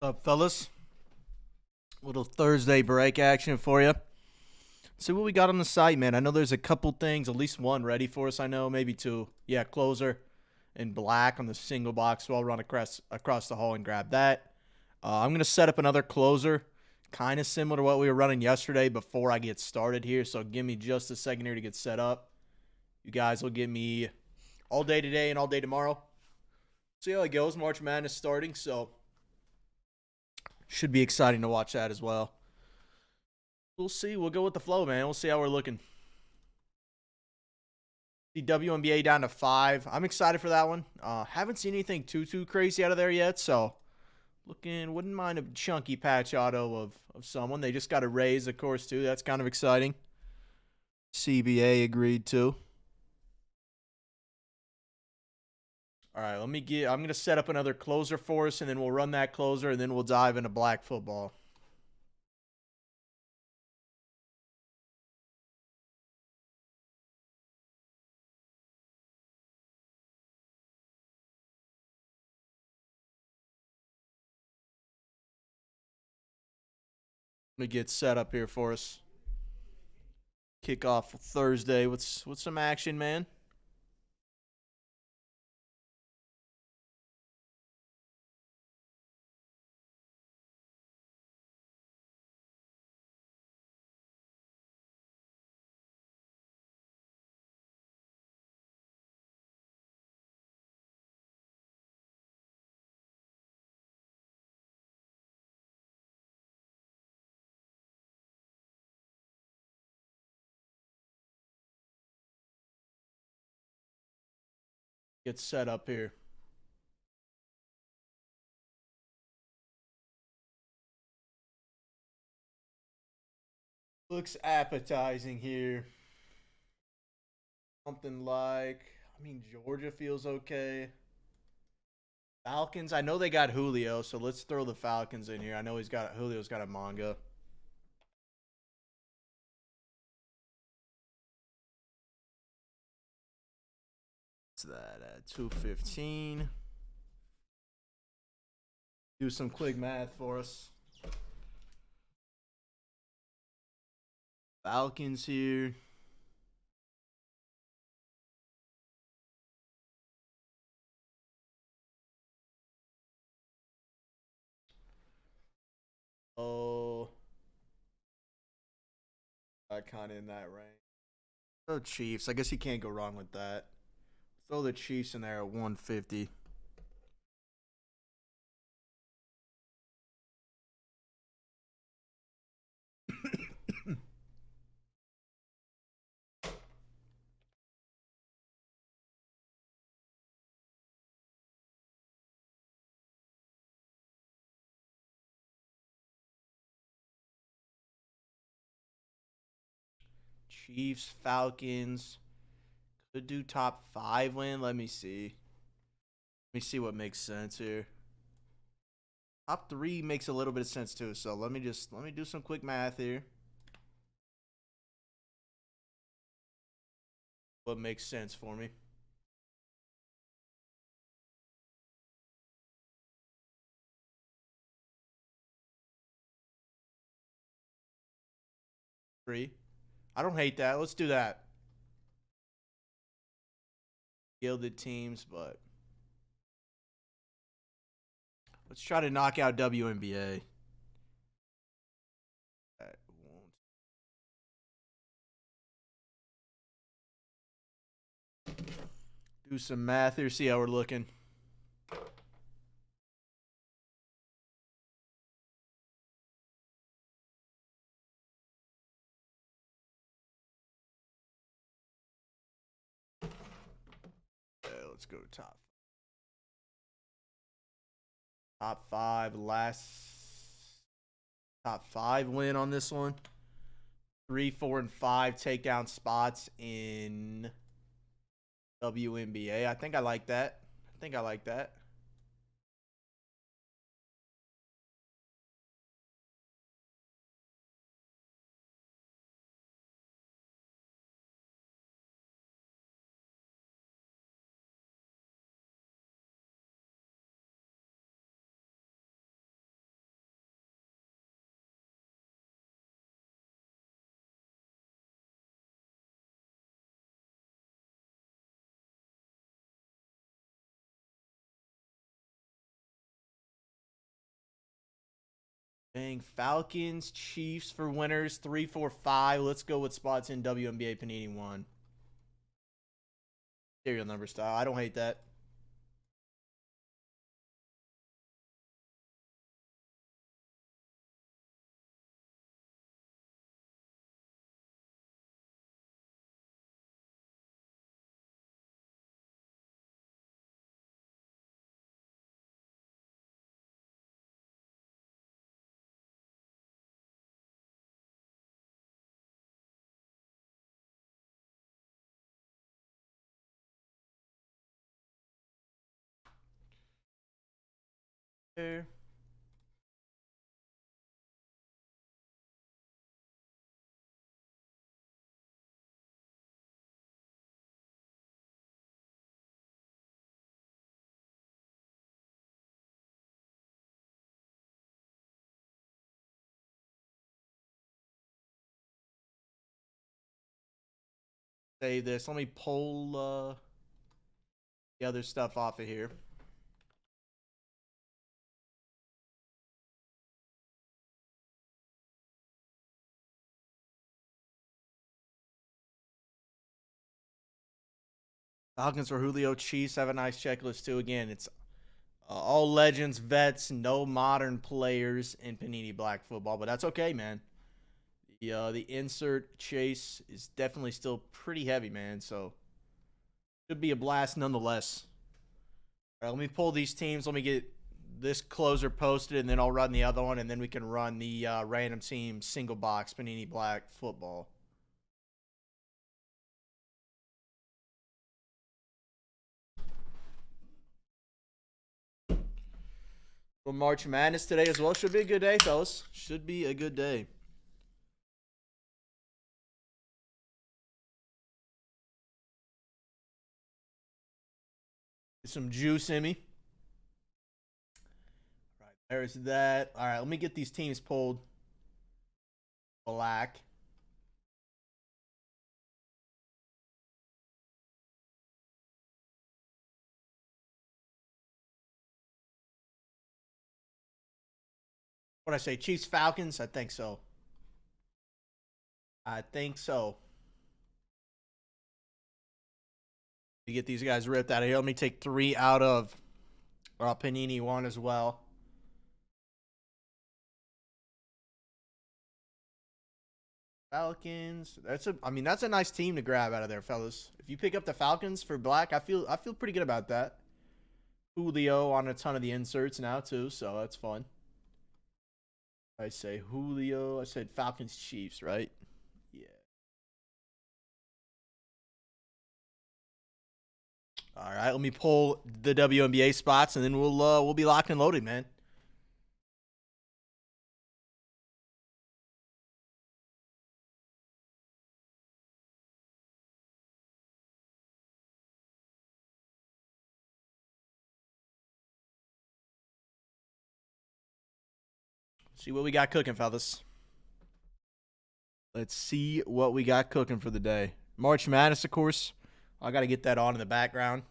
What's up, fellas? Little Thursday break action for you. See what we got on the site, man. I know there's a couple things, at least one ready for us. I know, maybe two. Yeah, closer in black on the single box. So I'll run across the hall and grab that. I'm gonna set up another closer, kind of similar to what we were running yesterday before I get started here. So give me just a second here to get set up. You guys will get me all day today and all day tomorrow. See how it goes. March Madness starting, so should be exciting to watch that as well. We'll see. We'll go with the flow, man. We'll see how we're looking. The WNBA down to 5. I'm excited for that one. Haven't seen anything too crazy out of there yet, so wouldn't mind a chunky patch auto of someone. They just got a raise, of course, too. That's kind of exciting. CBA agreed to. All right, I'm going to set up another closer for us, and then we'll run that closer, and then we'll dive into black football. Let me get set up here for us. Kick off Thursday with some action, man. Get set up here. Looks appetizing here. Something like, Georgia feels okay. Falcons, I know they got Julio, so let's throw the Falcons in here. I know Julio's got a manga. What's that at 215? Do some quick math for us. Falcons here. Oh, kind of in that range. Oh, Chiefs. I guess you can't go wrong with that. Throw the Chiefs in there at 150. Chiefs, Falcons. Could do top 5 win. Let me see. Let me see what makes sense here. Top 3 makes a little bit of sense too. So let me do some quick math here. What makes sense for me? Three. I don't hate that. Let's do that. Gilded teams, but let's try to knock out WNBA. That won't. Do some math here, see how we're looking. Okay, let's go top 5. Last top 5 win on this one. 3, 4, and 5 takedown spots in WNBA. I think I like that. Dang, Falcons, Chiefs for winners, 3, 4, 5. Let's go with spots in WNBA Panini 1. Serial number style. I don't hate that. There. Save this. Let me pull the other stuff off of here. Falcons for Julio. Chiefs have a nice checklist too. Again, it's all legends, vets, no modern players in Panini Black football, but that's okay, man. The insert chase is definitely still pretty heavy, man. So should be a blast nonetheless. All right, let me pull these teams. Let me get this closer posted, and then I'll run the other one, and then we can run the random team single box Panini Black football. Well, March Madness today as well. Should be a good day, fellas. Should be a good day. Get some juice in me. All right, there's that. All right, let me get these teams pulled. Black. What I say? Chiefs, Falcons? I think so. I think so. To get these guys ripped out of here. Let me take 3 out of Panini 1 as well. Falcons. That's a nice team to grab out of there, fellas. If you pick up the Falcons for black, I feel pretty good about that. Julio on a ton of the inserts now too, so that's fun. I say Julio. I said Falcons Chiefs, right? Yeah. All right, let me pull the WNBA spots, and then we'll be locked and loaded, man. See what we got cooking, fellas. Let's see what we got cooking for the day. March Madness, of course. I got to get that on in the background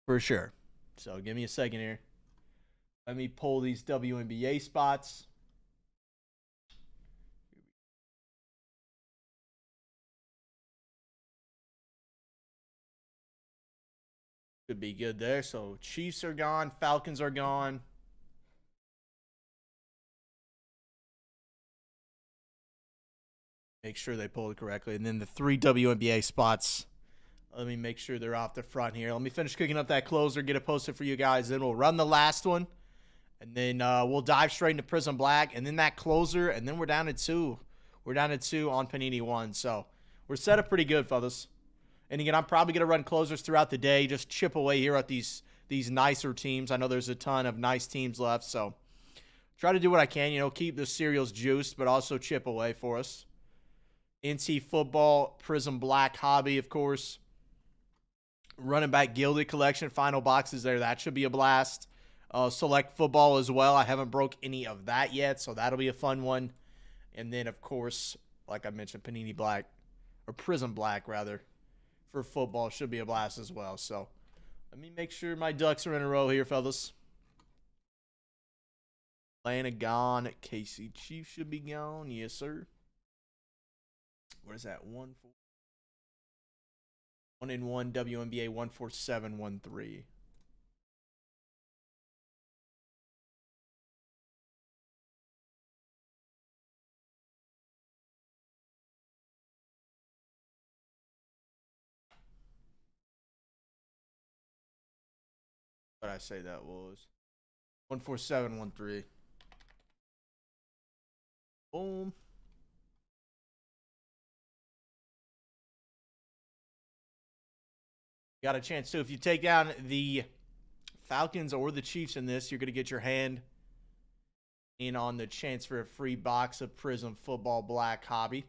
for sure. So give me a second here. Let me pull these WNBA spots. Could be good there. So Chiefs are gone. Falcons are gone. Make sure they pull it correctly. And then the 3 WNBA spots. Let me make sure they're off the front here. Let me finish cooking up that closer, get it posted for you guys. Then we'll run the last one. And then we'll dive straight into Prism Black. And then that closer. And then we're down to 2. We're down to 2 on Panini 1. So we're set up pretty good, fellas. And again, I'm probably going to run closers throughout the day. Just chip away here at these nicer teams. I know there's a ton of nice teams left. So try to do what I can. Keep the cereals juiced, but also chip away for us. NC Football, Prism Black Hobby, of course. Running back Gilded Collection, final boxes there. That should be a blast. Select Football as well. I haven't broke any of that yet, so that'll be a fun one. And then, of course, like I mentioned, Panini Black, or Prism Black, rather, for football should be a blast as well. So let me make sure my ducks are in a row here, fellas. Atlanta gone. KC Chiefs should be gone. Yes, sir. What is that? 1-1 WNBA 14713. What did I say that was? 14713. Boom. Got a chance too. If you take down the Falcons or the Chiefs in this, you're going to get your hand in on the chance for a free box of Prism Football Black Hobby.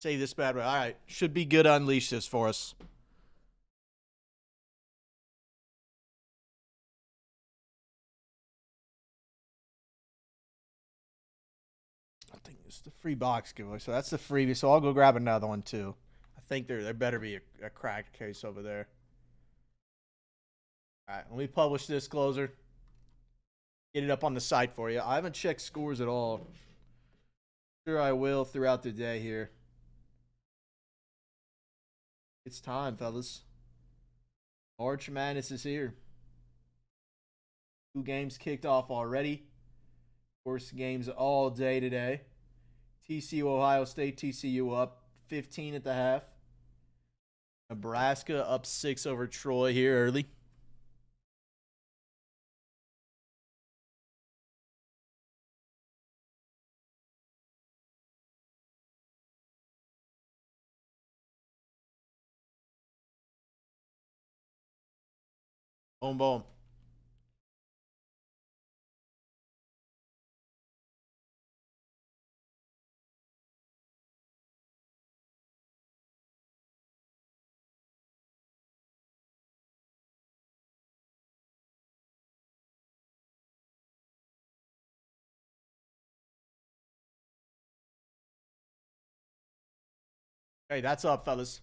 Say this bad way. All right. Should be good to unleash this for us. I think it's the free box giveaway. So that's the freebie. So I'll go grab another one too. I think there better be a cracked case over there. All right. Let me publish this closer. Get it up on the site for you. I haven't checked scores at all. Sure, I will throughout the day here. It's time, fellas. March Madness is here. 2 games kicked off already. Worst games all day today. TCU, Ohio State, TCU up 15 at the half. Nebraska up 6 over Troy here early. Boom, boom. Hey, that's up, fellas.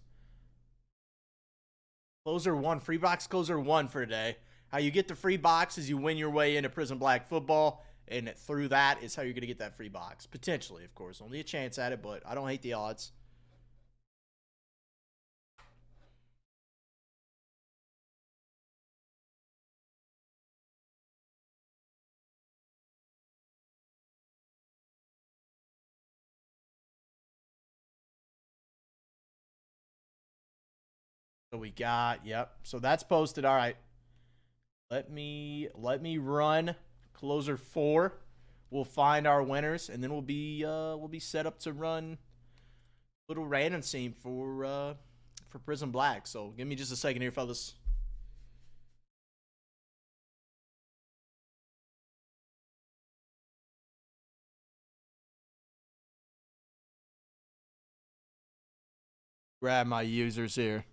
Closer 1, free box closer 1 for today. How you get the free box is you win your way into Prism Black Football, and through that is how you're going to get that free box. Potentially, of course. Only a chance at it, but I don't hate the odds. So we got, yep. So that's posted. All right. Let me run closer 4. We'll find our winners, and then we'll be set up to run a little random scene for Prism Black. So give me just a second here, fellas. Grab my users here.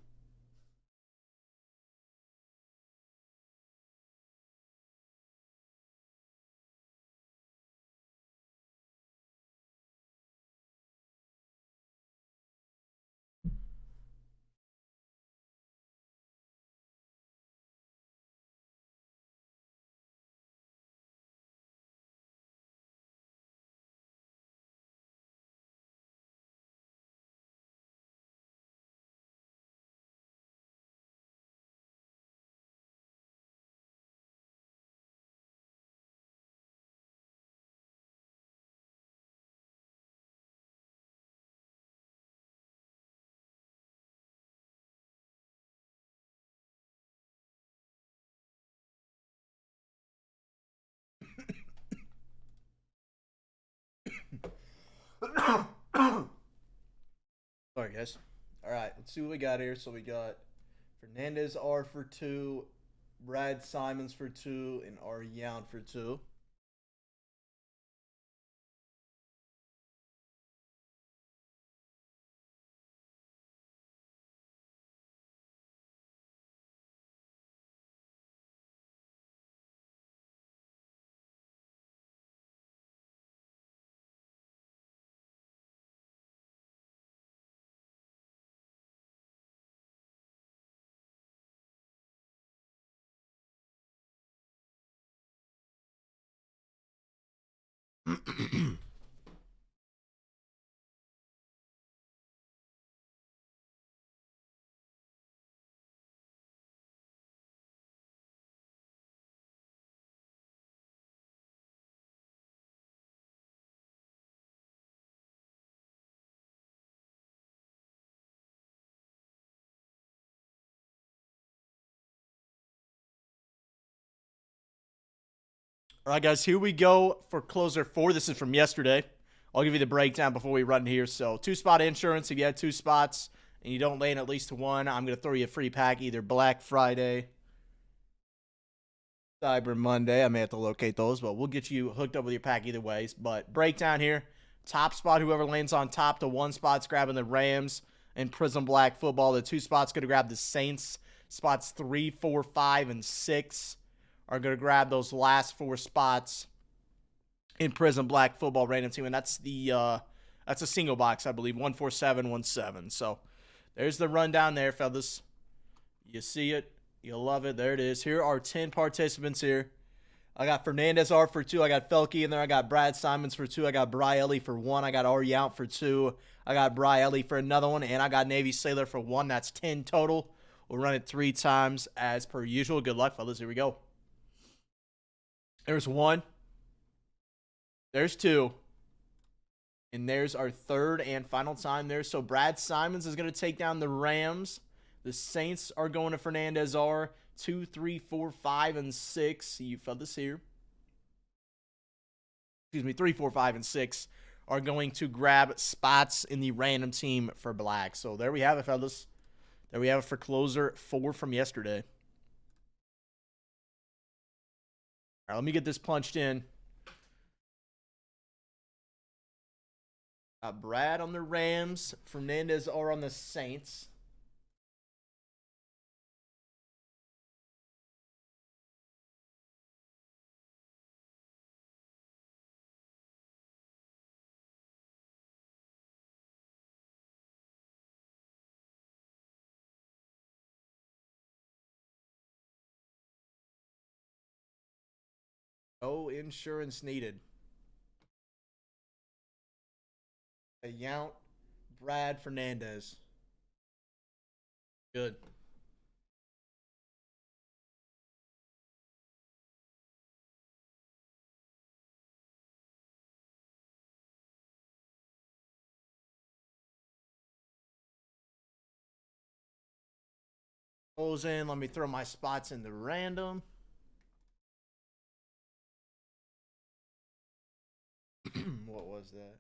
Sorry, guys. All right, let's see what we got here. So we got Fernandez R for 2, Brad Simons for 2, and R Young for 2. All right, guys, here we go for closer 4. This is from yesterday. I'll give you the breakdown before we run here. So, 2-spot insurance. If you had 2 spots and you don't land at least 1, I'm going to throw you a free pack either Black Friday, Cyber Monday. I may have to locate those, but we'll get you hooked up with your pack either ways. But breakdown here. Top spot, whoever lands on top, the 1 spot's grabbing the Rams and Prism Black football. The 2 spots going to grab the Saints. Spots 3, 4, 5, and 6 are going to grab those last 4 spots in Prism Black football random team, and that's a single box, I believe, 14717. So there's the rundown there, fellas. You see it, you love it. There it is. Here are 10 participants here. I got Fernandez R for 2. I got Felke in there. I got Brad Simons for 2. I got Bryelli for 1. I got Ari Yount for 2. I got Bryelli for another one, and I got Navy Sailor for 1. That's 10 total. We'll run it 3 times as per usual. Good luck, fellas. Here we go. There's 1. There's 2. And there's our 3rd and final time there. So Brad Simons is going to take down the Rams. The Saints are going to Fernandez R. 2, 3, 4, 5, and 6. See you fellas here. Excuse me, 3, 4, 5, and 6 are going to grab spots in the random team for Black. So there we have it, fellas. There we have it for closer 4 from yesterday. All right, let me get this punched in. Brad on the Rams. Fernandez are on the Saints. No insurance needed. Yount, Brad, Fernandez. Good. Goes in. Let me throw my spots in the random. What was that?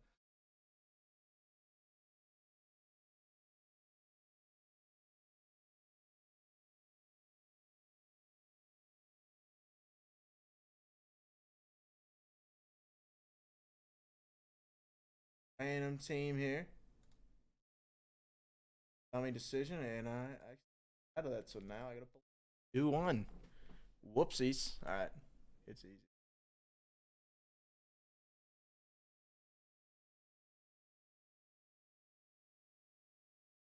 Random team here. Dummy decision, and I out of that. So now I gotta do 1. Whoopsies. All right, it's easy.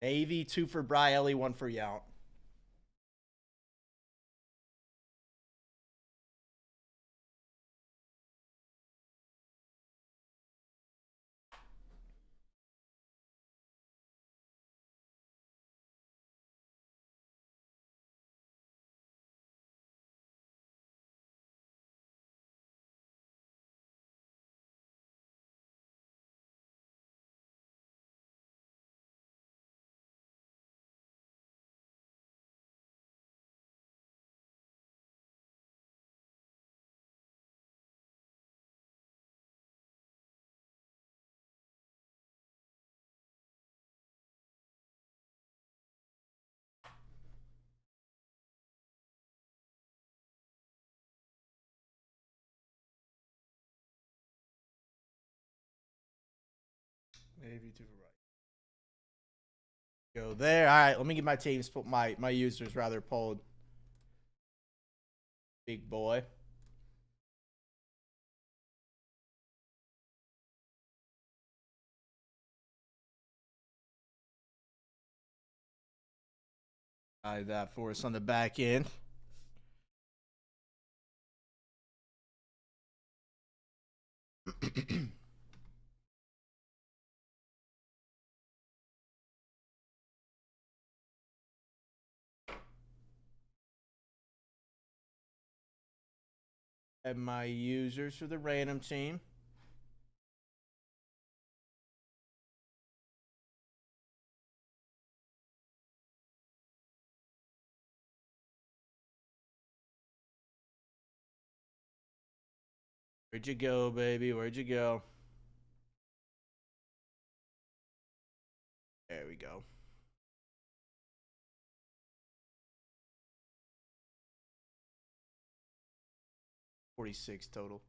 Navy 2 for Bryelli, 1 for Yount. Navy 2 for Bryelli. Go there. All right, let me get my teams, my users rather pulled. Big boy. That for us on the back end. And my users for the random team. Where'd you go, baby? Where'd you go? There we go. 46 total.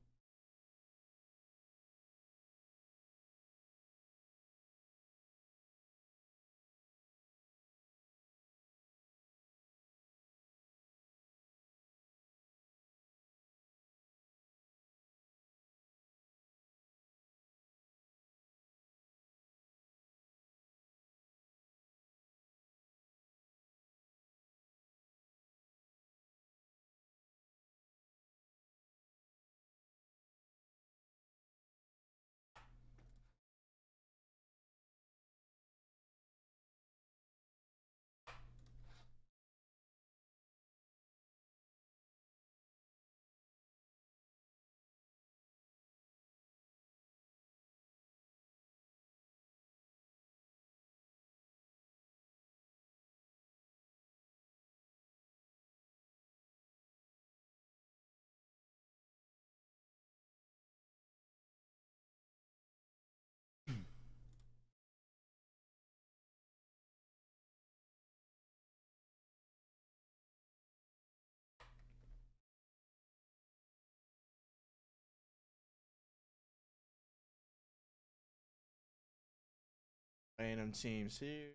Random teams here.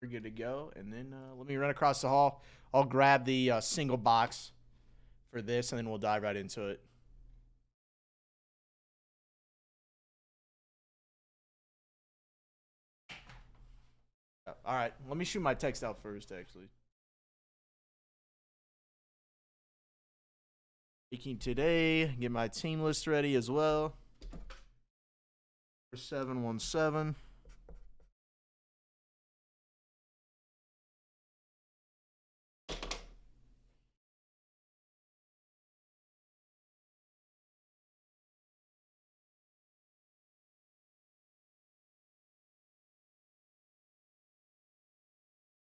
We're good to go. And then let me run across the hall. I'll grab the single box for this, and then we'll dive right into it. All right. Let me shoot my text out first, actually. Speaking today, get my team list ready as well. 717.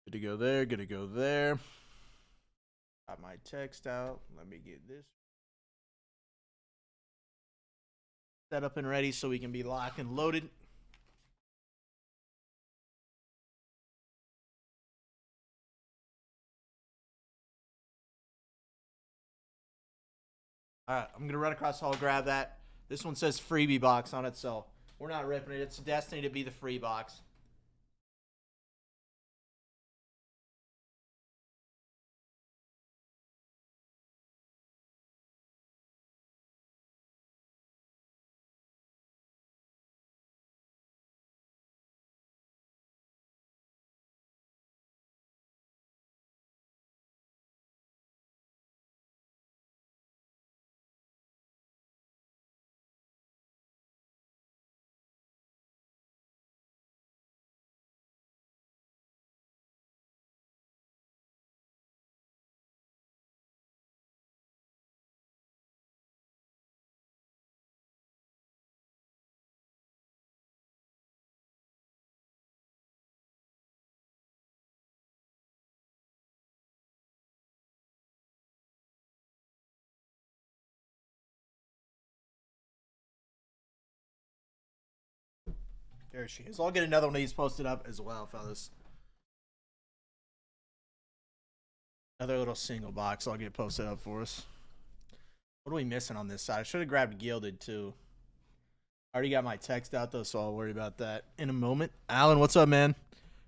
Good to go there. Good to go there. Got my text out. Let me get this set up and ready so we can be locked and loaded. All right, I'm going to run across the hall, grab that. This one says freebie box on it, so we're not ripping it. It's destined to be the free box. There she is. I'll get another one of these posted up as well, fellas. Another little single box I'll get posted up for us. What are we missing on this side? I should have grabbed Gilded, too. I already got my text out, though, so I'll worry about that in a moment. Alan, what's up, man?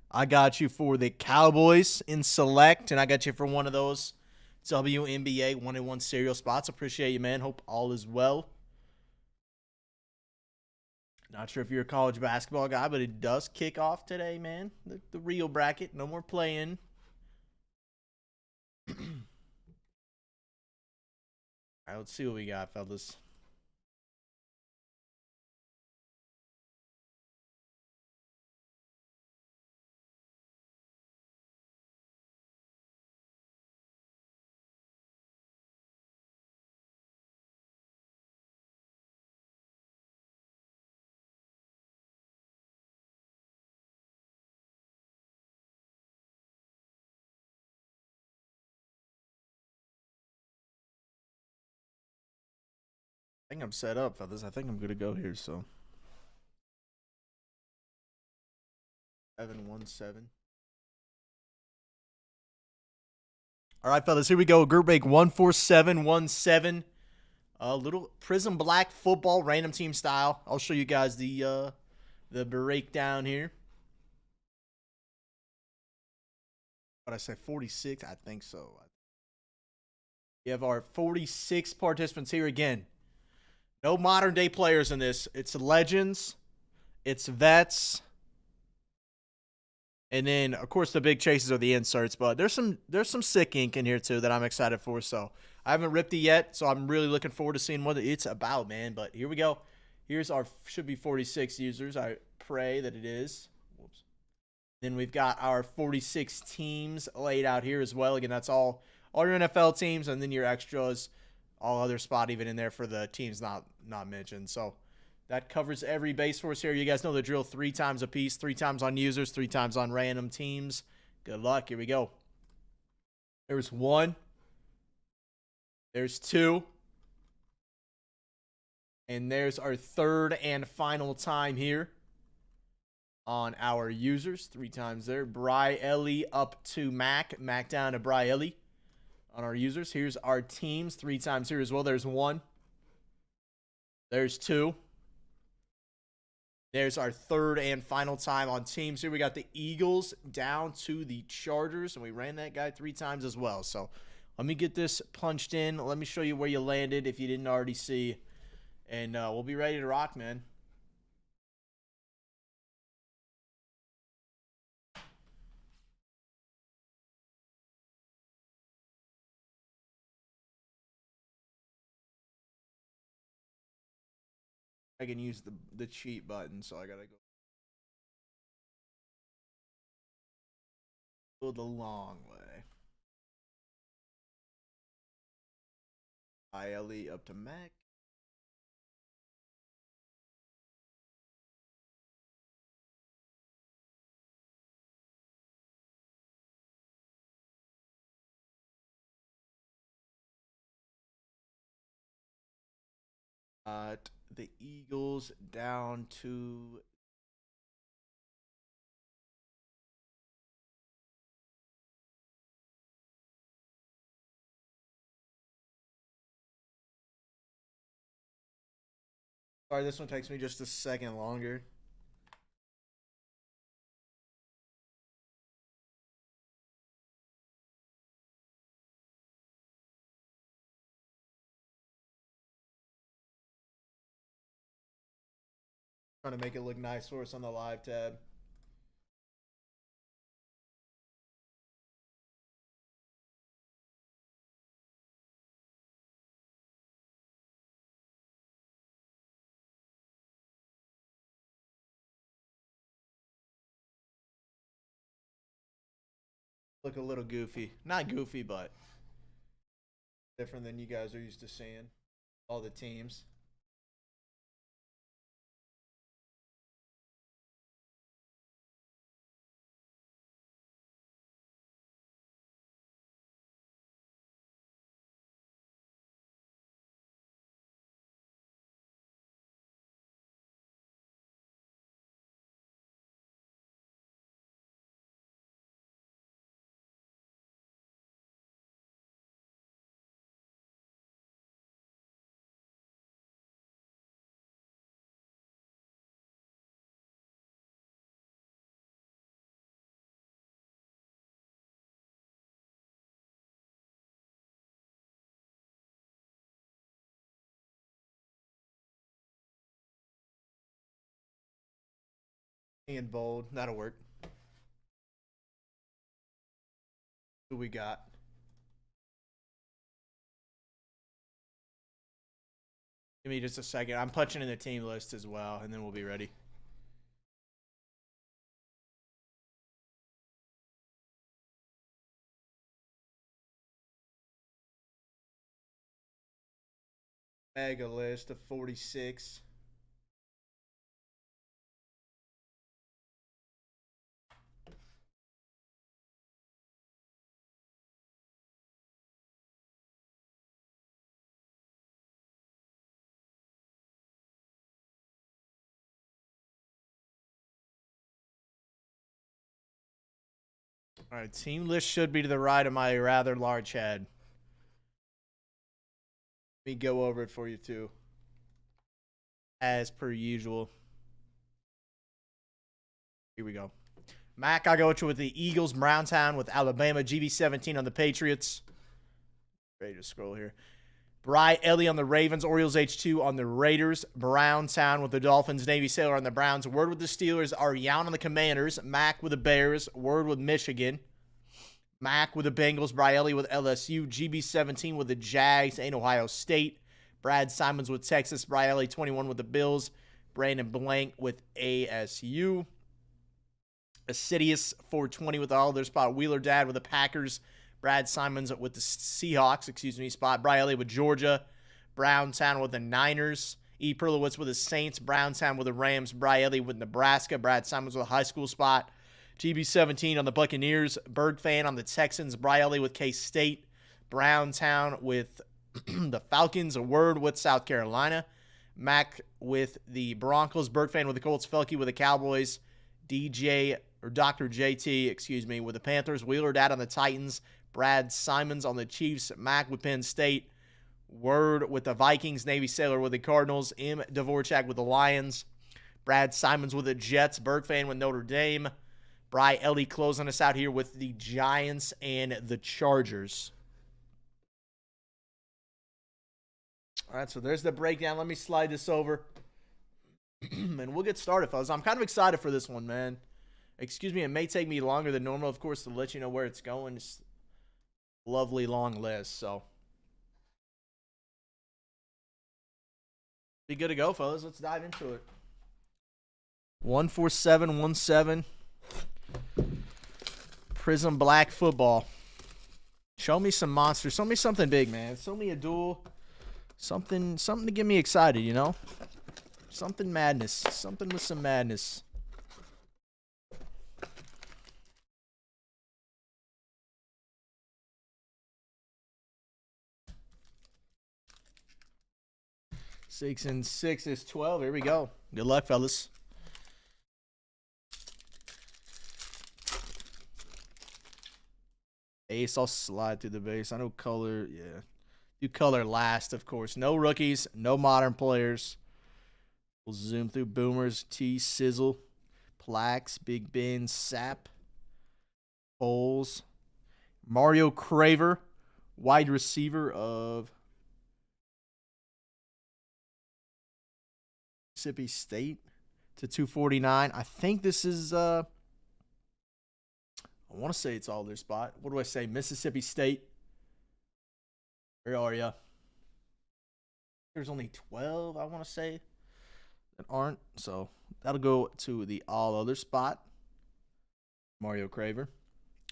I got you for the Cowboys in select, and I got you for one of those WNBA 1-in-1 serial spots. Appreciate you, man. Hope all is well. Not sure if you're a college basketball guy, but it does kick off today, man. The real bracket. No more playing. All right, let's see what we got, fellas. I think I'm set up, fellas. I think I'm good to go here, so. 717. All right, fellas, here we go. Group break 14717. A little Prism Black football, random team style. I'll show you guys the breakdown here. What I say, 46? I think so. We have our 46 participants here again. No modern day players in this. It's legends. It's vets. And then, of course, the big chases are the inserts, but there's some sick ink in here too that I'm excited for. So I haven't ripped it yet, so I'm really looking forward to seeing what it's about, man. But here we go. Here's our should be 46 users. I pray that it is. Whoops. Then we've got our 46 teams laid out here as well. Again, that's all your NFL teams, and then your extras, all other spot even in there for the teams not mentioned. So that covers every base for us here. You guys know the drill. 3 times a piece, 3 times on users, 3 times on random teams. Good luck. Here we go. There's 1. There's 2. And there's our third and final time here on our users. 3 times there. Bry Ellie up to Mac. Mac down to Bry Ellie on our users. Here's our teams. 3 times here as well. There's 1. There's 2. There's our third and final time on teams. Here we got the Eagles down to the Chargers, and we ran that guy 3 times as well. So let me get this punched in. Let me show you where you landed if you didn't already see. And we'll be ready to rock, man. I can use the cheat button, so I gotta go the long way. ILE up to Mac. The Eagles down to sorry, this one takes me just a second longer. Trying to make it look nice for us on the live tab. Look a little goofy. Not goofy, but different than you guys are used to seeing. All the teams. And bold. That'll work. Who we got? Give me just a second. I'm punching in the team list as well, and then we'll be ready. Mega list of 46. All right, team list should be to the right of my rather large head. Let me go over it for you, too. As per usual. Here we go. Mac, I go with the Eagles, Browntown with Alabama, GB17 on the Patriots. Ready to scroll here. Bry Ellie on the Ravens, Orioles H2 on the Raiders, Browntown with the Dolphins, Navy Sailor on the Browns, Word with the Steelers, Ariane on the Commanders, Mac with the Bears, Word with Michigan, Mac with the Bengals, Bry Ellie with LSU, GB17 with the Jags and Ohio State, Brad Simons with Texas, Bry Ellie 21 with the Bills, Brandon Blank with ASU, Assidious 420 with all their spot, Wheeler Dad with the Packers, Brad Simons with the Seahawks, spot. Bry Elliott with Georgia. Browntown with the Niners. E. Perlowitz with the Saints. Browntown with the Rams. Bry Elliott with Nebraska. Brad Simons with a high school spot. GB17 on the Buccaneers. Berg fan on the Texans. Bry Elliott with K-State. Browntown with the Falcons. A Word with South Carolina. Mac with the Broncos. Berg fan with the Colts. Felke with the Cowboys. DJ or Dr. JT, with the Panthers. Wheeler Dad on the Titans. Brad Simons on the Chiefs. Mac with Penn State. Word with the Vikings. Navy Sailor with the Cardinals. M. Dvorak with the Lions. Brad Simons with the Jets. Berg fan with Notre Dame. Bry Ellie closing us out here with the Giants and the Chargers. All right, so there's the breakdown. Let me slide this over. And we'll get started, fellas. I'm kind of excited for this one, man. Excuse me, it may take me longer than normal, of course, to let you know where it's going. It's a lovely long list, so. Be good to go, fellas. Let's dive into it. 14717. Prism Black Football. Show me some monsters. Show me something big, man. Show me a duel. Something to get me excited, you know? Something madness. Something with some madness. Six and 6 is 12. Here we go. Good luck, fellas. Ace, I'll slide through the base. I know color, yeah. Do color last, of course. No rookies, no modern players. We'll zoom through Boomers, T, Sizzle, Plax, Big Ben, Sap, Bowles, Mario Craver, wide receiver of Mississippi State to 249. I think this is, I want to say it's all their spot. What do I say? Mississippi State. Where are ya? There's only 12, I want to say, that aren't. So that'll go to the all other spot. Mario Craver.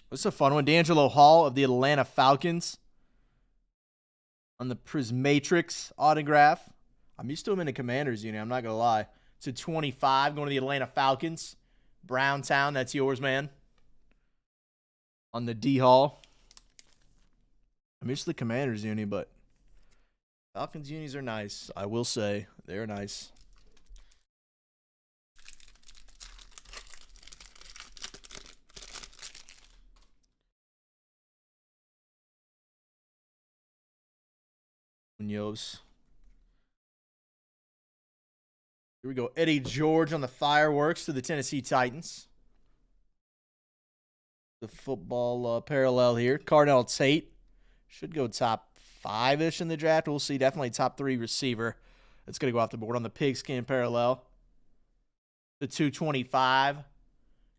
This is a fun one. D'Angelo Hall of the Atlanta Falcons on the Prismatrix autograph. I'm used to him in the Commanders unit. I'm not going to lie. To 25, going to the Atlanta Falcons. Browntown, that's yours, man. On the D Hall. I'm used to the Commanders uni, but Falcons unis are nice. I will say they're nice. Munoz. Here we go. Eddie George on the Fireworks to the Tennessee Titans. The football parallel here. Cardinal Tate should go top 5-ish in the draft. We'll see. Definitely top 3 receiver. That's going to go off the board on the Pigskin parallel. The 225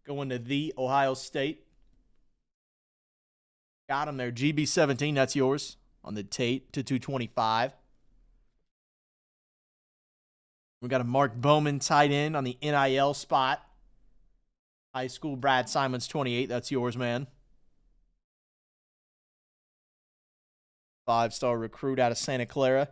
going to the Ohio State. Got him there. GB17, that's yours on the Tate to 225. We got a Mark Bowman tight end on the NIL spot. High school, Brad Simons, 28. That's yours, man. 5-star recruit out of Santa Clara.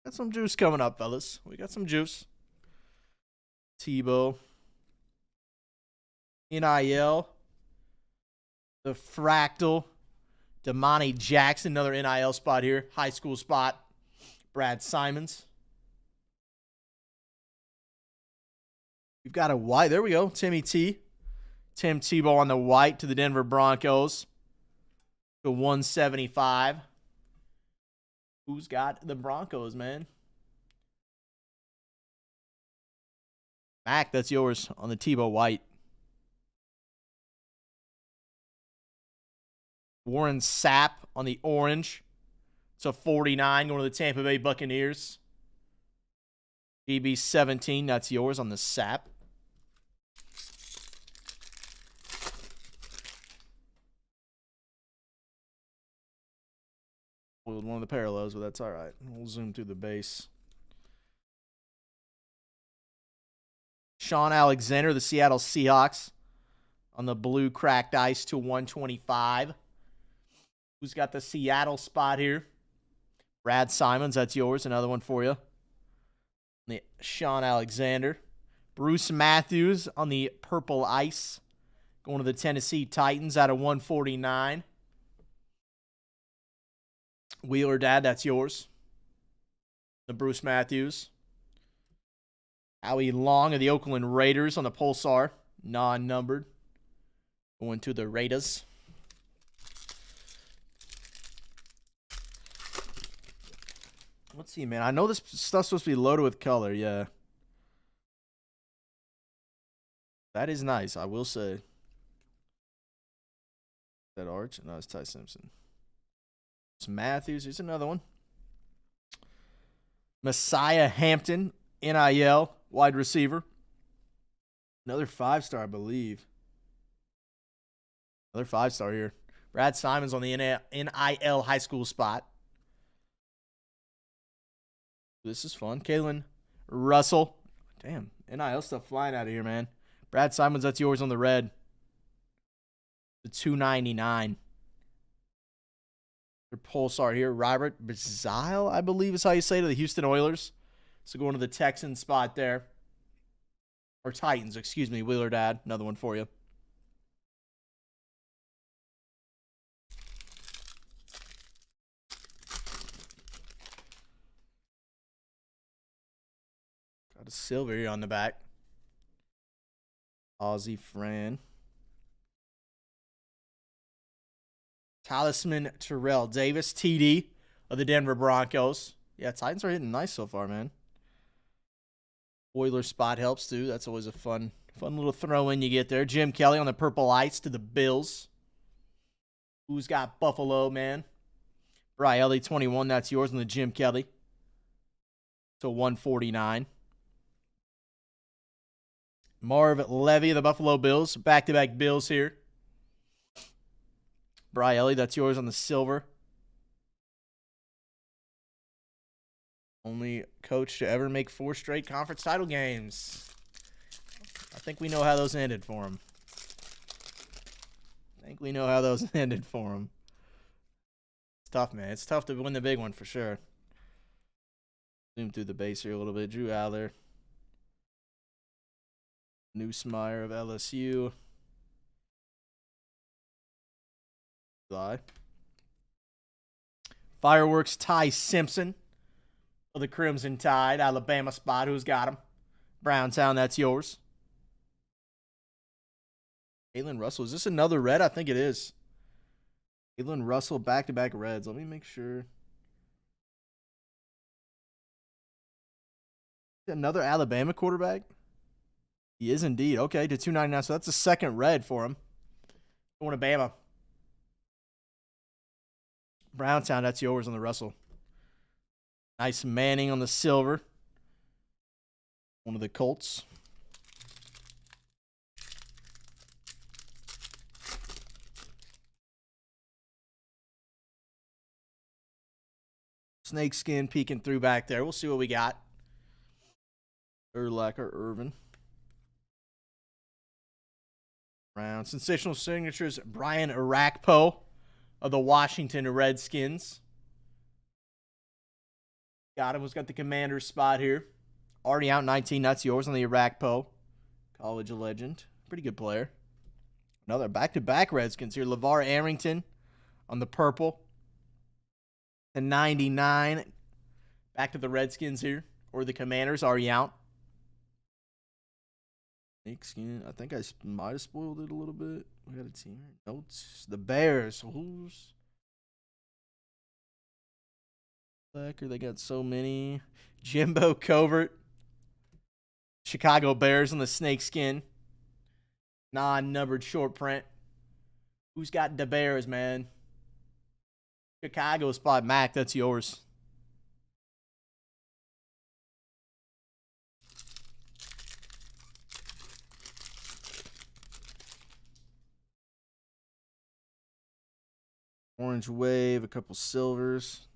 Got some juice coming up, fellas. We got some juice. Tebow. NIL. The Fractal. Damani Jackson, another NIL spot here. High school spot. Brad Simons. We've got a white. There we go. Timmy T. Tim Tebow on the white to the Denver Broncos. To 175. Who's got the Broncos, man? Mac, that's yours on the Tebow white. Warren Sapp on the orange. It's a 49 going to the Tampa Bay Buccaneers. BB17, that's yours on the Sapp. One of the parallels, but that's all right. We'll zoom through the base. Sean Alexander, the Seattle Seahawks, on the blue cracked ice to 125. Who's got the Seattle spot here? Brad Simons, that's yours. Another one for you. The Sean Alexander. Bruce Matthews on the purple ice. Going to the Tennessee Titans out of 149. Wheeler Dad, that's yours. The Bruce Matthews. Howie Long of the Oakland Raiders on the Pulsar. Non-numbered. Going to the Raiders. Let's see, man. I know this stuff's supposed to be loaded with color, yeah. That is nice, I will say. That Arch? No, it's Ty Simpson. It's Matthews. Here's another one. Messiah Hampton, NIL, wide receiver. Another 5-star, I believe. Another 5-star here. Brad Simons on the NIL high school spot. This is fun. Kalen Russell. Damn, NIL stuff flying out of here, man. Brad Simons, that's yours on the red. The 299. Their Pulsar here. Robert Bazile, I believe is how you say it, to the Houston Oilers. So going to the Texans spot there. Or Titans, excuse me. Wheeler Dad. Another one for you. Got a silver here on the back. Ozzie Fran. Talisman Terrell Davis, TD of the Denver Broncos. Yeah, Titans are hitting nice so far, man. Oiler spot helps too. That's always a fun little throw in you get there. Jim Kelly on the purple ice to the Bills. Who's got Buffalo, man? Briley 21, that's yours on the Jim Kelly. So 149. Marv Levy of the Buffalo Bills. Back-to-back Bills here. Briley, that's yours on the silver. Only coach to ever make 4 straight conference title games. I think we know how those ended for him. It's tough, man. It's tough to win the big one for sure. Zoom through the base here a little bit. Drew Aller. Newsmeyer of LSU. Fireworks Ty Simpson of the Crimson Tide. Alabama spot. Who's got him? Browntown, that's yours. Jalen Russell. Is this another red? I think it is. Jalen Russell, back-to-back reds. Let me make sure. Another Alabama quarterback? He is indeed. Okay, to 299. So that's the second red for him. Going to Bama. Browntown, that's yours on the Russell. Nice Manning on the silver. One of the Colts. Snakeskin peeking through back there. We'll see what we got. Urlacher Irvin. Round. Sensational signatures. Brian Arakpo of the Washington Redskins. Got him. Who's got the commander spot here? Already out 19. That's yours on the Arakpo. College legend. Pretty good player. Another back-to-back Redskins here. LeVar Arrington on the purple. The 99. Back to the Redskins here. Or the Commanders. Already out. Snakeskin. I think I might have spoiled it a little bit. We got a team here. Notes. The Bears. Who's... They got so many. Jimbo Covert. Chicago Bears on the snakeskin. Non-numbered short print. Who's got the Bears, man? Chicago spot. Mac, that's yours. Orange Wave, a couple silvers.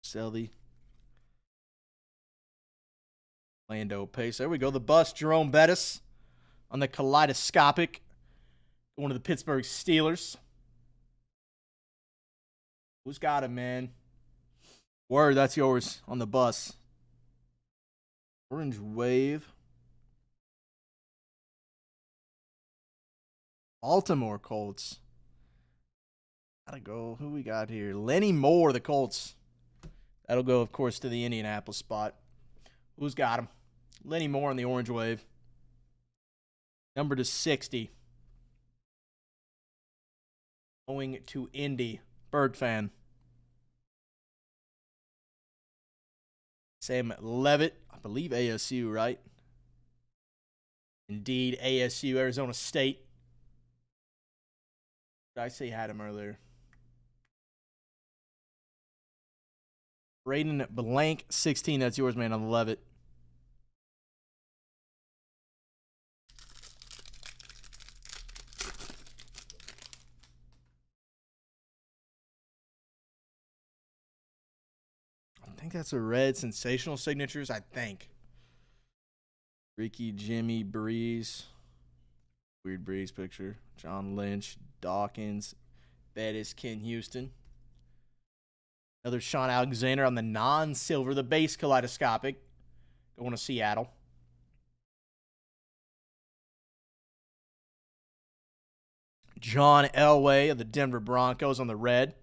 Selly. Lando Pace. There we go. The bust. Jerome Bettis on the kaleidoscopic. Going to the Pittsburgh Steelers. Who's got him, man? Word, that's yours on the bus. Orange Wave. Baltimore Colts. Gotta go. Who we got here? Lenny Moore, the Colts. That'll go, of course, to the Indianapolis spot. Who's got him? Lenny Moore on the Orange Wave. Number to 60. Going to Indy. Bird fan. Sam Levitt. I believe ASU, right? Indeed, ASU, Arizona State. Did I say had him earlier? Braden Blank, 16. That's yours, man, on the Levitt. I think that's a red. Sensational signatures, I think. Ricky, Jimmy, Breeze. Weird Breeze picture. John Lynch, Dawkins, Bettis, Ken Houston. Another Sean Alexander on the non-silver, the base kaleidoscopic. Going to Seattle. John Elway of the Denver Broncos on the red.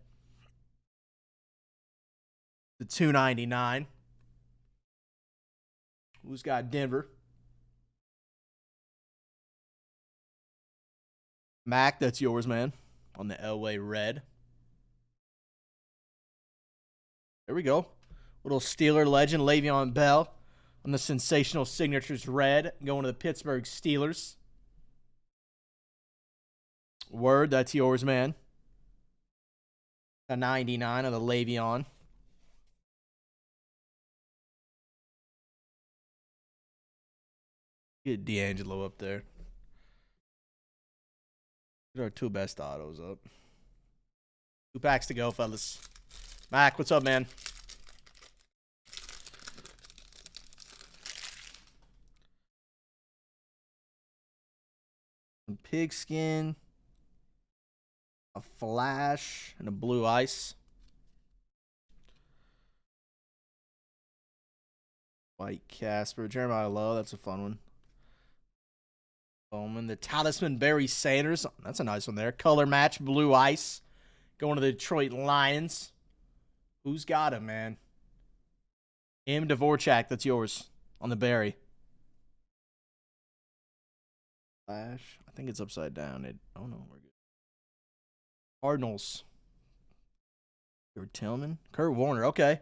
The 299. Who's got Denver? Mac, that's yours, man. On the Elway red. There we go. Little Steeler legend, Le'Veon Bell on the sensational signatures red. Going to the Pittsburgh Steelers. Word, that's yours, man. A 99 of the Le'Veon. Get D'Angelo up there. Get our two best autos up. 2 packs to go, fellas. Mac, what's up, man? Some pigskin. A flash. And a blue ice. White Casper. Jeremiah Lowe. That's a fun one. Bowman. The Talisman Barry Sanders. That's a nice one there. Color match. Blue ice. Going to the Detroit Lions. Who's got him, man? M. Dvorak. That's yours. On the Barry. Flash. I think it's upside down. Oh, no. We're good. Cardinals. Kurt Tillman. Kurt Warner. Okay.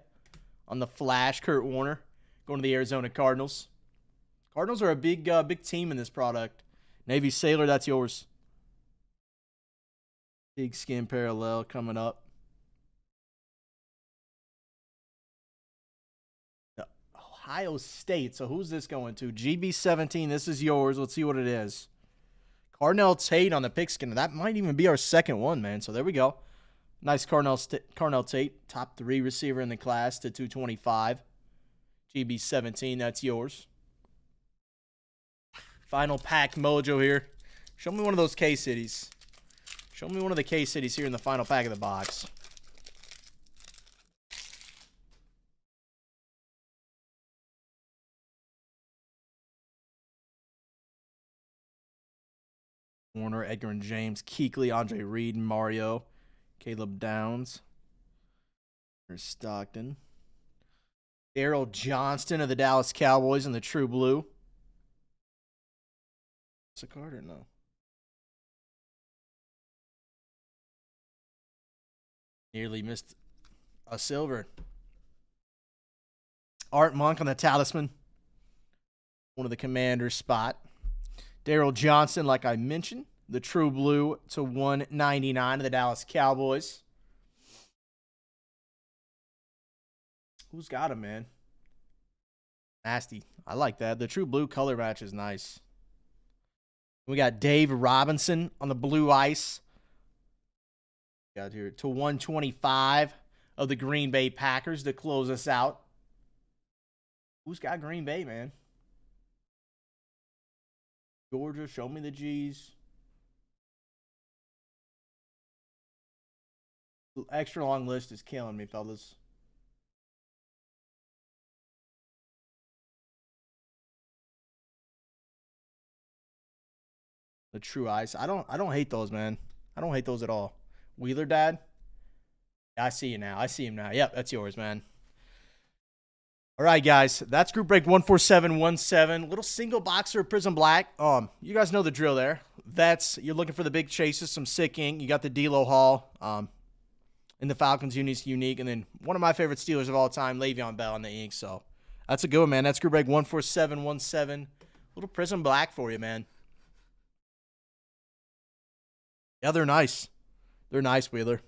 On the Flash. Kurt Warner. Going to the Arizona Cardinals. Cardinals are a big team in this product. Navy Sailor, that's yours. Big skin parallel coming up. Ohio State. So who's this going to? GB17, this is yours. Let's see what it is. Cardinal Tate on the pigskin. That might even be our second one, man. So there we go. Nice Carnell Tate, top 3 receiver in the class to 225. GB 17, that's yours. Final pack mojo here. Show me one of those K-Cities. Show me one of the K-Cities here in the final pack of the box. Warner, Edgar and James, Kuechly, Andre Reed, Mario, Caleb Downs. There's Stockton. Daryl Johnston of the Dallas Cowboys in the True Blue. It's a card or no? Nearly missed a silver. Art Monk on the Talisman. One of the Commanders spot. Daryl Johnston, like I mentioned. The True Blue to 199 of the Dallas Cowboys. Who's got him, man? Nasty. I like that. The True Blue color match is nice. We got Dave Robinson on the blue ice. Got here to 125 of the Green Bay Packers to close us out. Who's got Green Bay, man? Georgia, show me the G's. The extra long list is killing me, fellas. The True Ice. I don't hate those, man. I don't hate those at all. Wheeler Dad. I see you now. I see him now. Yep, that's yours, man. All right, guys. That's group break 14717. Little single boxer Prism Black. You guys know the drill there. You're looking for the big chases, some sick ink. You got the D'Lo Hall. And the Falcons unique. And then one of my favorite Steelers of all time, Le'Veon Bell on the ink. So that's a good one, man. That's group break 14717. Little Prism Black for you, man. Yeah, they're nice. They're nice, Wheeler.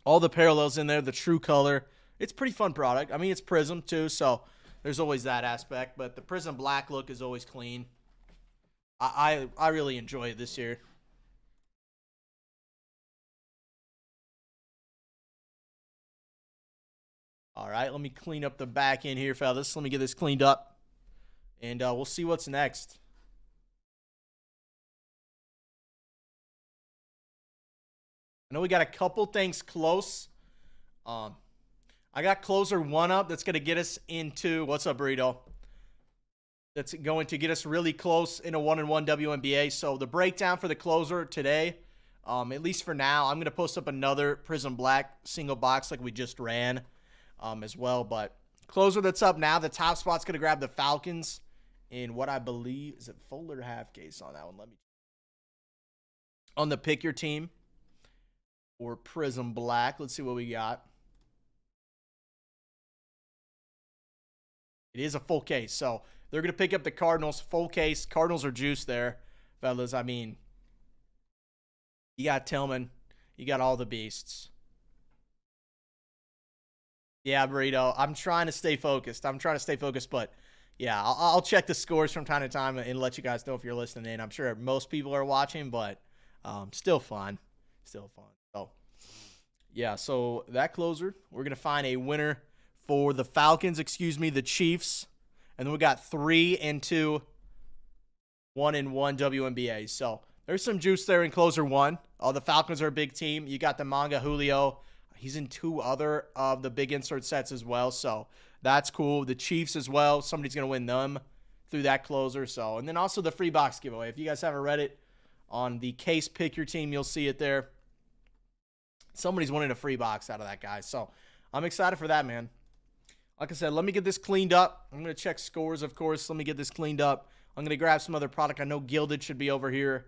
All the parallels in there, the true color. It's a pretty fun product. I mean, it's Prism, too, so there's always that aspect. But the Prism Black look is always clean. I really enjoy it this year. All right, let me clean up the back end here, fellas. Let me get this cleaned up. And we'll see what's next. I know we got a couple things close. I got closer 1 up that's going to get us into, what's up, Burrito? That's going to get us really close in a 1-1 WNBA. So the breakdown for the closer today, at least for now, I'm going to post up another Prism Black single box like we just ran as well. But closer that's up now, the top spot's going to grab the Falcons in what I believe, is it full or half case on that one? Let me. On the pick your team or Prism Black. Let's see what we got. It is a full case, so they're going to pick up the Cardinals. Full case. Cardinals are juiced there, fellas. I mean, you got Tillman. You got all the beasts. Yeah, Burrito. I'm trying to stay focused. But yeah, I'll check the scores from time to time and let you guys know if you're listening in. I'm sure most people are watching, but still fun. So, yeah, so that closer, we're going to find a winner for the Falcons, the Chiefs. And then we got 3 and 2, 1-1 WNBA. So there's some juice there in closer 1. The Falcons are a big team. You got the Manga Julio. He's in 2 other of the big insert sets as well. So that's cool. The Chiefs as well. Somebody's going to win them through that closer. So, and then also the free box giveaway. If you guys haven't read it on the case pick your team, you'll see it there. Somebody's winning a free box out of that, guy. So I'm excited for that, man. Like I said, let me get this cleaned up. I'm going to check scores, of course. Let me get this cleaned up. I'm going to grab some other product. I know Gilded should be over here.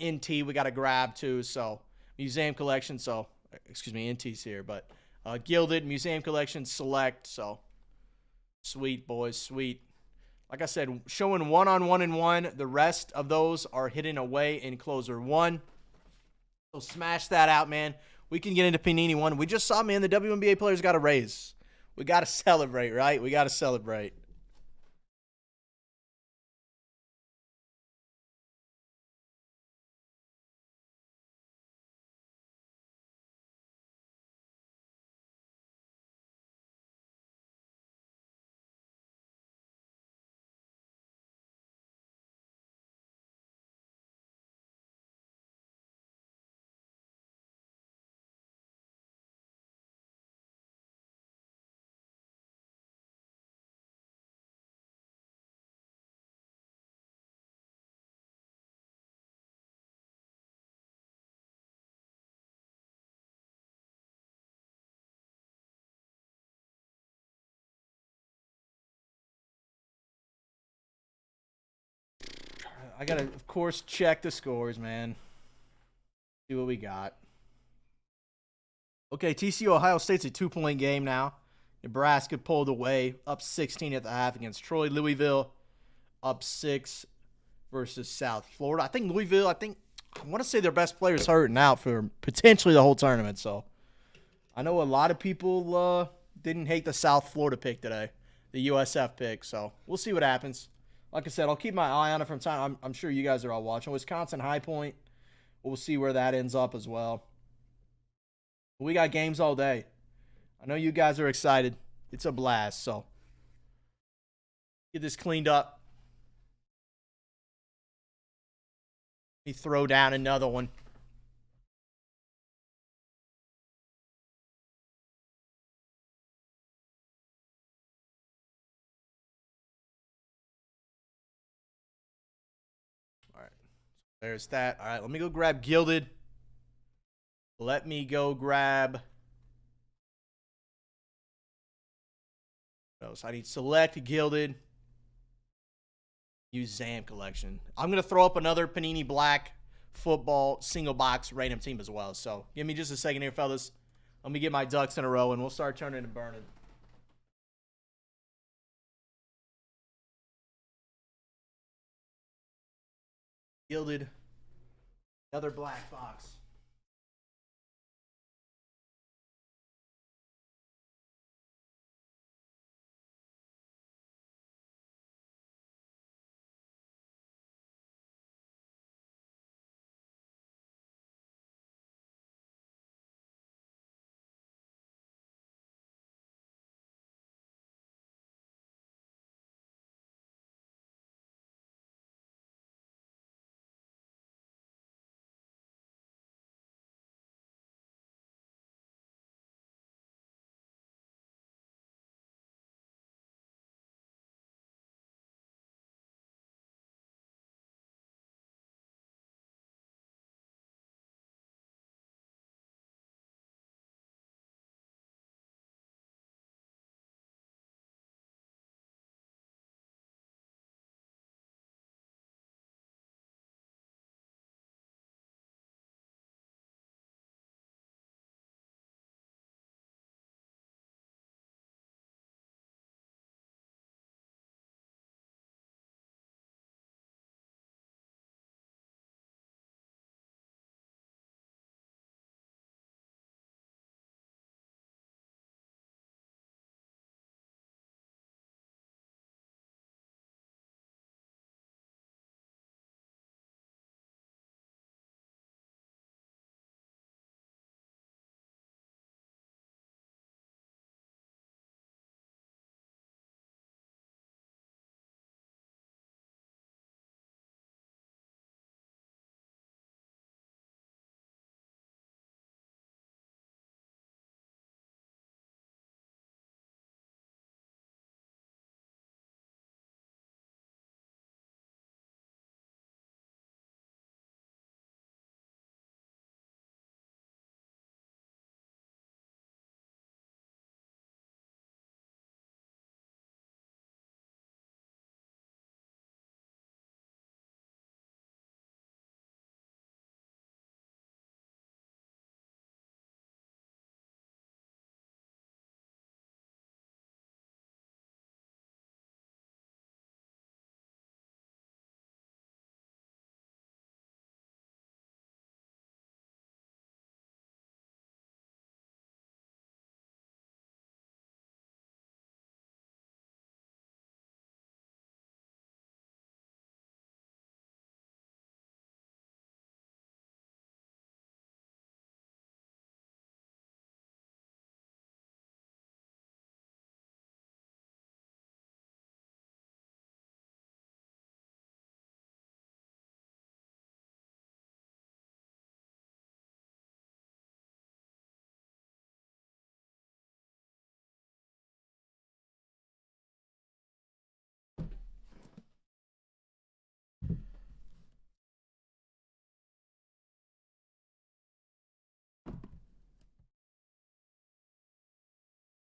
NT we got to grab, too. So Museum Collection. So, NT's here. But Gilded, Museum Collection, Select. So sweet, boys, sweet. Like I said, showing 1-on-1-1. The rest of those are hidden away in closer 1. So smash that out, man. We can get into Panini 1. We just saw, man, the WNBA players got a raise. We got to celebrate, right? We got to celebrate. I gotta, of course, check the scores, man. See what we got. Okay, TCU Ohio State's a 2-point game now. Nebraska pulled away, up 16 at the half against Troy. Louisville up 6 versus South Florida. I think Louisville, I want to say their best player's hurting out for potentially the whole tournament. So I know a lot of people didn't hate the South Florida pick today, the USF pick. So we'll see what happens. Like I said, I'll keep my eye on it from time. I'm sure you guys are all watching. Wisconsin High Point. We'll see where that ends up as well. We got games all day. I know you guys are excited. It's a blast. So get this cleaned up. Let me throw down another one. All right. There's that. All right. Let me go grab Gilded. Let me go grab. So I need Select, Gilded. Use Zam Collection. I'm going to throw up another Panini Black football single box random team as well. So give me just a second here, fellas. Let me get my ducks in a row, and we'll start turning and burning. Gilded. Another black box.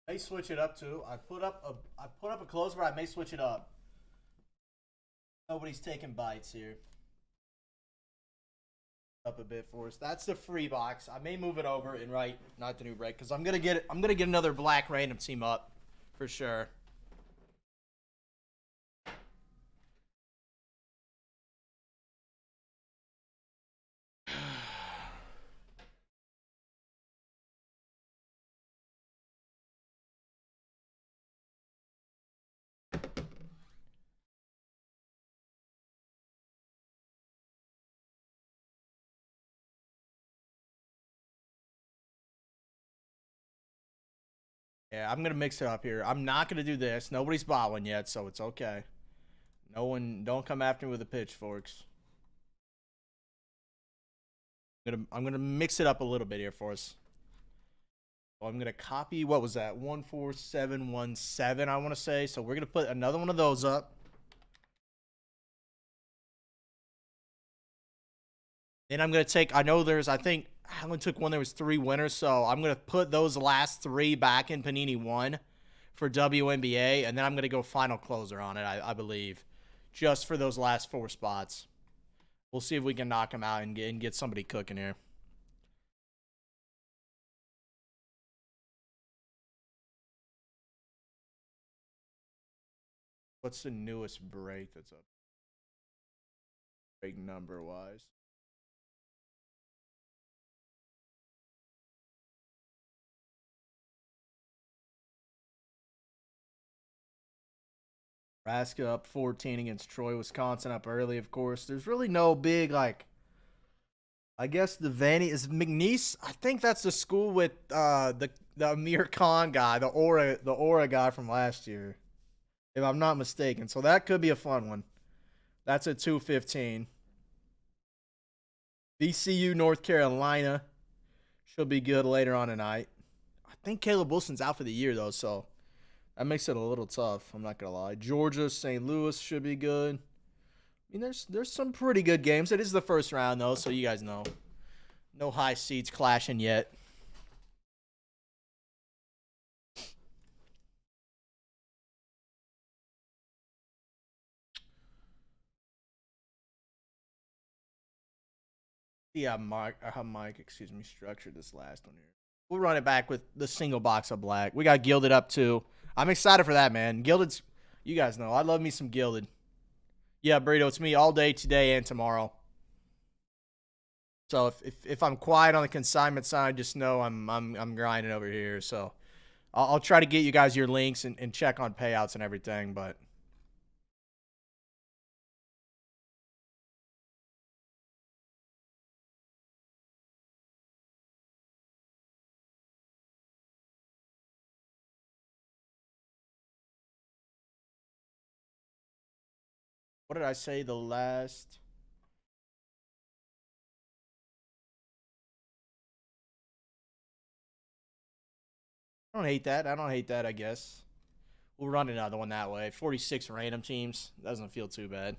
I may switch it up too. I put up a closer. I may switch it up. Nobody's taking bites here. Up a bit for us. That's the free box. I may move it over and write not the new break because I'm gonna get another black random team up for sure. Yeah, I'm gonna mix it up here. I'm not gonna do this. Nobody's bought one yet, so it's okay. No one, don't come after me with the pitchforks. I'm gonna mix it up a little bit here for us. So I'm gonna copy. What was that? 14717. I want to say. So we're gonna put another one of those up. Then I'm gonna take. I know there's. I think I only took one. There was 3 winners, so I'm gonna put those last 3 back in Panini 1 for WNBA, and then I'm gonna go final closer on it. I believe, just for those last 4 spots. We'll see if we can knock them out and get somebody cooking here. What's the newest break that's up? Break number wise. Nebraska up 14 against Troy. Wisconsin up early, of course. There's really no big, like, I guess the Vanny is McNeese. I think that's the school with the Amir Khan guy, the Aura guy from last year, if I'm not mistaken. So that could be a fun one. That's at 2:15. VCU North Carolina should be good later on tonight. I think Caleb Wilson's out for the year though, so that makes it a little tough. I'm not gonna lie. Georgia, St. Louis should be good. I mean, there's some pretty good games. It is the first round though, so you guys know, no high seeds clashing yet. Yeah, Mike, excuse me, structured this last one here. We'll run it back with the single box of black. We got Gilded up too. I'm excited for that, man. Gilded's, you guys know, I love me some Gilded. Yeah, Burrito, it's me all day today and tomorrow. So if I'm quiet on the consignment side, just know I'm grinding over here. So I'll try to get you guys your links and check on payouts and everything. But what did I say the last? I don't hate that. I don't hate that. I guess we'll run another one that way. 46 random teams doesn't feel too bad.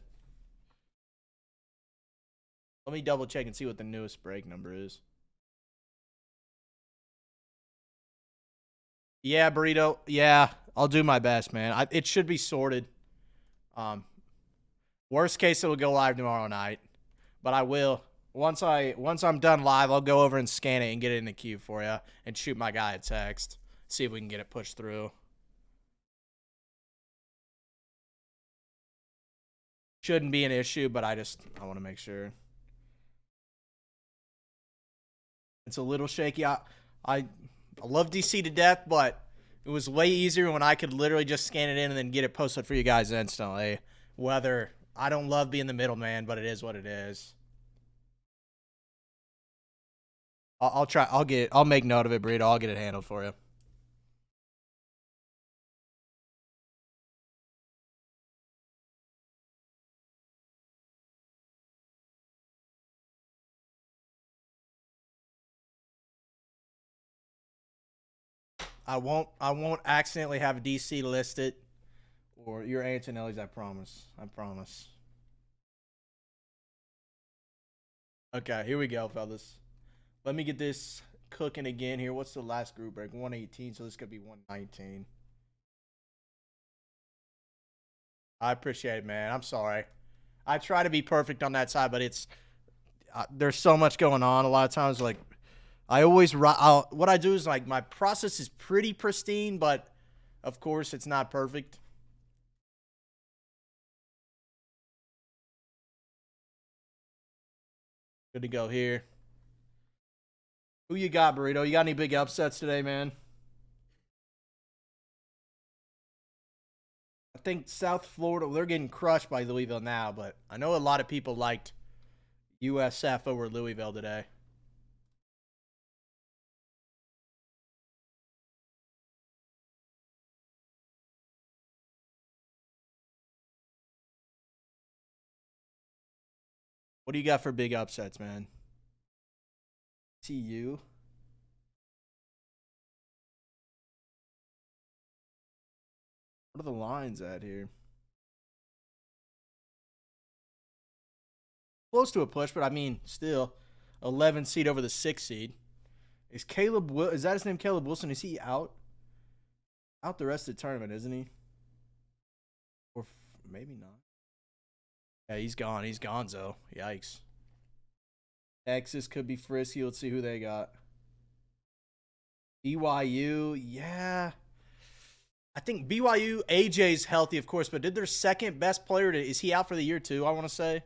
Let me double check and see what the newest break number is. Yeah, Burrito. Yeah, I'll do my best, man. It should be sorted. Um, Worst case, it'll go live tomorrow night, but I will. Once I'm done live, I'll go over and scan it and get it in the queue for you and shoot my guy a text. See if we can get it pushed through. Shouldn't be an issue, but I want to make sure. It's a little shaky. I love DC to death, but it was way easier when I could literally just scan it in and then get it posted for you guys instantly. Whether I don't love being the middleman, but it is what it is. I'll try. I'll make note of it, Burrito. I'll get it handled for you. I won't accidentally have DC listed or your Antonelli's. I promise. I promise. Okay, here we go, fellas. Let me get this cooking again here. What's the last group break? 118, so this could be 119. I appreciate it, man. I'm sorry. I try to be perfect on that side, but there's so much going on. A lot of times, like what I do is like my process is pretty pristine, but of course it's not perfect. Good to go here. Who you got, Burrito? You got any big upsets today, man? I think South Florida, they're getting crushed by Louisville now, but I know a lot of people liked USF over Louisville today. What do you got for big upsets, man? TU. What are the lines at here? Close to a push, but I mean, still, 11 seed over the 6 seed. Is is that his name, Caleb Wilson? Is he out? Out the rest of the tournament, isn't he? Or maybe not. Yeah, he's gone. He's gonzo. Yikes. Texas could be frisky. Let's see who they got. BYU, yeah. I think BYU, AJ's healthy, of course, but did their second best player, is he out for the year too, I want to say?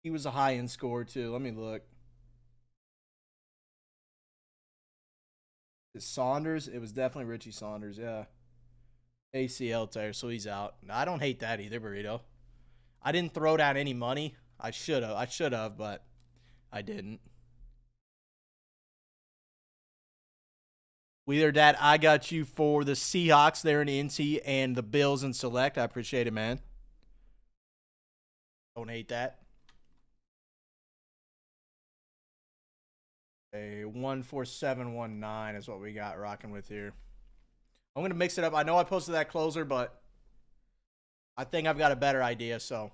He was a high-end scorer too. Let me look. Is Saunders? It was definitely Richie Saunders, yeah. ACL tear, so he's out. I don't hate that either, Burrito. I didn't throw down any money. I should have, but I didn't. Wheeler Dad, I got you for the Seahawks there in NC and the Bills in Select. I appreciate it, man. Don't hate that. A 14719 is what we got rocking with here. I'm going to mix it up. I know I posted that closer, but I think I've got a better idea, so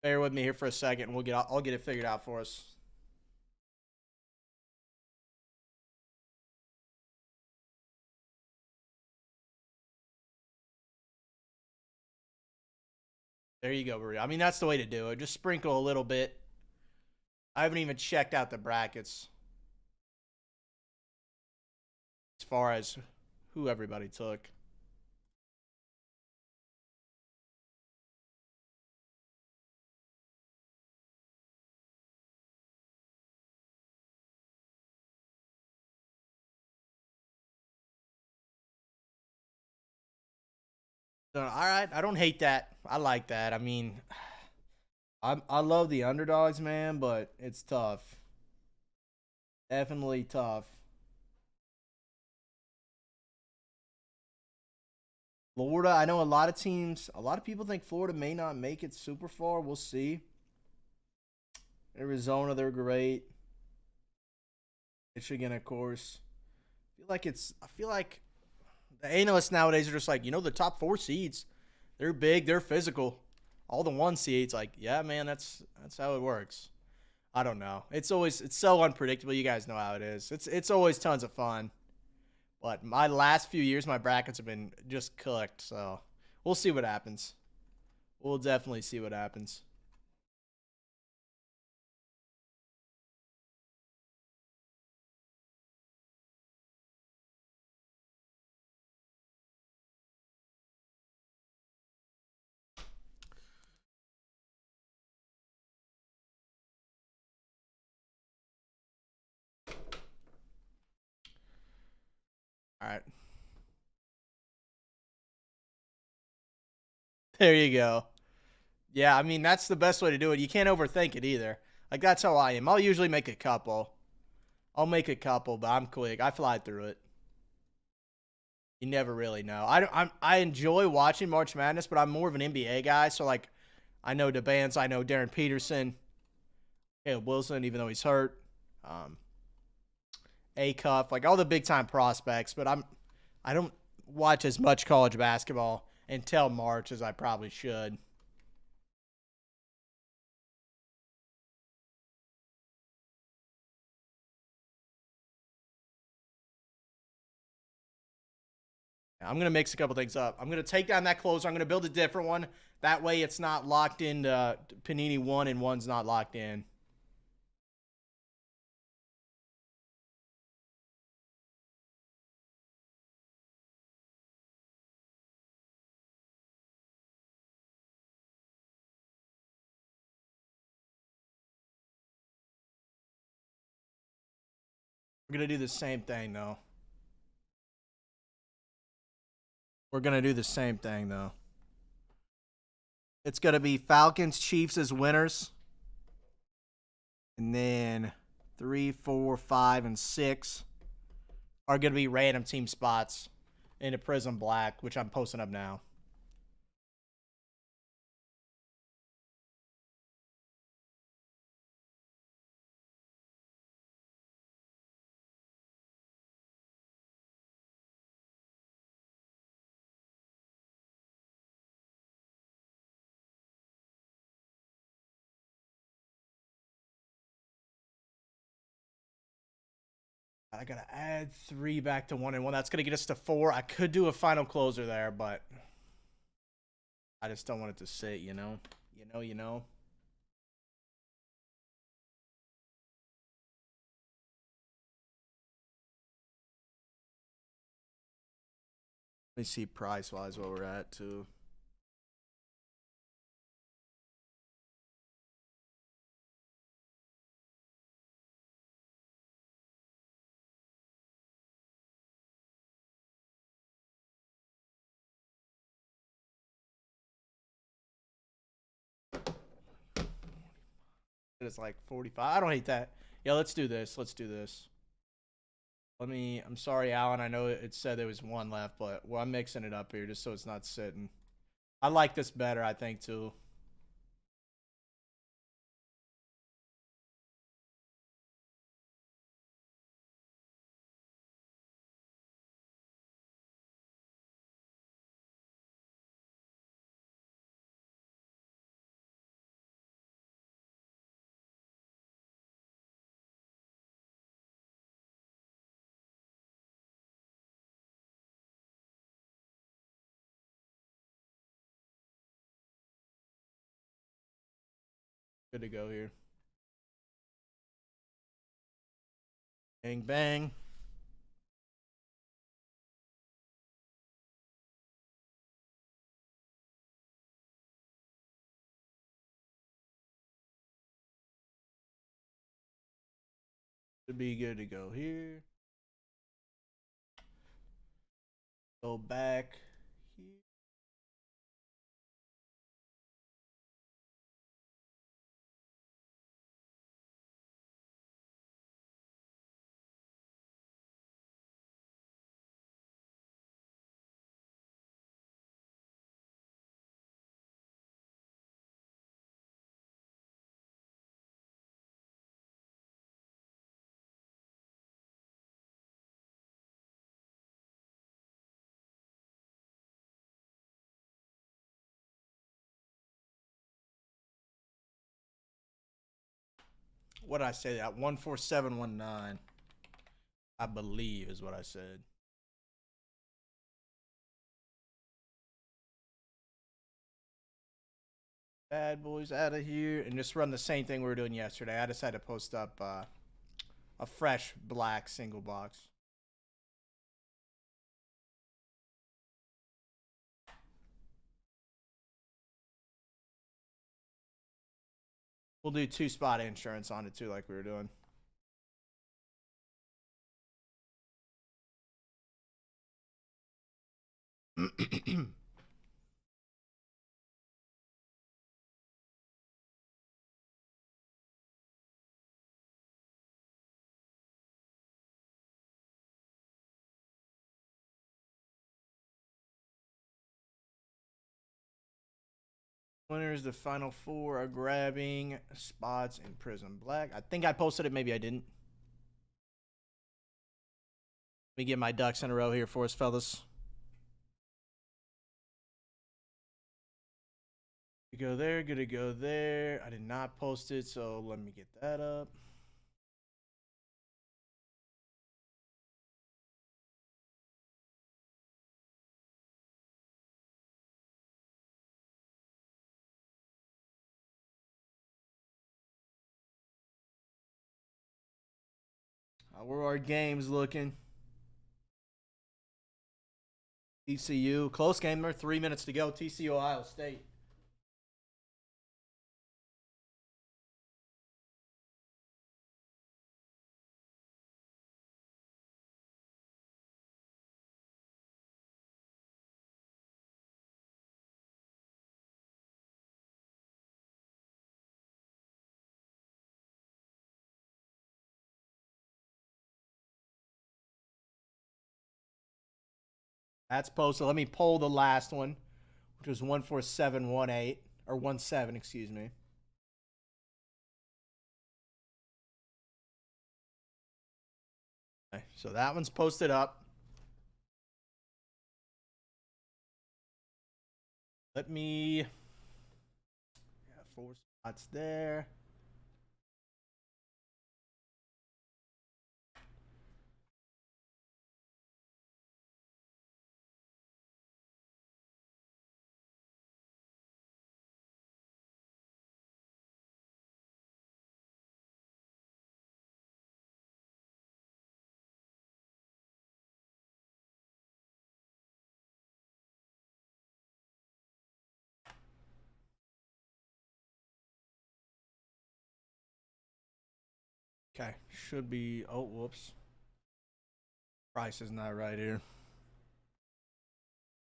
bear with me here for a second and I'll get it figured out for us. There you go, Maria. I mean, that's the way to do it. Just sprinkle a little bit. I haven't even checked out the brackets as far as who everybody took. So, all right, I don't hate that. I like that. I mean, I love the underdogs, man, but it's tough. Definitely tough. Florida, I know a lot of people think Florida may not make it super far. We'll see. Arizona, they're great. Michigan, of course. I feel like the analysts nowadays are just like, the top 4 seeds, they're big, they're physical. All the 1 seeds, like, yeah, man, that's how it works. I don't know. It's so unpredictable. You guys know how it is. It's always tons of fun. But my last few years, my brackets have been just cooked. So we'll see what happens. We'll definitely see what happens. All right. There you go. Yeah, I mean, that's the best way to do it. You can't overthink it either. Like, that's how I am. I'll usually make a couple. But I'm quick. I fly through it. You never really know. I enjoy watching March Madness, but I'm more of an NBA guy. So, like, I know the bands. I know Darren Peterson, Caleb Wilson, even though he's hurt. A-Cup, like all the big time prospects. But I don't watch as much college basketball until March as I probably should. I'm going to mix a couple things up. I'm going to take down that closer. I'm going to build a different one. That way it's not locked into Panini 1 and 1's not locked in. We're going to do the same thing, though. We're going to do the same thing, though. It's going to be Falcons, Chiefs as winners. And then 3, 4, 5, and 6 are going to be random team spots into Prism Black, which I'm posting up now. I gotta add 3 back to 1 and 1. That's gonna get us to 4. I could do a final closer there, but I just don't want it to sit, you know? You know. Let me see price-wise what we're at, too. It's like 45. I don't hate that. Yeah, let's do this. Let's do this. I'm sorry, Alan. I know it said there was 1 left, but I'm mixing it up here just so it's not sitting. I like this better, I think, too. Good to go here. Bang, bang. Should be good to go here. Go back here. What did I say? That 14719, I believe, is what I said. Bad boys out of here and just run the same thing we were doing yesterday. I decided to post up a fresh black single box. We'll do 2-spot insurance on it too, like we were doing. Winners, the final 4 are grabbing spots in Prism Black. I think I posted it. Maybe I didn't. Let me get my ducks in a row here for us, fellas. We go there. Good to go there. I did not post it, so let me get that up. How were our games looking? TCU, close game. There 3 minutes to go. TCU, Ohio State. That's posted. Let me pull the last one, which was 14718 or 17, excuse me. Okay, so that one's posted up. Let me 4 spots there. Okay, should be. Oh, whoops. Price is not right here.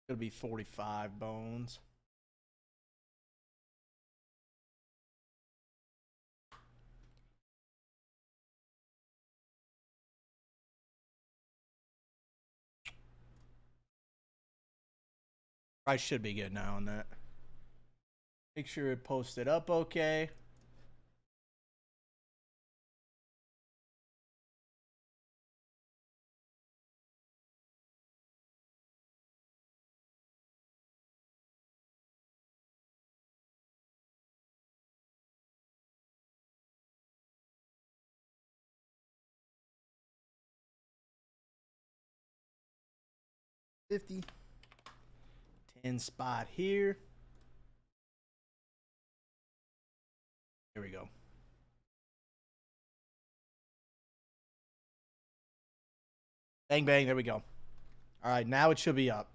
It'll be 45 bones. Price should be good now on that. Make sure it posted up okay. $50. 10 spot here. Here we go. Bang, bang. There we go. All right, now it should be up.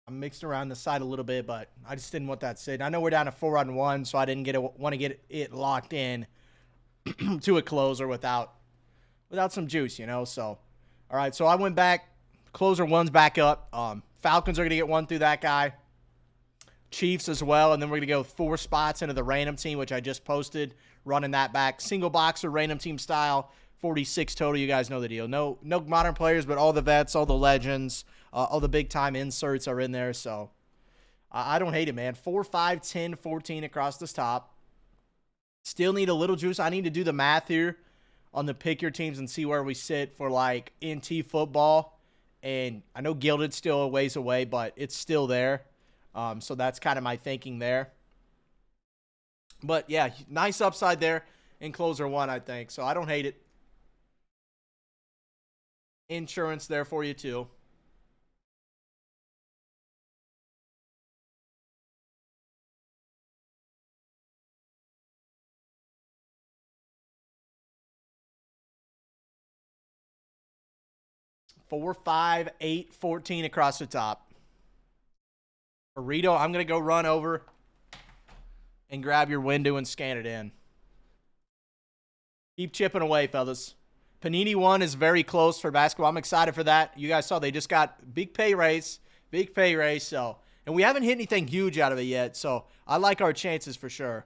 I'm mixed around the side a little bit, but I just didn't want that sitting. I know we're down to 4-on-1, so I didn't want to get it locked in to a closer without some juice, you know. So, all right. So I went back. Closer one's back up. Falcons are gonna get one through that guy. Chiefs as well, and then we're gonna go 4 spots into the random team, which I just posted. Running that back, single boxer, random team style. 46 total. You guys know the deal. No modern players, but all the vets, all the legends, all the big time inserts are in there. So I don't hate it, man. 4, 5, 10, 14 across this top. Still need a little juice. I need to do the math here on the pick your teams and see where we sit for like NT football. And I know Gilded's still a ways away, but it's still there. So that's kind of my thinking there. But yeah, nice upside there in closer one, I think. So I don't hate it. Insurance there for you too. Four, 5, 8, 14 across the top. Burrito, I'm going to go run over and grab your window and scan it in. Keep chipping away, fellas. Panini 1 is very close for basketball. I'm excited for that. You guys saw they just got big pay raise. So, and we haven't hit anything huge out of it yet. So I like our chances for sure.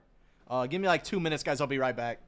Give me like 2 minutes, guys. I'll be right back.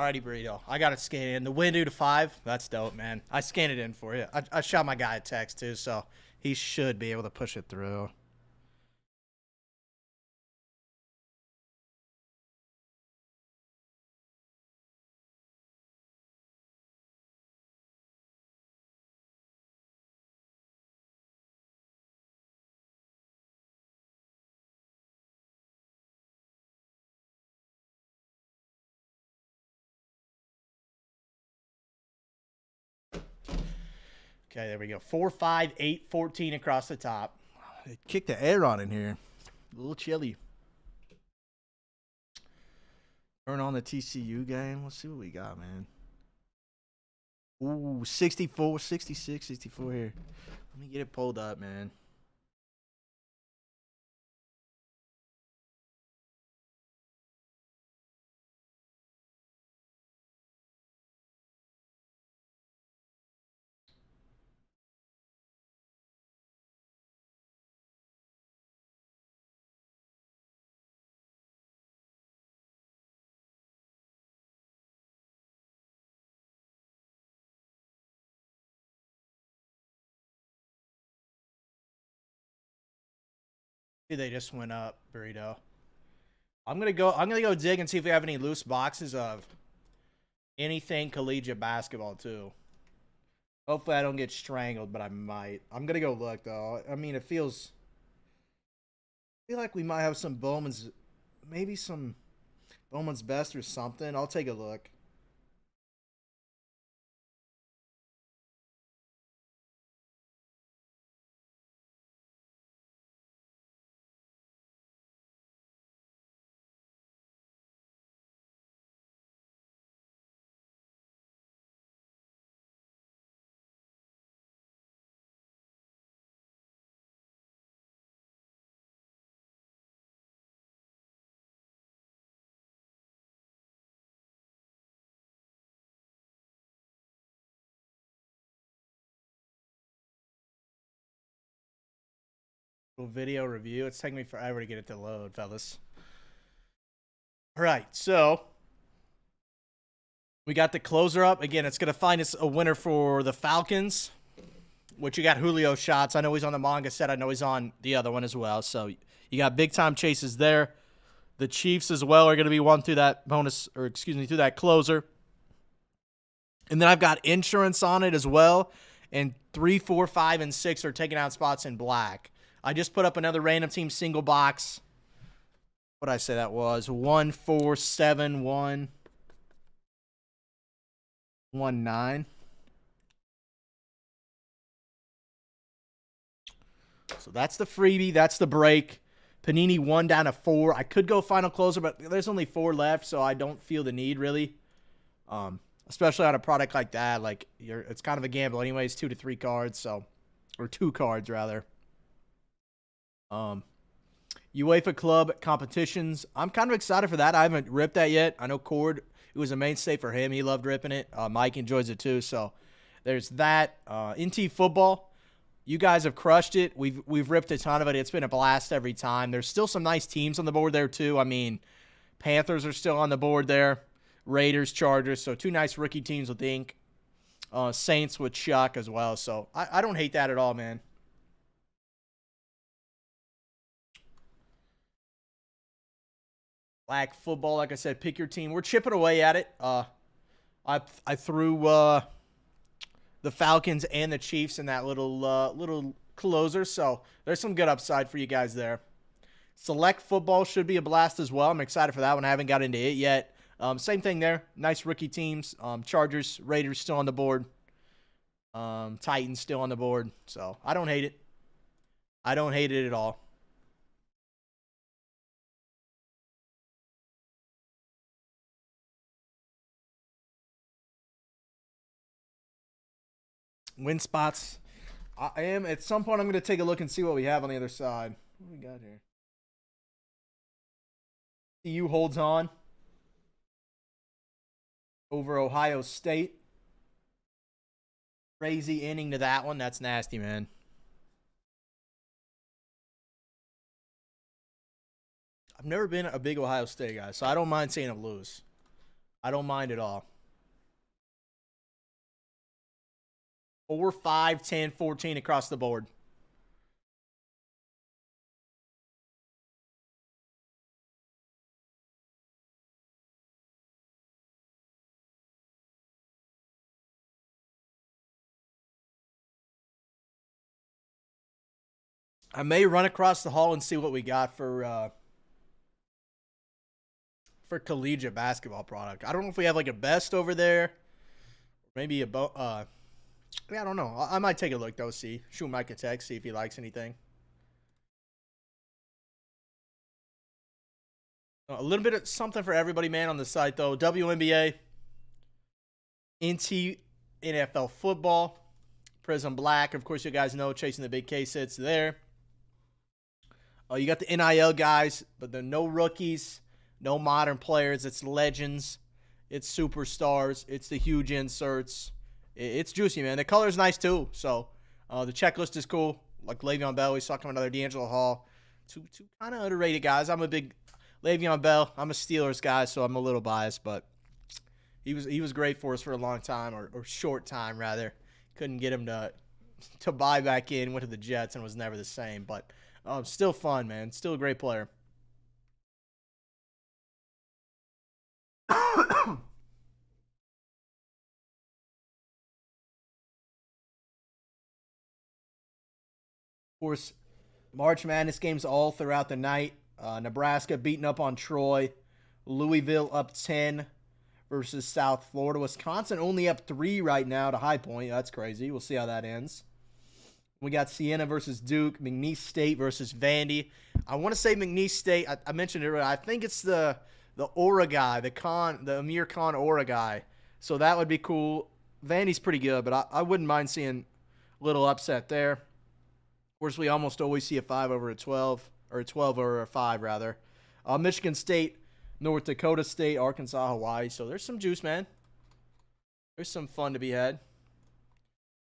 Alrighty, Burrito. I got it scanned in. The win due to 5. That's dope, man. I scanned it in for you. I shot my guy a text, too, so he should be able to push it through. Okay, there we go. 4, 5, 8, 14 across the top. It kicked the air on in here. A little chilly. Turn on the TCU game. Let's see what we got, man. Ooh, 64, 66, 64 here. Let me get it pulled up, man. They just went up, Burrito. I'm gonna go dig and see if we have any loose boxes of anything collegiate basketball too. Hopefully I don't get strangled, but I might. I'm gonna go look though. I mean, I feel like we might have some Bowman's, maybe some Bowman's best or something. I'll take a look. Little video review. It's taking me forever to get it to load, fellas. All right, so we got the closer up. Again, it's going to find us a winner for the Falcons, which you got Julio shots. I know he's on the manga set. I know he's on the other one as well. So you got big-time chases there. The Chiefs as well are going to be one through that bonus, or excuse me, through that closer. And then I've got insurance on it as well. And 3, 4, 5, and 6 are taking out spots in black. I just put up another random team single box. What did I say that was? 1, 4, 7, 1, 1, 9. So that's the freebie. That's the break. Panini 1 down to 4. I could go final closer, but there's only 4 left, so I don't feel the need really. Especially on a product like that. Like it's kind of a gamble anyways, 2 to 3 cards, so or 2 cards rather. UEFA Club competitions. I'm kind of excited for that. I haven't ripped that yet. I know Cord, it was a mainstay for him. He loved ripping it. Mike enjoys it too. So there's that. NT football. You guys have crushed it. We've ripped a ton of it. It's been a blast every time. There's still some nice teams on the board there too. I mean, Panthers are still on the board there. Raiders, Chargers. So 2 nice rookie teams with ink. Saints with Chuck as well. So I don't hate that at all, man. Flag football, like I said, pick your team. We're chipping away at it. I threw the Falcons and the Chiefs in that little closer, so there's some good upside for you guys there. Select football should be a blast as well. I'm excited for that one. I haven't got into it yet. Same thing there. Nice rookie teams. Chargers, Raiders still on the board. Titans still on the board. So I don't hate it. I don't hate it at all. Win spots. I am at some point. I'm going to take a look and see what we have on the other side. What do we got here? TCU holds on over Ohio State. Crazy inning to that one. That's nasty, man. I've never been a big Ohio State guy, so I don't mind seeing them lose. I don't mind at all. 4, 5, 10, 14 across the board. I may run across the hall and see what we got for collegiate basketball product. I don't know if we have like a best over there. Maybe yeah, I don't know. I might take a look though. See, shoot Mike a text, see if he likes anything. A little bit of something for everybody, man, on the site though. WNBA, NT, NFL football, Prism Black. Of course, you guys know chasing the big K sits there. You got the NIL guys, but there are no rookies, no modern players. It's legends, it's superstars, it's the huge inserts. It's juicy, man. The color's nice too. So the checklist is cool. Like Le'Veon Bell, we saw coming another D'Angelo Hall. Two kind of underrated guys. I'm a big Le'Veon Bell. I'm a Steelers guy, so I'm a little biased, but he was great for us for a long time, or short time rather. Couldn't get him to buy back in. Went to the Jets and was never the same. But still fun, man. Still a great player. Of course, March Madness games all throughout the night. Nebraska beating up on Troy. Louisville up 10 versus South Florida. Wisconsin only up 3 right now to High Point. That's crazy. We'll see how that ends. We got Siena versus Duke. McNeese State versus Vandy. I want to say McNeese State. I mentioned it earlier. I think it's the Aura guy, the Amir Khan Aura guy. So that would be cool. Vandy's pretty good, but I wouldn't mind seeing a little upset there. Of course, we almost always see a 5 over a 12, or a 12 over a 5, rather. Michigan State, North Dakota State, Arkansas, Hawaii. So there's some juice, man. There's some fun to be had.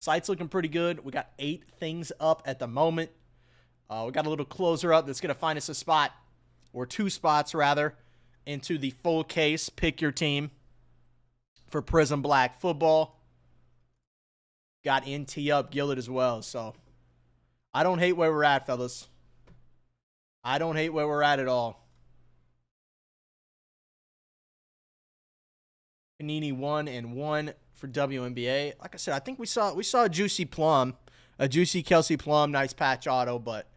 Site's looking pretty good. We got 8 things up at the moment. We got a little closer up that's going to find us a spot, or 2 spots, rather, into the full case. Pick your team for Prism Black football. Got NT up, Gilded as well. So I don't hate where we're at, fellas. I don't hate where we're at all. Panini 1-1 for WNBA. Like I said, I think we saw a juicy plum, a juicy Kelsey Plum, nice patch auto. But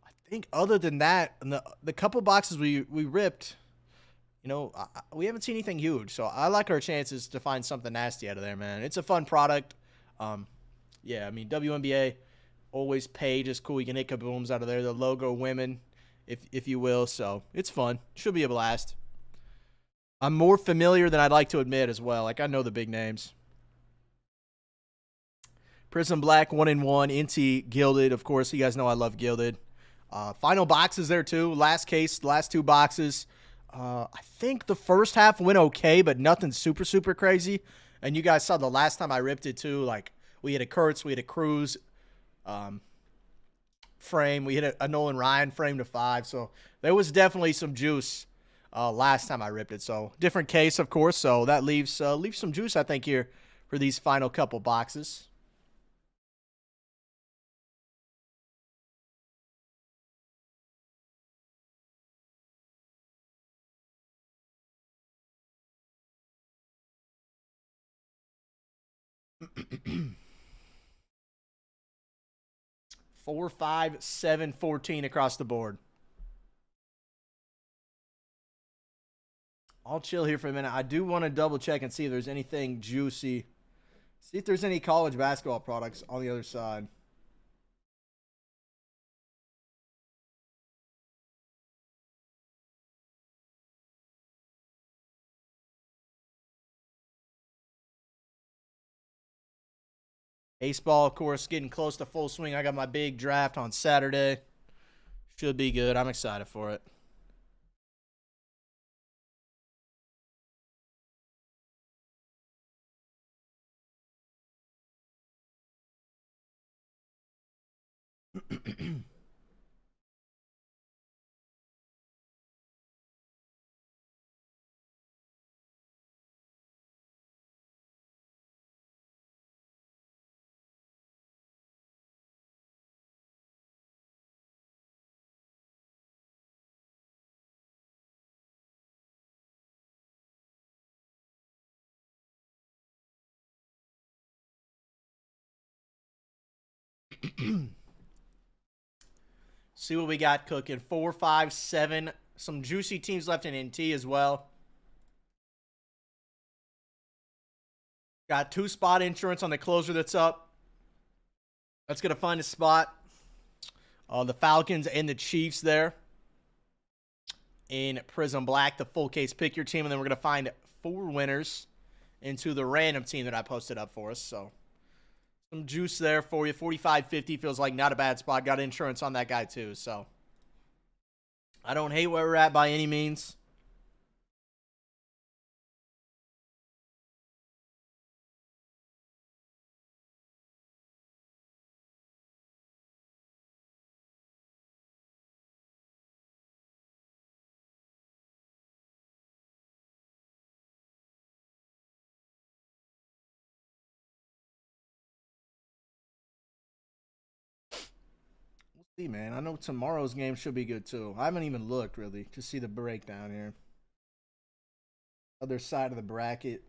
I think other than that, the couple boxes we ripped, we haven't seen anything huge. So I like our chances to find something nasty out of there, man. It's a fun product. Yeah, I mean WNBA always paid is cool. You can hit kabooms out of there. The logo women, if you will. So it's fun. Should be a blast. I'm more familiar than I'd like to admit as well. Like, I know the big names. Prism Black 1-1. NT Gilded. Of course, you guys know I love Gilded. Final boxes there, too. Last case, last 2 boxes. I think the first half went okay, but nothing super, super crazy. And you guys saw the last time I ripped it, too. Like, we had a Kurtz, we had a Cruz frame. We hit a Nolan Ryan frame to 5. So there was definitely some juice last time I ripped it. So different case, of course. So that leaves some juice, I think, here for these final couple boxes. Four, 5, 7, 14 across the board. I'll chill here for a minute. I do want to double check and see if there's anything juicy. See if there's any college basketball products on the other side. Baseball, of course, getting close to full swing. I got my big draft on Saturday. Should be good. I'm excited for it. See what we got cooking. 4, 5, 7. Some juicy teams left in NT as well. Got 2 spot insurance on the closer that's up. That's going to find a spot. The Falcons and the Chiefs there. In Prism Black, the full case pick your team. And then we're going to find 4 winners into the random team that I posted up for us. So some juice there for you. 45.50 feels like not a bad spot. Got insurance on that guy too. So I don't hate where we're at by any means. We'll see, man. I know tomorrow's game should be good too. I haven't even looked really to see the breakdown here. Other side of the bracket.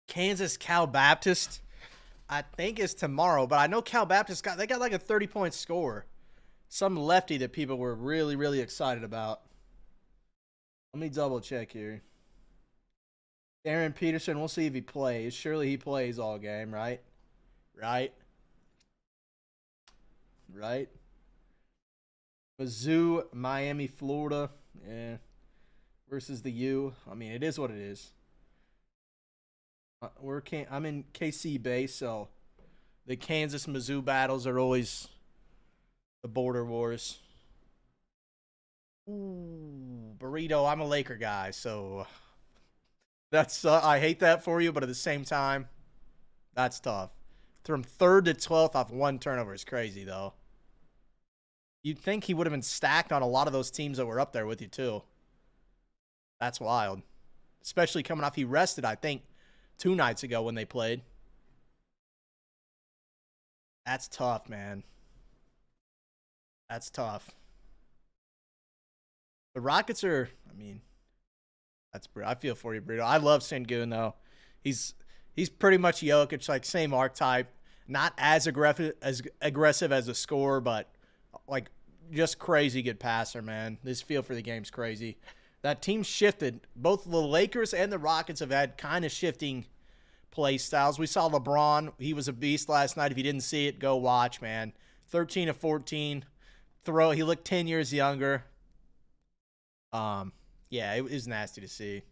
Kansas Cal Baptist, I think is tomorrow, but I know Cal Baptist got like a 30-point score. Some lefty that people were really, really excited about. Let me double check here. Aaron Peterson, we'll see if he plays. Surely he plays all game, right? Right? Mizzou, Miami, Florida. Yeah. Versus the U. I mean, it is what it is. I'm in KC base, so the Kansas Mizzou battles are always the border wars. Ooh, burrito. I'm a Laker guy, so that's I hate that for you, but at the same time, that's tough. From 3rd to 12th off 1 turnover is crazy, though. You'd think he would have been stacked on a lot of those teams that were up there with you, too. That's wild. Especially coming off, he rested, I think, 2 nights ago when they played. That's tough, man. That's tough. The Rockets are, I mean, I feel for you, Brito. I love Sengun, though. He's pretty much Jokic, like same archetype. Not as aggressive as a scorer, but like just crazy good passer, man. This feel for the game's crazy. That team shifted. Both the Lakers and the Rockets have had kind of shifting play styles. We saw LeBron. He was a beast last night. If you didn't see it, go watch, man. 13 of 14. He looked 10 years younger. Yeah, it was nasty to see.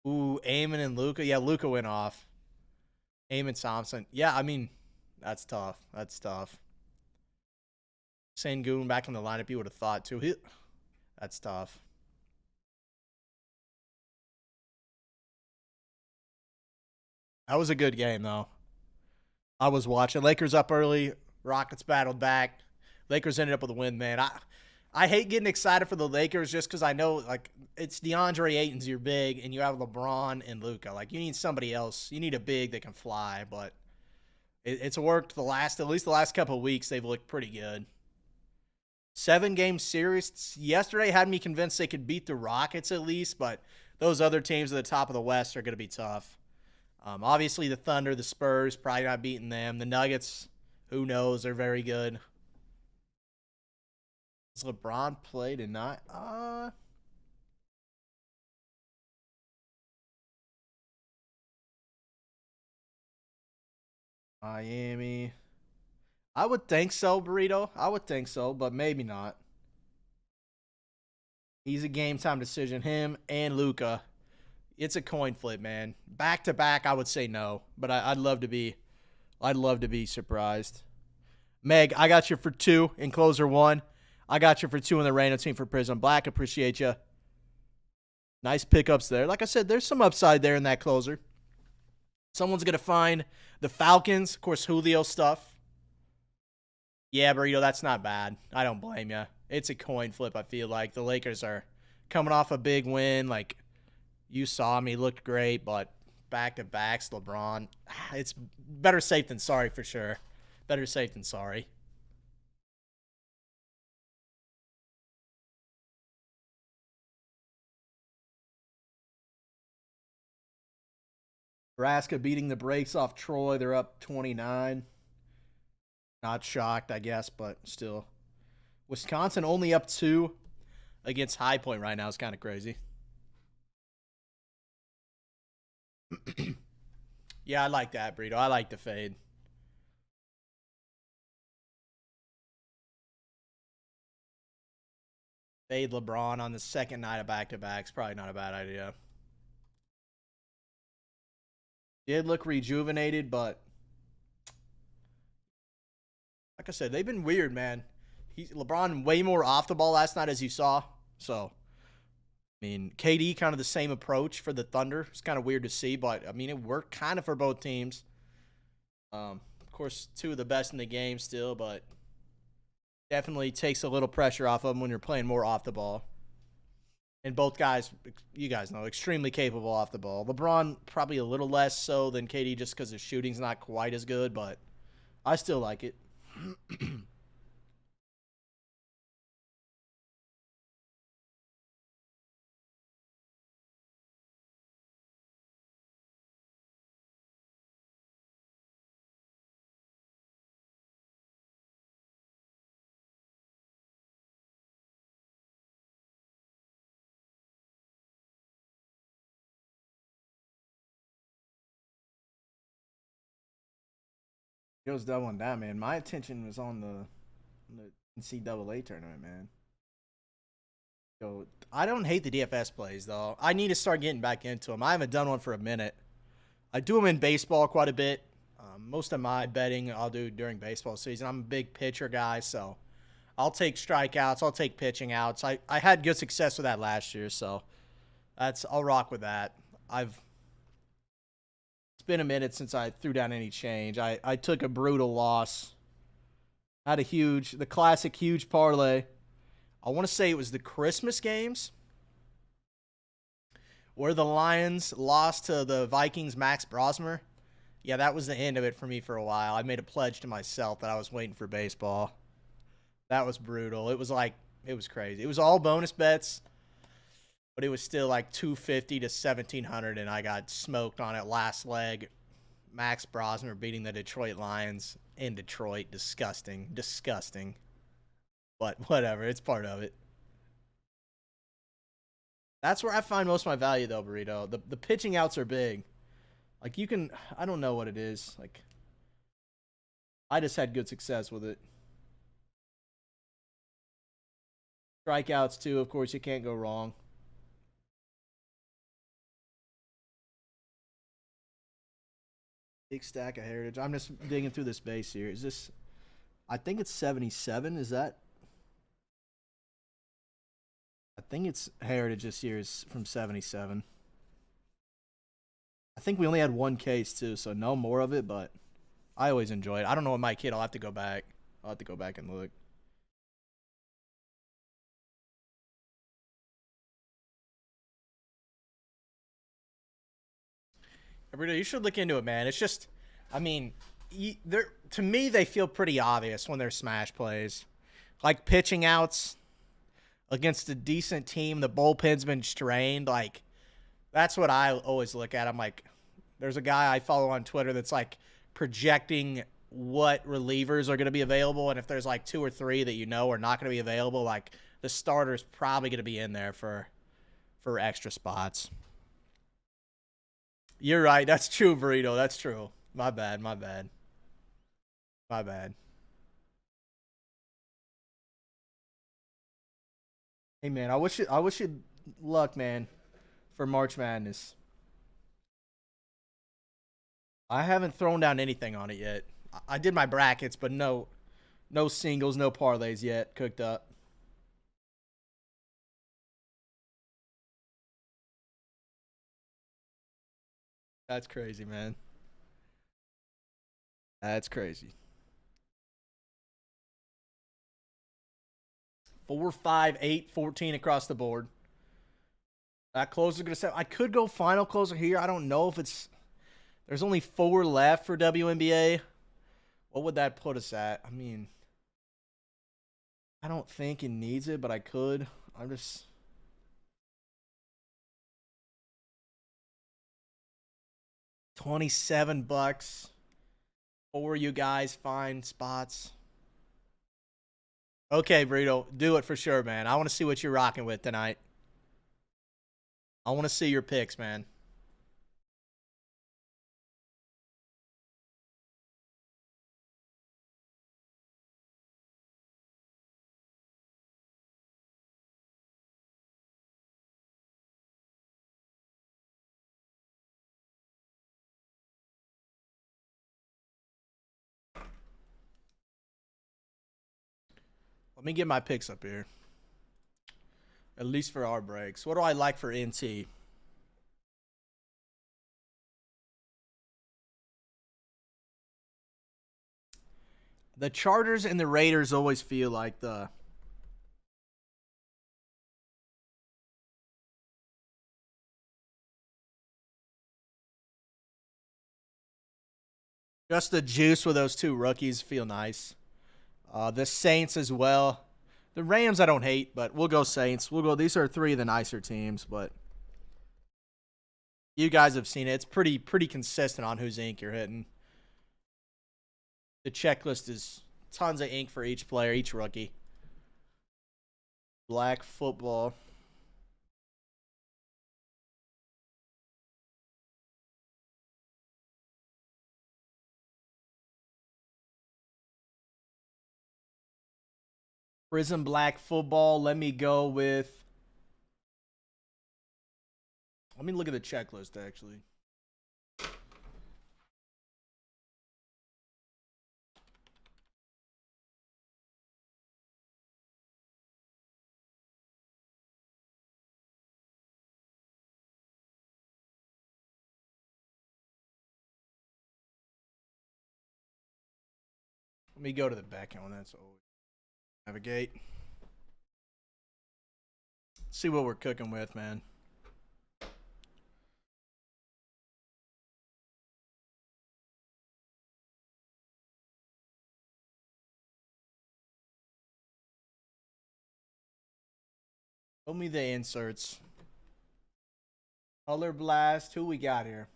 Ooh, Eamon and Luka. Yeah, Luka went off. Eamon Thompson. Yeah, I mean, that's tough. That's tough. Sengun back in the lineup, you would have thought too. That's tough. That was a good game, though. I was watching. Lakers up early. Rockets battled back. Lakers ended up with a win, man. I hate getting excited for the Lakers just because I know, like, it's DeAndre Ayton's your big, and you have LeBron and Luka. Like, you need somebody else. You need a big that can fly, but it's worked at least the last couple of weeks. They've looked pretty good. 7-game series. Yesterday had me convinced they could beat the Rockets at least, but those other teams at the top of the West are going to be tough. Obviously, the Thunder, the Spurs, probably not beating them. The Nuggets, who knows? They're very good. Does LeBron play tonight? Miami. I would think so, Burrito. I would think so, but maybe not. He's a game time decision. Him and Luka. It's a coin flip, man. Back to back, I would say no, but I'd love to be. I'd love to be surprised. Meg, I got you for 2 in closer 1. I got you for 2 in the random team for Prism Black. Appreciate you. Nice pickups there. Like I said, there's some upside there in that closer. Someone's going to find the Falcons. Of course, Julio stuff. Yeah, Burrito, that's not bad. I don't blame you. It's a coin flip, I feel like. The Lakers are coming off a big win. Like, you saw me, looked great, but back-to-backs, LeBron. It's better safe than sorry for sure. Better safe than sorry. Nebraska beating the brakes off Troy. They're up 29. Not shocked, I guess, but still. Wisconsin only up 2 against High Point right now is kind of crazy. Yeah, I like that, Burrito. I like the fade. Fade LeBron on the second night of back-to-backs. Probably not a bad idea. Did look rejuvenated, but like I said, they've been weird, man. LeBron way more off the ball last night, as you saw. So, I mean, KD kind of the same approach for the Thunder. It's kind of weird to see, but I mean, it worked kind of for both teams. Of course, 2 of the best in the game still, but definitely takes a little pressure off of them when you're playing more off the ball. And both guys, you guys know, extremely capable off the ball. LeBron probably a little less so than KD just because his shooting's not quite as good, but I still like it. It was doubling down, man. My attention was on the NCAA tournament, man. So I don't hate the DFS plays though. I need to start getting back into them. I haven't done one for a minute. I do them in baseball quite a bit. Most of my betting I'll do during baseball season. I'm a big pitcher guy, so I'll take strikeouts. I'll take pitching outs. I had good success with that last year, so I'll rock with that. It's been a minute since I threw down any change. I took a brutal loss. Had the classic huge parlay. I want to say it was the Christmas games where the Lions lost to the Vikings, Max Brosmer. Yeah, that was the end of it for me for a while. I made a pledge to myself that I was waiting for baseball. That was brutal. It was crazy. It was all bonus bets, but it was still like 250 to 1700, and I got smoked on it last leg. Max Brosmer beating the Detroit Lions in Detroit. Disgusting. Disgusting. But whatever. It's part of it. That's where I find most of my value, though, Burrito. The pitching outs are big. Like, I don't know what it is. Like, I just had good success with it. Strikeouts, too. Of course, you can't go wrong. Big stack of Heritage. I'm just digging through this base here. Is this... I think it's 77. Is that... I think it's Heritage this year is from 77. I think we only had one case, too, so no more of it, but I always enjoy it. I don't know what my kid. I'll have to go back. I'll have to go back and look. Everybody, you should look into it, man. It's just, I mean, to me, they feel pretty obvious when they're smash plays. Like pitching outs against a decent team, the bullpen's been strained. Like, that's what I always look at. I'm like, there's a guy I follow on Twitter that's like projecting what relievers are going to be available. And if there's like 2 or 3 that you know are not going to be available, like the starter's probably going to be in there for extra spots. You're right. That's true, Burrito. That's true. My bad. My bad. My bad. Hey man, I wish you luck, man, for March Madness. I haven't thrown down anything on it yet. I did my brackets, but no singles, no parlays yet cooked up. That's crazy, man. That's crazy. 4, 5, 8, 14 across the board. That closer gonna say I could go final closer here. I don't know if it's there's only 4 left for WNBA. What would that put us at? I mean, I don't think it needs it, but I could. I'm just $27 for you guys. Find spots. Okay, Burrito, do it for sure, man. I want to see what you're rocking with tonight. I want to see your picks, man. Let me get my picks up here. At least for our breaks. What do I like for NT? The Chargers and the Raiders always feel like just the juice with those two rookies feel nice. The Saints as well. The Rams I don't hate, but we'll go Saints. We'll go. These are three of the nicer teams, but you guys have seen it. It's pretty consistent on whose ink you're hitting. The checklist is tons of ink for each player, each rookie. Black football. Prism black football. Let me go with. Let me look at the checklist, actually. Let me go to the back end one. That's always navigate. See what we're cooking with, man. Show me the inserts. Color Blast. Who we got here?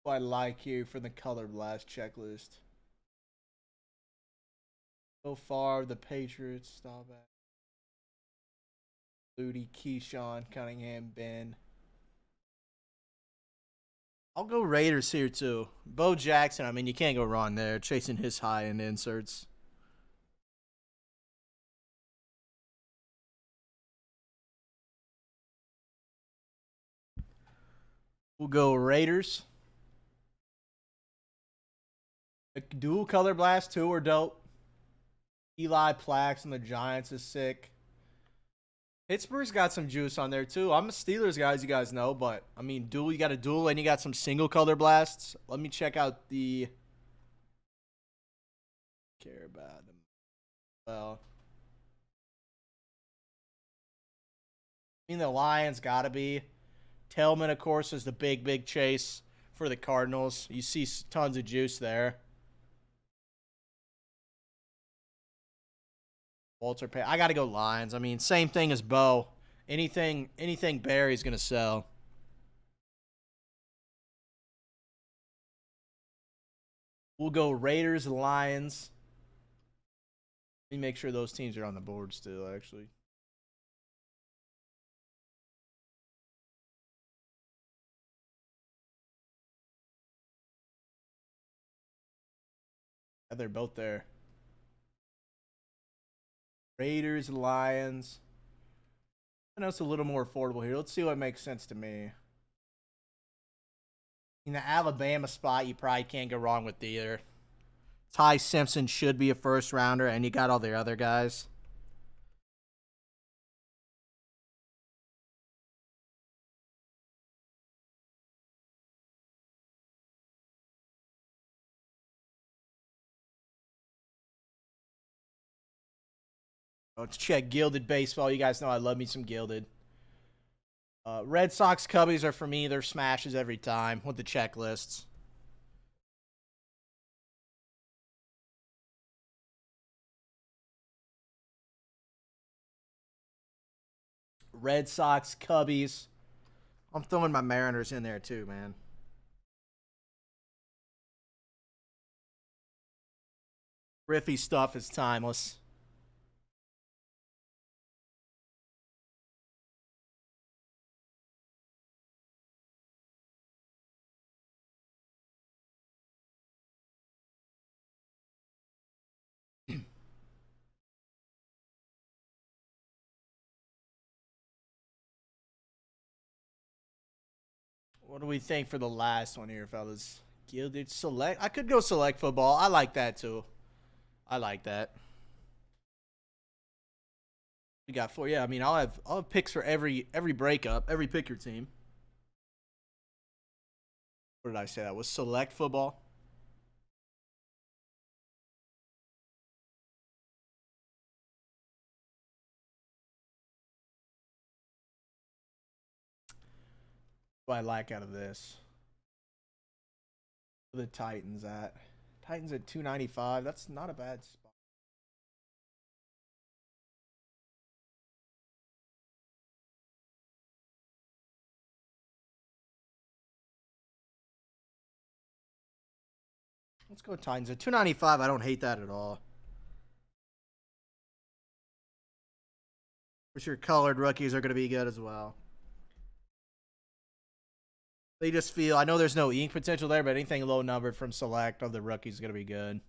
Who I like here for the Color Blast checklist. So far, the Patriots, Staubach, Ludi, Keyshawn, Cunningham, Ben. I'll go Raiders here, too. Bo Jackson, I mean, you can't go wrong there. Chasing his high-end inserts. We'll go Raiders. A dual Color Blast, too, are dope. Eli Plax and the Giants is sick. Pittsburgh's got some juice on there, too. I'm a Steelers guy, as you guys know, but, I mean, dual, you got a dual, and you got some single Color Blasts. Let me check out the... Care about them. Well... I mean, the Lions got to be. Tillman, of course, is the big chase for the Cardinals. You see tons of juice there. Walter Pay. I got to go Lions. I mean, same thing as Bo. Anything Barry's going to sell. We'll go Raiders, Lions. Let me make sure those teams are on the board still, actually. Yeah, they're both there. Raiders, Lions. I know it's a little more affordable here. Let's see what makes sense to me. In the Alabama spot, you probably can't go wrong with either. Ty Simpson should be a first rounder, and you got all the other guys. Let's check Gilded Baseball. You guys know I love me some Gilded. Red Sox Cubbies are, for me, they're smashes every time with the checklists. Red Sox, Cubbies. I'm throwing my Mariners in there too, man. Griffey stuff is timeless. What do we think for the last one here, fellas? Gilded select. I could go select football. I like that too. I like that. We got four. Yeah, I mean, I'll have picks for every breakup, every pick your team. What did I say? That was select football. What do I like out of this? Where the Titans at? Titans at 295. That's not a bad spot. Let's go Titans at 295. I don't hate that at all. For sure, colored rookies are going to be good as well. They just feel. I know there's no ink potential there, but anything low numbered from select of the rookies is going to be good.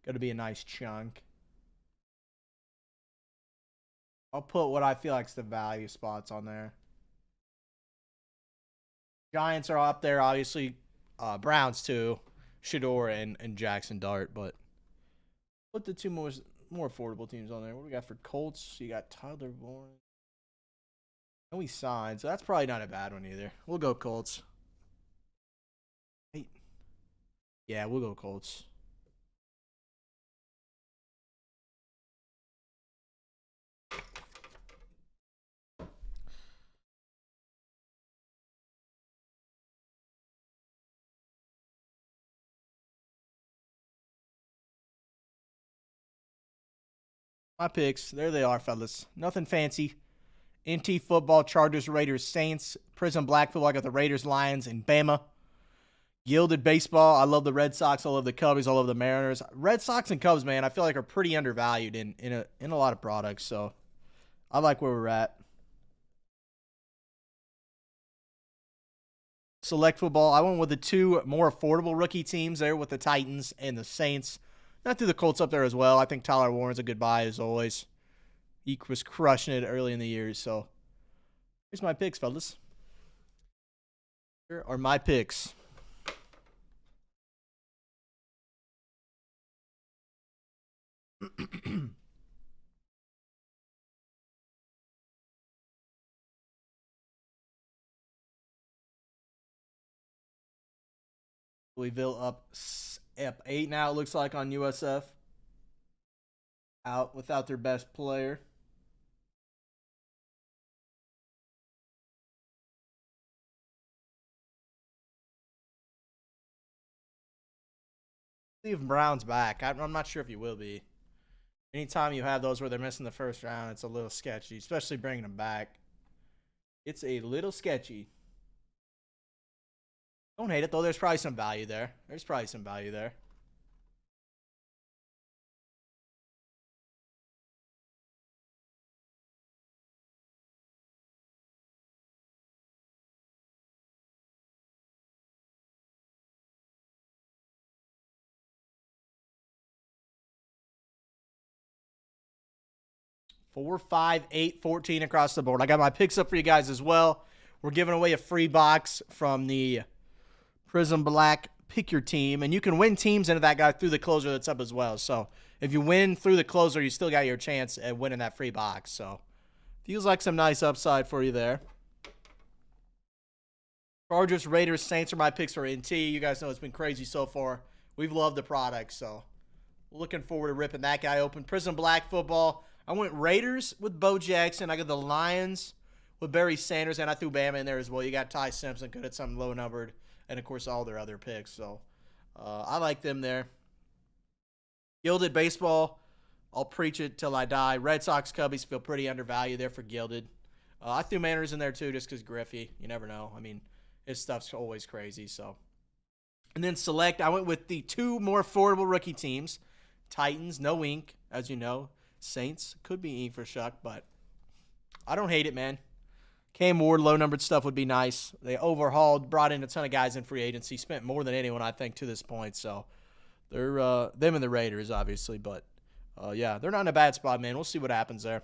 Going to be a nice chunk. I'll put what I feel like's the value spots on there. Giants are up there, obviously. Browns too, Shador and Jackson Dart, but put the two more affordable teams on there. What do we got for Colts? You got Tyler Bourne. And we signed, so that's probably not a bad one either. We'll go Colts. Hey. Yeah, we'll go Colts. My picks, there they are, fellas. Nothing fancy. NT football, Chargers, Raiders, Saints. Prism black football, I got the Raiders, Lions, and Bama. Gilded baseball, I love the Red Sox, I love the Cubbies, I love the Mariners. Red Sox and Cubs, man, I feel like are pretty undervalued in a lot of products, so I like where we're at. Select football, I went with the two more affordable rookie teams there with the Titans and the Saints. Not through the Colts up there as well. I think Tyler Warren's a good buy as always. He was crushing it early in the year, so here's my picks, fellas. Here are my picks. Louisville up 8 now, it looks like, on USF. Out without their best player. See if Brown's back. I'm not sure if he will be. Anytime you have those where they're missing the first round, it's a little sketchy, especially bringing them back. It's a little sketchy. Don't hate it, though. There's probably some value there. There's probably some value there. Four, 5, 8, 14 across the board. I got my picks up for you guys as well. We're giving away a free box from the Prism Black Pick Your Team, and you can win teams into that guy through the closer that's up as well. So if you win through the closer, you still got your chance at winning that free box. So feels like some nice upside for you there. Chargers, Raiders, Saints are my picks for NT. You guys know it's been crazy so far. We've loved the product, so looking forward to ripping that guy open. Prism Black football. I went Raiders with Bo Jackson. I got the Lions with Barry Sanders, and I threw Bama in there as well. You got Ty Simpson, good at something low numbered, and of course all their other picks. So I like them there. Gilded baseball, I'll preach it till I die. Red Sox, Cubbies feel pretty undervalued there for Gilded. I threw Manners in there too, just because Griffey. You never know. I mean, his stuff's always crazy. So, and then select. I went with the two more affordable rookie teams: Titans, no ink, as you know. Saints could be ink for Shuck, but I don't hate it, man. Cam Ward, low numbered stuff would be nice. They overhauled, brought in a ton of guys in free agency, spent more than anyone I think to this point. So they're them and the Raiders, obviously, but yeah, they're not in a bad spot, man. We'll see what happens there.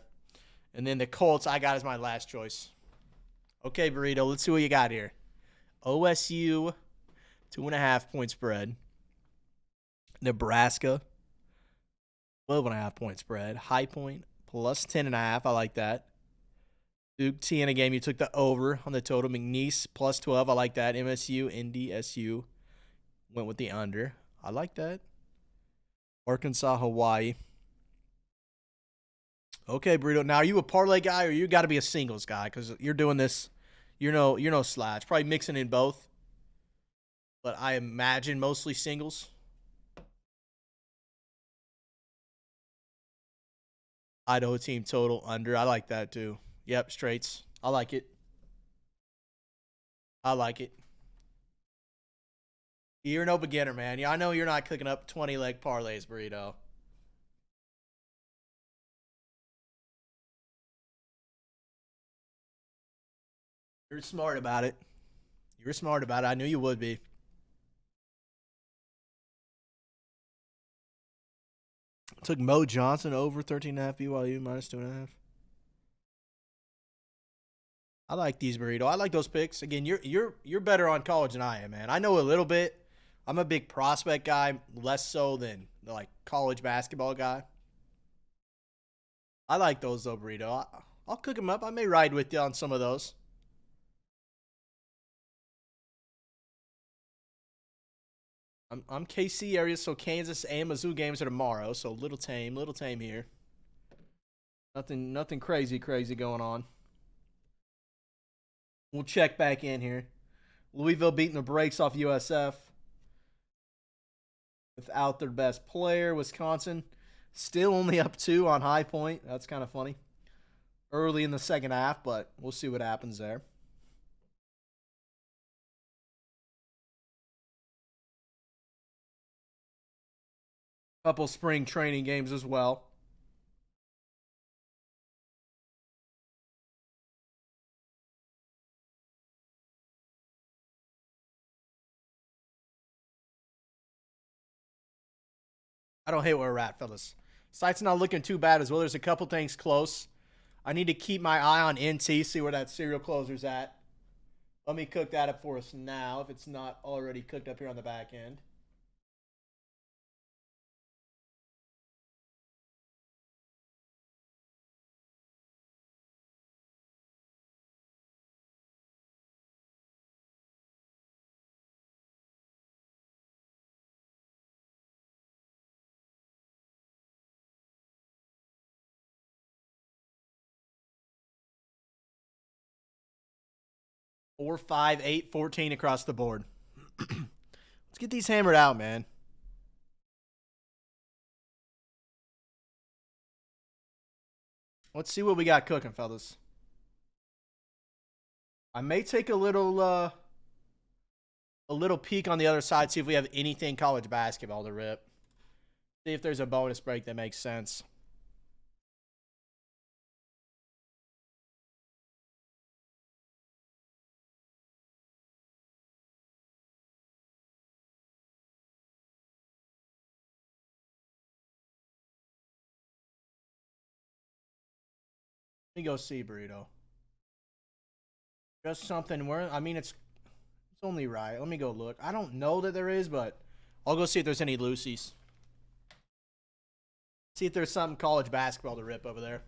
And then the Colts, I got as my last choice. Okay, Burrito, let's see what you got here. OSU, 2.5 point spread. Nebraska, 12.5 point spread. High Point, plus 10.5. I like that. Duke, T in a game. You took the over on the total. McNeese, plus 12. I like that. MSU, Indy, SU. Went with the under. I like that. Arkansas, Hawaii. Okay, Burrito. Now, are you a parlay guy or you got to be a singles guy? Because you're doing this. You're no slouch. Probably mixing in both. But I imagine mostly singles. Idaho team total under. I like that too. Yep, straights. I like it. I like it. You're no beginner, man. Yeah, I know you're not cooking up 20-leg parlays, Burrito. You're smart about it. You're smart about it. I knew you would be. Took Mo Johnson over 13.5 BYU minus 2.5. I like these, Burrito. I like those picks. Again, you're better on college than I am, man. I know a little bit. I'm a big prospect guy, less so than the like college basketball guy. I like those though, Burrito. I'll cook them up. I may ride with you on some of those. I'm KC area, so Kansas and Mizzou games are tomorrow. So little tame here. Nothing crazy going on. We'll check back in here. Louisville beating the brakes off USF without their best player. Wisconsin still only up 2 on High Point. That's kind of funny. Early in the second half, but we'll see what happens there. Couple spring training games as well. I don't hate where we're at, fellas. Site's not looking too bad as well. There's a couple things close. I need to keep my eye on NT, see where that serial closer's at. Let me cook that up for us now if it's not already cooked up here on the back end. Four, 5, 8, 14 across the board. Let's get these hammered out, man. Let's see what we got cooking, fellas. I may take a little peek on the other side, see if we have anything college basketball to rip. See if there's a bonus break that makes sense. Let me go see, Burrito. Just something where I mean it's only right. Let me go look. I don't know that there is, but I'll go see if there's any Lucy's. See if there's some college basketball to rip over there.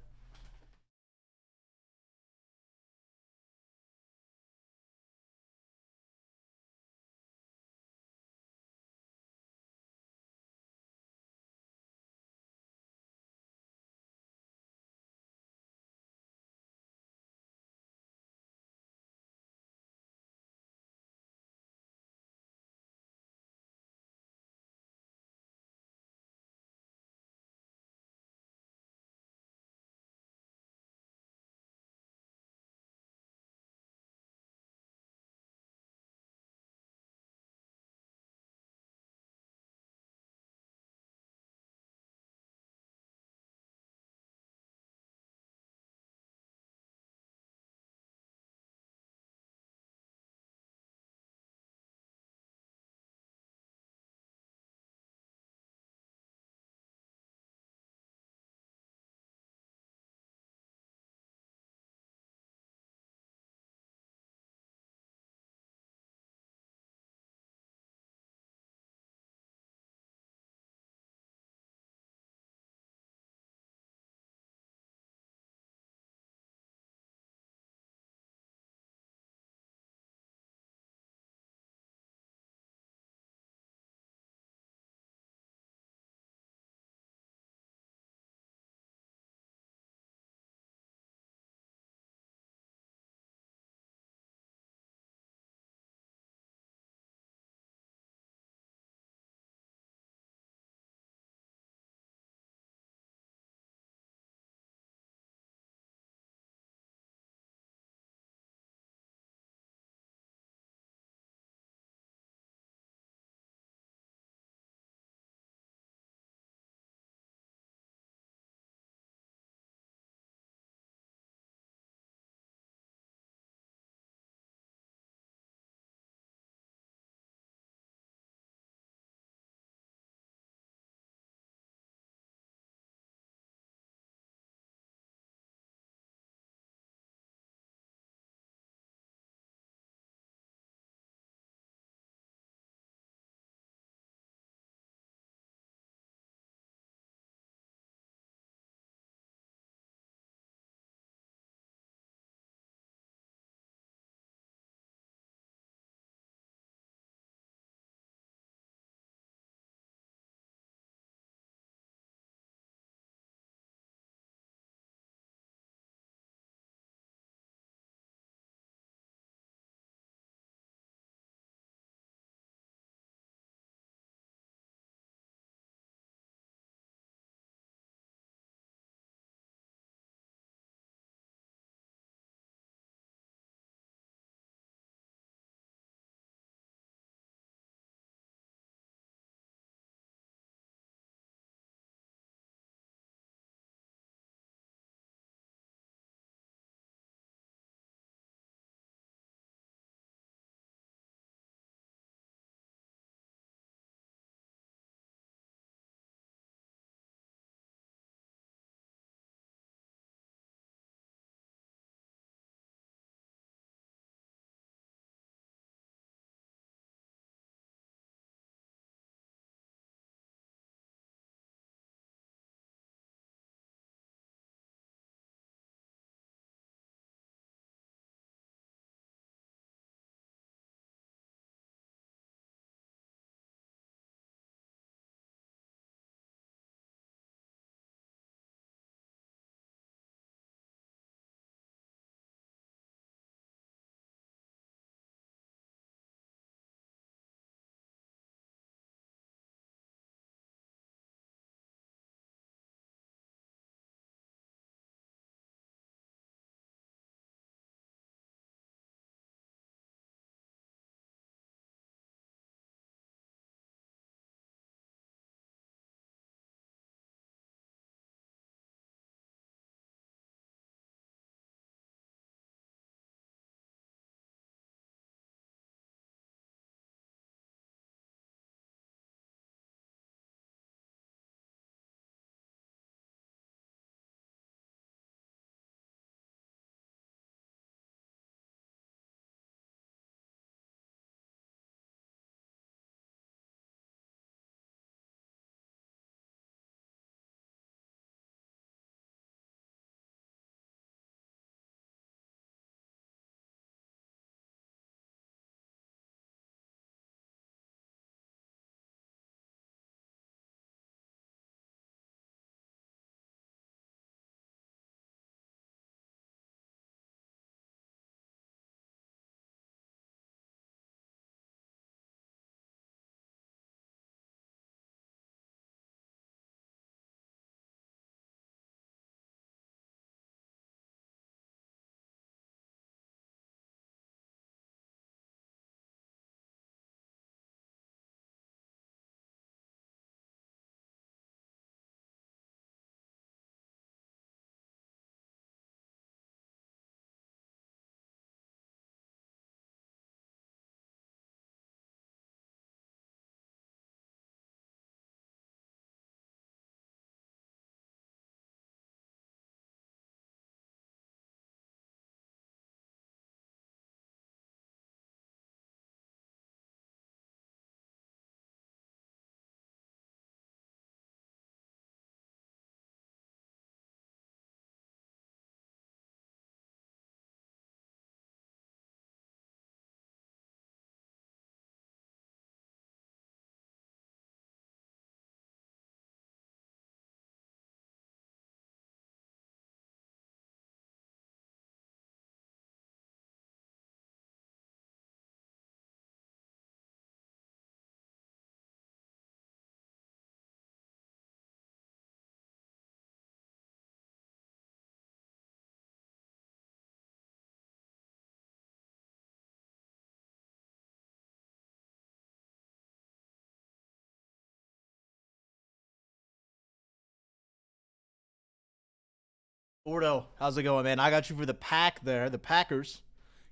Ordo, how's it going, man? I got you for the pack there, the Packers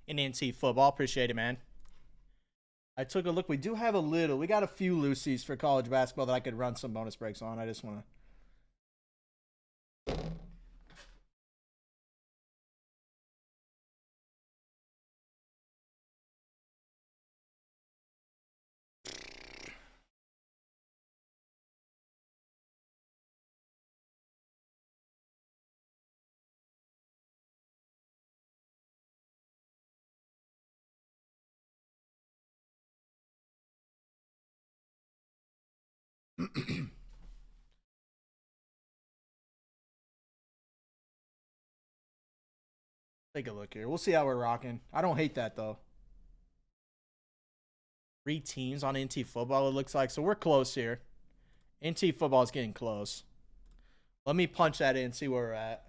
in NT football. Appreciate it, man. I took a look. We do have a little. We got a few loosies for college basketball that I could run some bonus breaks on. I just want to take a look here. We'll see how we're rocking. I don't hate that though. 3 teams on NT football. It looks like so we're close here. NT football is getting close. Let me punch that in. See where we're at.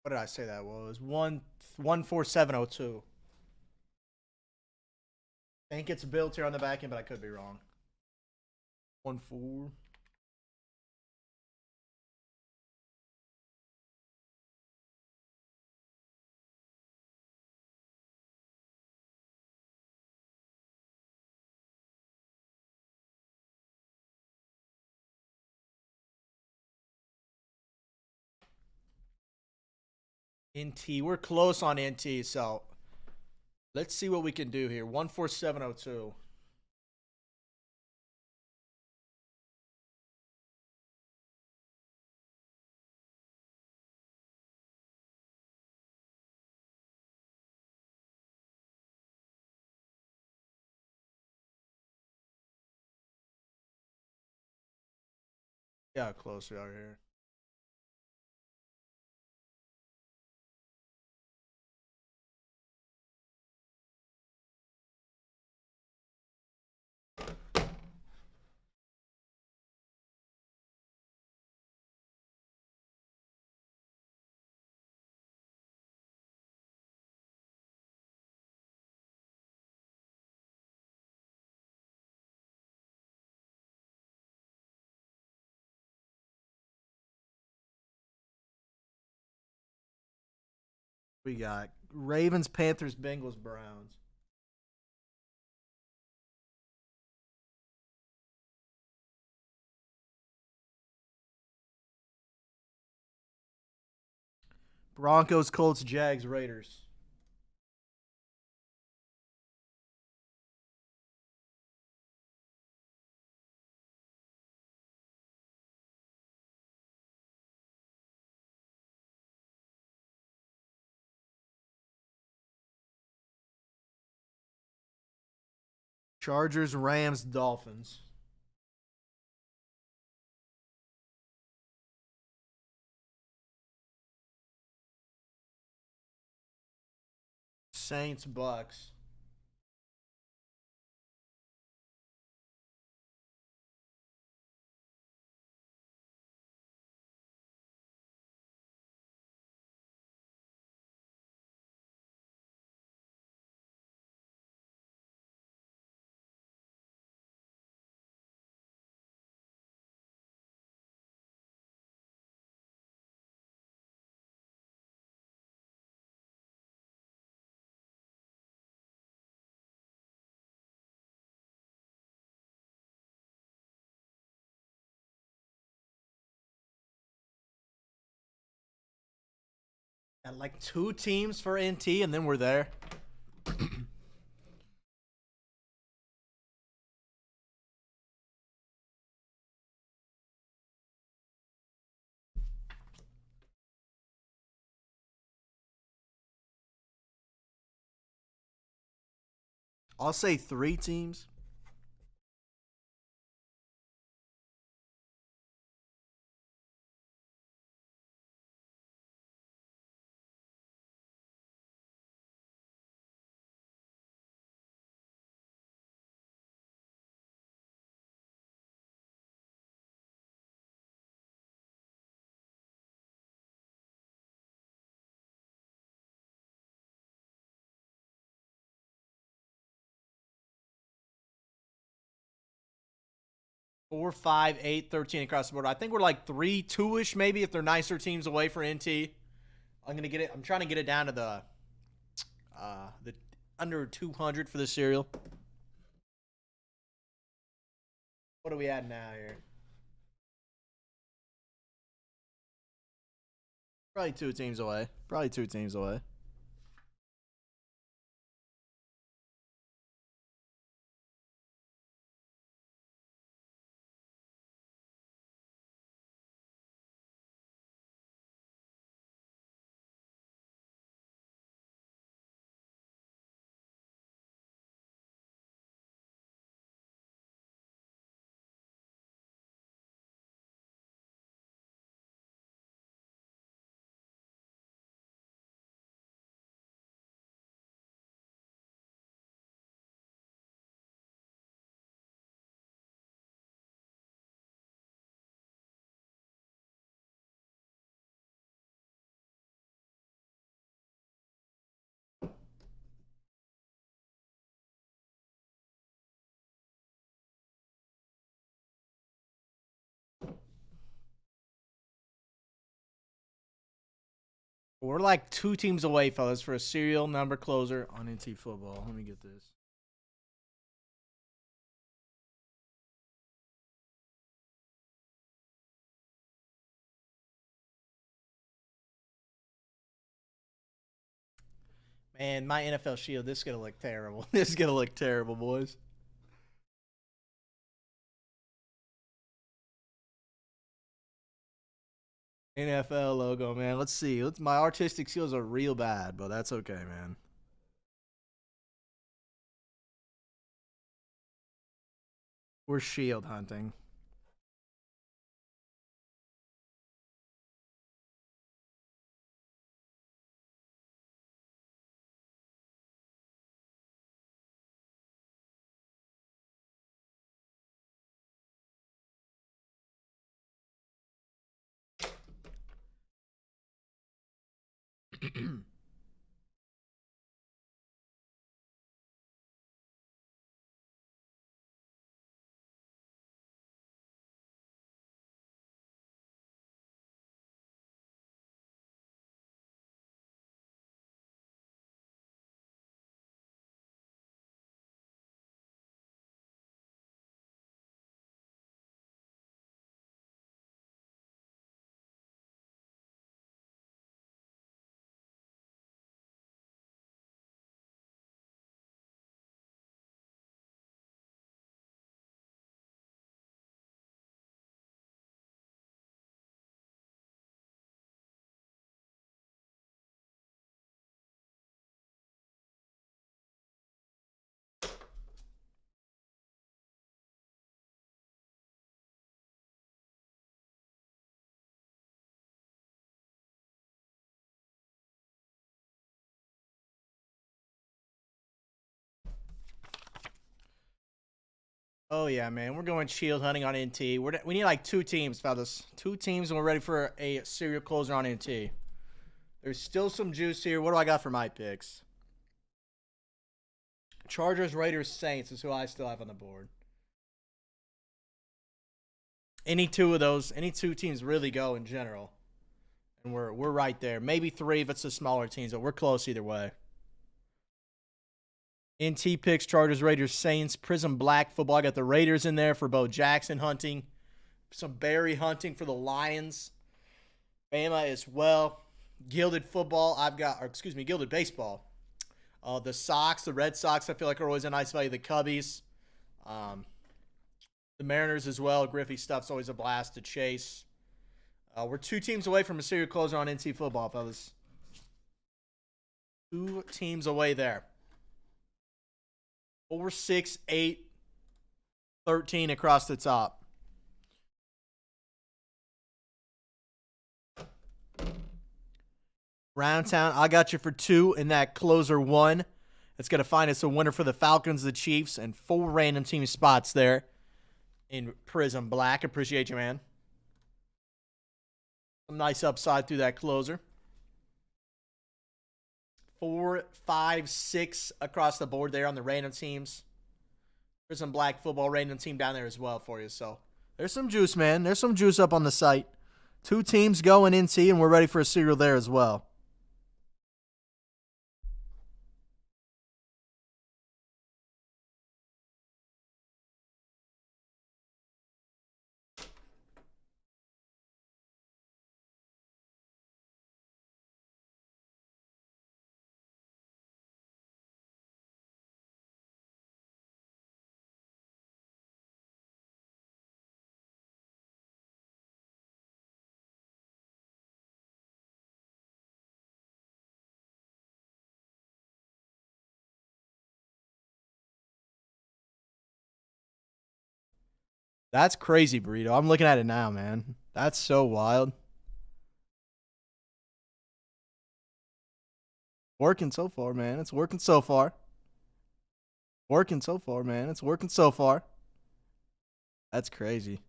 What did I say that was? 14702. I think it's built here on the back end, but I could be wrong. 1-4. NT. We're close on NT, so let's see what we can do here. 14702. Yeah, how close we are here. We got Ravens, Panthers, Bengals, Browns. Broncos, Colts, Jags, Raiders. Chargers, Rams, Dolphins. Saints, Bucks. Got like 2 teams for NT, and then we're there. I'll say 3 teams. 4, 5, 8, 13 across the board. I think we're like 3, 2-ish maybe if they're nicer teams away for NT. I'm trying to get it down to the under 200 for the serial. What are we at now here? Probably 2 teams away. We're like 2 teams away, fellas, for a serial number closer on NT football. Let me get this. Man, my NFL Shield, this is going to look terrible. This is going to look terrible, boys. NFL logo, man. Let's see. My artistic skills are real bad, but that's okay, man. We're shield hunting. Oh yeah, man. We're going shield hunting on NT. We need like 2 teams, fellas. 2 teams, and we're ready for a serial closer on NT. There's still some juice here. What do I got for my picks? Chargers, Raiders, Saints is who I still have on the board. Any 2 of those, any 2 teams really go in general, and we're right there. Maybe 3 if it's the smaller teams, but we're close either way. NT picks Chargers, Raiders, Saints, Prism Black football. I got the Raiders in there for Bo Jackson hunting, some Barry hunting for the Lions, Bama as well. Gilded football. Gilded baseball. The Sox, the Red Sox, I feel like are always a nice value. The Cubbies, the Mariners as well. Griffey stuff's always a blast to chase. We're 2 teams away from a serial closer on NT football, fellas. 2 teams away there. 4, 6, 8, 13 across the top. Round Town, I got you for 2 in that closer 1. It's going to find us a winner for the Falcons, the Chiefs, and 4 random team spots there in Prism Black. Appreciate you, man. Some nice upside through that closer. 4, 5, 6 across the board there on the random teams. Prism Black football random team down there as well for you. So There's some juice, man. There's some juice up on the site. 2 teams going in T, and we're ready for a serial there as well. That's crazy, Burrito. I'm looking at it now, man. That's so wild. Working so far, man. It's working so far. Working so far, man. It's working so far. That's crazy.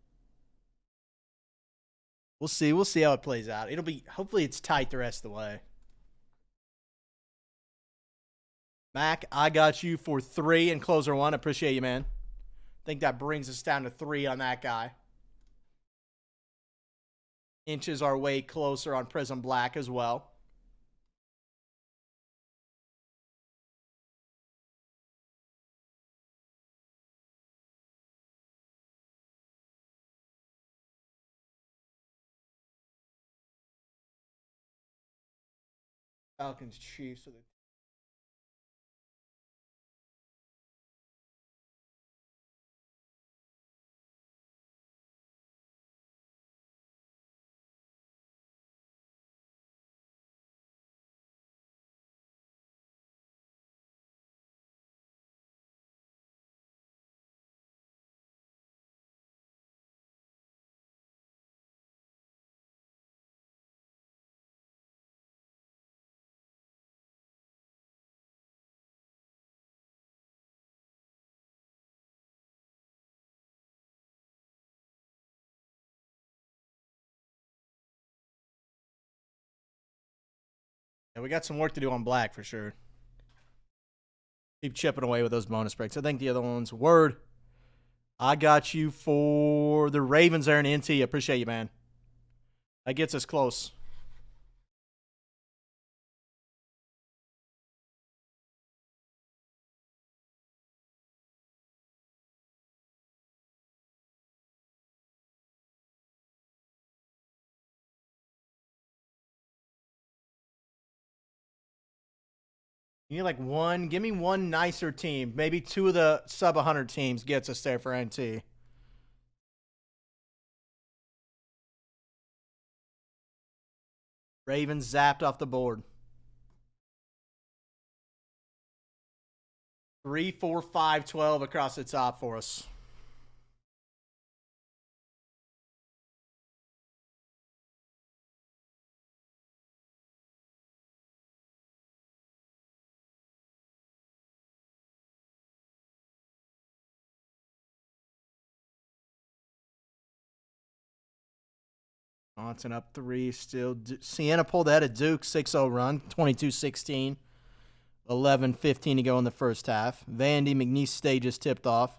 We'll see. We'll see how it plays out. It'll be hopefully it's tight the rest of the way. Mac, I got you for 3 and closer 1. Appreciate you, man. I think that brings us down to 3 on that guy. Inches our way closer on Prism Black as well. Falcons, Chiefs. Yeah, we got some work to do on Black for sure. Keep chipping away with those bonus breaks. I think the other one's Word. I got you for the Ravens there in NT. Appreciate you, man. That gets us close. You need like one. Give me one nicer team. Maybe 2 of the sub 100 teams gets us there for NT. Ravens zapped off the board. 3, 4, 5, 12 across the top for us. Johnson up 3 still. Sienna pulled ahead of Duke, 6-0 run, 22-16. 11-15 to go in the first half. Vandy, McNeese stages tipped off.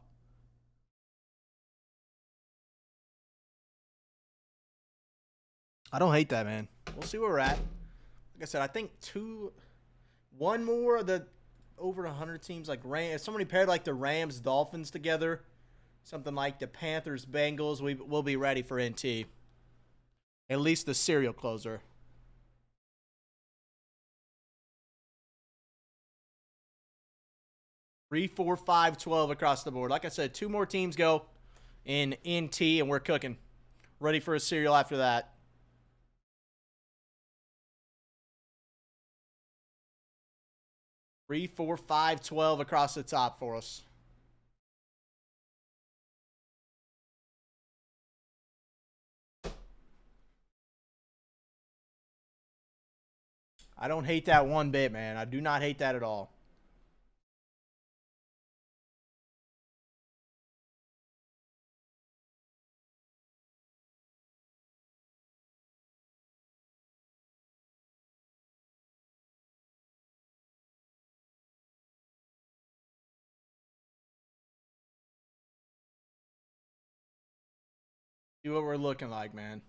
I don't hate that, man. We'll see where we're at. Like I said, I think one more of the over 100 teams, like if somebody paired like the Rams, Dolphins together, something like the Panthers, Bengals, we'll be ready for NT. At least the serial closer. 3, 4, 5, 12 across the board. Like I said, 2 more teams go in NT, and we're cooking. Ready for a serial after that. 3, 4, 5, 12 across the top for us. I don't hate that one bit, man. I do not hate that at all. See what we're looking like, man.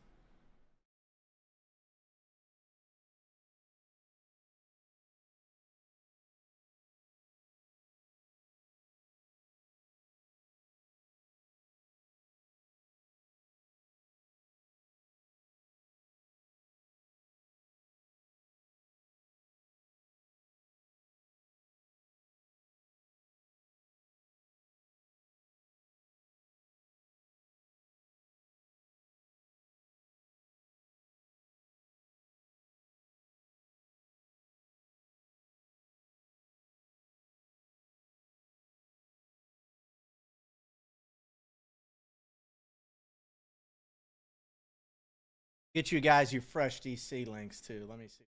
Get you guys your fresh DC links too. Let me see.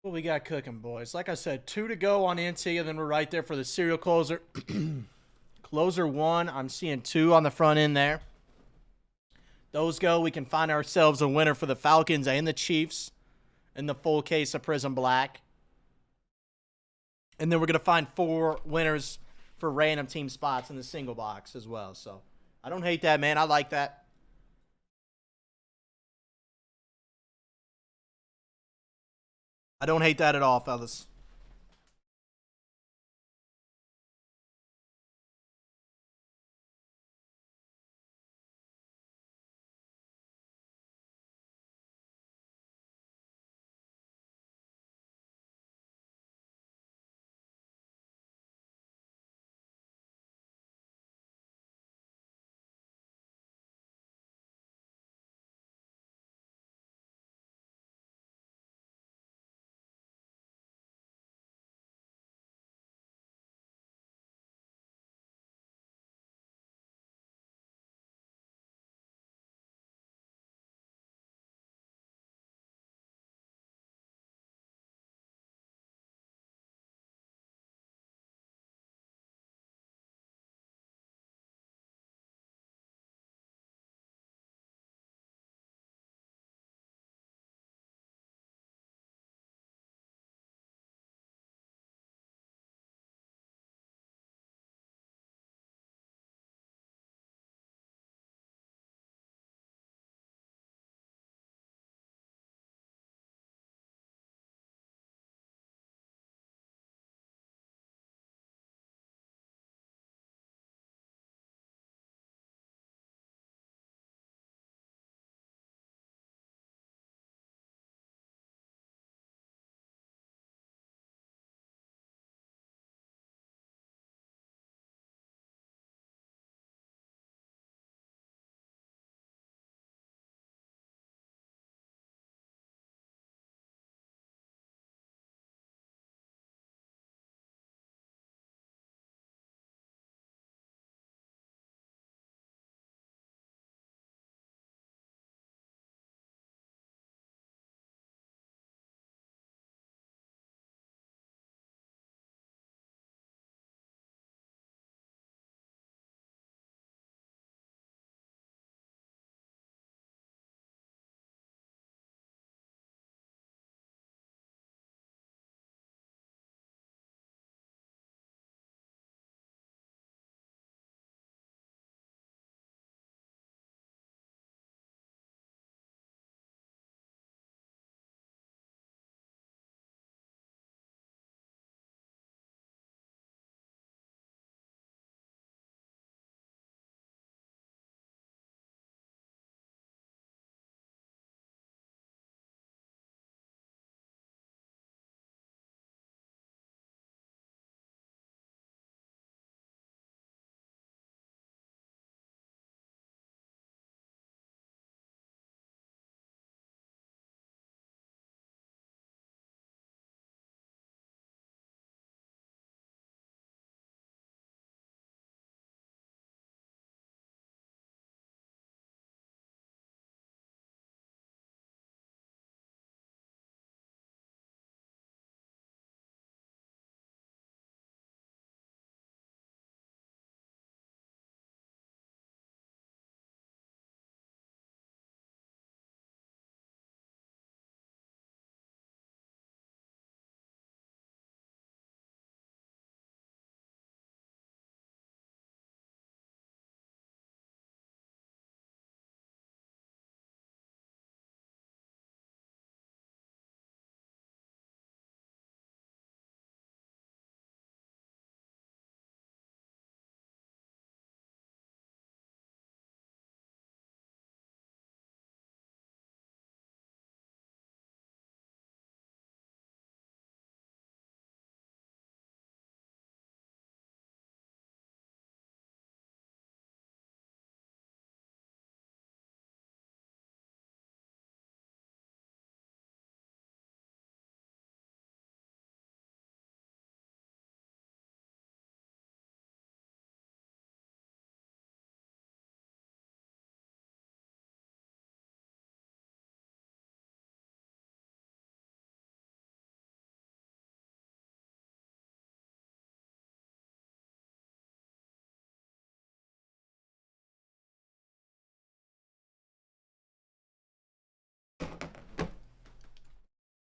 What we got cooking, boys? Like I said, 2 to go on NT, and then we're right there for the serial closer. Closer 1, I'm seeing 2 on the front end there. Those go, we can find ourselves a winner for the Falcons and the Chiefs in the full case of Prism Black. And then we're going to find 4 winners for random team spots in the single box as well. So I don't hate that, man. I like that. I don't hate that at all, fellas.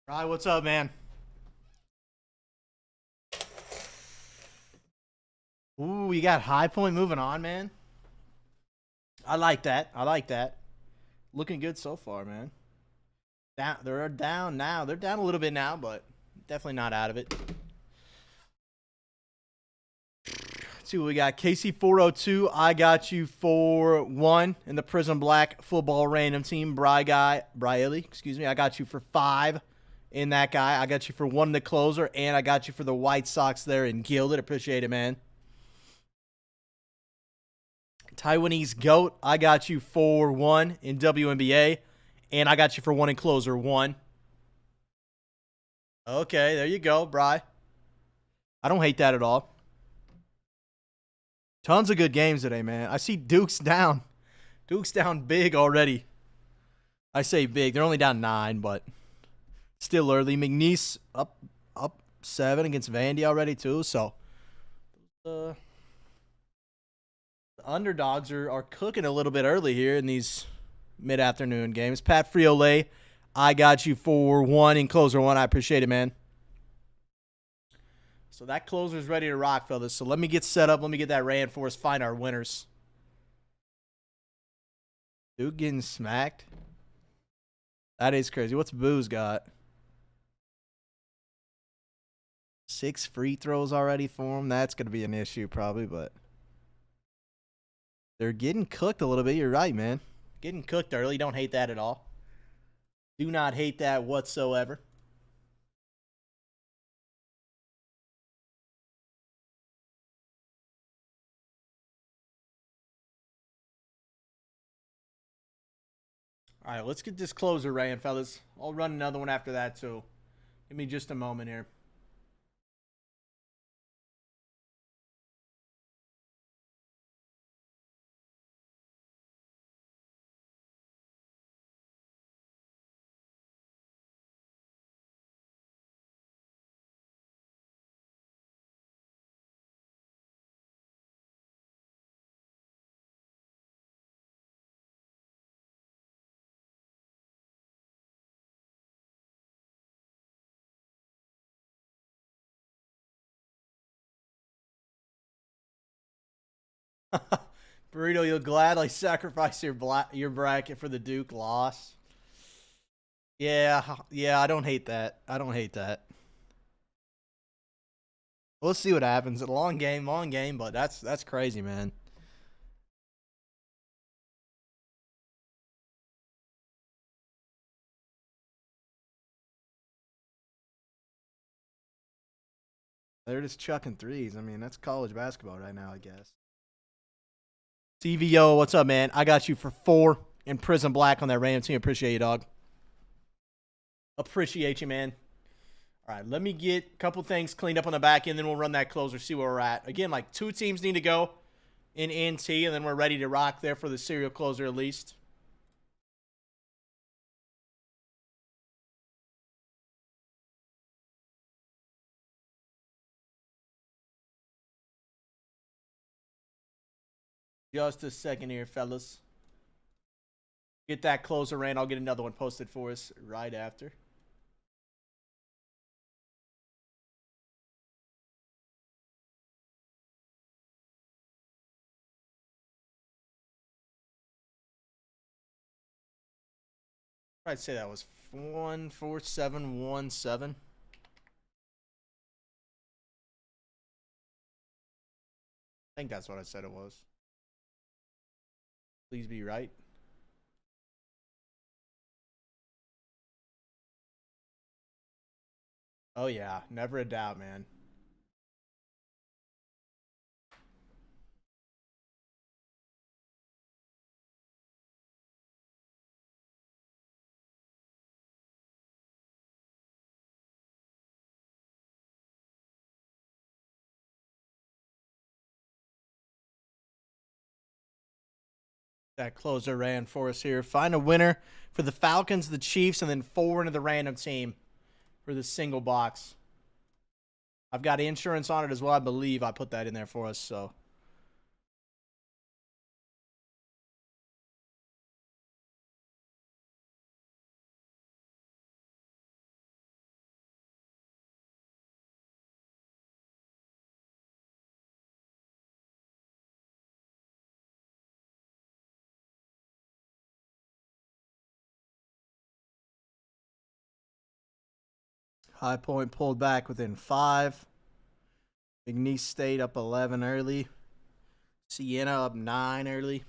Rye, what's up, man? Ooh, you got High Point moving on, man. I like that. I like that. Looking good so far, man. They're down now. They're down a little bit now, but definitely not out of it. Let's see what we got. KC 402. I got you for 1 in the Prism Black football random team. Briley, excuse me. I got you for 5 in that guy. I got you for 1 in the closer, and I got you for the White Sox there in Gilded. Appreciate it, man. Taiwanese GOAT, I got you for 1 in WNBA, and I got you for 1 in closer 1. Okay, there you go, Bry. I don't hate that at all. Tons of good games today, man. I see Duke's down. Duke's down big already. I say big. They're only down 9, but still early. McNeese up 7 against Vandy already too. So the underdogs are cooking a little bit early here in these mid-afternoon games. Pat Friolet, I got you for 1 in closer 1. I appreciate it, man. So that closer's ready to rock, fellas. So let me get set up. Let me get that ran for us. Find our winners. Duke getting smacked. That is crazy. What's Boo's got? 6 free throws already for him. That's going to be an issue probably, but they're getting cooked a little bit. You're right, man. Getting cooked early. Don't hate that at all. Do not hate that whatsoever. All right, let's get this closer ran, fellas. I'll run another one after that, too. Give me just a moment here. Burrito, you'll gladly sacrifice your bracket for the Duke loss. Yeah, I don't hate that. I don't hate that. We'll see what happens. A long game, but that's crazy, man. They're just chucking threes. I mean, that's college basketball right now, I guess. CVO, what's up, man? I got you for 4 in Prison Black on that random team. Appreciate you, dog. Appreciate you, man. All right, let me get a couple things cleaned up on the back end, then we'll run that closer, see where we're at. Again, like 2 teams need to go in NT, and then we're ready to rock there for the serial closer at least. Just a second here, fellas. Get that closer ran. I'll get another one posted for us right after. I'd say that was 14717. I think that's what I said it was. Please be right. Oh, yeah. Never a doubt, man. That closer ran for us here. Find a winner for the Falcons, the Chiefs, and then 4 into the random team for the single box. I've got insurance on it as well. I believe I put that in there for us, so. High Point pulled back within 5. McNeese State up 11 early. Siena up 9 early.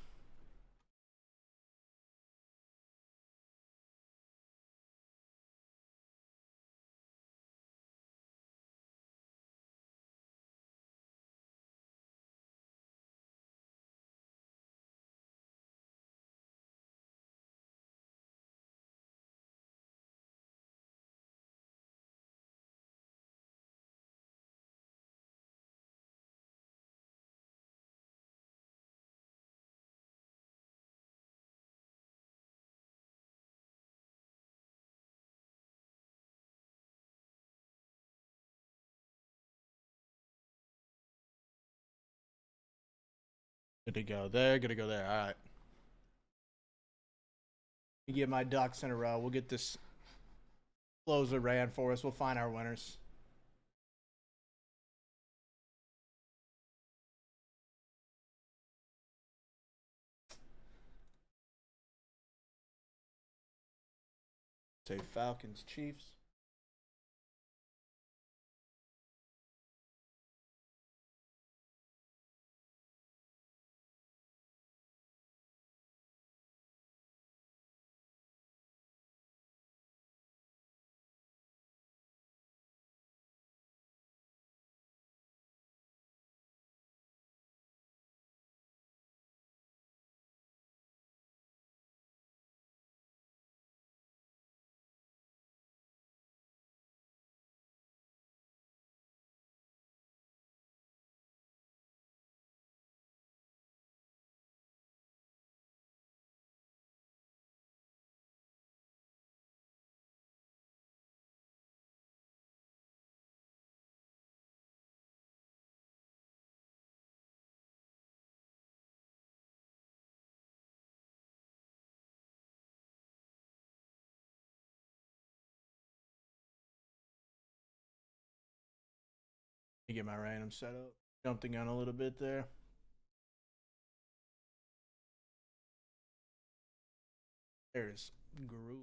Good to go there. Good to go there. All right. You get my ducks in a row. We'll get this closer ran for us. We'll find our winners. Say Falcons, Chiefs. Let me get my random set up. Jumped the gun a little bit there. There's Guru.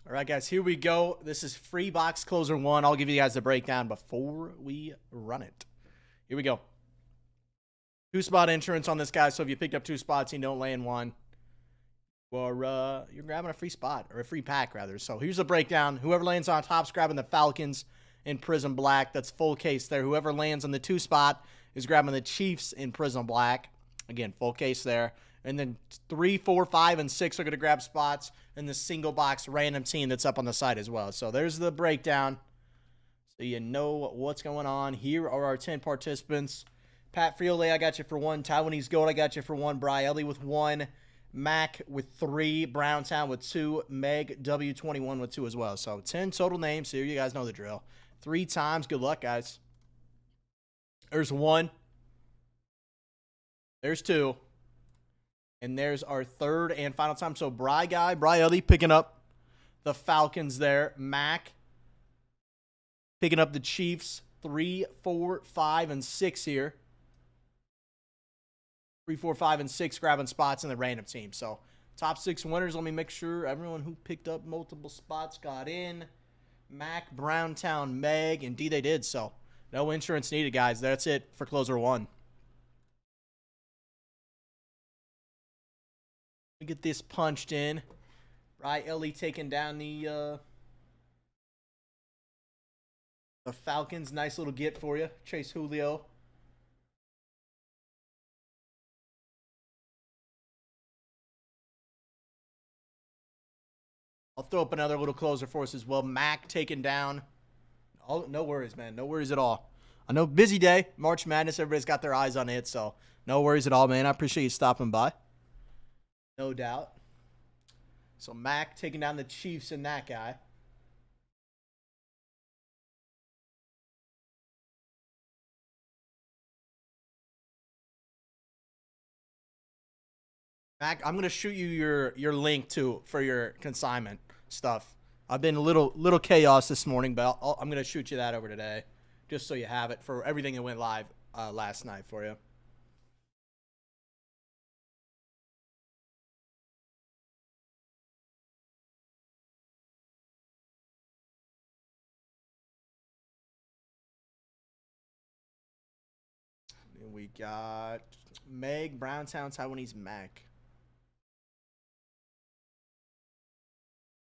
All right, guys, here we go. This is free box closer 1. I'll give you guys the breakdown before we run it. Here we go. 2-spot insurance on this guy, so if you picked up 2 spots and you don't land one, or you're grabbing a free spot, or a free pack, rather. So here's the breakdown. Whoever lands on top's grabbing the Falcons in Prism Black. That's full case there. Whoever lands on the 2 spot is grabbing the Chiefs in Prism Black. Again, full case there. And then 3, 4, 5, and 6 are going to grab spots in the single box random team that's up on the side as well. So there's the breakdown. So you know what's going on. Here are our 10 participants. Pat Friole, I got you for 1. Taiwanese Gold, I got you for 1. Bri Ellie with 1. Mac with 3. Browntown with 2. Meg W21 with 2 as well. So 10 total names here. You guys know the drill. 3 times. Good luck, guys. There's 1. There's 2. And there's our 3rd and final time. So Bri Ellie picking up the Falcons there. Mac picking up the Chiefs. 3, 4, 5, and 6 here. 3, 4, 5, and 6 grabbing spots in the random team. So top 6 winners. Let me make sure everyone who picked up multiple spots got in. Mac, Browntown, Meg, and D they did. So no insurance needed, guys. That's it for closer 1. We get this punched in. Right, Ellie taking down the Falcons. Nice little get for you. Chase Julio. I'll throw up another little closer for us as well. Mac taking down. Oh, no worries, man. No worries at all. I know, busy day. March Madness. Everybody's got their eyes on it, so no worries at all, man. I appreciate you stopping by. No doubt. So Mac taking down the Chiefs and that guy. Mac, I'm gonna shoot you your link too for your consignment stuff. I've been a little chaos this morning, but I'm gonna shoot you that over today, just so you have it for everything that went live last night for you. And we got Meg, Browntown, Taiwanese Mac.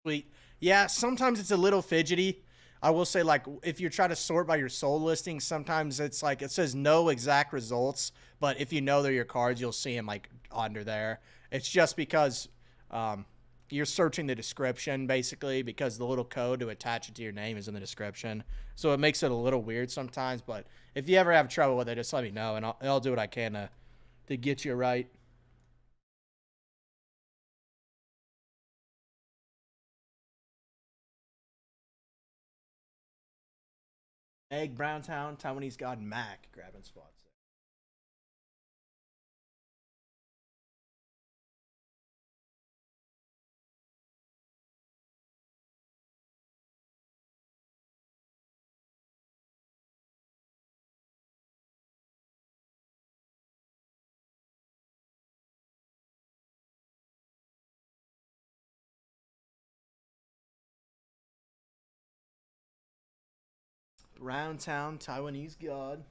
Sweet. Yeah, sometimes it's a little fidgety. I will say, like, if you're trying to sort by your sold listings, sometimes it's like it says no exact results, but if you know they're your cards, you'll see them like under there. It's just because you're searching the description basically because the little code to attach it to your name is in the description. So it makes it a little weird sometimes. But if you ever have trouble with it, just let me know, and I'll do what I can to get you right. Egg, Browntown, Taiwanese God, Mac grabbing spots. Roundtown, Taiwanese God.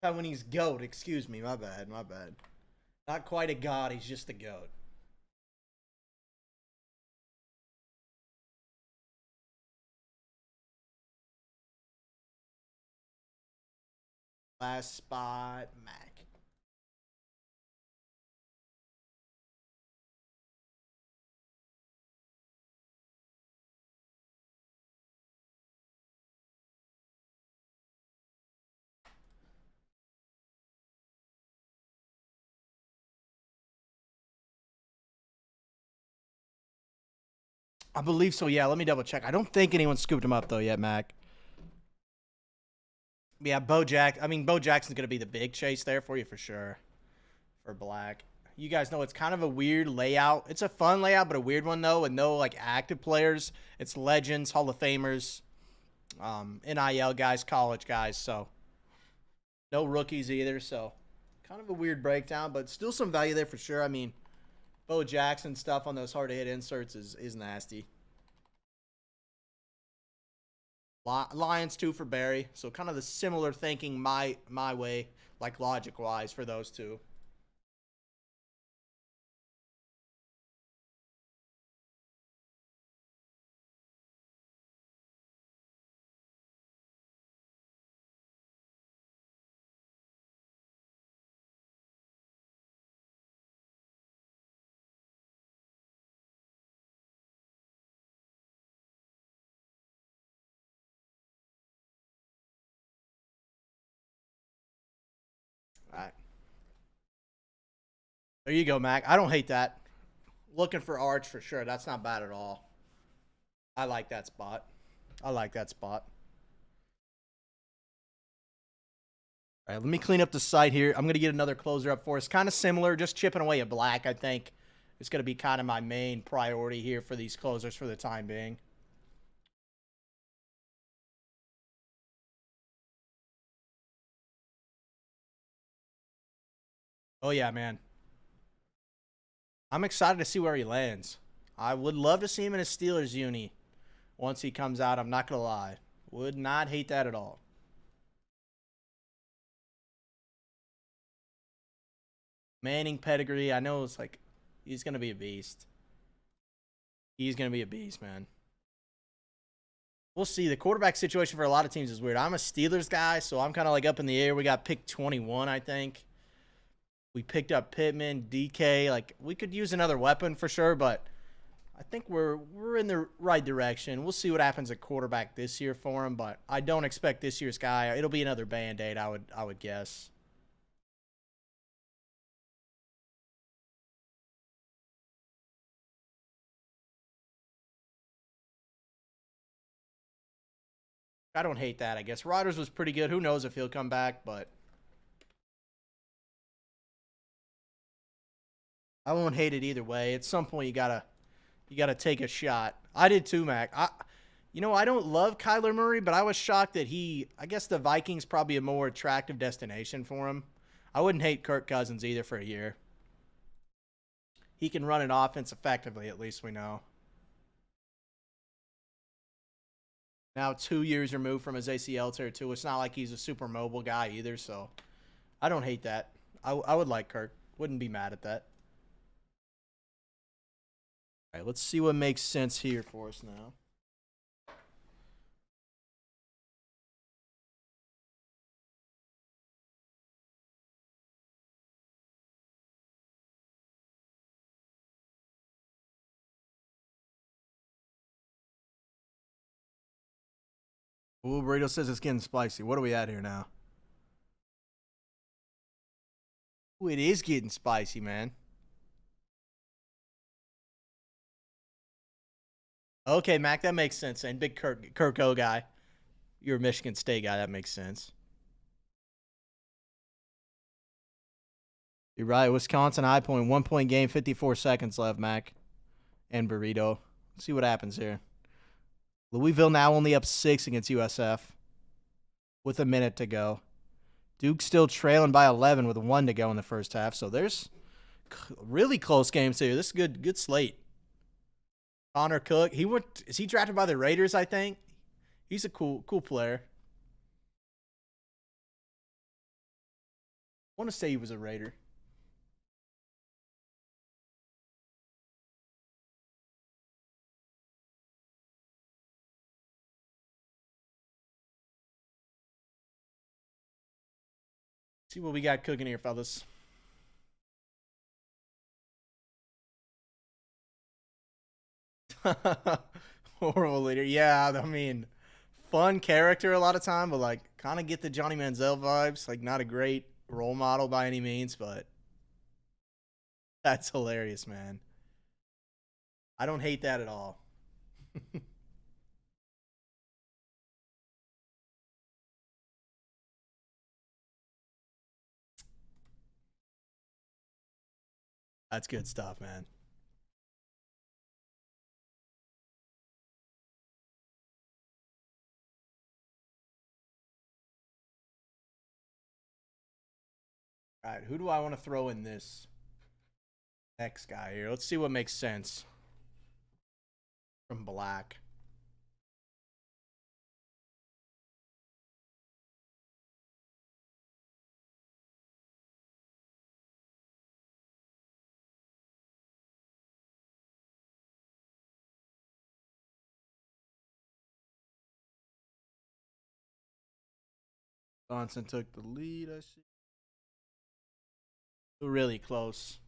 Taiwanese goat, excuse me, my bad, my bad. Not quite a god, he's just a goat. Last spot, Mac. I believe so, yeah. Let me double check. I don't think anyone scooped him up, though, yet, Mac. Yeah, Bo Jackson's going to be the big chase there for you for sure. For Black. You guys know it's kind of a weird layout. It's a fun layout, but a weird one, though, with no, like, active players. It's legends, Hall of Famers, NIL guys, college guys, so no rookies either, so kind of a weird breakdown, but still some value there for sure. I mean, Bo Jackson stuff on those hard-to-hit inserts is nasty. Lions, too, for Barry, so kind of the similar thinking my way, like logic-wise for those two. All right. There you go, Mac. I don't hate that. Looking for Arch for sure. That's not bad at all. I like that spot. I like that spot. All right, let me clean up the site here. I'm going to get another closer up for us. Kind of similar, just chipping away at Black, I think. is going to be kind of my main priority here for these closers for the time being. Oh, yeah, man. I'm excited to see where he lands. I would love to see him in a Steelers uni once he comes out. I'm not going to lie. Would not hate that at all. Manning pedigree. I know it's like he's going to be a beast. He's going to be a beast, man. We'll see. The quarterback situation for a lot of teams is weird. I'm a Steelers guy, so I'm kind of like up in the air. We got pick 21, I think. We picked up Pittman, DK. Like, we could use another weapon for sure, but I think we're in the right direction. We'll see what happens at quarterback this year for him, but I don't expect this year's guy. It'll be another Band-Aid, I would guess. I don't hate that, I guess. Rodgers was pretty good. Who knows if he'll come back, but I won't hate it either way. At some point, you gotta take a shot. I did too, Mac. I don't love Kyler Murray, but I was shocked that I guess the Vikings probably a more attractive destination for him. I wouldn't hate Kirk Cousins either for a year. He can run an offense effectively, at least we know. Now 2 years removed from his ACL tear too. It's not like he's a super mobile guy either, so I don't hate that. I would like Kirk. Wouldn't be mad at that. All right, let's see what makes sense here for us now. Ooh, Burrito says it's getting spicy. What are we at here now? Ooh, it is getting spicy, man. Okay, Mac, that makes sense. And big Kirk O guy. You're a Michigan State guy. That makes sense. You're right. Wisconsin High Point, 1 point game, 54 seconds left, Mac. And Burrito. Let's see what happens here. Louisville now only up 6 against USF with a minute to go. Duke still trailing by 11 with 1 to go in the first half. So there's really close games here. This is good slate. Connor Cook. Is he drafted by the Raiders, I think? He's a cool player. I want to say he was a Raider. See what we got cooking here, fellas. Horrible leader. Yeah, I mean, fun character a lot of time, but like kind of get the Johnny Manziel vibes. Like not a great role model by any means, but that's hilarious, man. I don't hate that at all. That's good stuff, man. All right, who do I want to throw in this next guy here? Let's see what makes sense from Black. Johnson took the lead. I see. Really close.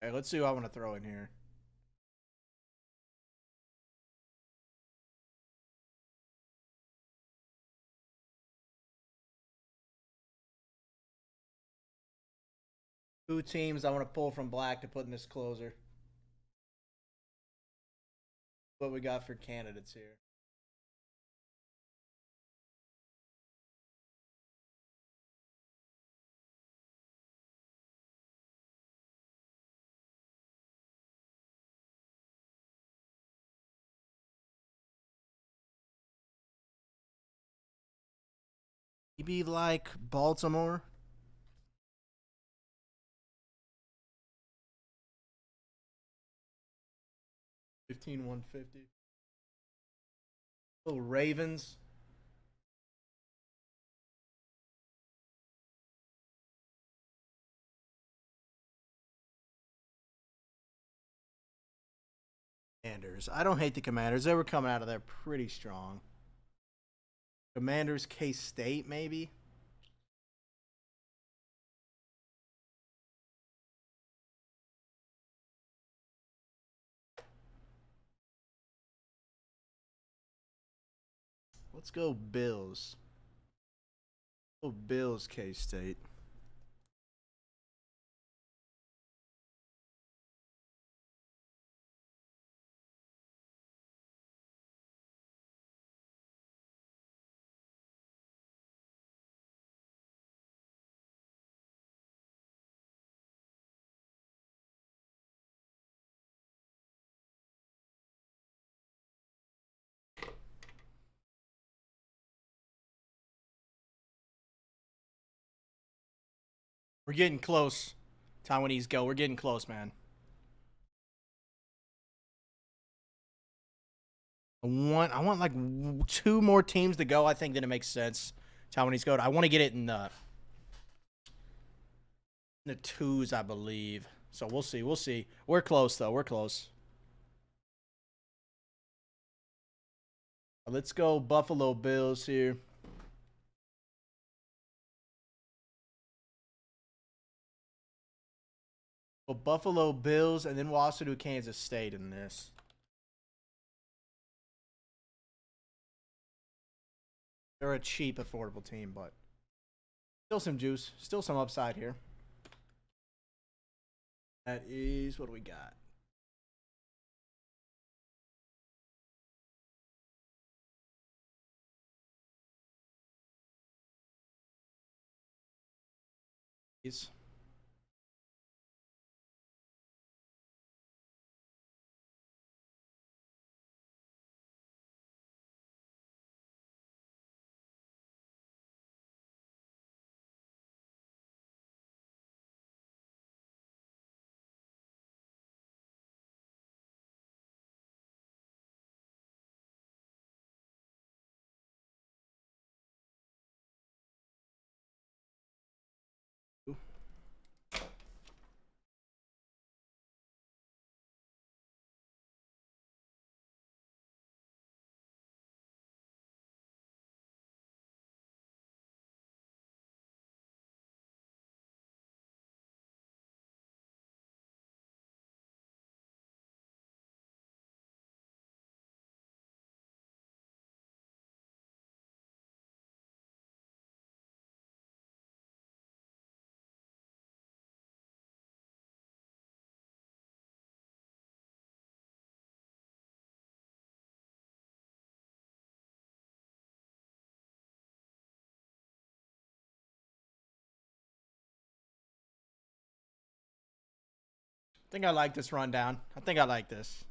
All right, let's see who I want to throw in here. Two teams I want to pull from black to put in this closer. What we got for candidates here? Maybe like Baltimore. 15-150. Oh, Ravens. Commanders. I don't hate the Commanders. They were coming out of there pretty strong. Commanders, K-State, maybe. Let's go Bills. Oh, Bills, K-State. We're getting close. Taiwanese go. We're getting close, man. I want like two more teams to go. I think then it makes sense. Taiwanese go. I want to get it in the twos, I believe. So we'll see. We'll see. We're close though. We're close. Let's go Buffalo Bills here. Well, Buffalo Bills, and then we'll also do Kansas State in this. They're a cheap, affordable team, but still some juice. Still some upside here. That is, what do we got? These. I think I like this rundown. I think I like this.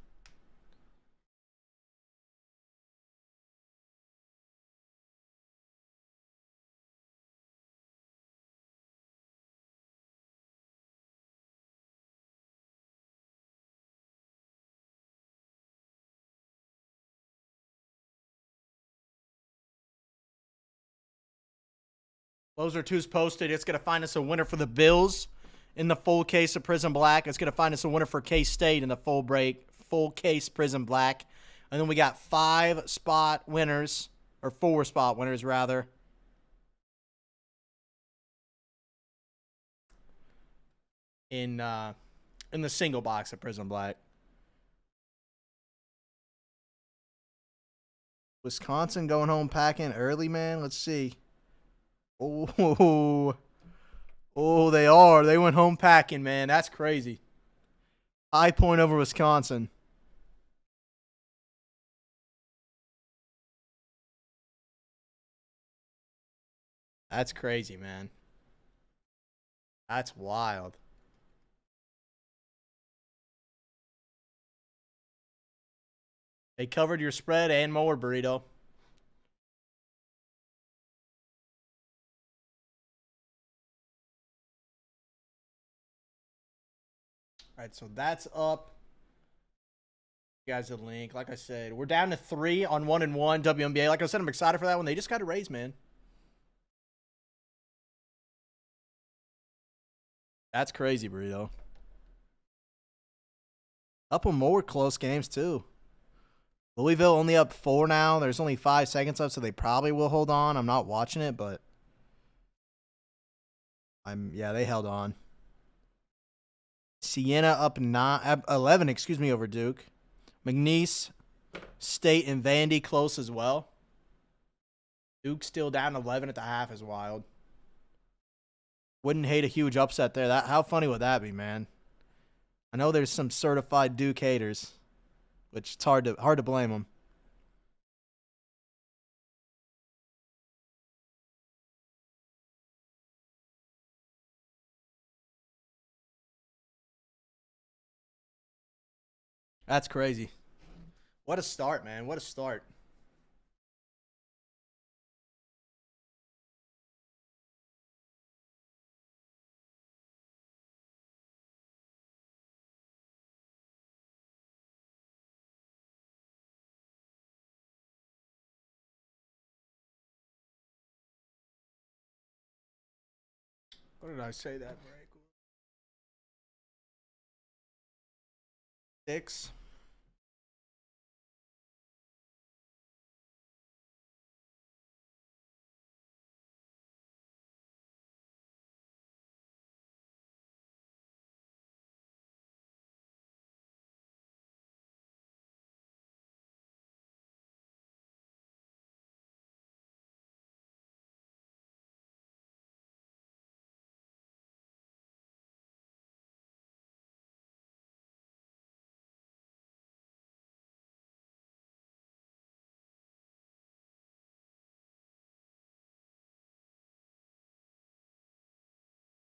Loser two's posted. It's going to find us a winner for the Bills in the full case of Prism Black. It's going to find us a winner for K-State in the full case Prism Black. And then we got 5 spot winners, or 4 spot winners, rather. In the single box of Prism Black. Wisconsin going home packing early, man. Let's see. Oh, Oh, they are. They went home packing, man. That's crazy. High Point over Wisconsin. That's crazy, man. That's wild. They covered your spread and more, Burrito. All right, so that's up. You guys a link. Like I said, we're down to 3 on 1-1 WNBA. Like I said, I'm excited for that one. They just got to raise, man. That's crazy, Burrito. Up on more close games, too. Louisville only up 4 now. There's only 5 seconds left, so they probably will hold on. I'm not watching it, but they held on. Siena up 11, over Duke. McNeese, State, and Vandy close as well. Duke still down 11 at the half is wild. Wouldn't hate a huge upset there. How funny would that be, man? I know there's some certified Duke haters, which it's hard to blame them. That's crazy. What a start, man. What a start. What did I say that break? 6.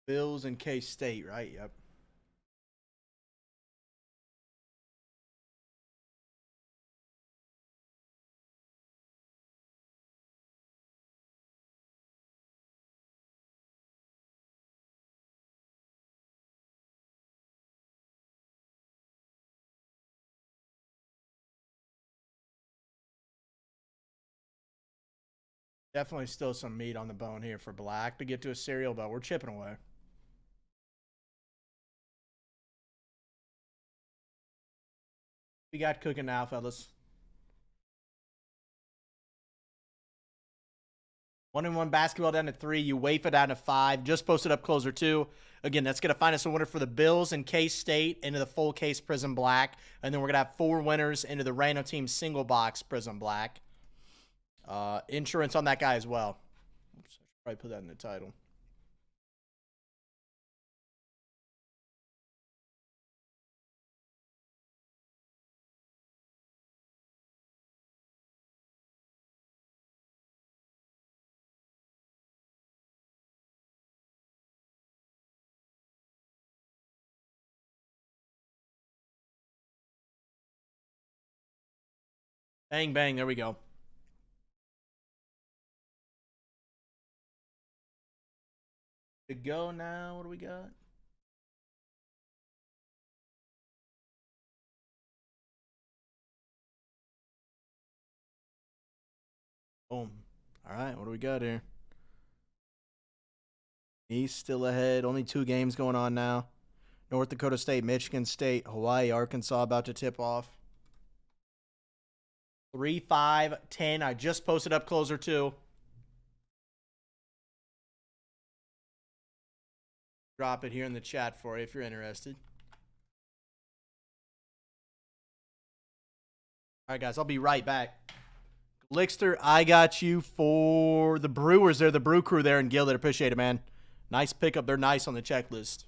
Bills and K-State, right? Yep. Definitely still some meat on the bone here for Black to get to a serial, but we're chipping away. We got cooking now, fellas. 1-1 basketball down to 3. You UEFA down to 5. Just posted up closer 2. Again, that's going to find us a winner for the Bills and K-State into the full case Prism Black. And then we're going to have 4 winners into the random team single box Prism Black. Insurance on that guy as well. Oops, I should probably put that in the title. Bang, bang. There we go. To go now. What do we got? Boom. All right. What do we got here? East still ahead. Only 2 games going on now. North Dakota State, Michigan State, Hawaii, Arkansas about to tip off. 3, 5, 10. I just posted up closer 2. Drop it here in the chat for you if you're interested. All right, guys, I'll be right back. Lickster, I got you for the Brewers there, the Brew Crew there in Gillett. Appreciate it, man. Nice pickup. They're nice on the checklist.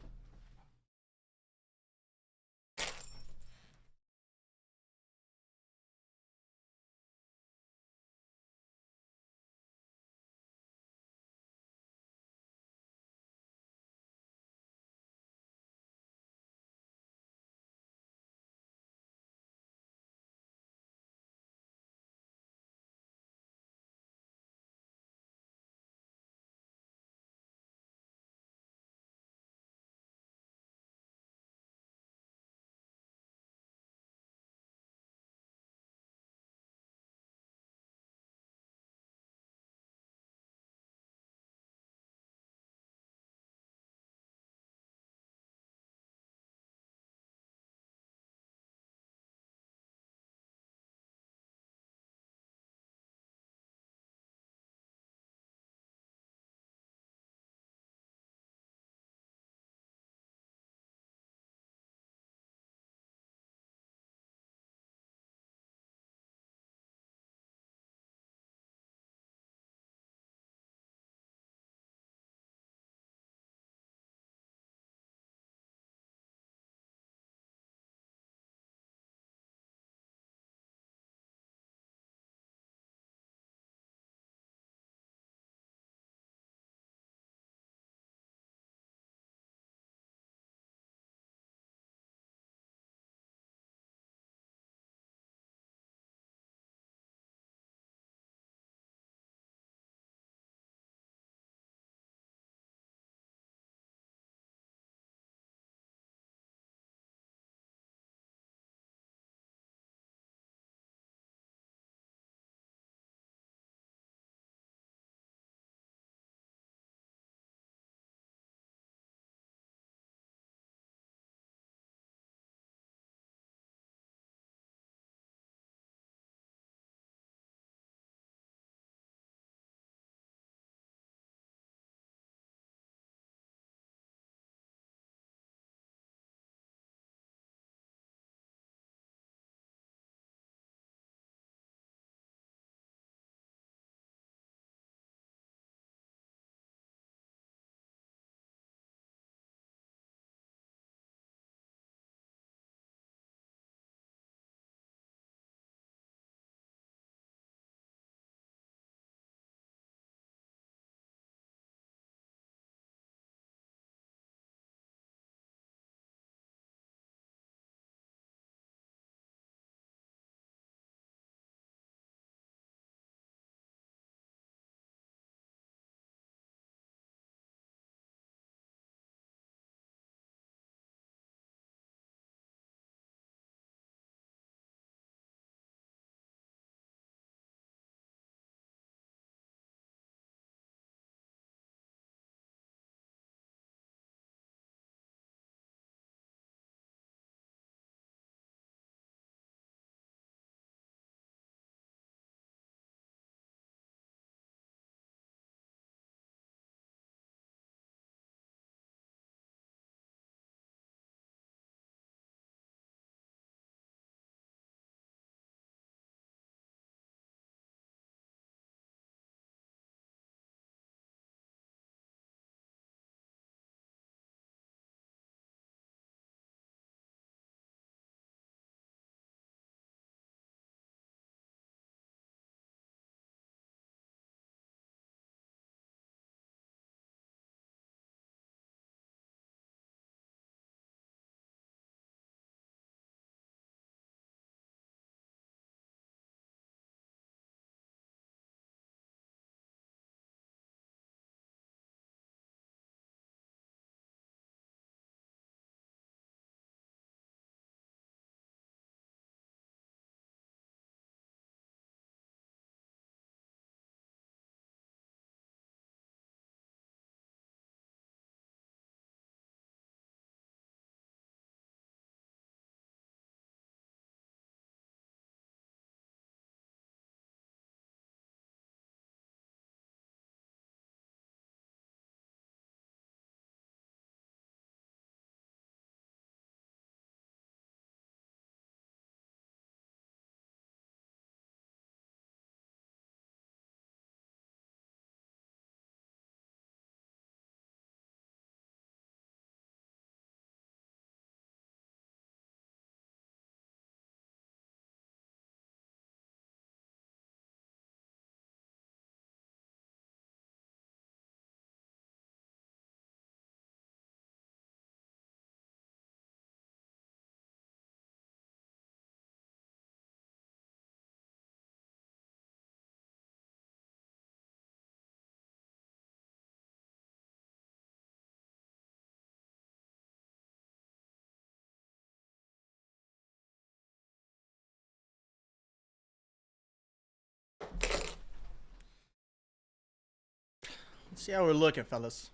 Let's see how we're looking, fellas.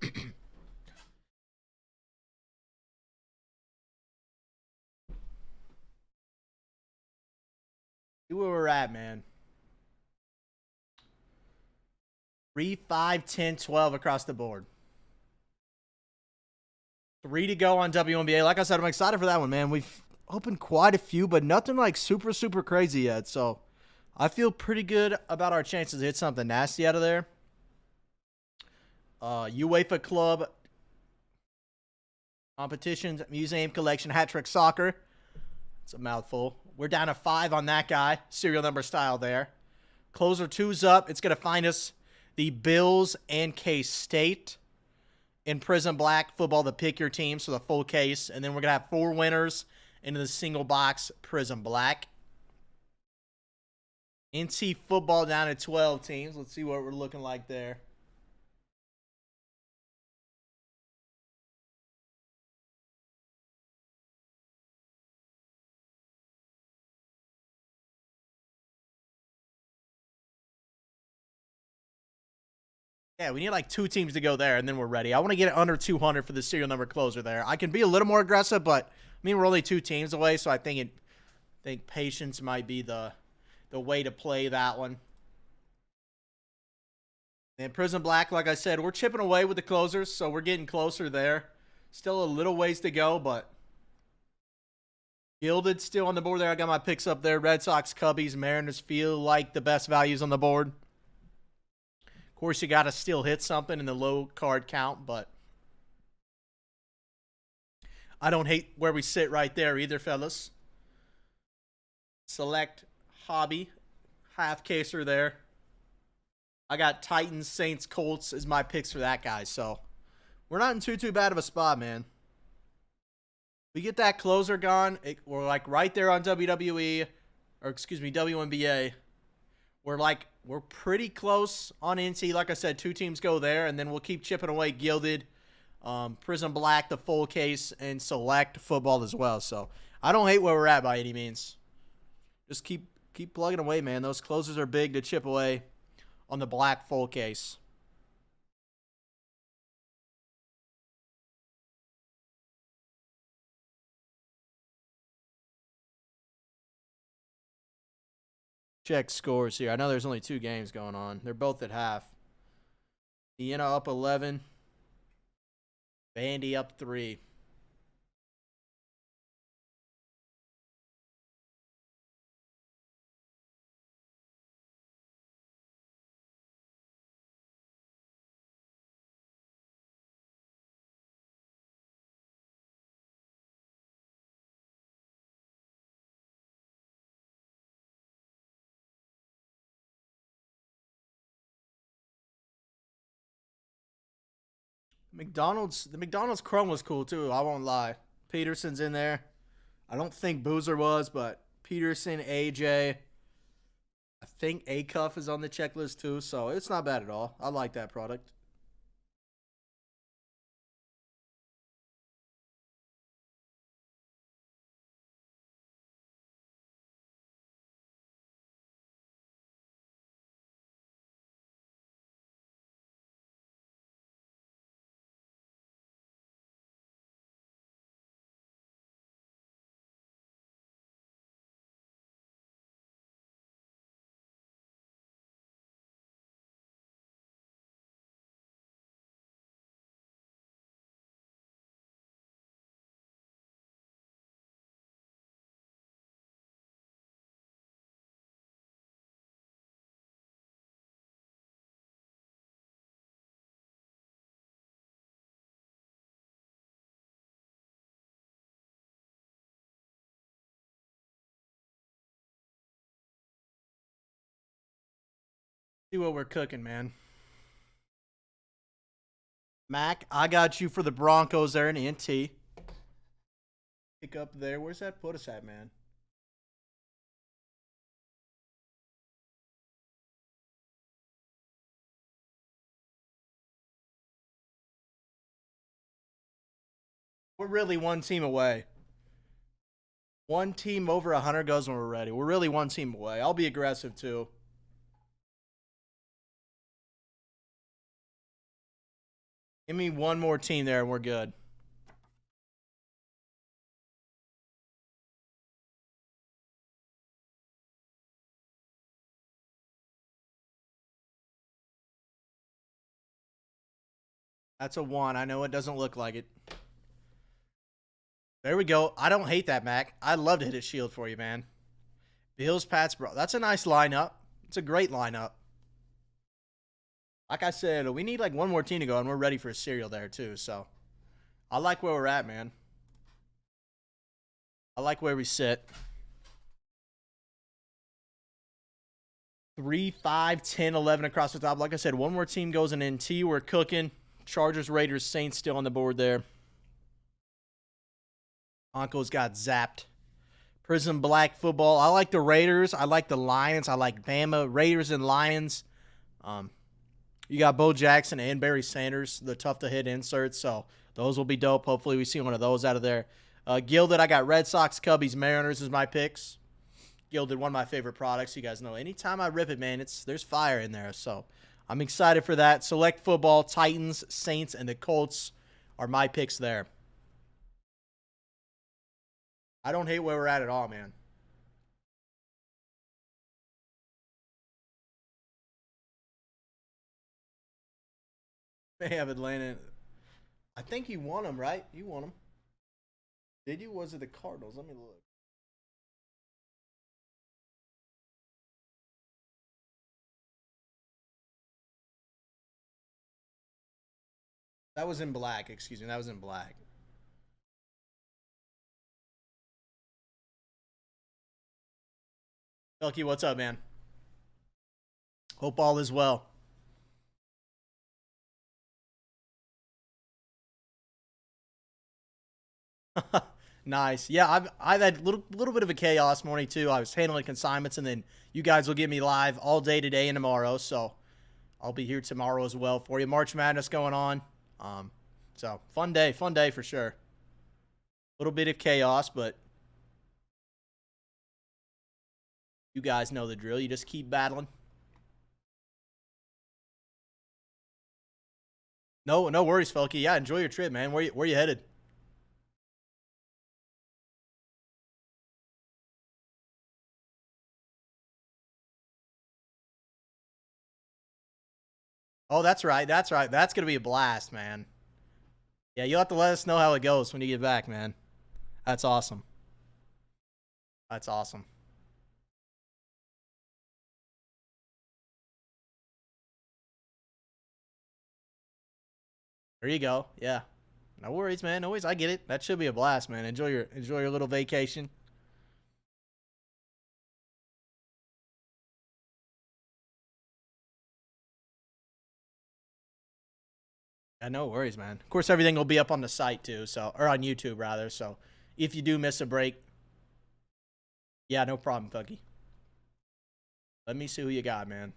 See where we're at, man. 3, 5, 10, 12 across the board. 3 to go on WNBA. Like I said, I'm excited for that one, man. We've opened quite a few, but nothing like super, super crazy yet. So I feel pretty good about our chances to hit something nasty out of there. UEFA Club Competitions Museum Collection Hat Trick Soccer. It's a mouthful. We're down to 5 on that guy. Serial number style there. Closer 2's up. It's going to find us the Bills and K-State in Prism Black football to pick your team, so the full case. And then we're going to have 4 winners into the single box Prism Black. NC football down to 12 teams. Let's see what we're looking like there. Yeah, we need like 2 teams to go there, and then we're ready. I want to get it under 200 for the serial number closer there. I can be a little more aggressive, but I mean, we're only 2 teams away, so I think patience might be the way to play that one. And Prism Black, like I said, we're chipping away with the closers, so we're getting closer there. Still a little ways to go, but Gilded still on the board there. I got my picks up there. Red Sox, Cubbies, Mariners feel like the best values on the board. Of course, you got to still hit something in the low card count, but I don't hate where we sit right there either, fellas. Select hobby, half caser there. I got Titans, Saints, Colts as my picks for that guy, so we're not in too bad of a spot, man. We get that closer gone, we're like right there on WWE, or excuse me, WNBA. We're pretty close on NC. Like I said, 2 teams go there, and then we'll keep chipping away Gilded, Prism Black, the full case, and Select football as well. So I don't hate where we're at by any means. Just keep plugging away, man. Those closers are big to chip away on the black full case. Check scores here. I know there's only 2 games going on. They're both at half. Vienna up 11. Vandy up 3. The McDonald's Chrome was cool too. I won't lie. Peterson's in there. I don't think Boozer was, but Peterson, AJ. I think Acuff is on the checklist too, so it's not bad at all. I like that product. See what we're cooking, man. Mac, I got you for the Broncos there in NT. Pick up there. Where's that put us at, man? We're really 1 team away. One team over 100 goes when we're ready. We're really one team away. I'll be aggressive too. Give me one more team there and we're good. That's a 1. I know it doesn't look like it. There we go. I don't hate that, Mac. I'd love to hit a shield for you, man. Bills, Pats, bro. That's a nice lineup. It's a great lineup. Like I said, we need like one more team to go, and we're ready for a serial there, too. So I like where we're at, man. I like where we sit. 3, 5, 10, 11 across the top. Like I said, one more team goes in NT. We're cooking. Chargers, Raiders, Saints still on the board there. Broncos got zapped. Prism Black football. I like the Raiders. I like the Lions. I like Bama. Raiders and Lions. You got Bo Jackson and Barry Sanders, the tough to hit inserts. So those will be dope. Hopefully we see one of those out of there. Gilded, I got Red Sox, Cubbies, Mariners is my picks. Gilded, one of my favorite products. You guys know anytime I rip it, man, there's fire in there. So I'm excited for that. Select football, Titans, Saints, and the Colts are my picks there. I don't hate where we're at all, man. They have Atlanta. I think you won them, right? You won them. Did you? Was it the Cardinals? Let me look. That was in black. Excuse me. That was in black. Elky, what's up, man? Hope all is well. Nice. Yeah, I've had a little bit of a chaos morning too. I was handling consignments, and then you guys will get me live all day today and tomorrow. So I'll be here tomorrow as well for you. March Madness going on. So fun day for sure. A little bit of chaos, but you guys know the drill. You just keep battling. No worries, Felky. Yeah, enjoy your trip, man. Where you headed? Oh, that's right. That's right. That's gonna be a blast, man. Yeah, you'll have to let us know how it goes when you get back, man. That's awesome. That's awesome. There you go. Yeah. No worries, man. No worries. I get it. That should be a blast, man. Enjoy your little vacation. Yeah, no worries, man. Of course, everything will be up on the site too, so or on YouTube rather. So if you do miss a break, yeah, no problem, Thuggy. Let me see who you got, man.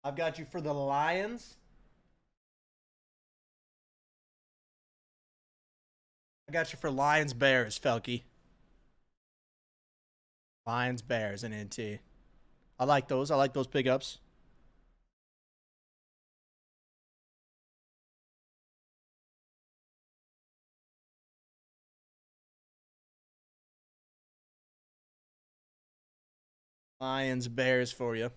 I've got you for the Lions. I got you for Lions Bears, Felky. Lions Bears and NT. I like those. I like those pickups. Lions Bears for you.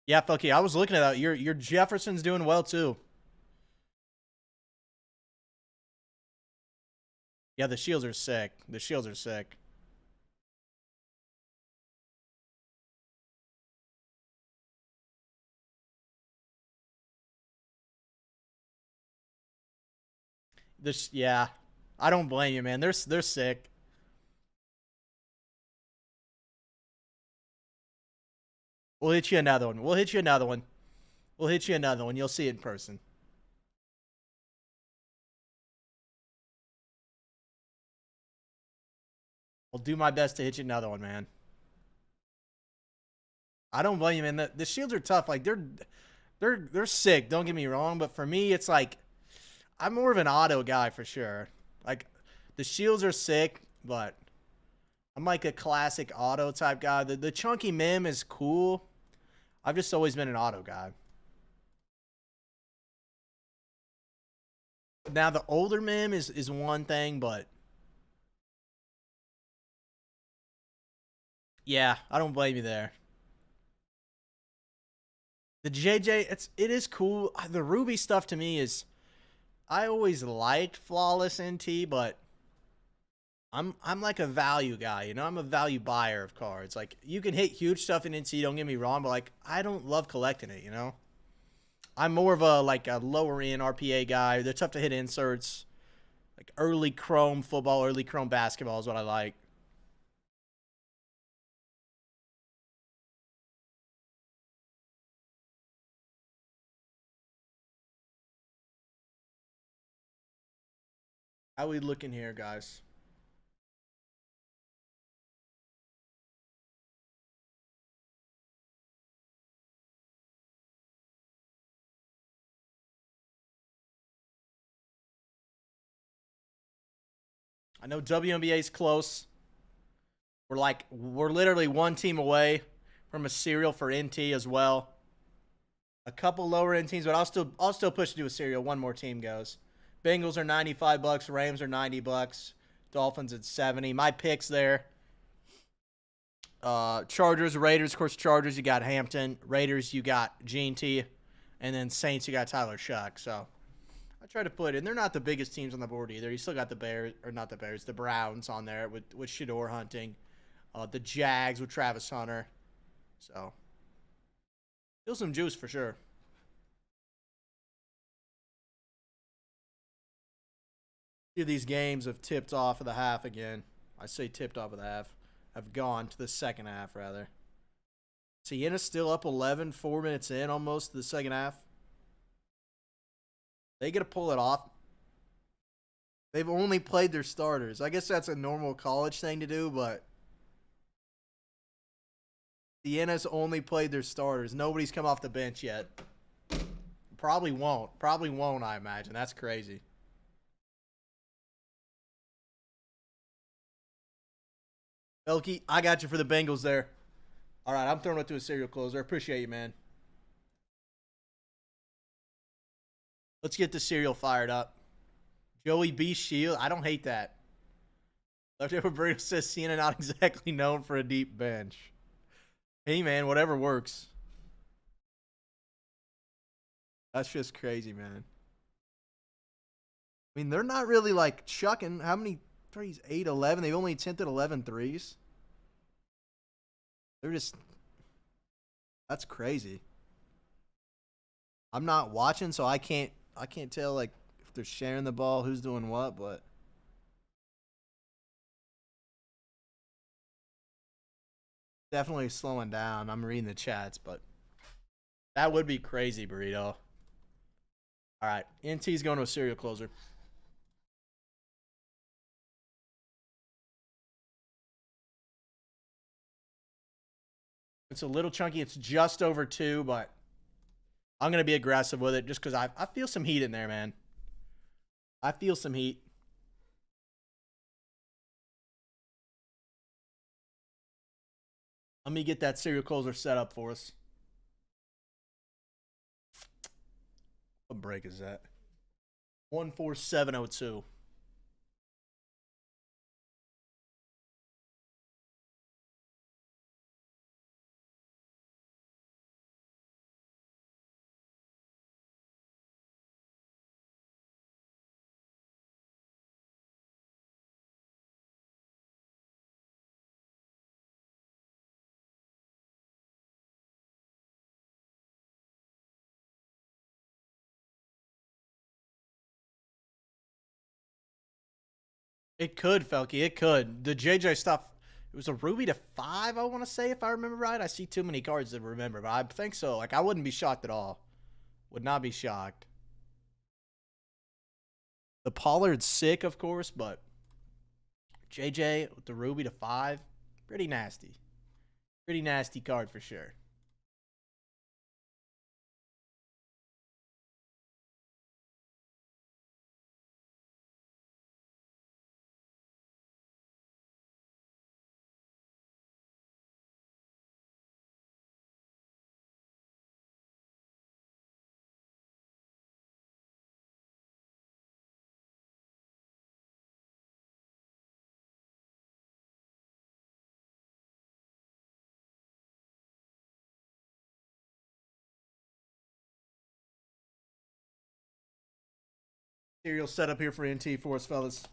Yeah, Felky. I was looking at that. Your Jefferson's doing well too. Yeah, the shields are sick. The shields are sick. This, yeah, I don't blame you, man. They're sick. We'll hit you another one. We'll hit you another one. We'll hit you another one. You'll see it in person. I'll do my best to hit you another one, man. I don't blame you, man. The shields are tough. Like they're sick. Don't get me wrong, but for me, it's like I'm more of an auto guy for sure. Like the shields are sick, but I'm like a classic auto type guy. The chunky mim is cool. I've just always been an auto guy. Now the older mim is one thing, but yeah, I don't blame you there. The JJ, it is cool. The Ruby stuff to me is I always liked flawless NT, but I'm like a value guy, you know. I'm a value buyer of cards. Like you can hit huge stuff in NT, don't get me wrong, but like I don't love collecting it, you know. I'm more of a like a lower end RPA guy. They're tough to hit inserts. Like early Chrome football, early Chrome basketball is what I like. How we looking here, guys? I know WNBA's close. We're literally one team away from a serial for NT as well. A couple lower end teams, but I'll still push to do a serial. One more team goes. Bengals are $95. Rams are $90. Dolphins at 70. My picks there. Chargers, Raiders. Of course, Chargers, you got Hampton. Raiders, you got Gene T. And then Saints, you got Tyler Shuck. So I try to put in. They're not the biggest teams on the board either. You still got the Bears, or not the Bears, the Browns on there with Shador Hunting. The Jags with Travis Hunter. So still some juice for sure. These games have tipped off of the half again. I say tipped off of the half. Have gone to the second half, rather. Siena's still up 11, 4 minutes in almost to the second half. They get to pull it off. They've only played their starters. I guess that's a normal college thing to do, but Siena's only played their starters. Nobody's come off the bench yet. Probably won't. Probably won't, I imagine. That's crazy. Elke, I got you for the Bengals there. All right, I'm throwing it to a serial closer. Appreciate you, man. Let's get the serial fired up. Joey B. Shield. I don't hate that. Leftover Burrito says Cena not exactly known for a deep bench. Hey, man, whatever works. That's just crazy, man. I mean, they're not really like chucking. How many threes? 8, 11. They've only attempted 11 threes. They're just. That's crazy. I'm not watching, so I can't tell like if they're sharing the ball, who's doing what, but definitely slowing down. I'm reading the chats, but that would be crazy, Burrito. All right, NT's going to a serial closer. It's a little chunky. It's just over 2, but I'm going to be aggressive with it just because I feel some heat in there, man. I feel some heat. Let me get that serial closer set up for us. What break is that? 14702. It could, Felky. It could. The JJ stuff It was a Ruby to 5, I want to say, if I remember right. I see too many cards to remember, but I think so. Like, I wouldn't be shocked at all. Would not be shocked. The Pollard's sick, of course, but JJ with the Ruby to 5, pretty nasty. Pretty nasty card for sure. Serial setup here for NT for us, fellas.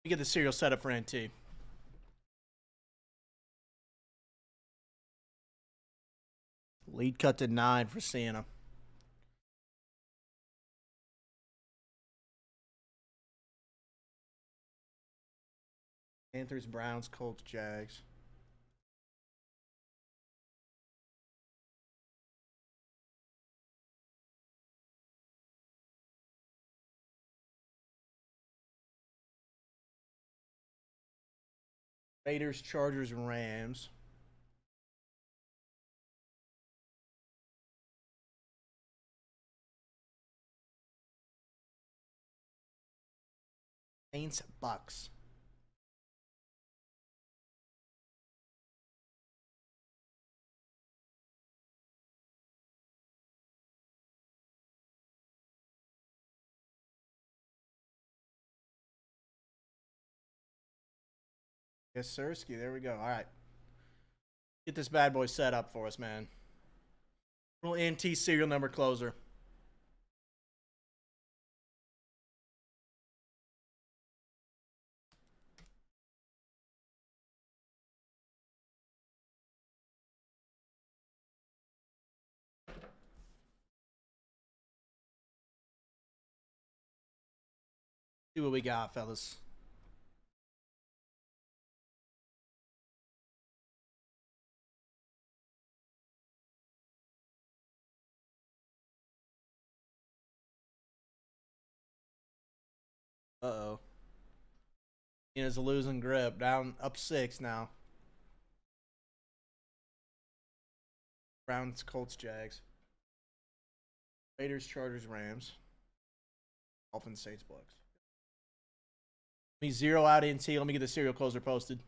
We get the serial setup for NT. Lead cut to 9 for Sienna. Panthers, Browns, Colts, Jags. Raiders, Chargers, and Rams. Saints, Bucks. Yes, Sirski. There we go. All right. Get this bad boy set up for us, man. Little NT serial number closer. See what we got, fellas. Uh-oh. Is losing grip. Down, up 6 now. Browns, Colts, Jags. Raiders, Chargers, Rams. Dolphins, Saints, Bucks. Let me zero out NT. Let me get the serial closer posted.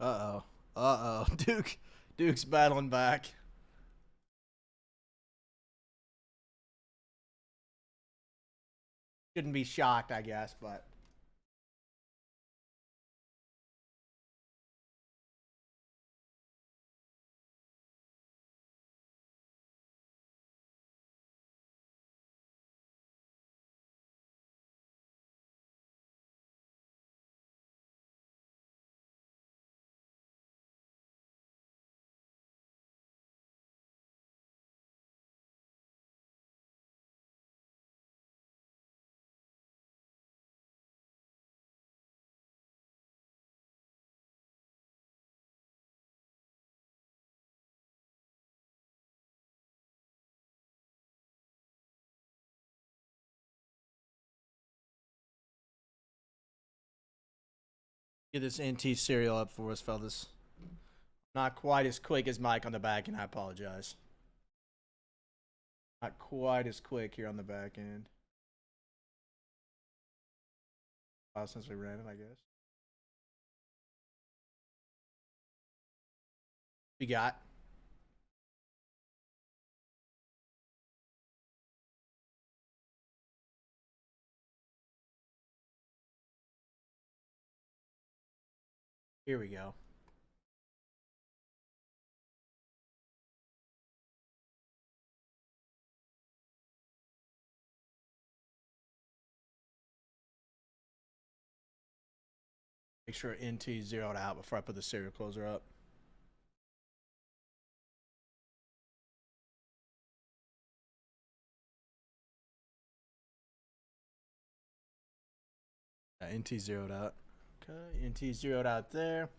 Uh-oh. Uh-oh. Duke's battling back. Shouldn't be shocked, I guess, but get this NT cereal up for us, fellas. Not quite as quick as Mike on the back end. I apologize. Not quite as quick here on the back end. Since we ran it, I guess. We got. Here we go. Make sure NT zeroed out before I put the serial closer up. NT zeroed out. Okay, NT zeroed out there.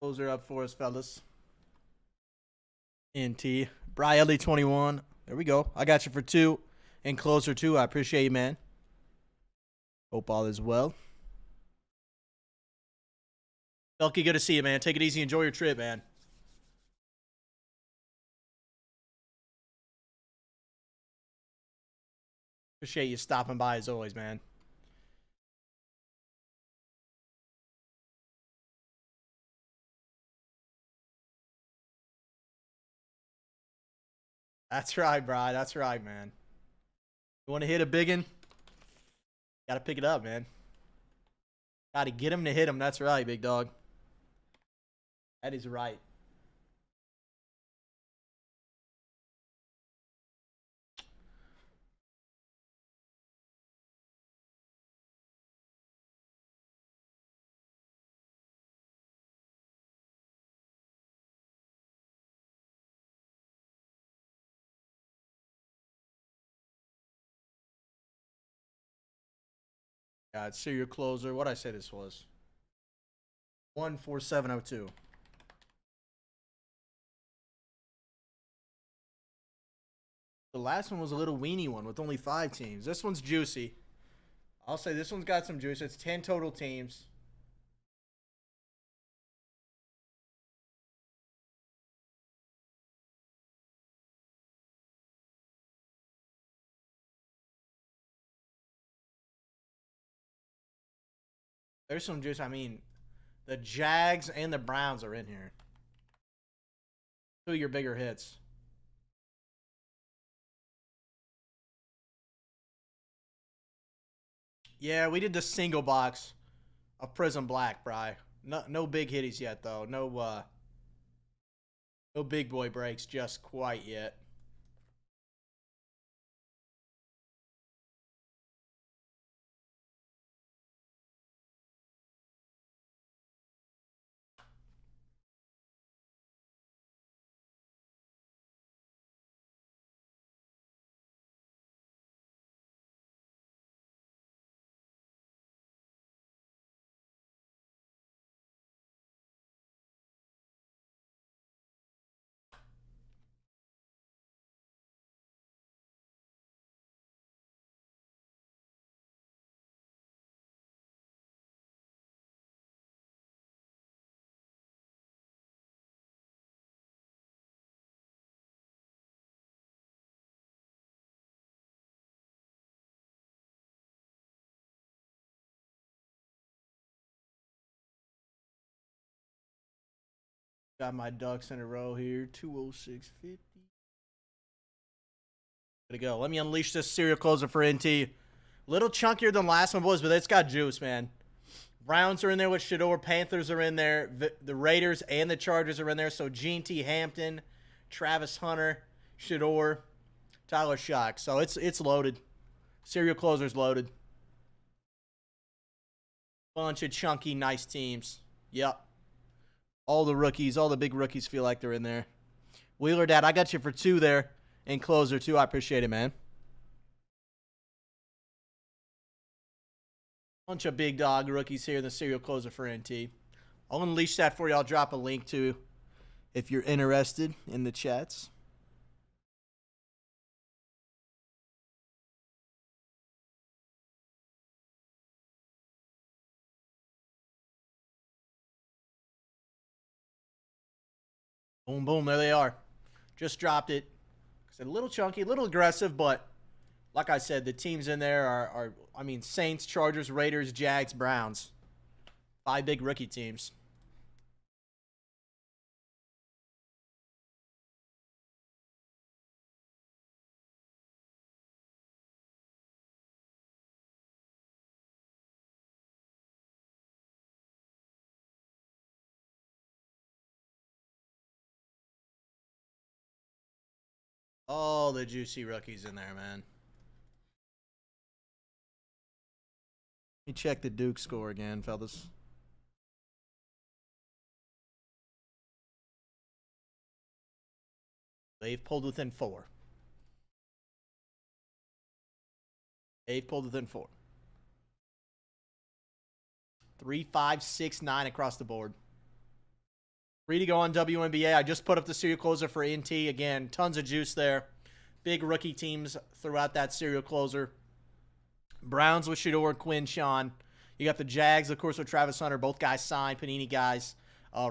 Closer up for us, fellas. NT. Briley 21. There we go. I got you for 2. And closer 2. I appreciate you, man. Hope all is well. Elkie, good to see you, man. Take it easy. Enjoy your trip, man. Appreciate you stopping by as always, man. That's right, bro. That's right, man. You want to hit a big one? Got to pick it up, man. Got to get him to hit him. That's right, big dog. That is right. God, serial closer. What I say this was? 14702. The last one was a little weenie one with only 5 teams. This one's juicy. I'll say this one's got some juice. It's 10 total teams. There's some juice. I mean, the Jags and the Browns are in here. 2 of your bigger hits. Yeah, we did the single box of Prism Black, Bry. No big hitties yet, though. No big boy breaks just quite yet. Got my ducks in a row here. 206.50. There to go. Let me unleash this serial closer for NT. Little chunkier than last one, boys, but it's got juice, man. Browns are in there with Shador. Panthers are in there. The Raiders and the Chargers are in there. So Gene T. Hampton, Travis Hunter, Shador, Tyler Shock. So it's loaded. Serial closer's loaded. Bunch of chunky, nice teams. Yep. All the rookies, all the big rookies feel like they're in there. Wheeler Dad, I got you for 2 there. And closer, too. I appreciate it, man. Bunch of big dog rookies here in the serial closer for NT. I'll unleash that for you. I'll drop a link to if you're interested in the chats. Boom, boom. There they are. Just dropped it. It's a little chunky, a little aggressive, but like I said, the teams in there are I mean, Saints, Chargers, Raiders, Jags, Browns. 5 big rookie teams. All the juicy rookies in there, man. Let me check the Duke score again, fellas. They've pulled within 4. They've pulled within 4. 3, 5, 6, 9 across the board. 3 to go on WNBA. I just put up the serial closer for NT. Again, tons of juice there. Big rookie teams throughout that serial closer. Browns with Shador, Quinn, Sean. You got the Jags, of course, with Travis Hunter. Both guys signed, Panini guys.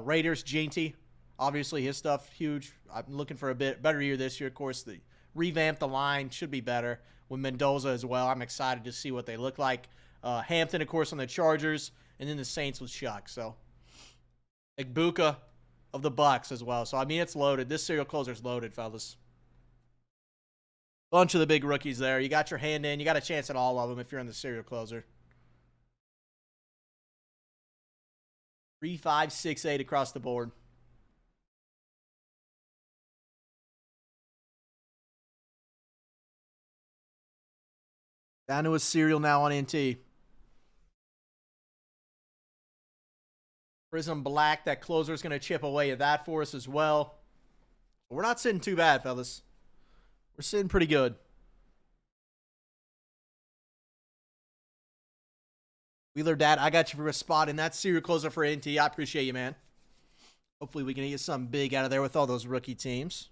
Raiders, Ginty. Obviously, his stuff, huge. I'm looking for a bit better year this year. Of course, the revamp the line should be better with Mendoza as well. I'm excited to see what they look like. Hampton, of course, on the Chargers. And then the Saints with Shuck. So, Igbuka of the Bucks as well. So, I mean, it's loaded. This serial closer's loaded, fellas. Bunch of the big rookies there. You got your hand in. You got a chance at all of them if you're in the serial closer. 3, 5, 6, 8 across the board. Down to a serial now on NT. Prism Black. That closer's going to chip away at that for us as well. We're not sitting too bad, fellas. We're sitting pretty good. Wheeler Dad, I got you for a spot in that serial closer for NT. I appreciate you, man. Hopefully we can get something big out of there with all those rookie teams.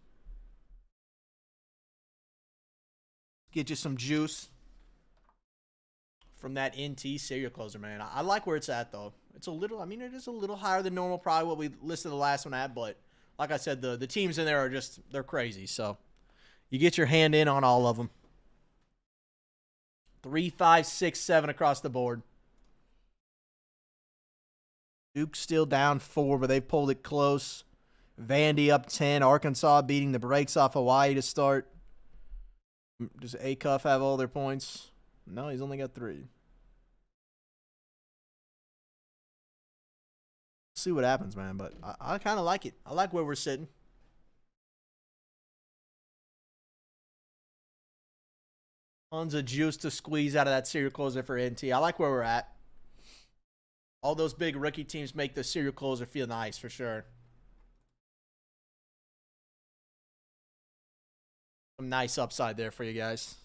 Get you some juice from that NT serial closer, man. I like where it's at, though. It's a little, I mean, it is a little higher than normal, probably what we listed the last one at, but like I said, the teams in there are just, they're crazy, so you get your hand in on all of them. 3, 5, 6, 7 across the board. Duke's still down 4, but they've pulled it close. Vandy up 10. Arkansas beating the brakes off Hawaii to start. Does Acuff have all their points? No, he's only got 3. See what happens, man, but I kind of like it. I like where we're sitting. Tons of juice to squeeze out of that serial closer for NT. I like where we're at. All those big rookie teams make the serial closer feel nice for sure. Some nice upside there for you guys.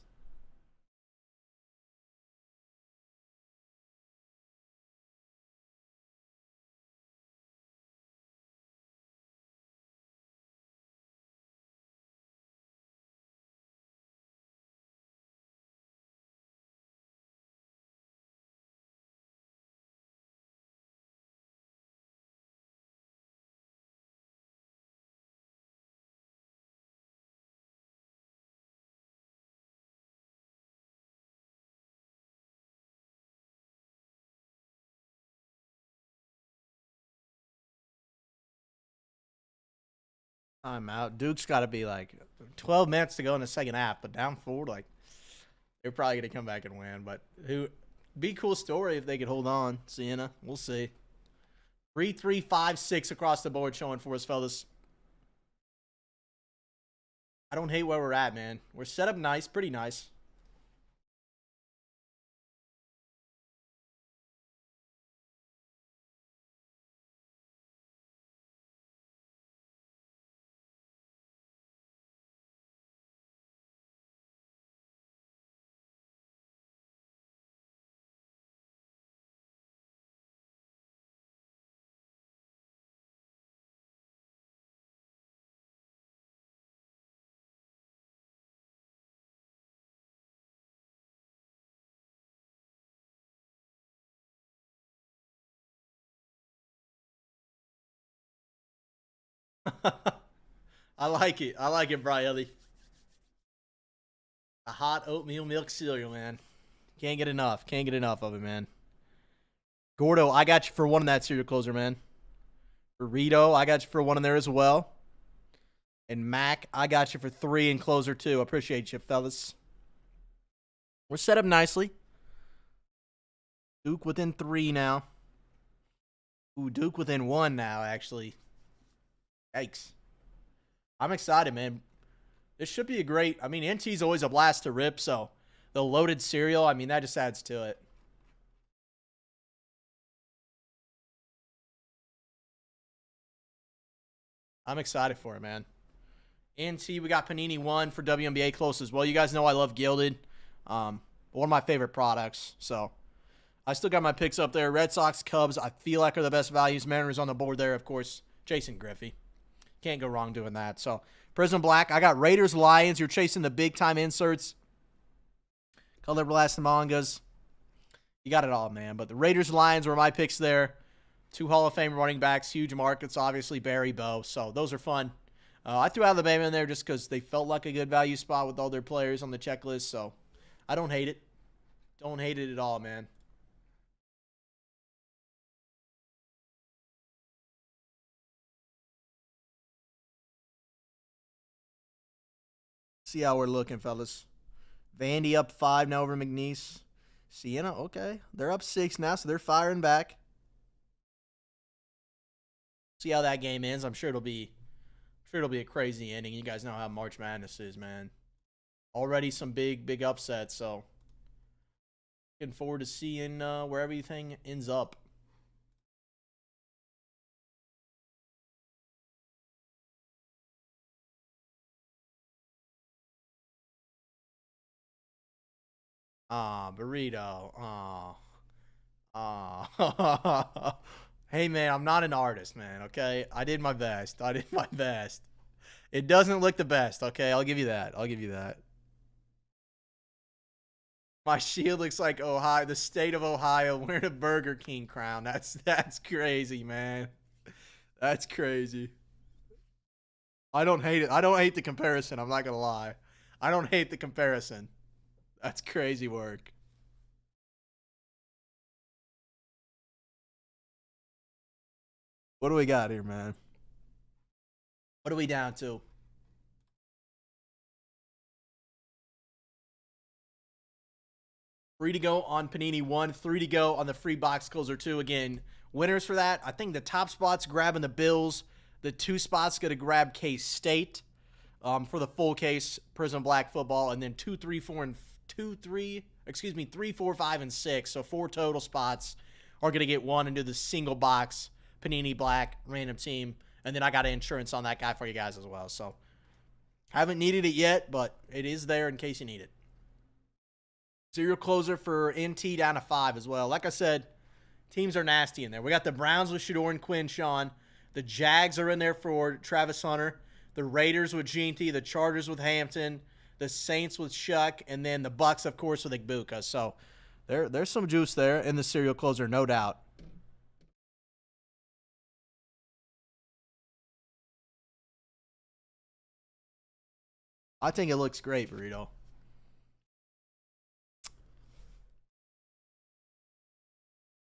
I'm out. Duke's got to be like 12 minutes to go in the second half, but down 4, like they're probably gonna come back and win. But who be cool story if they could hold on. Sienna, we'll see. 3-3-5-6 across the board showing for us, fellas. I don't hate where we're at, man. We're set up nice, pretty nice. I like it. I like it, Briley. A hot oatmeal milk cereal, man. Can't get enough. Can't get enough of it, man. Gordo, I got you for one in that cereal closer, man. Burrito, I got you for one in there as well. And Mac, I got you for 3 in closer too. Appreciate you, fellas. We're set up nicely. Duke within 3 now. Ooh, Duke within 1 now, actually. Yikes. I'm excited, man. This should be a great. I mean, NT's always a blast to rip, so the loaded cereal, I mean, that just adds to it. I'm excited for it, man. NT, we got Panini 1 for WNBA close as well. You guys know I love Gilded. One of my favorite products. So I still got my picks up there. Red Sox, Cubs, I feel like are the best values. Mariners on the board there, of course. Jason Griffey. Can't go wrong doing that. So Prism Black, I got Raiders, Lions. You're chasing the big time inserts. Color Blast mangas. You got it all, man. But the Raiders, Lions were my picks there. 2 Hall of Fame running backs, huge markets, obviously Barry, Bo. So those are fun. I threw Alabama in there just because they felt like a good value spot with all their players on the checklist. So I don't hate it. Don't hate it at all, man. See how we're looking, fellas. Vandy up 5 now over McNeese. Sienna, okay. They're up 6 now, so they're firing back. See how that game ends. I'm sure it'll be a crazy ending. You guys know how March Madness is, man. Already some big upsets, so looking forward to seeing where everything ends up. Burrito. Hey, man, I'm not an artist, man, okay? I did my best. I did my best. It doesn't look the best, okay? I'll give you that. I'll give you that. My shield looks like Ohio, the state of Ohio, wearing a Burger King crown. That's crazy, man. That's crazy. I don't hate it. I don't hate the comparison. I'm not gonna lie. I don't hate the comparison. That's crazy work. What do we got here, man? What are we down to? 3 to go on Panini 1, 3 to go on the free box closer 2. Again, winners for that. I think the top spot's grabbing the Bills. The 2 spots going to grab K-State for the full case, Prism Black football. And then 2, 3, 4, and 2, 3, excuse me, 3, 4, 5, and 6. So 4 total spots are going to get 1 into the single box Panini Black random team. And then I got insurance on that guy for you guys as well. So haven't needed it yet, but it is there in case you need it. Serial closer for NT down to 5 as well. Like I said, teams are nasty in there. We got the Browns with Shador and Quinn Sean. The Jags are in there for Travis Hunter. The Raiders with Ginty. The Chargers with Hampton. The Saints with Shuck. And then the Bucks, of course, with Igbuka. So there's some juice there in the serial closer, no doubt. I think it looks great, Burrito.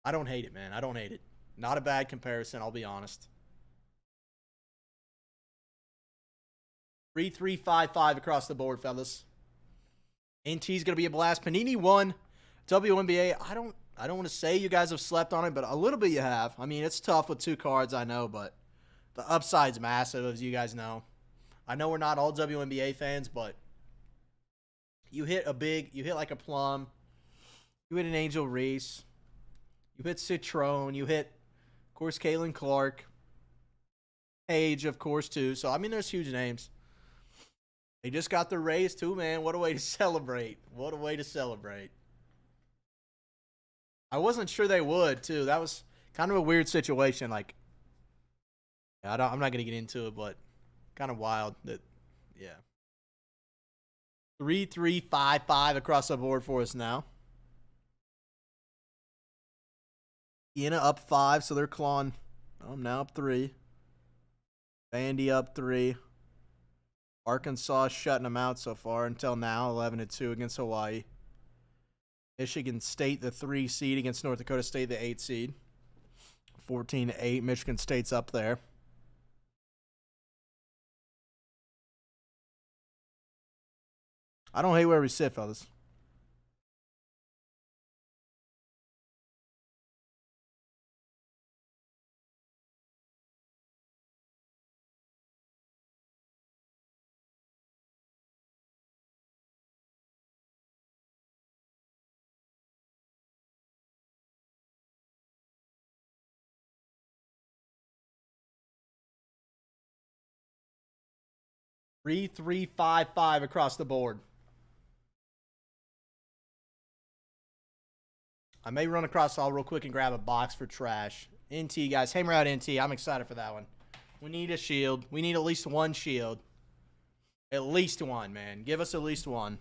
I don't hate it, man. I don't hate it. Not a bad comparison, I'll be honest. 3-3-5-5 across the board, fellas. NT's going to be a blast. Panini 1, WNBA. I don't want to say you guys have slept on it, but a little bit you have. I mean, it's tough with 2 cards, I know, but the upside's massive, as you guys know. I know we're not all WNBA fans, but you hit like a Plum. You hit an Angel Reese. You hit Citrone. You hit, of course, Caitlin Clark. Paige, of course, too. So, I mean, there's huge names. They just got the raise, too, man. What a way to celebrate. What a way to celebrate. I wasn't sure they would, too. That was kind of a weird situation. Like, I'm not going to get into it, but kind of wild. That, yeah. 3-3-5-5 across the board for us now. Iena up 5, so they're clawing. I'm now up 3. Vandy up 3. Arkansas shutting them out so far until now, 11-2 against Hawaii. Michigan State, the 3 seed against North Dakota State, the 8 seed. 14-8. Michigan State's up there. I don't hate where we sit, fellas. Three, 3-5-5 across the board. I may run across all real quick and grab a box for trash. NT, guys. Hammer out NT. I'm excited for that one. We need a shield. We need at least one shield. At least one, man. Give us at least one.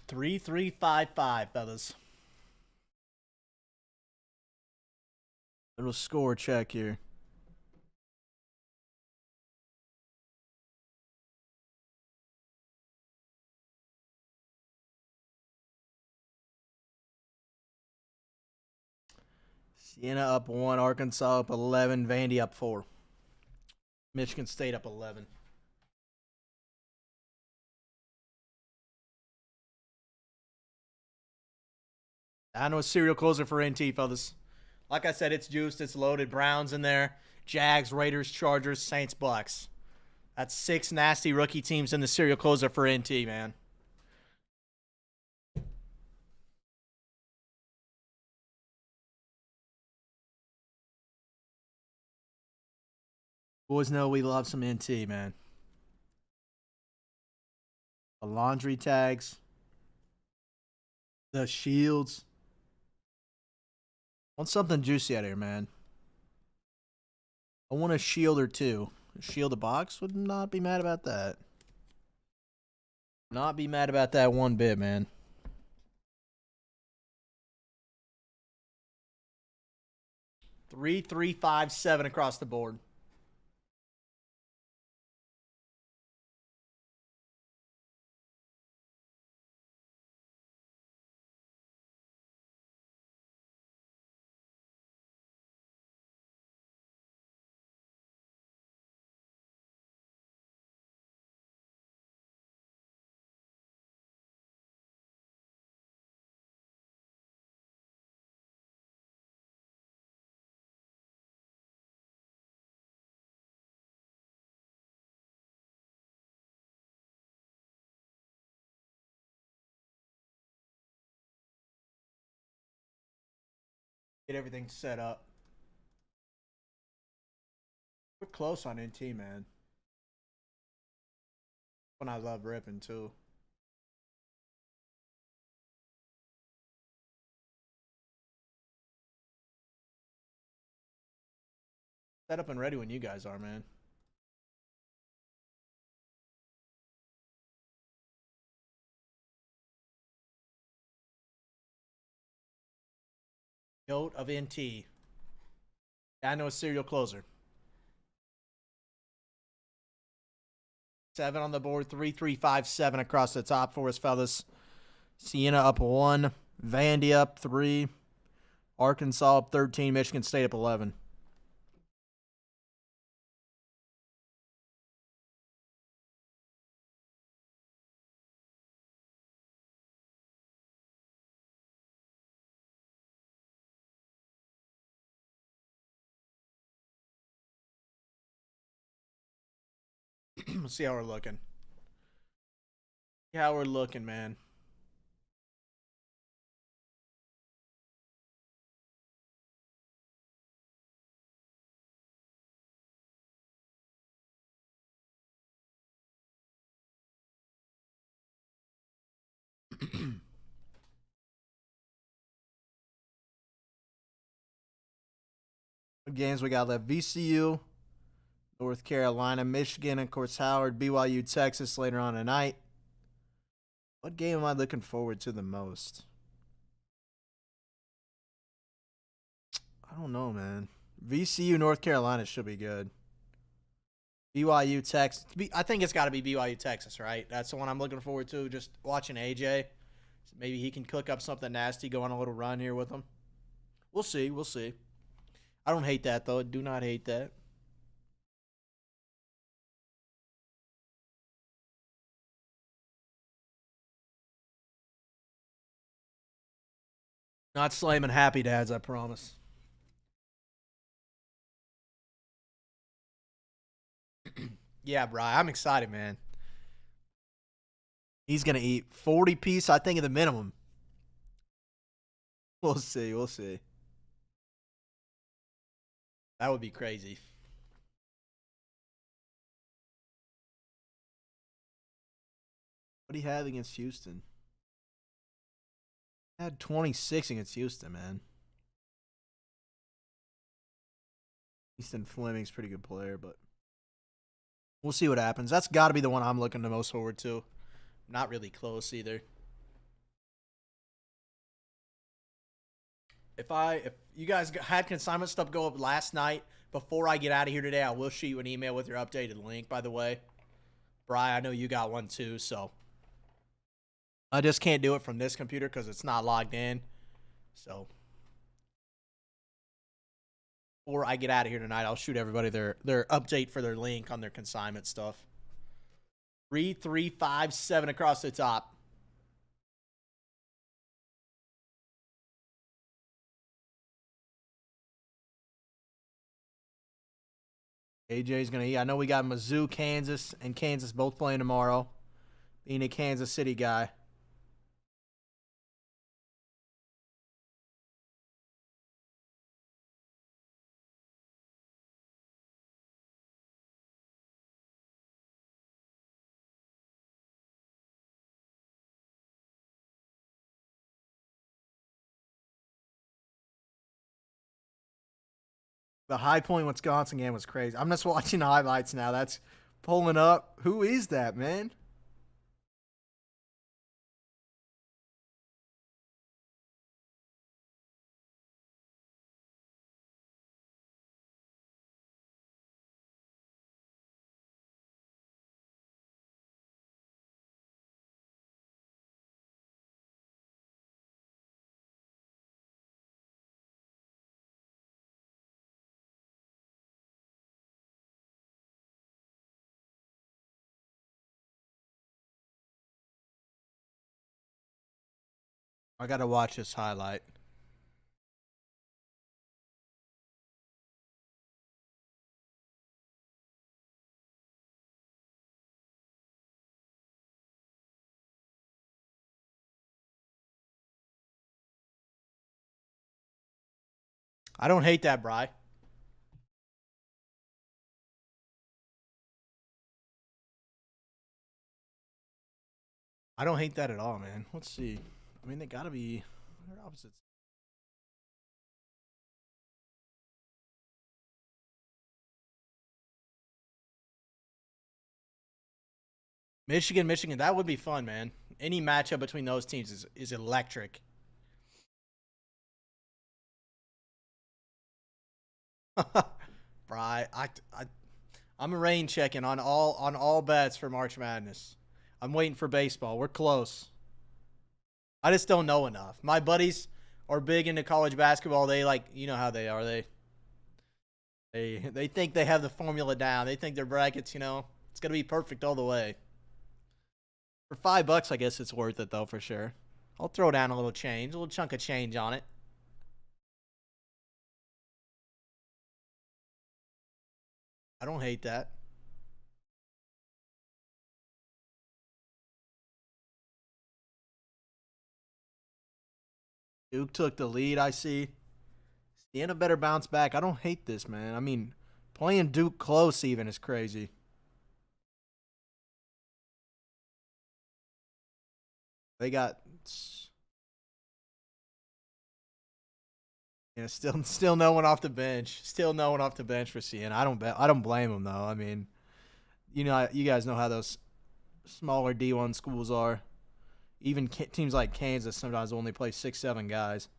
Three, 3-5-5, fellas. Little score check here. Siena up 1, Arkansas up 11, Vandy up 4. Michigan State up 11. I know a serial closer for NT, fellas. Like I said, it's juiced, it's loaded. Browns in there. Jags, Raiders, Chargers, Saints, Bucks. That's 6 nasty rookie teams in the serial closer for NT, man. Boys know we love some NT, man. The laundry tags. The shields. I want something juicy out here, man. I want a shield or two. A shield a box would not be mad about that. Not be mad about that one bit, man. Three, 3, 5, 7 across the board. Get everything set up. We're close on NT, man. When I love ripping, too. Set up and ready when you guys are, man. Note of NT. I know a serial closer. 7 on the board. 3, 3, 5, 7 across the top for us, fellas. Siena up 1. Vandy up 3. Arkansas up 13. Michigan State up 11. Let's see how we're looking. See how we're looking, man. What games we got left? VCU, North Carolina, Michigan, of course, Howard, BYU, Texas later on tonight. What game am I looking forward to the most? I don't know, man. VCU, North Carolina should be good. BYU, Texas. I think it's got to be BYU, Texas, right? That's the one I'm looking forward to. Just watching AJ. Maybe he can cook up something nasty, go on a little run here with him. We'll see. We'll see. I don't hate that, though. Do not hate that. Not slamming happy dads, I promise. Yeah, Bri, I'm excited, man. He's going to eat 40 piece, I think, at the minimum. We'll see. We'll see. That would be crazy. What do you have against Houston? I had 26 against Houston, man. Easton Fleming's a pretty good player, but we'll see what happens. That's got to be the one I'm looking the most forward to. Not really close either. If you guys had consignment stuff go up last night, before I get out of here today, I will shoot you an email with your updated link, by the way. Bri, I know you got one too, so I just can't do it from this computer because it's not logged in. So before I get out of here tonight, I'll shoot everybody their update for their link on their consignment stuff. 3, 3, 5, 7 across the top. AJ's going to eat. I know we got Mizzou, Kansas, and Kansas both playing tomorrow. Being a Kansas City guy. The High Point Wisconsin game was crazy. I'm just watching the highlights now. That's pulling up. Who is that, man? I got to watch this highlight. I don't hate that, Bry. I don't hate that at all, man. Let's see. I mean, they got to be they're opposites. Michigan, Michigan. That would be fun, man. Any matchup between those teams is electric. Bry, I'm rain checking on all bets for March Madness. I'm waiting for baseball. We're close. I just don't know enough. My buddies are big into college basketball. They like, you know how they are. They think they have the formula down. They think their brackets, it's gonna be perfect all the way. For $5, I guess it's worth it though for sure. I'll throw down a little change, a little chunk of change on it. I don't hate that. Duke took the lead, I see. Siena better bounce back. I don't hate this, man. I mean, playing Duke close even is crazy. They got still no one off the bench. Still no one off the bench for Siena. I don't blame them though. I mean, you guys know how those smaller D1 schools are. Even teams like Kansas sometimes only play 6-7 guys.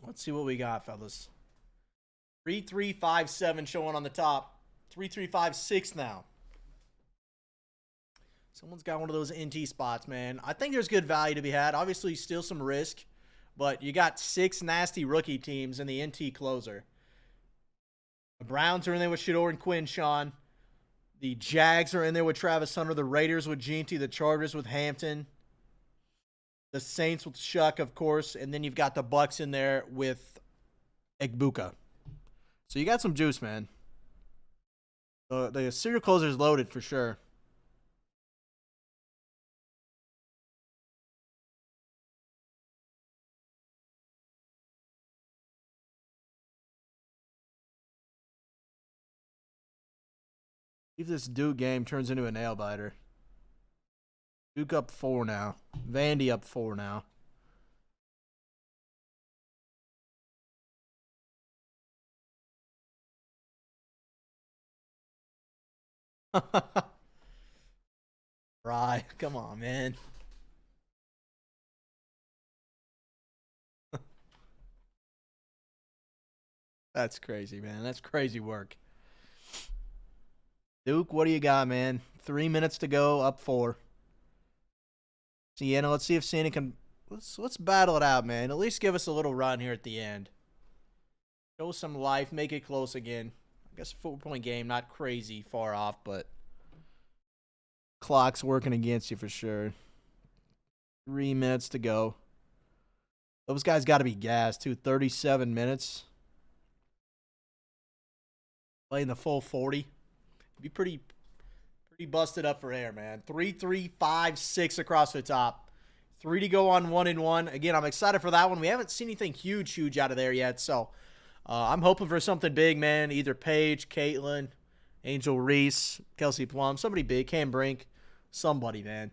Let's see what we got, fellas. 3357 showing on the top. 3356 now. Someone's got one of those NT spots, man. I think there's good value to be had. Obviously, still some risk, but you got 6 nasty rookie teams in the NT closer. The Browns are in there with Shador and Quinshawn. The Jags are in there with Travis Hunter. The Raiders with Ginty. The Chargers with Hampton. The Saints with Shuck, of course. And then you've got the Bucks in there with Egbuka. So you got some juice, man. The serial closer is loaded for sure. If this Duke game turns into a nail biter. Duke up 4 now. Vandy up 4 now. Right. Come on, man. That's crazy, man. That's crazy work. Duke, what do you got, man? 3 minutes to go, up 4. Siena, let's see if Siena can. Let's battle it out, man. At least give us a little run here at the end. Show some life, make it close again. I guess 4-point game, not crazy far off, but clock's working against you for sure. 3 minutes to go. Those guys got to be gassed, too. 37 minutes. playing the full 40. It'd be pretty busted up for air, man. 3, 3, 5, 6 across the top. 3 to go on 1 and 1. Again, I'm excited for that one. We haven't seen anything huge out of there yet, so I'm hoping for something big, man. Either Paige, Caitlin, Angel Reese, Kelsey Plum, somebody big, Cam Brink, somebody, man.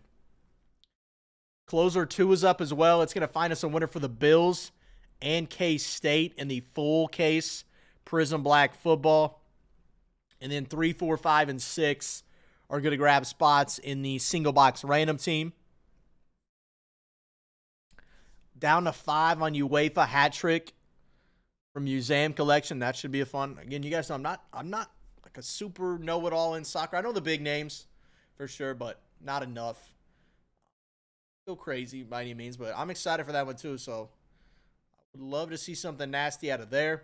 Closer 2 is up as well. It's going to find us a winner for the Bills and K-State in the full case Prism Black football. And then 3, 4, 5, and 6 are going to grab spots in the single box random team. Down to 5 on UEFA hat trick from Museum Collection. That should be a fun. Again, you guys know I'm not like a super know-it-all in soccer. I know the big names for sure, but not enough. Go crazy by any means, but I'm excited for that one too. So I would love to see something nasty out of there.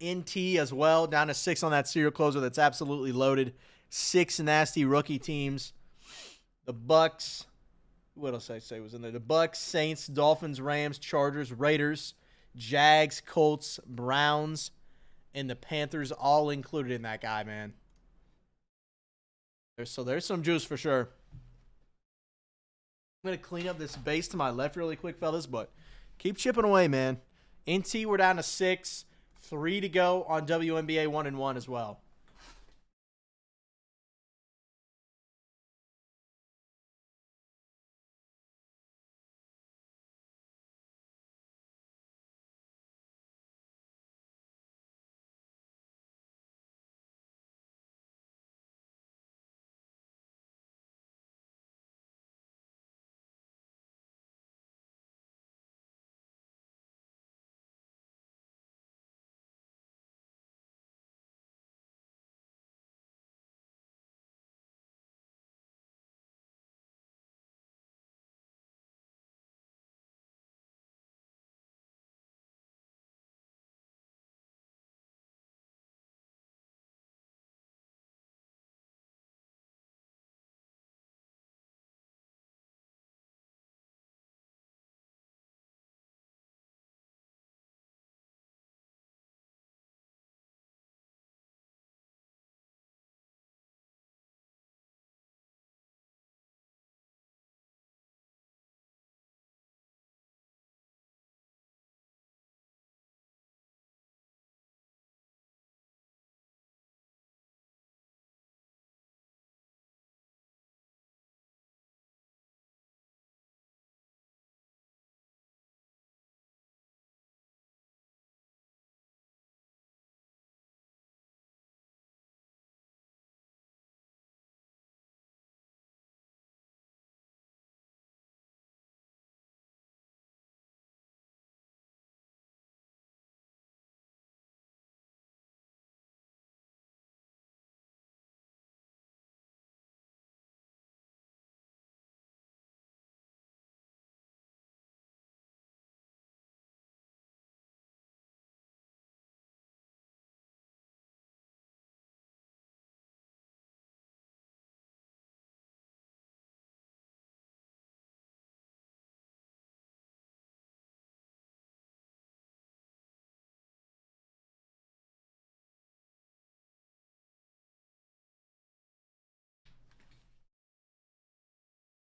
NT as well, down to 6 on that serial closer. That's absolutely loaded. 6 nasty rookie teams. The Bucks. What else did I say was in there? The Bucks, Saints, Dolphins, Rams, Chargers, Raiders, Jags, Colts, Browns, and the Panthers all included in that guy, man. So there's some juice for sure. I'm going to clean up this base to my left really quick, fellas, but keep chipping away, man. NT, we're down to 6. 3 to go on WNBA 1 and 1 as well.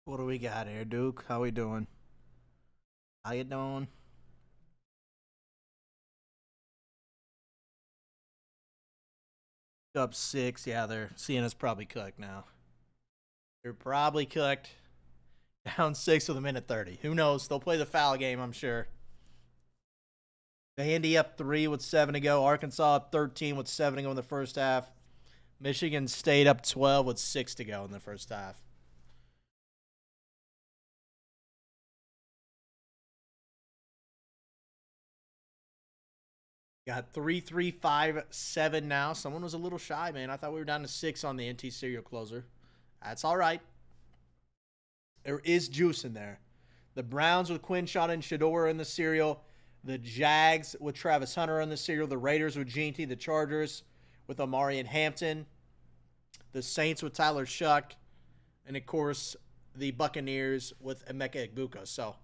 What do we got here, Duke? How we doing? How you doing? Up 6. Yeah, they're seeing us probably cooked now. They're probably cooked. Down 6 with a minute 30. Who knows? They'll play the foul game, I'm sure. Vandy up 3 with 7 to go. Arkansas up 13 with 7 to go in the first half. Michigan State up 12 with 6 to go in the first half. Got 3, 3, 5, 7 now. Someone was a little shy, man. I thought we were down to 6 on the NT serial closer. That's all right. There is juice in there. The Browns with Quinshon and Shador in the serial. The Jags with Travis Hunter in the serial. The Raiders with Jeanty. The Chargers with Amari and Hampton. The Saints with Tyler Shuck. And, of course, the Buccaneers with Emeka Egbuka. So,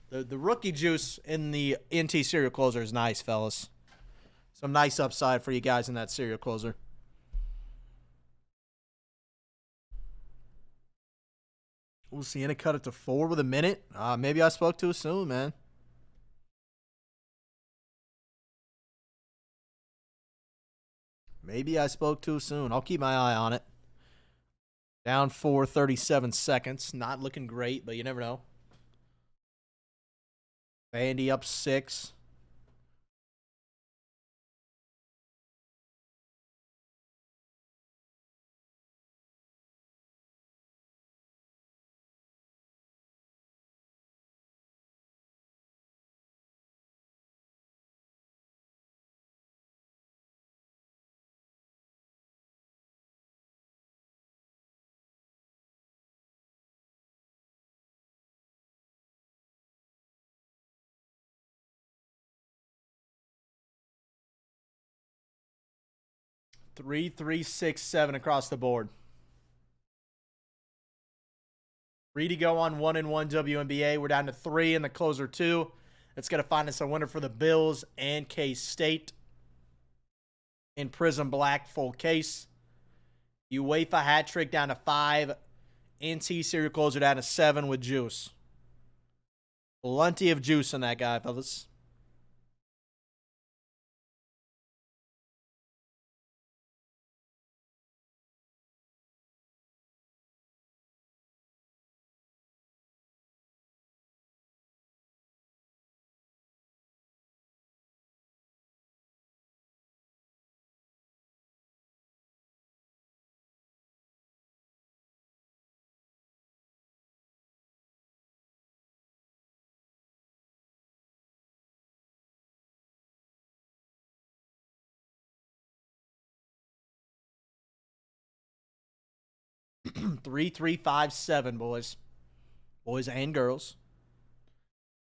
the rookie juice in the NT serial closer is nice, fellas. Some nice upside for you guys in that serial closer. We'll see. And it cut it to 4 with a minute. Maybe I spoke too soon, man. Maybe I spoke too soon. I'll keep my eye on it. Down 4, 37 seconds. Not looking great, but you never know. Vandy up 6. Three, 3, 6, 7 across the board. 3 to go on 1-1 WNBA. We're down to 3 in the closer 2. That's going to find us a winner for the Bills and K-State. In Prism Black, full case. UEFA hat trick down to 5. NT serial closer down to 7 with juice. Plenty of juice in that guy, fellas. Three, 3, 5, 7, boys. Boys and girls.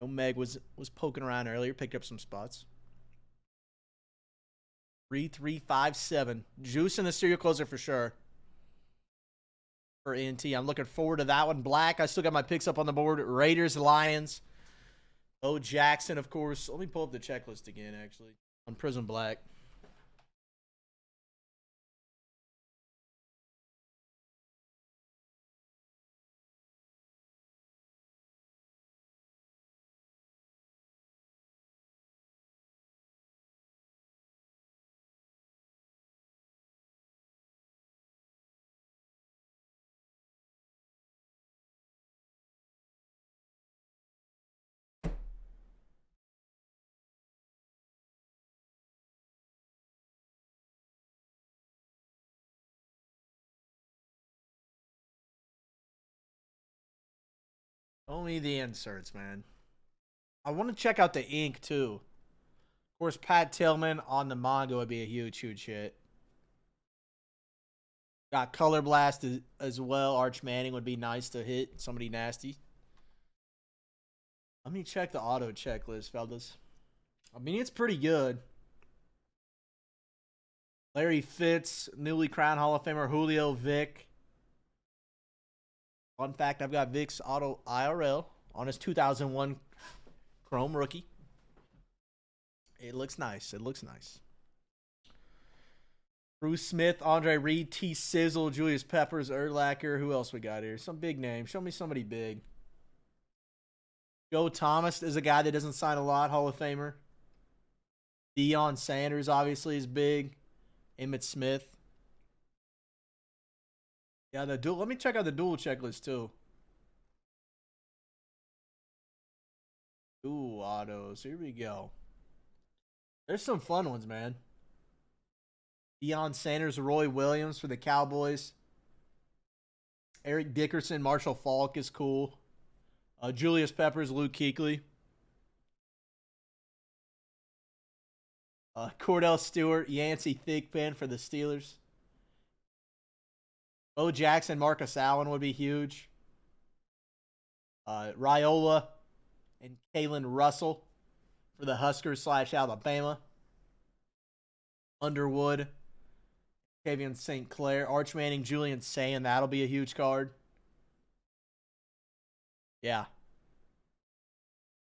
No, Meg was poking around earlier, picked up some spots. 3, 3, 5, 7. Juice in the serial closer for sure. For NT. I'm looking forward to that one. Black, I still got my picks up on the board. Raiders, Lions. Bo Jackson, of course. Let me pull up the checklist again, actually. On Prism Black. Only the inserts, man. I want to check out the ink, too. Of course, Pat Tillman on the manga would be a huge, huge hit. Got Color Blast as well. Arch Manning would be nice to hit. Somebody nasty. Let me check the auto checklist, fellas. I mean, it's pretty good. Larry Fitz, newly crowned Hall of Famer Julio Vick. Fun fact, I've got Vic's auto IRL on his 2001 Chrome rookie. It looks nice. It looks nice. Bruce Smith, Andre Reed, T. Sizzle, Julius Peppers, Urlacher. Who else we got here? Some big names. Show me somebody big. Joe Thomas is a guy that doesn't sign a lot. Hall of Famer. Deion Sanders, obviously, is big. Emmitt Smith. Yeah, the dual. Let me check out the dual checklist, too. Dual autos. Here we go. There's some fun ones, man. Deion Sanders, Roy Williams for the Cowboys. Eric Dickerson, Marshall Faulk is cool. Julius Peppers, Luke Kuechly. Cordell Stewart, Yancey Thigpen for the Steelers. Bo Jackson, Marcus Allen would be huge. Raiola and Kalen Russell for the Huskers / Alabama. Underwood, Kavian St. Clair, Arch Manning, Julian Sayin. That'll be a huge card. Yeah.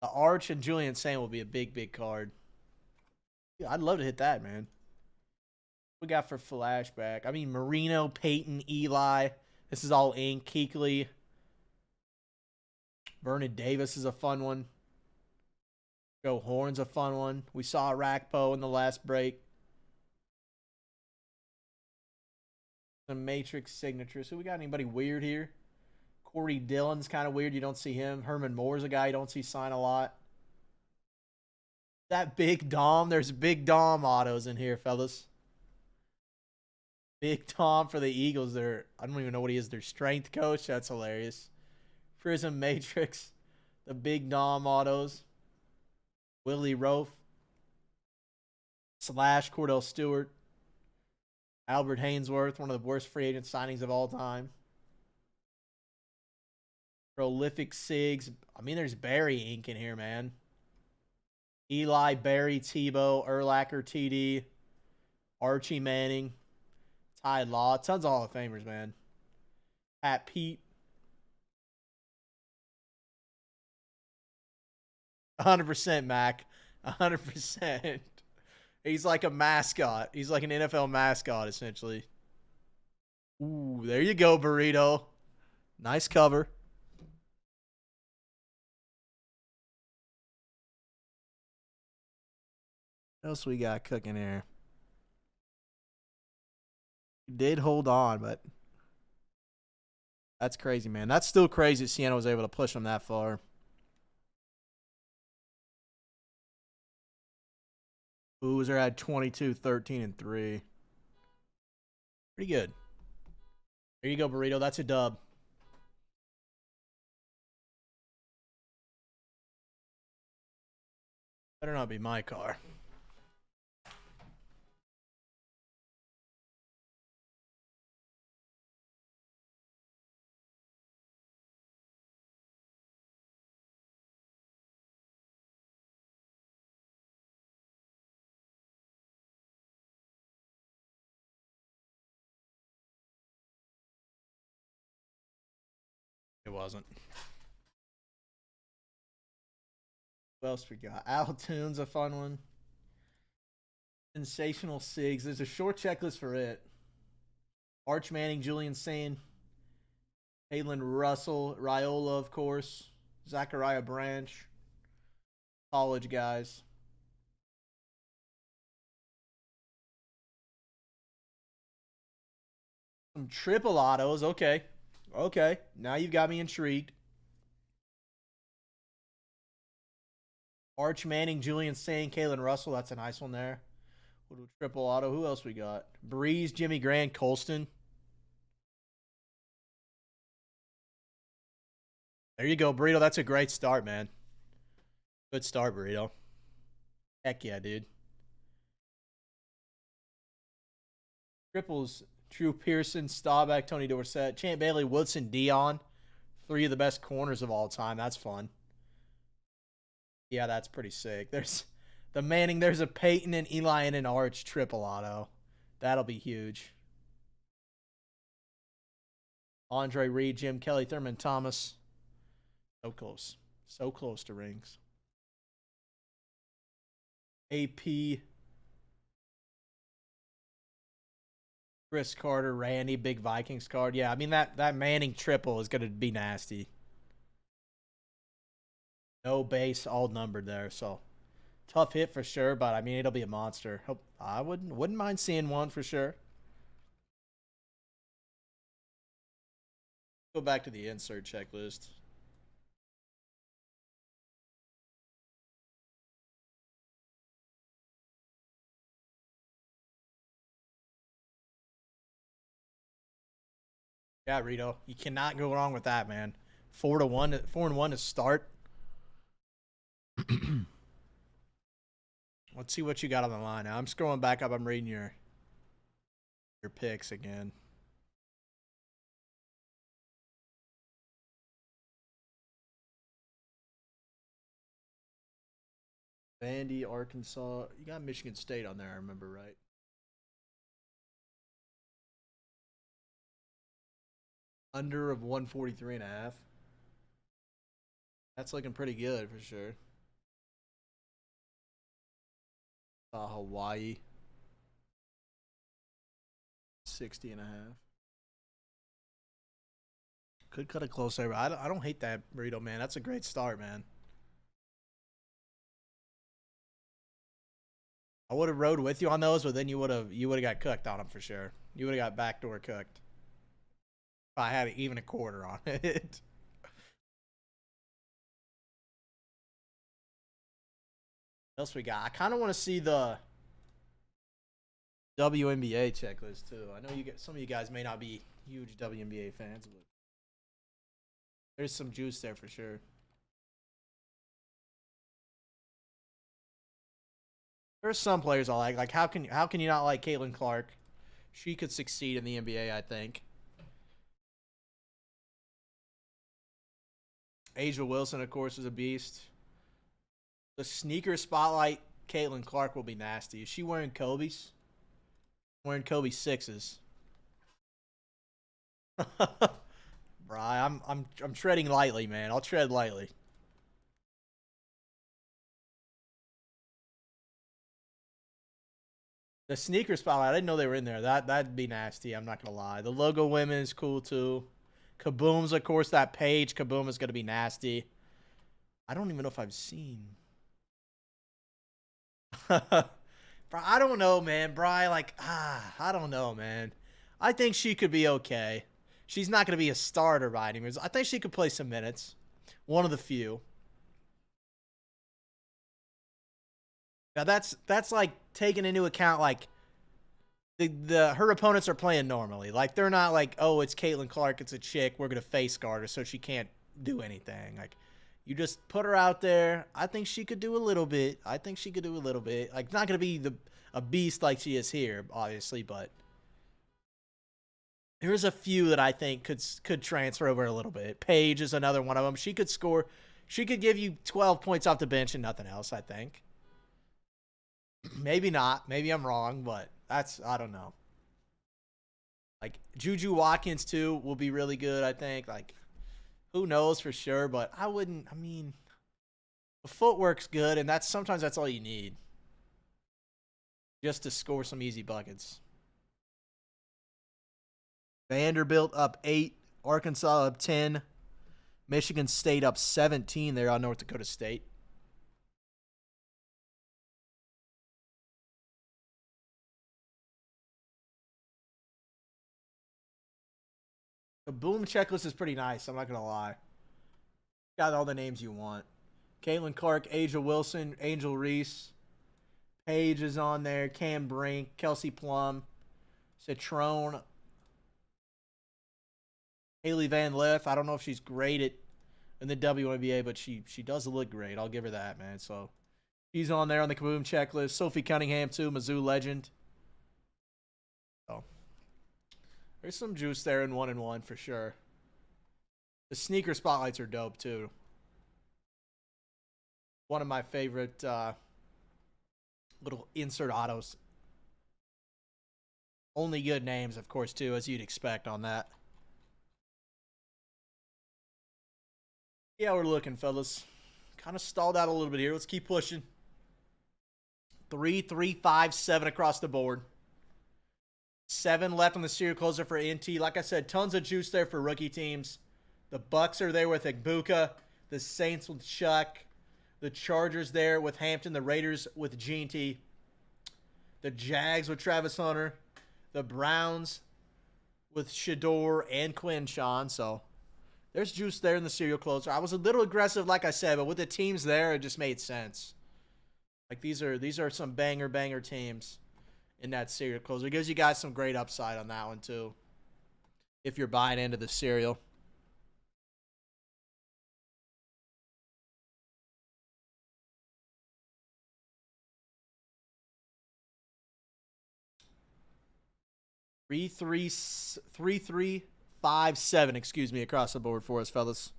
The Arch and Julian Sayin will be a big, big card. Yeah, I'd love to hit that, man. What we got for flashback? I mean, Marino, Peyton, Eli. This is all ink. Keekly. Vernon Davis is a fun one. Joe Horn's a fun one. We saw Rakpo in the last break. The Matrix signature. So we got anybody weird here? Corey Dillon's kind of weird. You don't see him. Herman Moore's a guy you don't see sign a lot. That Big Dom. There's Big Dom autos in here, fellas. Big Tom for the Eagles. I don't even know what he is. Their strength coach. That's hilarious. Prism Matrix. The Big Dom autos. Willie Rofe. Slash Cordell Stewart. Albert Hainsworth, one of the worst free agent signings of all time. Prolific Sigs. I mean, there's Barry ink in here, man. Eli, Barry, Tebow, Urlacher, TD, Archie Manning, Ty Law. Tons of Hall of Famers, man. Pat Pete. 100% Mac. 100%. He's like a mascot. He's like an NFL mascot, essentially. Ooh, there you go, Burrito. Nice cover. What else we got cooking here? He did hold on, but that's crazy, man. That's still crazy that Sienna was able to push him that far. Boozer had 22, 13, and 3. Pretty good. There you go, Burrito. That's a dub. Better not be my car. It wasn't. What else we got? Altoon's a fun one. Sensational Sigs. There's a short checklist for it. Arch Manning, Julian Sane, Halen Russell, Raiola, of course, Zachariah Branch, college guys. Some triple autos. Okay. Okay. Now you've got me intrigued. Arch Manning, Julian Sane, Kalen Russell. That's a nice one there. We'll do triple auto. Who else we got? Breeze, Jimmy Grant, Colston. There you go, Burrito. That's a great start, man. Good start, Burrito. Heck yeah, dude. Triples, Drew Pearson, Staubach, Tony Dorsett, Champ Bailey, Woodson, Dion. 3 of the best corners of all time. That's fun. Yeah, that's pretty sick. There's the Manning. There's a Peyton and Eli and an Arch triple auto. That'll be huge. Andre Reed, Jim Kelly, Thurman Thomas. So close. So close to rings. AP. Chris Carter, Randy, big Vikings card. Yeah, I mean, that Manning triple is going to be nasty. No base, all numbered there. So, tough hit for sure, but I mean, it'll be a monster. I wouldn't mind seeing one for sure. Go back to the insert checklist. Yeah, Rito, you cannot go wrong with that, man. 4-1, 4-1 to start. Let's see what you got on the line now. I'm scrolling back up. I'm reading your picks again. Vandy, Arkansas. You got Michigan State on there, I remember right. Under of 143.5. That's looking pretty good for sure. Hawaii. 60.5. Could cut it close there, but I don't hate that burrito, man. That's a great start, man. I would have rode with you on those, but then you would have got cooked on them for sure. You would have got backdoor cooked. If I had even a quarter on it. What else we got? I kind of want to see the WNBA checklist too. I know some of you guys may not be huge WNBA fans, but there's some juice there for sure. There's some players I like. Like how can you not like Caitlin Clark? She could succeed in the NBA, I think. Asia Wilson, of course, is a beast. The sneaker spotlight, Caitlin Clark will be nasty. Is she wearing Kobe's? Wearing Kobe sixes. Bri, I'm treading lightly, man. I'll tread lightly. The sneaker spotlight, I didn't know they were in there. That'd be nasty. I'm not gonna lie. The logo women is cool too. Kaboom's, of course, that page. Kaboom is gonna be nasty. I don't even know if I've seen. Bro, I don't know, man. Bri, I don't know, man. I think she could be okay. She's not gonna be a starter by any means. I think she could play some minutes. One of the few. Now that's like taking into account like the her opponents are playing normally. Like they're not like, oh, it's Caitlin Clark, it's a chick, we're gonna face guard her so she can't do anything. Like you just put her out there. I think she could do a little bit. Like not gonna be a beast like she is here, obviously, but there's a few that I think could transfer over a little bit. Paige is another one of them. She could score. She could give you 12 points off the bench and nothing else, I think. Maybe not. Maybe I'm wrong, but I don't know. Like Juju Watkins too will be really good, I think. Like who knows for sure, but I mean the footwork's good and sometimes that's all you need. Just to score some easy buckets. Vanderbilt up 8, Arkansas up 10, Michigan State up 17 there on North Dakota State. The boom checklist is pretty nice. I'm not going to lie. Got all the names you want. Caitlin Clark, Asia Wilson, Angel Reese. Paige is on there. Cam Brink, Kelsey Plum, Citrone. Haley Van Lith. I don't know if she's great in the WNBA, but she does look great. I'll give her that, man. So she's on there on the Kaboom checklist. Sophie Cunningham, too. Mizzou legend. So there's some juice there in 1-1 for sure. The sneaker spotlights are dope too. One of my favorite little insert autos. Only good names, of course, too, as you'd expect on that. Yeah, we're looking, fellas. Kind of stalled out a little bit here. Let's keep pushing. 3, 3, 5, 7 across the board. 7 left on the serial closer for NT. Like I said, tons of juice there for rookie teams. The Bucks are there with Igbuka. The Saints with Chuck. The Chargers there with Hampton. The Raiders with G&T. The Jags with Travis Hunter. The Browns with Shador and Quinshawn. So there's juice there in the serial closer. I was a little aggressive, like I said, but with the teams there, it just made sense. Like these are some banger teams in that serial closer. It gives you guys some great upside on that one too, if you're buying into the serial. Three, 5, 7, excuse me, across the board for us, fellas.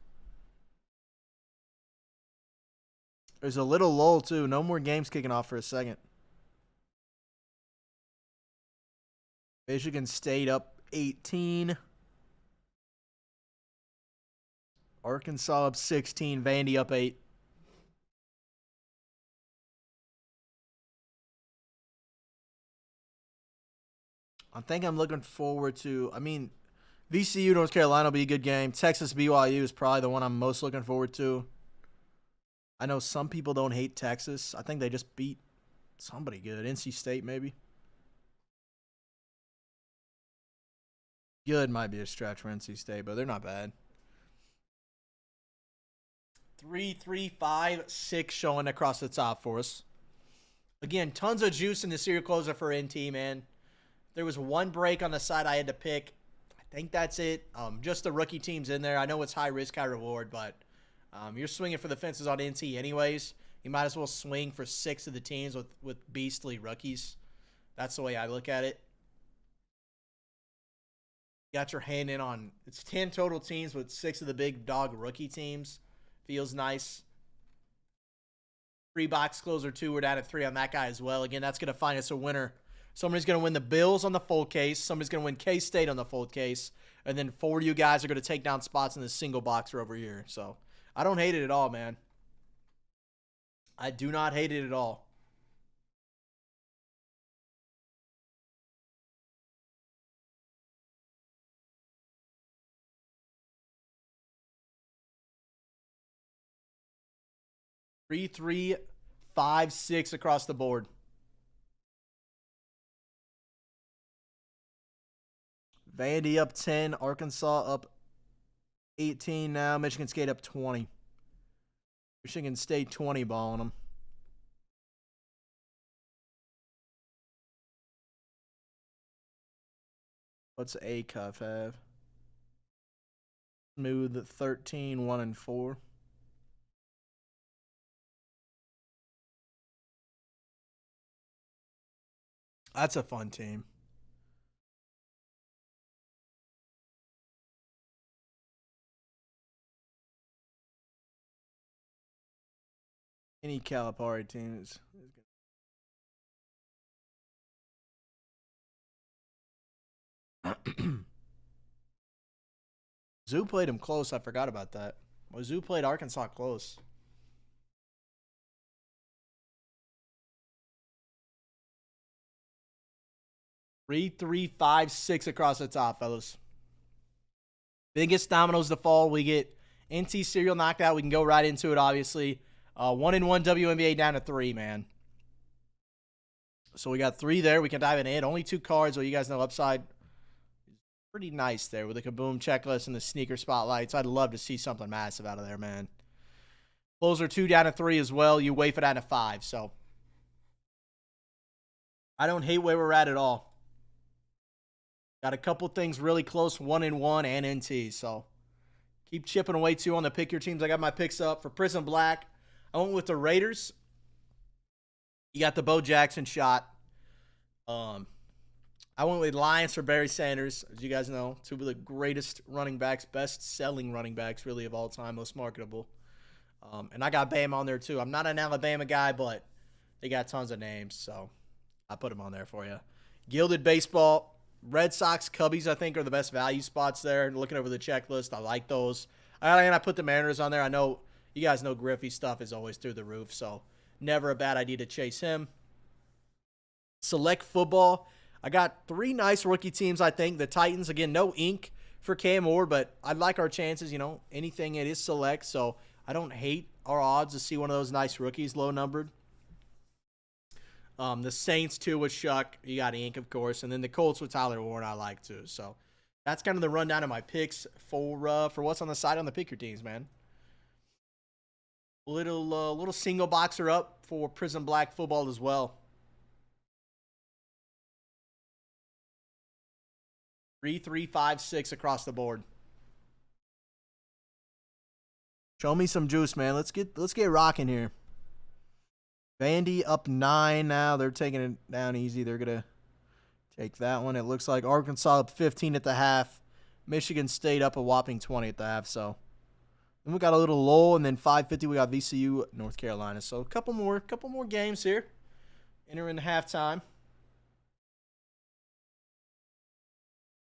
There's a little lull too. No more games kicking off for a second. Michigan State up 18. Arkansas up 16. Vandy up 8. I think I'm looking forward to. I mean, VCU North Carolina will be a good game. Texas BYU is probably the one I'm most looking forward to. I know some people don't hate Texas. I think they just beat somebody good. NC State maybe. Good might be a stretch for NC State, but they're not bad. 3-3-5-6 showing across the top for us. Again, tons of juice in the serial closer for NT, man. There was one break on the side I had to pick. I think that's it. Just the rookie teams in there. I know it's high risk, high reward, but you're swinging for the fences on NT anyways. You might as well swing for 6 of the teams with beastly rookies. That's the way I look at it. Got your hand in on, it's 10 total teams with 6 of the big dog rookie teams. Feels nice. 3 box closer 2. We're down at 3 on that guy as well. Again, that's going to find us a winner. Somebody's going to win the Bills on the full case. Somebody's going to win K-State on the full case. And then 4 of you guys are going to take down spots in the single boxer over here. So I don't hate it at all, man. I do not hate it at all. Three, 3, 5, 6 across the board. Vandy up 10. Arkansas up 18 now. Michigan State up 20. Michigan State 20 balling them. What's A Cuff have? Smooth 13, 1 and 4. That's a fun team. Any Calipari team is Zoo played him close. I forgot about that. Well, Zoo played Arkansas close. Three, 3, 5, 6 across the top, fellas. Biggest dominoes to fall. We get NT serial knocked out. We can go right into it, obviously. 1-1 WNBA down to 3, man. So we got 3 there. We can dive in it. Only 2 cards. Well, you guys know upside. Pretty nice there with the Kaboom checklist and the sneaker spotlights. I'd love to see something massive out of there, man. Closer 2 down to 3 as well. You wait for down to 5. So I don't hate where we're at all. Got a couple things really close, 1-1 and NT. So keep chipping away too on the pick your teams. I got my picks up for Prison Black. I went with the Raiders. You got the Bo Jackson shot. I went with Lions for Barry Sanders. As you guys know, 2 of the greatest running backs, best-selling running backs really of all time, most marketable. And I got Bama on there too. I'm not an Alabama guy, but they got tons of names, so I put them on there for you. Gilded Baseball. Red Sox, Cubbies, I think, are the best value spots there. And looking over the checklist, I like those. And I put the Mariners on there. I know you guys know Griffey stuff is always through the roof, so never a bad idea to chase him. Select Football. I got 3 nice rookie teams, I think. The Titans, again, no ink for Cam Ward, but I like our chances. You know, anything it is select, so I don't hate our odds to see one of those nice rookies, low-numbered. The Saints, too, with Shuck. You got ink, of course. And then the Colts with Tyler Warren I like, too. So that's kind of the rundown of my picks for what's on the side on the pick your teams, man. Little single boxer up for Prison Black football as well. 3, 3, 5, 6 across the board. Show me some juice, man. Let's get rocking here. Vandy up 9 now. They're taking it down easy. They're going to take that one. It looks like Arkansas up 15 at the half. Michigan State up a whopping 20 at the half. So then we got a little lull, and then 5:50 we got VCU North Carolina. So a couple more games here. Entering halftime.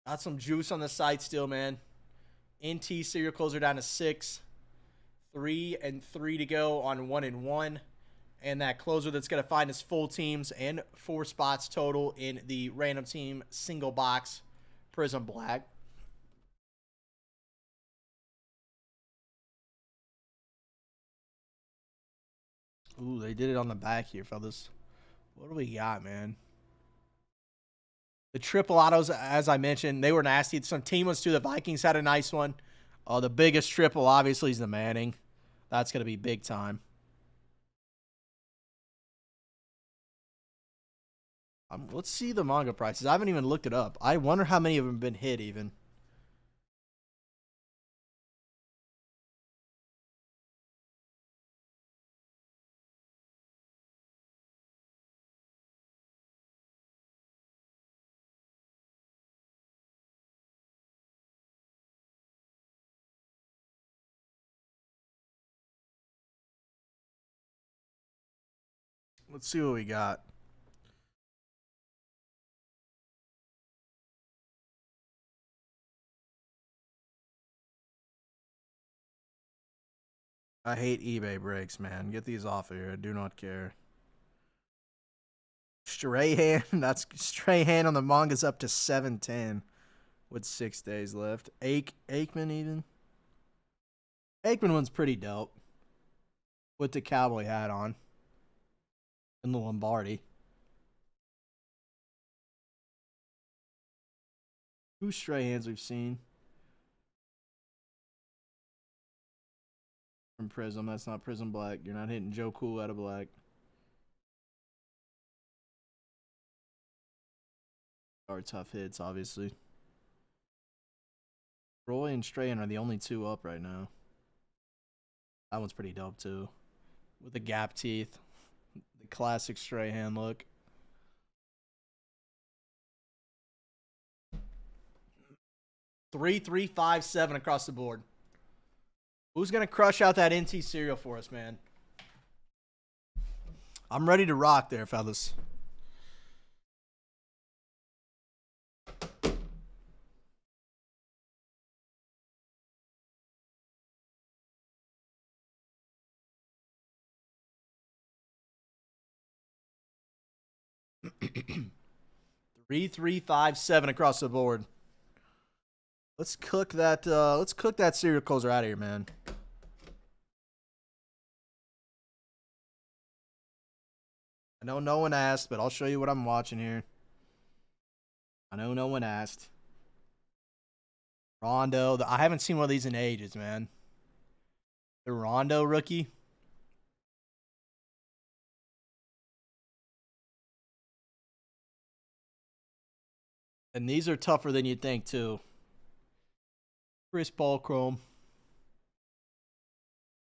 Got some juice on the site still, man. NT serial closer down to 6. 3 and 3 to go on 1-1. And that closer that's going to find us full teams and 4 spots total in the random team single box Prism Black. Ooh, they did it on the back here, fellas. What do we got, man? The triple autos, as I mentioned, they were nasty. Some team ones too. The Vikings had a nice one. The biggest triple, obviously, is the Manning. That's going to be big time. Let's see the manga prices. I haven't even looked it up. I wonder how many of them have been hit even. Let's see what we got. I hate eBay breaks, man. Get these off of here. I do not care. Strahan, that's Strahan on the manga's up to 710 with 6 days left. Aikman even. Aikman one's pretty dope with the cowboy hat on and the Lombardi. Two Strahans we've seen from Prism. That's not Prism Black. You're not hitting Joe Cool out of black. Are tough hits, obviously. Roy and Strahan are the only 2 up right now. That one's pretty dope too, with the gap teeth, the classic Strahan look. Three, 3, 5, 7 across the board. Who's gonna crush out that NT cereal for us, man? I'm ready to rock there, fellas. Three, 3, 5, 7 across the board. Let's cook that. Let's cook that cereal closer out of here, man. I know no one asked, but I'll show you what I'm watching here. I know no one asked. Rondo. I haven't seen one of these in ages, man. The Rondo rookie. And these are tougher than you'd think, too. Chris Paul Chrome.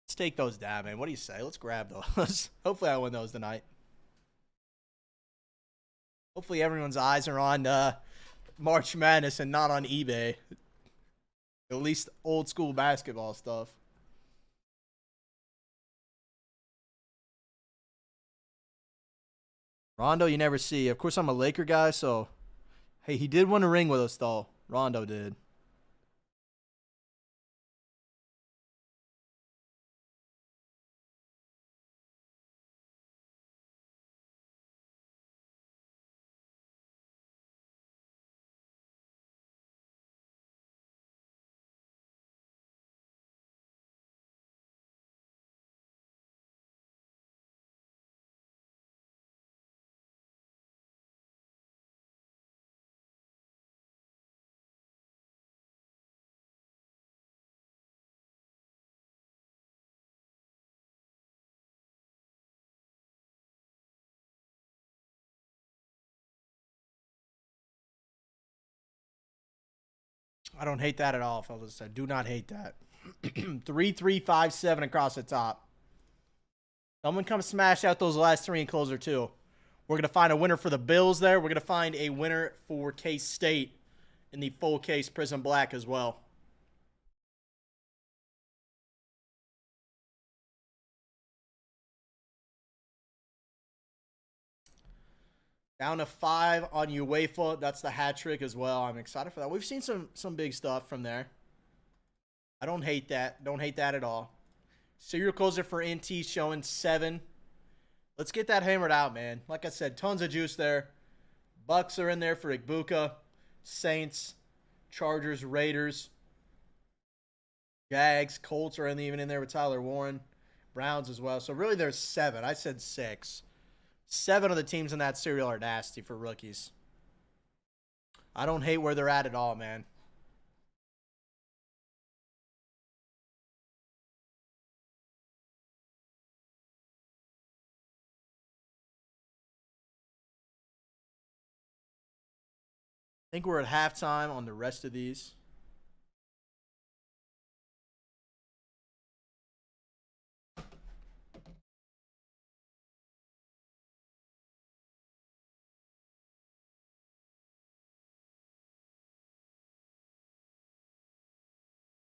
Let's take those down, man. What do you say? Let's grab those. Hopefully I win those tonight. Hopefully everyone's eyes are on March Madness and not on eBay. At least old school basketball stuff. Rondo, you never see. Of course, I'm a Laker guy, so... Hey, he did win a ring with us, though. Rondo did. I don't hate that at all, fellas. I do not hate that. 3, 3, 5, 7 across the top. Someone come smash out those last 3 and closer, too. We're going to find a winner for the Bills there. We're going to find a winner for K-State in the full case Prism Black as well. Down to 5 on UEFA. That's the hat trick as well. I'm excited for that. We've seen some big stuff from there. I don't hate that. Don't hate that at all. Serial closer for NT showing 7. Let's get that hammered out, man. Like I said, tons of juice there. Bucks are in there for Igbuka. Saints, Chargers, Raiders, Jags, Colts are even in there with Tyler Warren. Browns as well. So really there's 7. I said 6. 7 of the teams in that serial are nasty for rookies. I don't hate where they're at all, man. I think we're at halftime on the rest of these.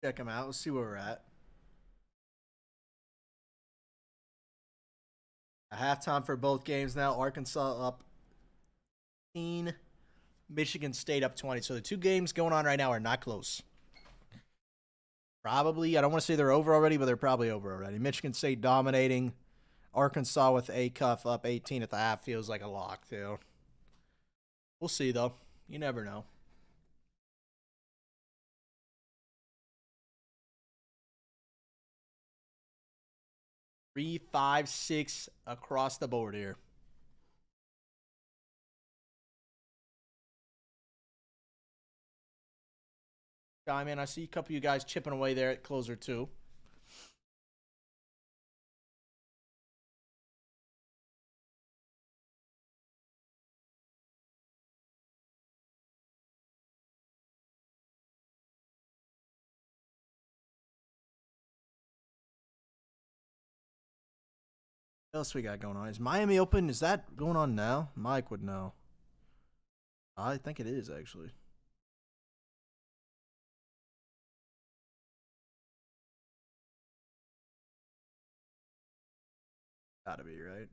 Check them out. Let's see where we're at. A halftime for both games now. Arkansas up 18. Michigan State up 20. So the two games going on right now are not close. Probably. I don't want to say they're over already, but they're probably over already. Michigan State dominating. Arkansas with a cuff up 18 at the half feels like a lock, too. We'll see, though. You never know. 3, 5, 6 across the board here. Man, I see a couple of you guys chipping away there at closer 2. What else we got going on? Is Miami Open? Is that going on now? Mike would know. I think it is, actually. Gotta be, right?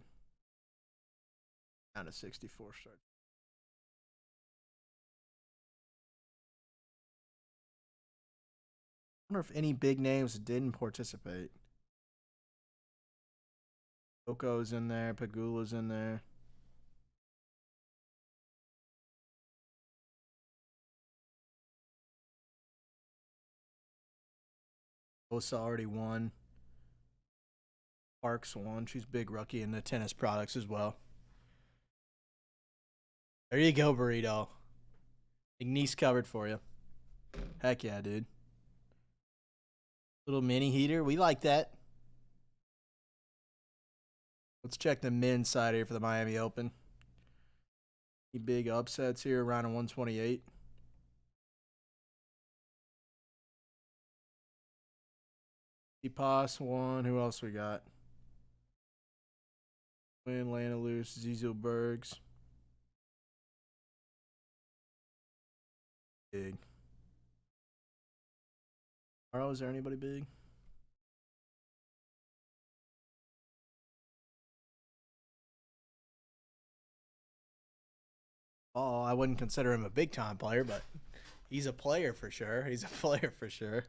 Down to 64 start. I wonder if any big names didn't participate. Coco's in there. Pagula's in there. Osa already won. Parks won. She's big rookie in the tennis products as well. There you go, Burrito. Ignice covered for you. Heck yeah, dude. Little mini heater. We like that. Let's check the men's side here for the Miami Open. Any big upsets here around a 128. Tsitsipas won. Who else we got? Win, Lana Luce, Zizo Bergs. Big. Tomorrow, is there anybody big? Oh, I wouldn't consider him a big time player, but he's a player for sure. He's a player for sure.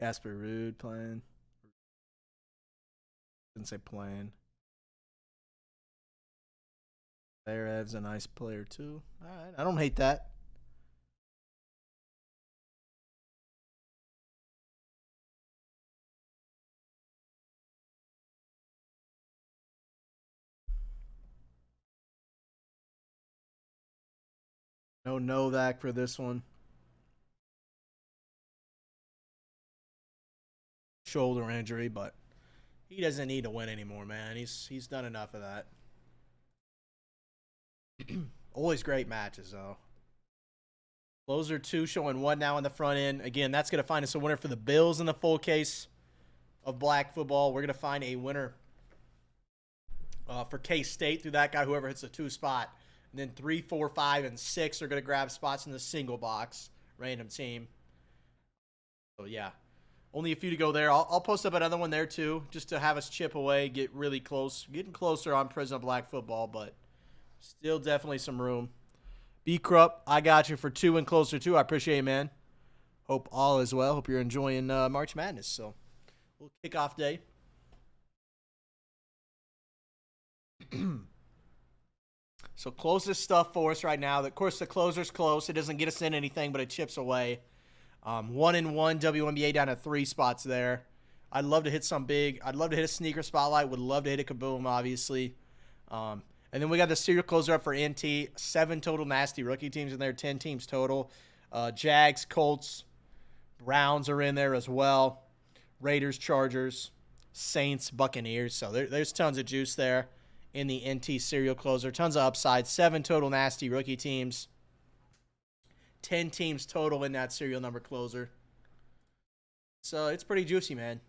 Casper Ruud playing. Didn't say playing. Zverev's a nice player too. All right, I don't hate that. No Novak for this one. Shoulder injury, but he doesn't need to win anymore, man. He's done enough of that. Always great matches, though. Closer 2 showing 1 now in the front end. Again, that's going to find us a winner for the Bills in the full case of black football. We're going to find a winner for K-State through that guy, whoever hits the 2 spot. And then 3, 4, 5, and 6 are going to grab spots in the single box. Random team. So, yeah. Only a few to go there. I'll post up another one there, too, just to have us chip away, get really close. Getting closer on Prison of Black Football, but still definitely some room. B-Krupp, I got you for 2 and closer, too. I appreciate it, man. Hope all is well. Hope you're enjoying March Madness. So, we'll kick off day. So closest stuff for us right now. Of course, the closer's close. It doesn't get us in anything, but it chips away. 1-1 WNBA down to 3 spots there. I'd love to hit some big. I'd love to hit a sneaker spotlight. Would love to hit a kaboom, obviously. And then we got the serial closer up for NT. 7 total nasty rookie teams in there. 10 teams total. Jags, Colts, Browns are in there as well. Raiders, Chargers, Saints, Buccaneers. So there's tons of juice there in the NT serial closer. Tons of upside. 7 total nasty rookie teams. 10 teams total in that serial number closer. So it's pretty juicy, man.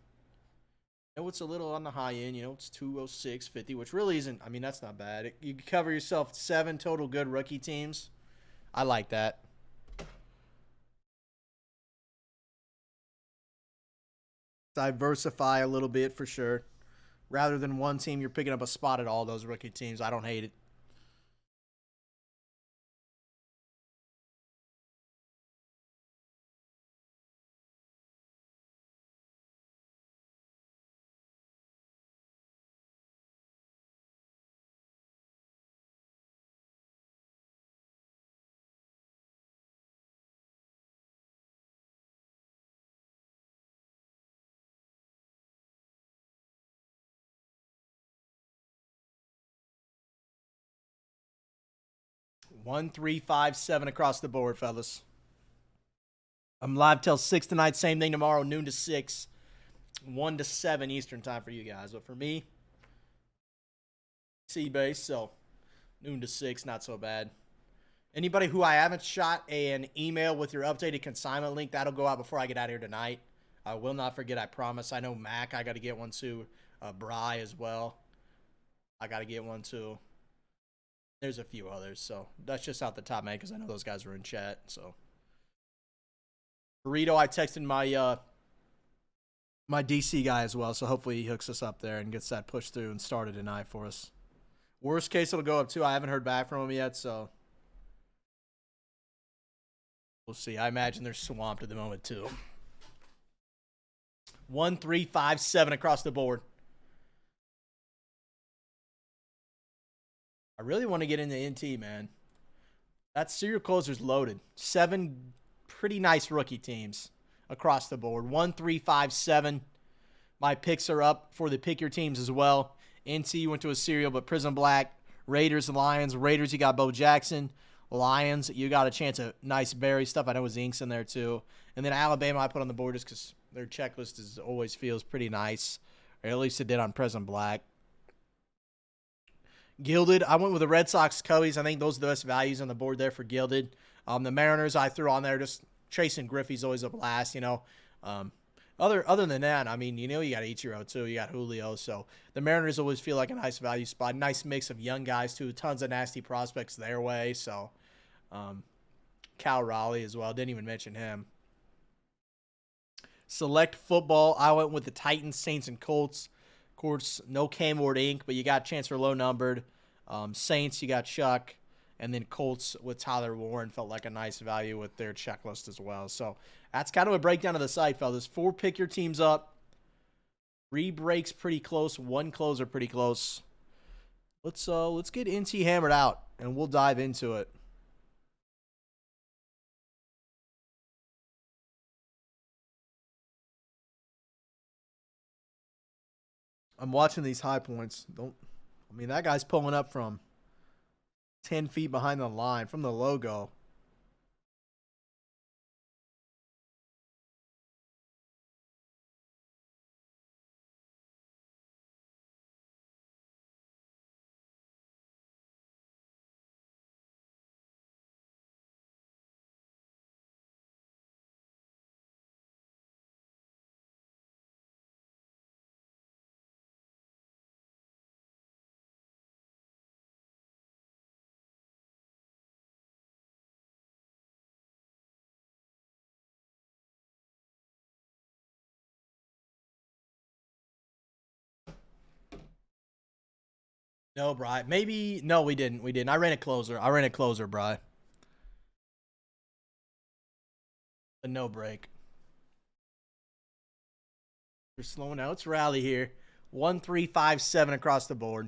You know, it's a little on the high end. You know, it's 206.50, which really isn't. I mean, that's not bad. You cover yourself 7 total good rookie teams. I like that. Diversify a little bit for sure. Rather than one team, you're picking up a spot at all those rookie teams. I don't hate it. One, 3, 5, 7 across the board, fellas. I'm live till 6 tonight. Same thing tomorrow, noon to 6. 1 to 7 Eastern time for you guys. But for me, C-base, so noon to 6, not so bad. Anybody who I haven't shot an email with your updated consignment link, that'll go out before I get out of here tonight. I will not forget, I promise. I know Mac, I got to get one too. Bry as well. I got to get one too. There's a few others, so that's just out the top, man, because I know those guys were in chat. So Burrito, I texted my DC guy as well, so hopefully he hooks us up there and gets that pushed through and started tonight for us. Worst case, it'll go up too. I haven't heard back from him yet, so we'll see. I imagine they're swamped at the moment too. 1, 3, 5, 7 across the board. I really want to get into NT, man. That serial closer's loaded. 7 pretty nice rookie teams across the board. 1, 3, 5, 7. My picks are up for the pick your teams as well. NT went to a serial, but Prism Black, Raiders, Lions. Raiders, you got Bo Jackson. Lions, you got a chance of nice Barry stuff. I know Zink's in there too. And then Alabama, I put on the board just because their checklist always feels pretty nice. Or at least it did on Prism Black. Gilded, I went with the Red Sox Cubbies. I think those are the best values on the board there for Gilded. The Mariners I threw on there. Just chasing Griffey's always a blast, you know. Other than that, I mean, you know, you got Ichiro too. You got Julio. So the Mariners always feel like a nice value spot. Nice mix of young guys too. Tons of nasty prospects their way. So Cal Raleigh as well. Didn't even mention him. Select football. I went with the Titans, Saints, and Colts. Of course, no Cam Ward Inc., but you got a chance for low numbered. Saints, you got Chuck. And then Colts with Tyler Warren felt like a nice value with their checklist as well. So that's kind of a breakdown of the site, fellas. 4 pick your teams up. 3 breaks pretty close. 1 closer pretty close. Let's get NT hammered out, and we'll dive into it. I'm watching these high points. That guy's pulling up from 10 feet behind the line from the logo. No, Bry. Maybe no, we didn't. We didn't. I ran a closer, Bry. A no break. We're slowing out. Let's rally here. 1, 3, 5, 7 across the board.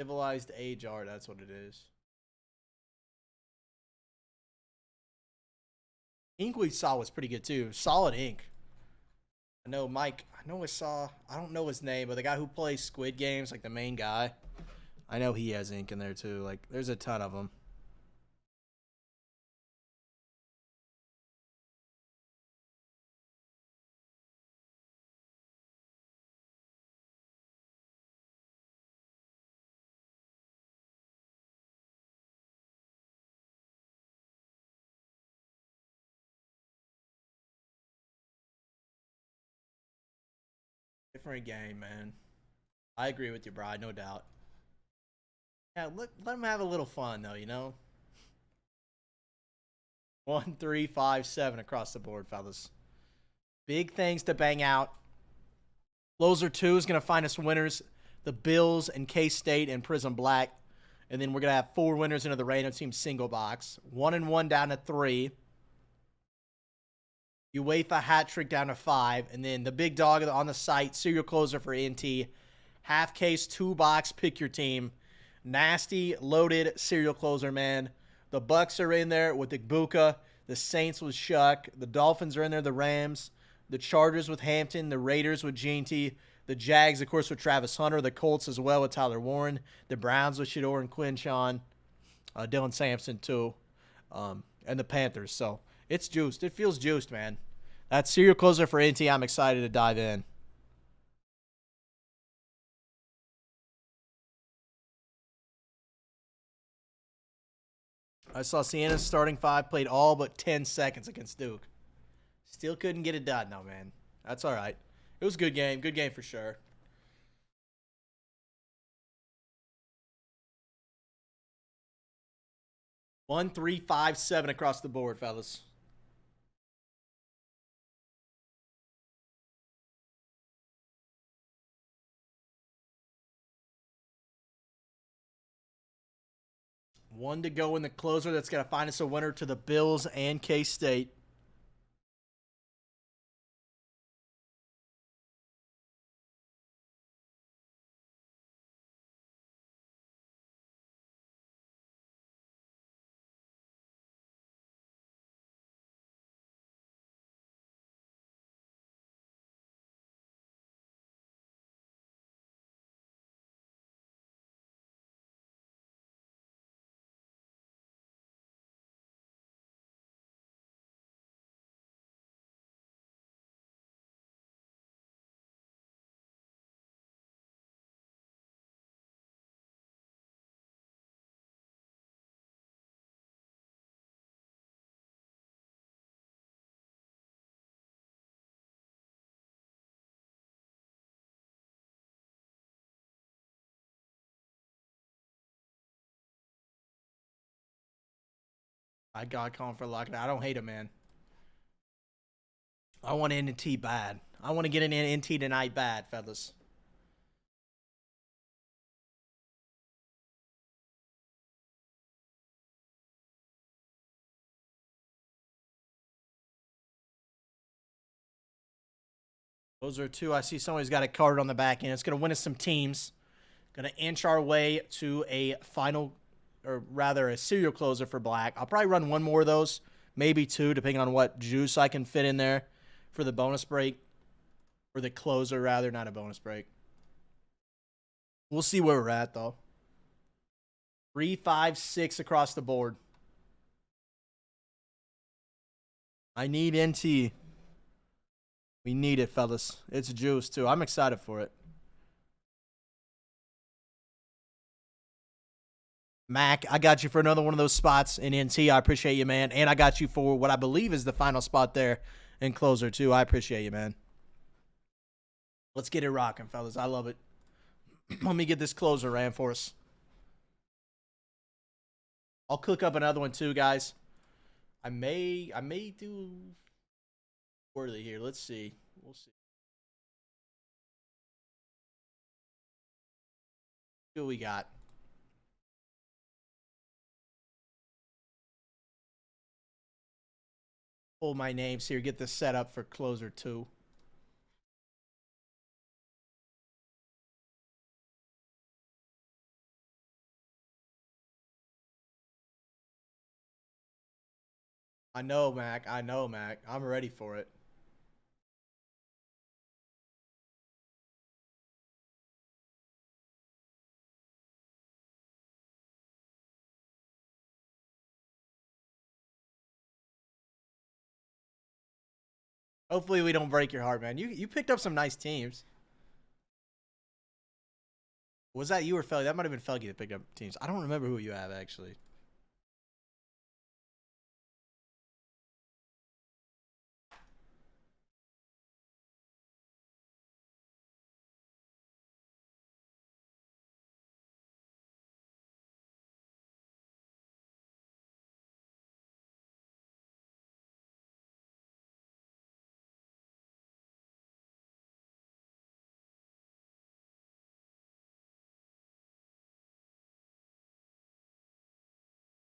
Civilized age art, that's what it is. Ink we saw was pretty good too. Solid ink. I know Mike. I know I saw. I don't know his name, but the guy who plays Squid Games, like the main guy. I know he has ink in there too. Like, there's a ton of them. Different game, man. I agree with you, Bride. No doubt. Yeah, let him have a little fun though. 1, 3, 5, 7 across the board, fellas. Big things to bang out. Loser 2 is going to find us winners. The Bills and K-State and Prism Black. And then we're going to have 4 winners into the random team single box. 1-1 down to 3. UEFA hat trick down to 5. And then the big dog on the site, serial closer for NT. Half case, 2 box, pick your team. Nasty, loaded serial closer, man. The Bucks are in there with Igbuka. The Saints with Shuck. The Dolphins are in there, the Rams. The Chargers with Hampton. The Raiders with G&T. The Jags, of course, with Travis Hunter. The Colts as well with Tyler Warren. The Browns with Shador and Quinshon. Dylan Sampson, too. And the Panthers. So, it's juiced. It feels juiced, man. That's serial closer for NT. I'm excited to dive in. I saw Sienna's starting 5, played all but 10 seconds against Duke. Still couldn't get it done, no, man. That's all right. It was a good game. Good game for sure. One, 3, 5, 7 across the board, fellas. One to go in the closer. That's going to find us a winner to the Bills and K-State. I got calling for locking. I don't hate him, man. I want NT bad. I want to get an NT tonight bad, fellas. Those are 2. I see somebody's got a card on the back end. It's going to win us some teams. Going to inch our way to a final, or rather a serial closer for Black. I'll probably run 1 more of those, maybe 2, depending on what juice I can fit in there for the bonus break. Or the closer, rather, not a bonus break. We'll see where we're at, though. 3, 5, 6 across the board. I need NT. We need it, fellas. It's juice, too. I'm excited for it. Mac, I got you for another one of those spots in NT. I appreciate you, man. And I got you for what I believe is the final spot there in closer, too. I appreciate you, man. Let's get it rocking, fellas. I love it. Let me get this closer ran for us. I'll cook up another one, too, guys. I may do quarterly here. Let's see. We'll see. What we got? Pull my names here. Get this set up for closer 2. I know, Mac. I know, Mac. I'm ready for it. Hopefully we don't break your heart, man. You picked up some nice teams. Was that you or Felgy? That might have been Felgy that picked up teams. I don't remember who you have, actually.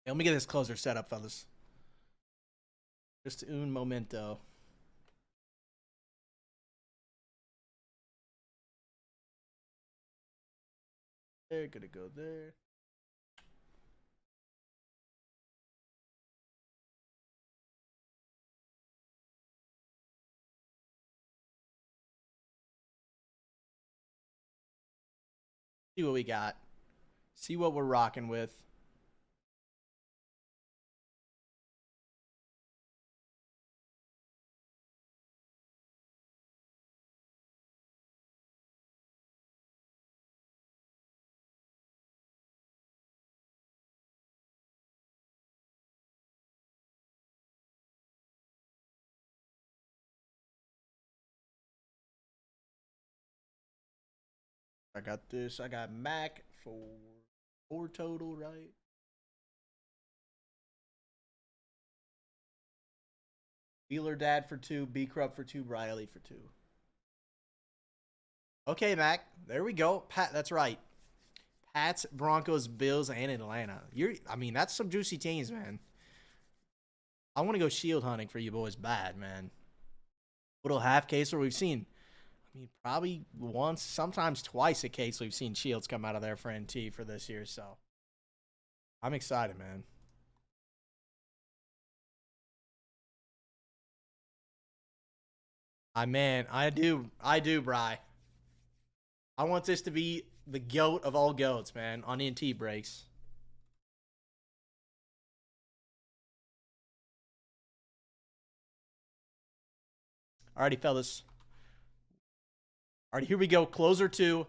Hey, let me get this closer set up, fellas. Just un momento. They're gonna go there. See what we got. See what we're rocking with. I got this. I got Mac for 4 total, right? Wheeler Dad for 2, B Krupp for 2, Riley for 2. Okay, Mac. There we go. Pat, that's right. Pats, Broncos, Bills, and Atlanta. I mean, that's some juicy teams, man. I want to go shield hunting for you boys bad, man. Little half case where we've seen, I mean, probably once, sometimes twice a case we've seen shields come out of there for NT for this year, so I'm excited, man. I do, Bry. I want this to be the goat of all goats, man, on NT breaks. Alrighty, fellas. Alrighty, here we go. Closer 2.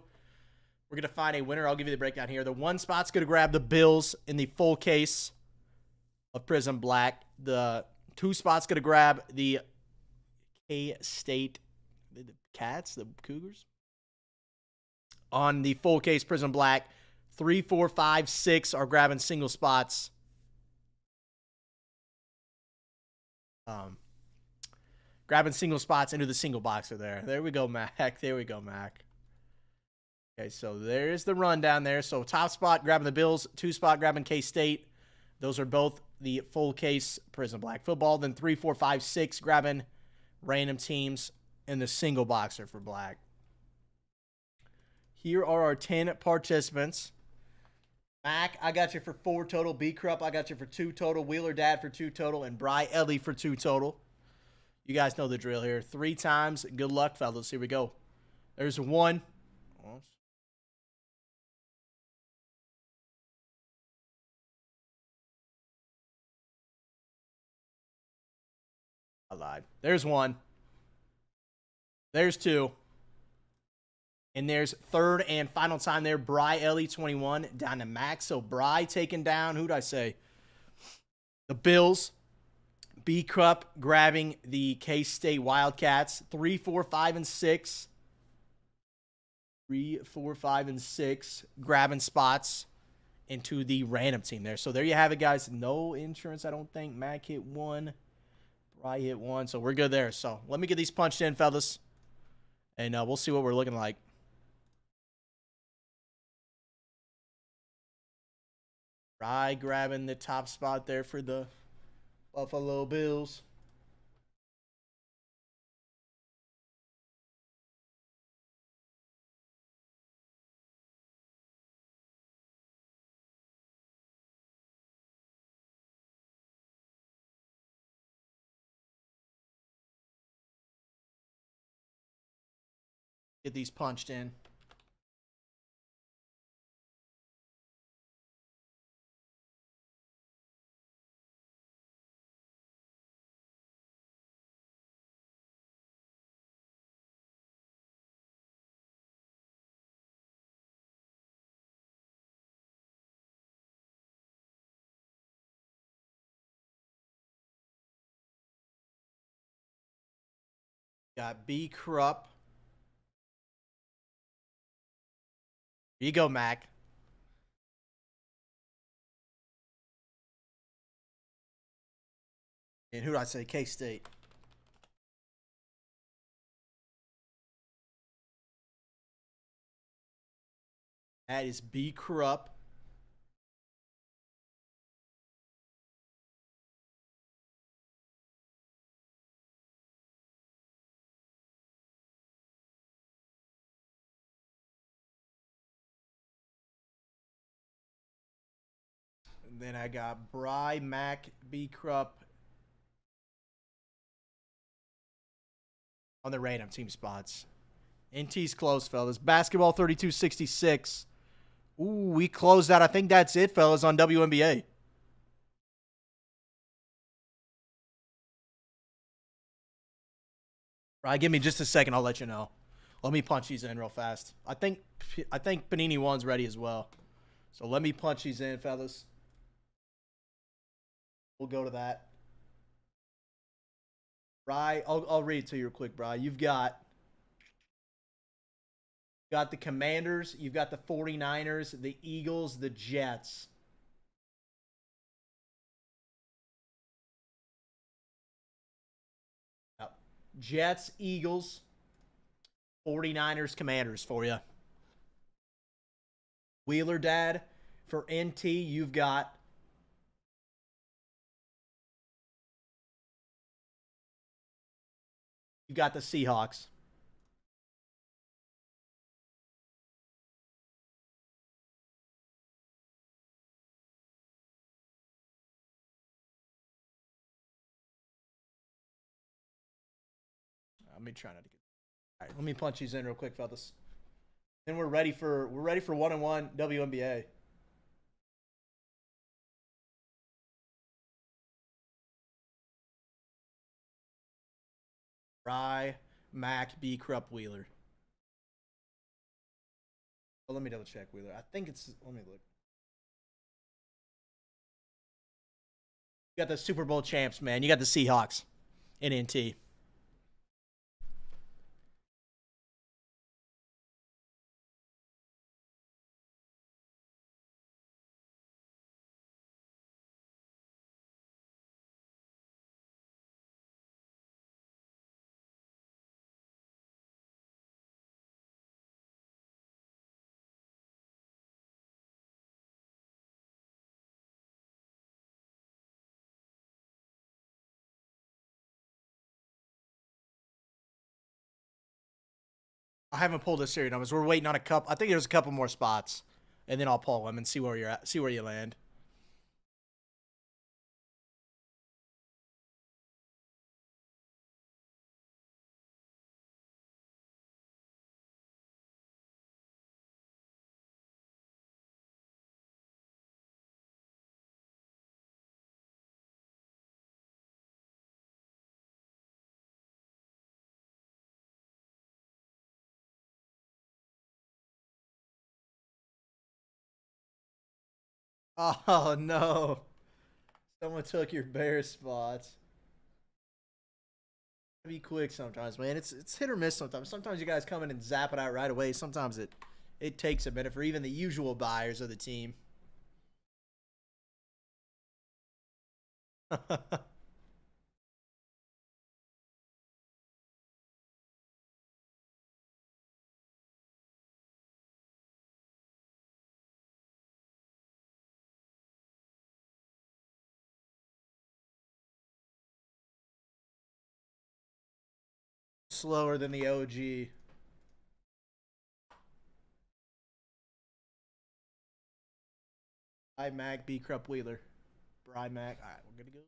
We're going to find a winner. I'll give you the breakdown here. The 1 spot's going to grab the Bills in the full case of Prism Black. The 2 spot's going to grab the K-State, the Cats, the Cougars. On the full case Prism Black, 3, 4, 5, 6 are grabbing single spots. Grabbing single spots into the single boxer there. There we go, Mac. There we go, Mac. Okay, so there's the rundown there. So top spot grabbing the Bills, 2 spot grabbing K-State. Those are both the full case Prism Black football. Then 3, 4, 5, 6 grabbing random teams in the single boxer for Black. Here are our 10 participants. Mac, I got you for 4 total. B Krupp, I got you for 2 total. Wheeler Dad for 2 total. And Bry Ellie for 2 total. You guys know the drill here. 3 times. Good luck, fellas. Here we go. There's 1. I lied. There's 1. There's 2. And there's 3rd and final time there. Bry Ellie 21 down to Max. So Bry taking down, who'd I say? The Bills. B Krupp grabbing the K-State Wildcats. 3, 4, 5, and 6. 3, 4, 5, and 6 grabbing spots into the random team there. So there you have it, guys. No insurance, I don't think. Mac hit 1. Bry hit 1. So we're good there. So let me get these punched in, fellas. And we'll see what we're looking like. Bry grabbing the top spot there for the Buffalo Bills. Get these punched in. Got B Krupp. Here you go, Mac. And who did I say? K-State. That is B Krupp. And then I got Bry, Mac, B Krupp on the random team spots. NT's close, fellas. Basketball 32-66. Ooh, we closed out. I think that's it, fellas, on WNBA. Right, give me just a second. I'll let you know. Let me punch these in real fast. I think Panini 1's ready as well. So let me punch these in, fellas. We'll go to that. Bry, I'll read it to you real quick, Bry. You've got the Commanders, you've got the 49ers, the Eagles, the Jets. Yep. Jets, Eagles, 49ers, Commanders for you. Wheeler Dad, for NT, you've got the Seahawks. Let me try not to get. All right, let me punch these in real quick, fellas. Then we're ready for 1-on-1 WNBA. Rye, Mac, B, Krupp, Wheeler. Oh, let me double check Wheeler. I think it's. Let me look. You got the Super Bowl champs, man. You got the Seahawks in NT. I haven't pulled a series numbers. We're waiting on a couple. I think there's a couple more spots, and then I'll pull them and see where you're at. See where you land. Oh no! Someone took your bear spots. Be quick sometimes, man. It's hit or miss sometimes. Sometimes you guys come in and zap it out right away. Sometimes it takes a minute for even the usual buyers of the team. Slower than the OG. I Mac B Krupp Wheeler. Bry Mac. All right, we're gonna go.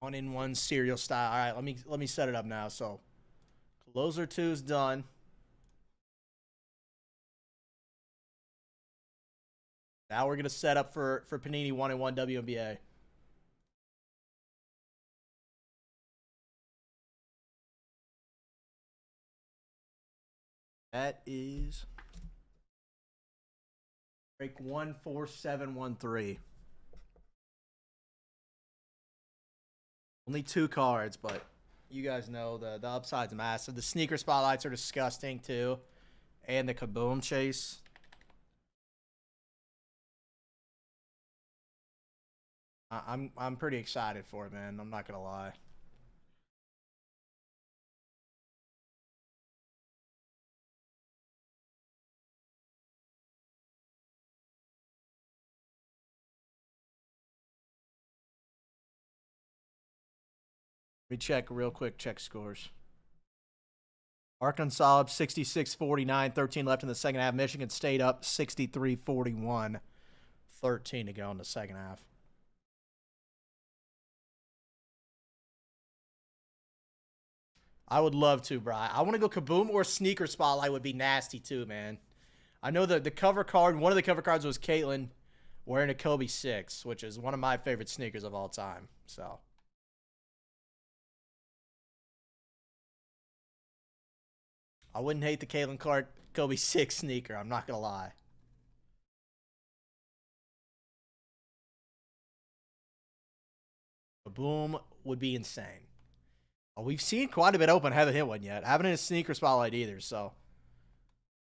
1-in-1 serial style. All right, let me set it up now. So, closer 2 is done. Now we're gonna set up for Panini 1-in-1 WNBA. That is break 14713. Only 2 cards, but you guys know the upside's massive. The sneaker spotlights are disgusting too, and the kaboom chase. I'm pretty excited for it, man. I'm not gonna lie. Let me check real quick. Check scores. Arkansas up 66-49, 13 left in the second half. Michigan State up 63-41, 13 to go in the second half. I would love to, bro. I want to go kaboom or sneaker spotlight would be nasty too, man. I know the cover card, one of the cover cards was Caitlin wearing a Kobe 6, which is one of my favorite sneakers of all time. So I wouldn't hate the Caitlin Clark Kobe 6 sneaker. I'm not going to lie. Kaboom would be insane. Oh, we've seen quite a bit open. Haven't hit one yet. Haven't hit a sneaker spotlight either, so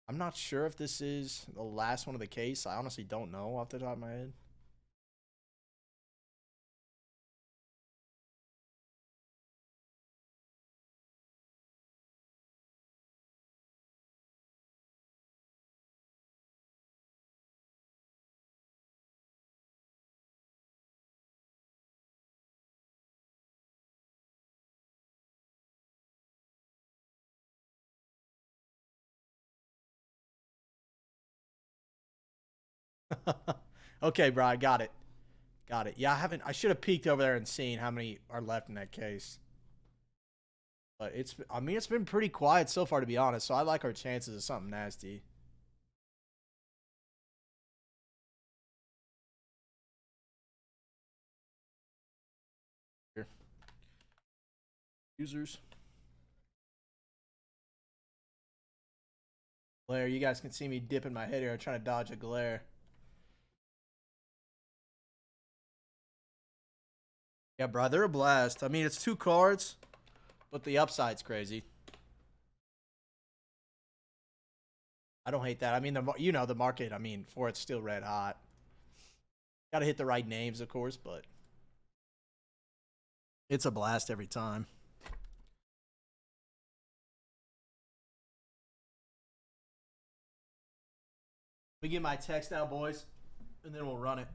I'm not sure if this is the last one of the case. I honestly don't know off the top of my head. Okay, bro, I got it. Got it. Yeah, I should have peeked over there and seen how many are left in that case. But it's been pretty quiet so far, to be honest. So I like our chances of something nasty. Here. Users. Glare. You guys can see me dipping my head here. I'm trying to dodge a glare. Yeah, bro, they're a blast. I mean, it's 2 cards, but the upside's crazy. I don't hate that. I mean, the market, I mean, for it's still red hot. Got to hit the right names, of course, but it's a blast every time. Let me get my text out, boys, and then we'll run it.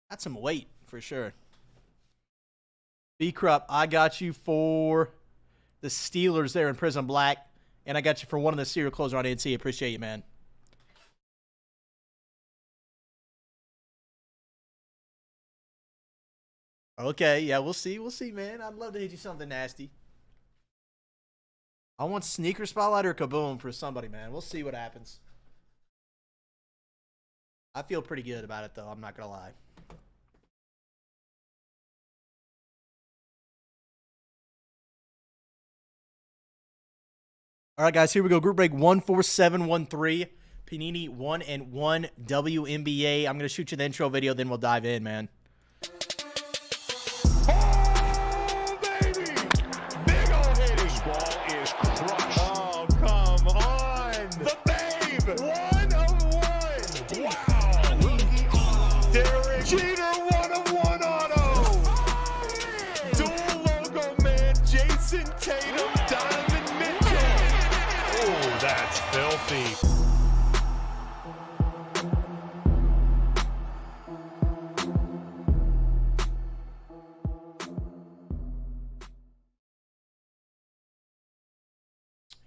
That's some weight for sure. B-Crup, I got you for the Steelers there in Prism Black, and I got you for one of the serial closer on NC. Appreciate you, man. Okay, yeah, we'll see. We'll see, man. I'd love to hit you something nasty. I want sneaker spotlight or kaboom for somebody, man. We'll see what happens. I feel pretty good about it, though. I'm not going to lie. All right, guys, here we go. Group break 14713. Panini 1-in-1 WNBA. I'm going to shoot you the intro video, then we'll dive in, man. Oh, baby! Big ol' hit. This ball is crushed. Oh, come on. The babe. 1 of 1. Wow. Rookie auto. Derek Jeter, 1 of 1 auto. Dual logo man, Jason Tatum, Donovan Mitchell. Oh, that's filthy.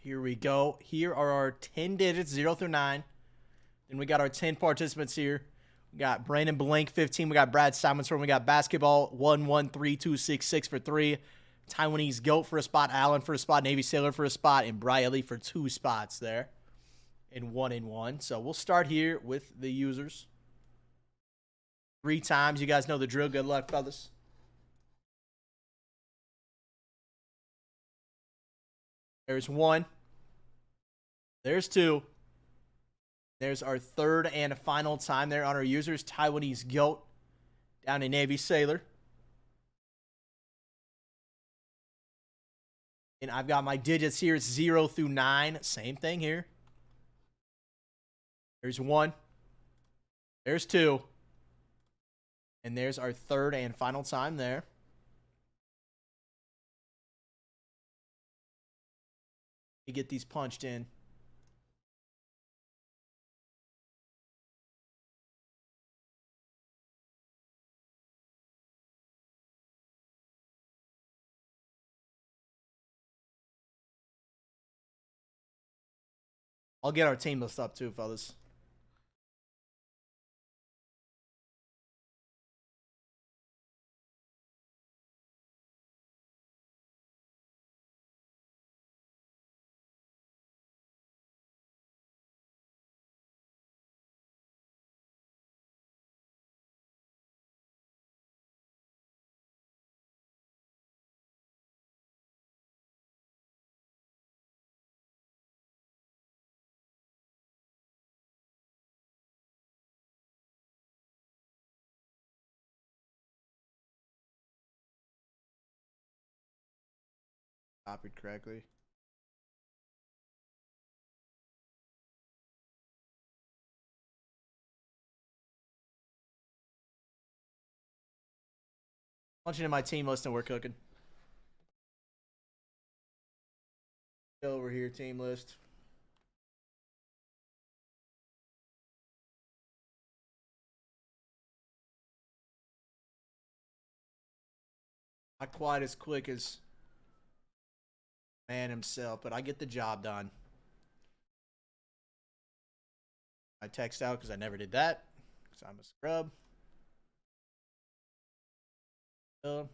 Here we go. Here are our 10 digits, 0 through 9. Then we got our 10 participants here. We got Brandon Blank, 15. We got Brad Simons. We got basketball, 1-1-3-2-6-6 for 3. Taiwanese Goat for a spot. Allen for a spot. Navy Sailor for a spot. And Briley for 2 spots there. In 1-1. So we'll start here with the users. 3 times. You guys know the drill. Good luck, fellas. There's 1. There's 2. There's our 3rd and final time there on our users. Taiwanese Goat down in Navy Sailor. And I've got my digits here, 0 through 9. Same thing here. There's 1. There's 2. And there's our 3rd and final time there. You get these punched in. I'll get our team list up too, fellas. Copied correctly. Punching in my team list and we're cooking. Over here, team list. Not quite as quick as man himself, but I get the job done. I text out because I never did that because I'm a scrub. Put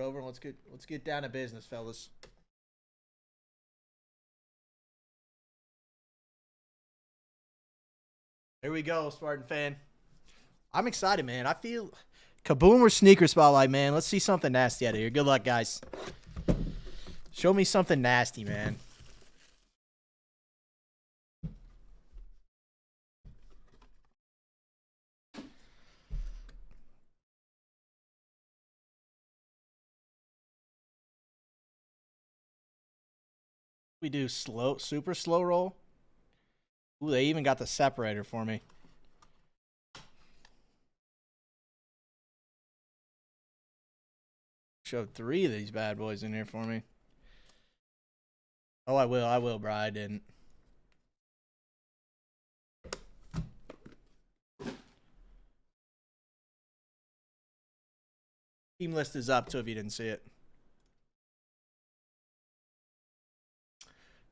over and let's get down to business, fellas. There we go, Spartan fan. I'm excited, man. I feel Kaboom or sneaker spotlight, man. Let's see something nasty out of here. Good luck, guys. Show me something nasty, man. We do super slow roll. Ooh, they even got the separator for me. Showed 3 of these bad boys in here for me. Oh, I will, bro. I didn't. Team list is up too if you didn't see it.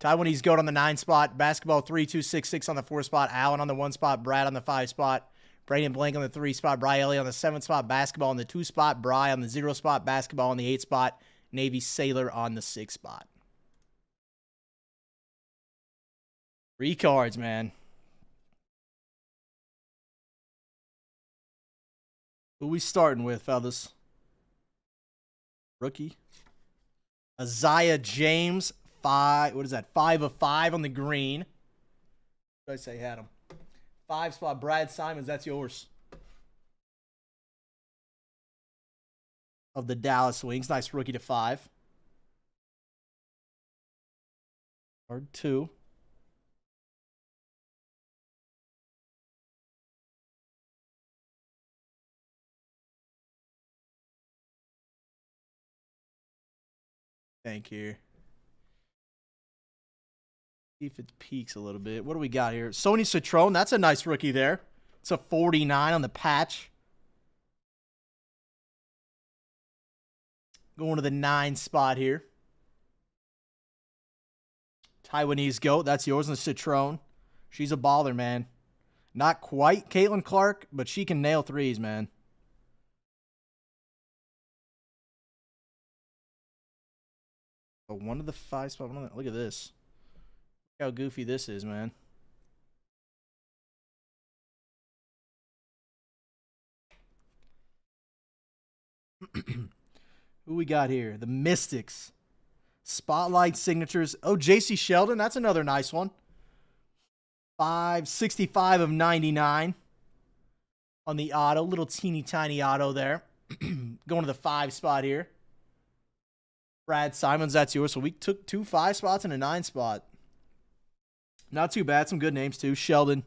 Taiwanese Goat on the 9 spot. Basketball 3-2-6-6 on the 4 spot. Allen on the 1 spot. Brad on the 5 spot. Brayden Blank on the 3 spot. Briley on the 7 spot. Basketball on the 2 spot. Bry on the 0 spot. Basketball on the 8 spot. Navy Sailor on the 6 spot. 3 cards, man. Who we starting with, fellas? Rookie. Isaiah James. 5. What is that? 5 of 5 on the green. What did I say had him? 5 spot. Brad Simons. That's yours. Of the Dallas Wings. Nice rookie to 5. Card 2. Thank you. See if it peaks a little bit. What do we got here? Sony Citrone. That's a nice rookie there. It's a 49 on the patch. Going to the 9 spot here. Taiwanese goat. That's yours. And the Citron. She's a baller, man. Not quite Caitlin Clark, but she can nail threes, man. But one of the 5 spot. Look at this. Look how goofy this is, man. Who we got here? The Mystics. Spotlight signatures. Oh, J.C. Sheldon. That's another nice one. 565 of 99 on the auto. Little teeny tiny auto there. Going to the 5 spot here. Brad Simons, that's yours. So we took 2 5 spots and a 9 spot. Not too bad. Some good names too. Sheldon.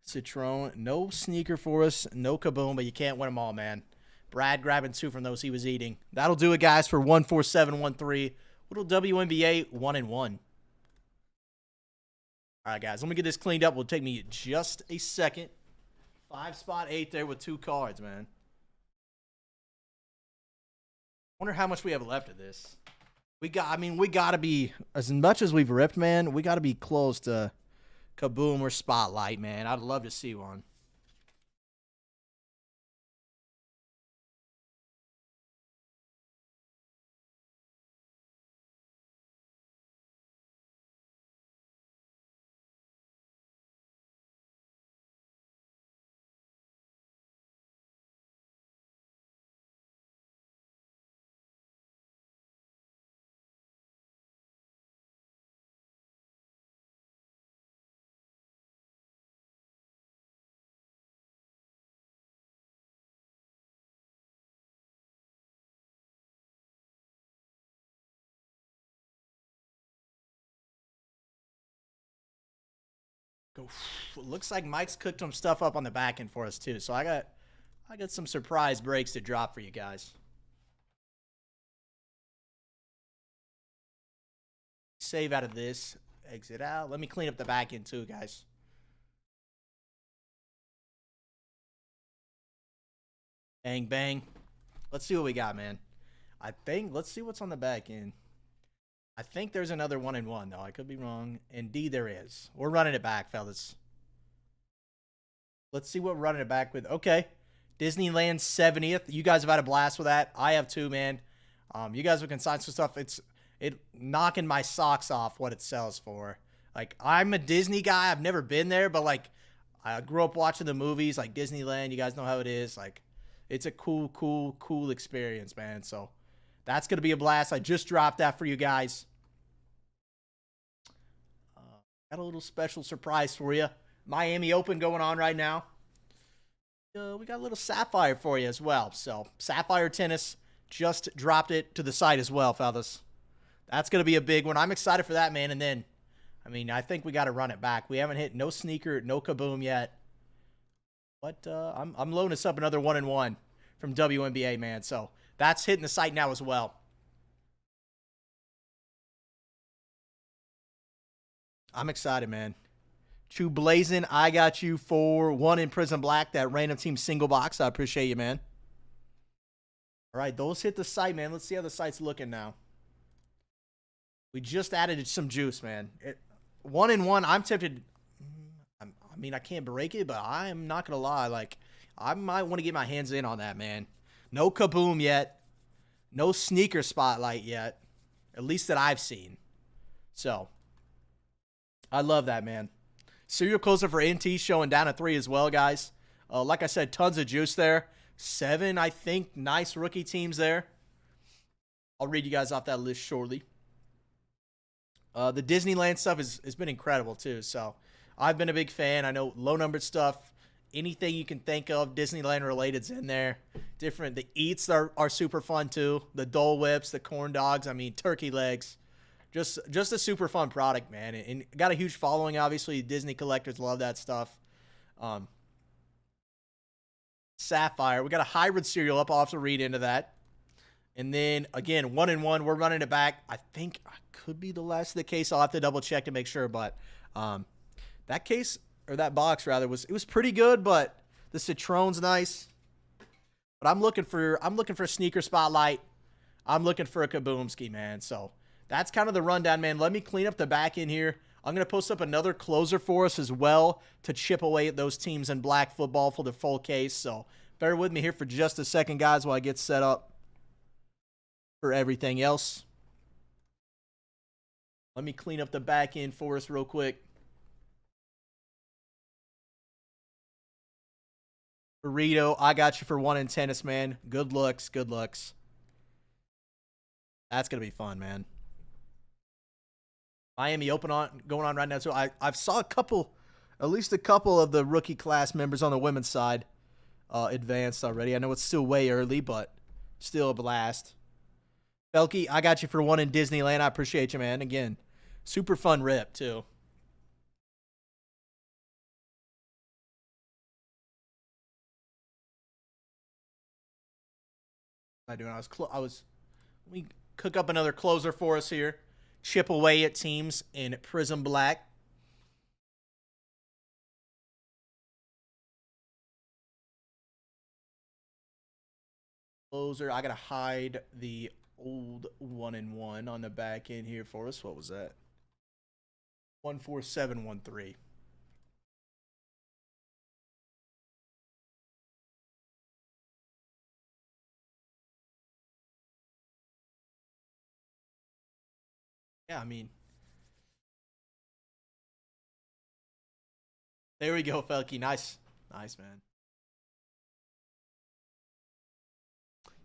Citron. No sneaker for us. No kaboom, but you can't win them all, man. Brad grabbing 2 from those he was eating. That'll do it, guys, for 14713. Little WNBA 1-1. All right, guys, let me get this cleaned up. Will take me just a second. 5 spot 8 there with 2 cards, man. Wonder how much we have left of this. We got to be, as much as we've ripped, man, we got to be close to kaboom or spotlight, man. I'd love to see one. Looks like Mike's cooked some stuff up on the back end for us too. So I got some surprise breaks to drop for you guys. Save out of this. Exit out. Let me clean up the back end too, guys. Bang, bang. Let's see what we got, man. Let's see what's on the back end. I think there's another 1-1, though. I could be wrong. Indeed, there is. We're running it back, fellas. Let's see what we're running it back with. Okay. Disneyland 70th. You guys have had a blast with that. I have too, man. You guys have consigned some stuff. It's knocking my socks off what it sells for. Like, I'm a Disney guy. I've never been there, but, like, I grew up watching the movies, like Disneyland. You guys know how it is. Like, it's a cool experience, man. So, that's going to be a blast. I just dropped that for you guys. Got a little special surprise for you. Miami Open going on right now. We got a little Sapphire for you as well. So, Sapphire Tennis just dropped it to the site as well, fellas. That's going to be a big one. I'm excited for that, man. And then, I think we got to run it back. We haven't hit no sneaker, no kaboom yet. But I'm loading us up another 1-1 from WNBA, man. So, that's hitting the site now as well. I'm excited, man. Chew Blazing, I got you for 1 in Prism Black, that random team single box. I appreciate you, man. All right, those hit the site, man. Let's see how the site's looking now. We just added some juice, man. 1-1, I'm tempted. I can't break it, but I'm not going to lie. Like, I might want to get my hands in on that, man. No kaboom yet. No sneaker spotlight yet. At least that I've seen. So, I love that, man. Serial closer for NT showing down at 3 as well, guys. Like I said, tons of juice there. 7, I think, nice rookie teams there. I'll read you guys off that list shortly. The Disneyland stuff has been incredible, too. So, I've been a big fan. I know low-numbered stuff. Anything you can think of Disneyland-related's in there. Different. The eats are super fun, too. The Dole Whips, the corn dogs, turkey legs. Just a super fun product, man. And got a huge following, obviously. Disney collectors love that stuff. Sapphire. We got a hybrid cereal up. I'll have to read into that. And then, again, 1-1. We're running it back. I think I could be the last of the case. I'll have to double check to make sure. But that case, or that box, rather, was pretty good. But the Citron's nice. But I'm looking for a sneaker spotlight. I'm looking for a kaboomski, man. So that's kind of the rundown, man. Let me clean up the back end here. I'm going to post up another closer for us as well to chip away at those teams in black football for the full case. So bear with me here for just a second, guys, while I get set up for everything else. Let me clean up the back end for us real quick. Burrito, I got you for 1 in tennis, man. Good looks, good looks. That's going to be fun, man. Miami Open going on right now, too. I've saw at least a couple of the rookie class members on the women's side advanced already. I know it's still way early, but still a blast. Felky, I got you for 1 in Disneyland. I appreciate you, man. Again, super fun rip, too. What am I doing? Let me cook up another closer for us here. Chip away at teams in Prism Black. Closer. I got to hide the old 1 in 1 on the back end here for us. What was that? 14713. Yeah, I mean, there we go, Felky. Nice, man.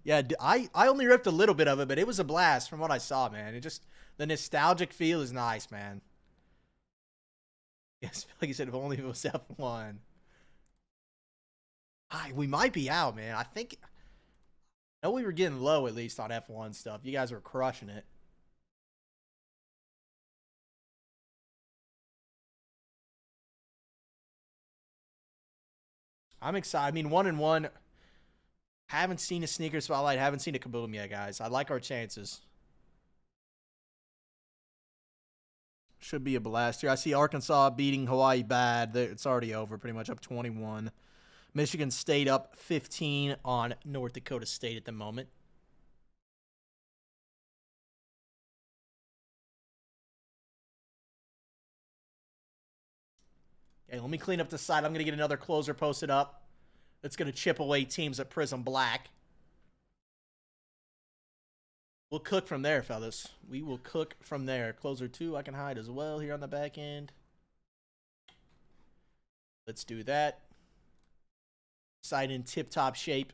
Yeah, I only ripped a little bit of it, but it was a blast from what I saw, man. The nostalgic feel is nice, man. Yes, like you said, if only it was F1. We might be out, man. I know we were getting low at least on F1 stuff. You guys were crushing it. I'm excited. I mean, 1 in 1. Haven't seen a sneaker spotlight. Haven't seen a kaboom yet, guys. I like our chances. Should be a blast here. I see Arkansas beating Hawaii bad. It's already over, pretty much up 21. Michigan State up 15 on North Dakota State at the moment. Okay, let me clean up the side. I'm going to get another closer posted up. That's going to chip away teams at Prism Black. We'll cook from there, fellas. We will cook from there. Closer 2 I can hide as well here on the back end. Let's do that. Side in tip-top shape.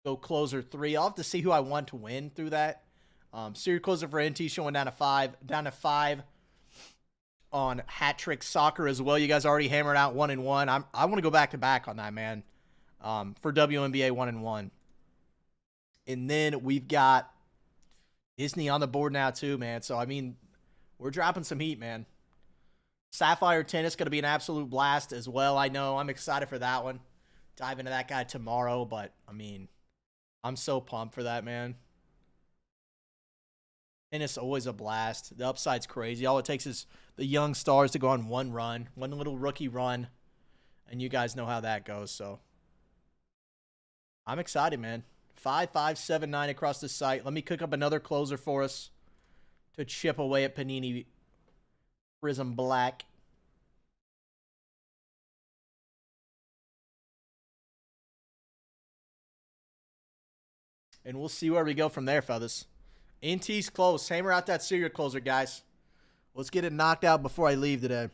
Go closer 3. I'll have to see who I want to win through that. Series closer for NT showing down to 5. Down to 5 on Hat Trick Soccer as well. You guys already hammered out 1 in 1. I want to go back-to-back on that, man. For WNBA 1 in 1. And then we've got Disney on the board now too, man. So, I mean, we're dropping some heat, man. Sapphire Tennis going to be an absolute blast as well. I know. I'm excited for that one. Dive into that guy tomorrow. But, I mean, I'm so pumped for that, man. Tennis always a blast. The upside's crazy. All it takes is the young stars to go on one run. One little rookie run. And you guys know how that goes, so. I'm excited, man. 5579 across the site. Let me cook up another closer for us to chip away at Panini Prism Black. And we'll see where we go from there, fellas. NT's close. Hammer out that serial closer, guys. Let's get it knocked out before I leave today.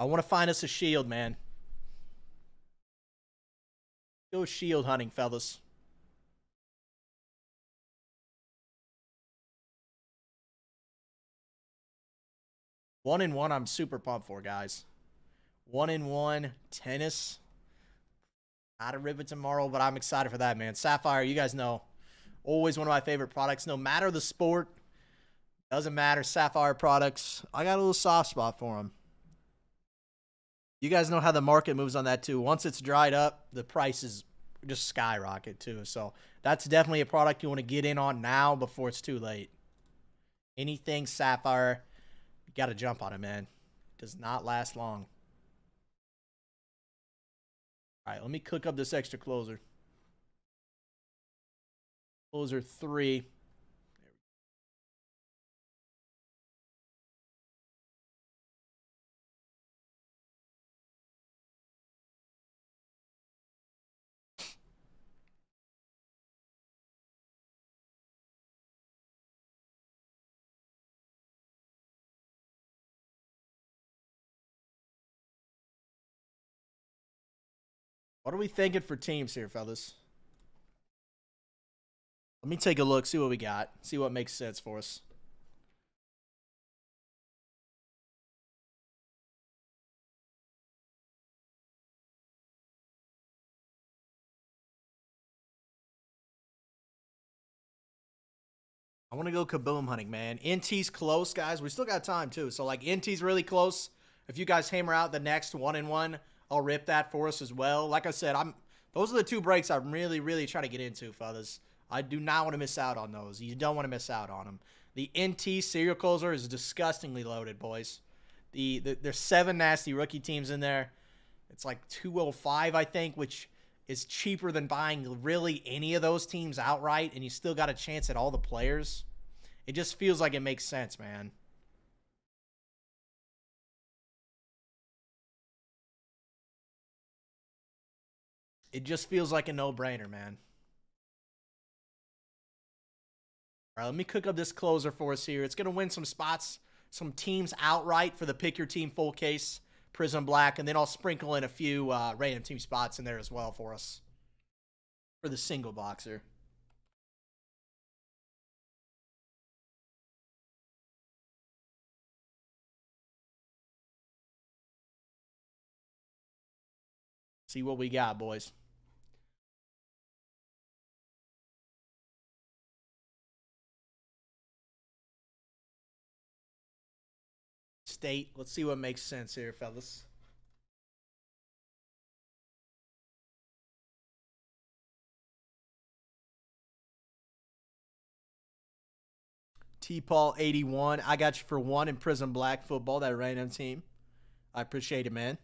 I want to find us a shield, man. Go shield hunting, fellas. One in 1 I'm super pumped for, guys. 1 in 1 tennis. Not a rip it tomorrow, but I'm excited for that, man. Sapphire, you guys know, always one of my favorite products. No matter the sport, doesn't matter. Sapphire products, I got a little soft spot for them. You guys know how the market moves on that too. Once it's dried up, the prices just skyrocket too. So that's definitely a product you want to get in on now before it's too late. Anything Sapphire, you got to jump on it, man. It does not last long. All right, let me cook up this extra closer. Closer 3. What are we thinking for teams here, fellas? Let me take a look, see what we got, see what makes sense for us. I want to go kaboom hunting, man. NT's close, guys. We still got time, too. So, like, NT's really close. If you guys hammer out the next 1-1, I'll rip that for us as well. Like I said, those are the 2 breaks I'm really, really trying to get into, fellas. I do not want to miss out on those. You don't want to miss out on them. The NT serial closer is disgustingly loaded, boys. There's 7 nasty rookie teams in there. It's like 205, I think, which is cheaper than buying really any of those teams outright, and you still got a chance at all the players. It just feels like it makes sense, man. It just feels like a no-brainer, man. All right, let me cook up this closer for us here. It's going to win some spots, some teams outright for the pick your team full case, Prism Black, and then I'll sprinkle in a few random team spots in there as well for us for the single boxer. See what we got, boys. State. Let's see what makes sense here, fellas. T-Paul 81. I got you for 1 in Prism Black football, that random team. I appreciate it, man.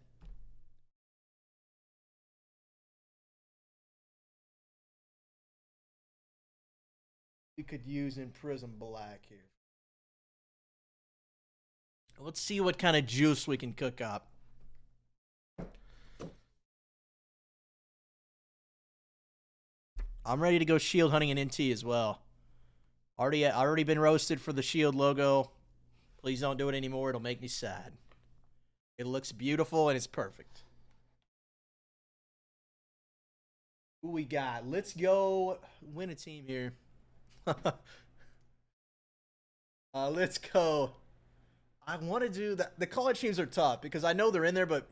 We could use in Prism Black here. Let's see what kind of juice we can cook up. I'm ready to go shield hunting in NT as well. Already been roasted for the shield logo. Please don't do it anymore. It'll make me sad. It looks beautiful and it's perfect. Who we got? Let's go win a team here. Let's go. I want to do that. The college teams are tough because I know they're in there, but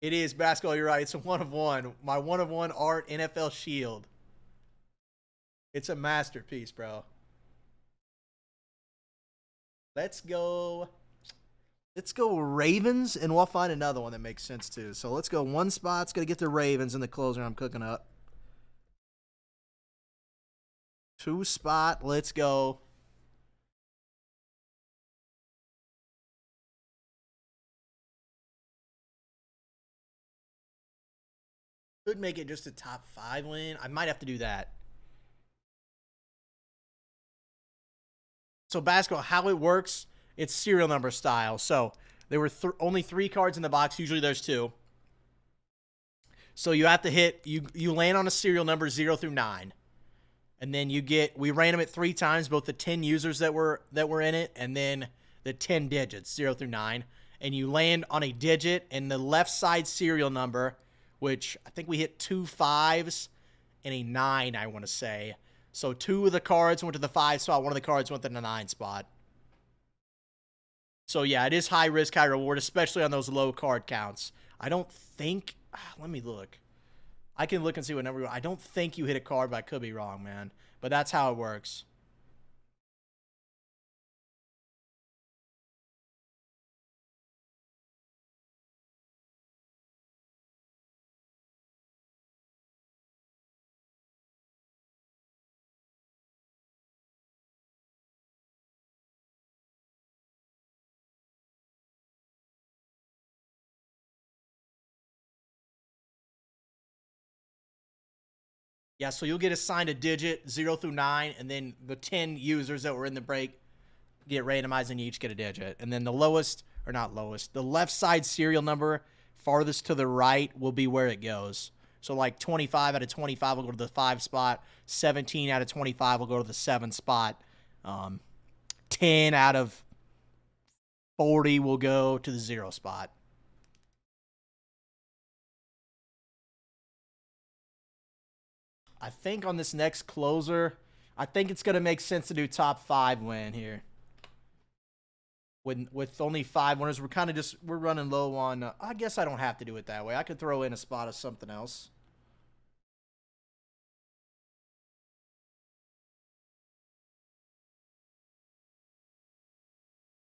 it is basketball. You're right. It's a 1-of-1. My 1-of-1 art NFL shield. It's a masterpiece, bro. Let's go. Let's go Ravens, and we'll find another one that makes sense too. So let's go 1 spot. It's going to get the Ravens in the closer I'm cooking up. 2 spot. Let's go. Could make it just a top 5 win. I might have to do that. So basketball, how it works, it's serial number style. So there were only 3 cards in the box. Usually there's 2. So you have to hit, you land on a serial number 0 through 9. And then we ran them at 3 times, both the 10 users that were in it, and then the 10 digits, 0 through 9. And you land on a digit in the left side serial number, which I think we hit 2 5s and a 9, I want to say. So 2 of the cards went to the 5 spot. 1 of the cards went to the 9 spot. So yeah, it is high risk, high reward, especially on those low card counts. I don't think, let me look. I can look and see what number. I don't think you hit a card, but I could be wrong, man. But that's how it works. Yeah, so you'll get assigned a digit 0 through 9, and then the 10 users that were in the break get randomized and you each get a digit. And then the lowest, or not lowest, the left side serial number farthest to the right will be where it goes. So like 25 out of 25 will go to the 5 spot. 17 out of 25 will go to the 7 spot. 10 out of 40 will go to the 0 spot. I think on this next closer, I think it's going to make sense to do top 5 win here. With only 5 winners, we're running low on. I guess I don't have to do it that way. I could throw in a spot of something else.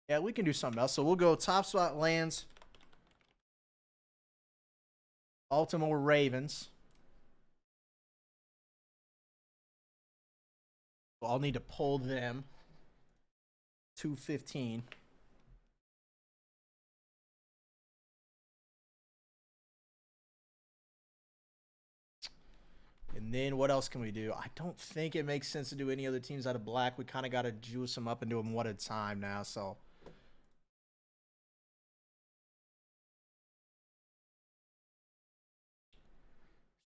Yeah, we can do something else. So we'll go top spot lands. Baltimore Ravens. So I'll need to pull them. 215. And then what else can we do? I don't think it makes sense to do any other teams out of black. We kind of got to juice them up and do them one at a time now. So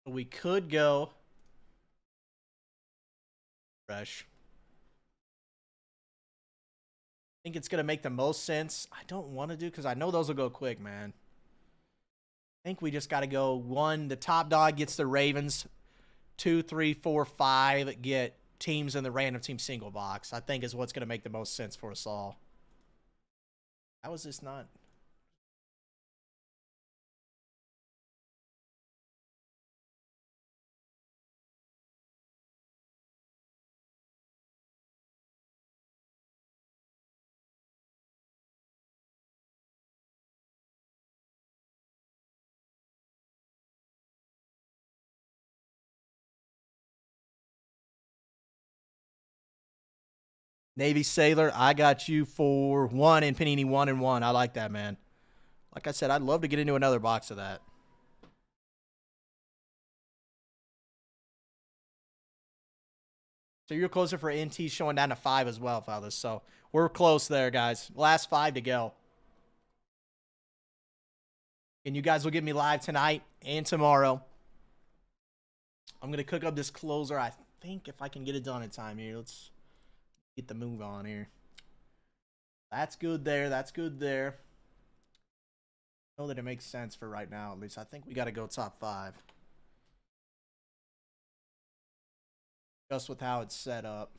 we could go fresh. I think it's going to make the most sense. I don't want to do because I know those will go quick, man. I think we just got to go 1. The top dog gets the Ravens. 2, 3, 4, 5 get teams in the random team single box. I think is what's going to make the most sense for us all. How is this not? Navy Sailor, I got you for 1 and Panini 1 and 1. I like that, man. Like I said, I'd love to get into another box of that. So you're closer for NT showing down to 5 as well, fellas. So we're close there, guys. Last 5 to go. And you guys will get me live tonight and tomorrow. I'm going to cook up this closer. I think if I can get it done in time here. Let's get the move on here. That's good there. That's good there. I know that it makes sense for right now, at least. I think we got to go top 5. Just with how it's set up.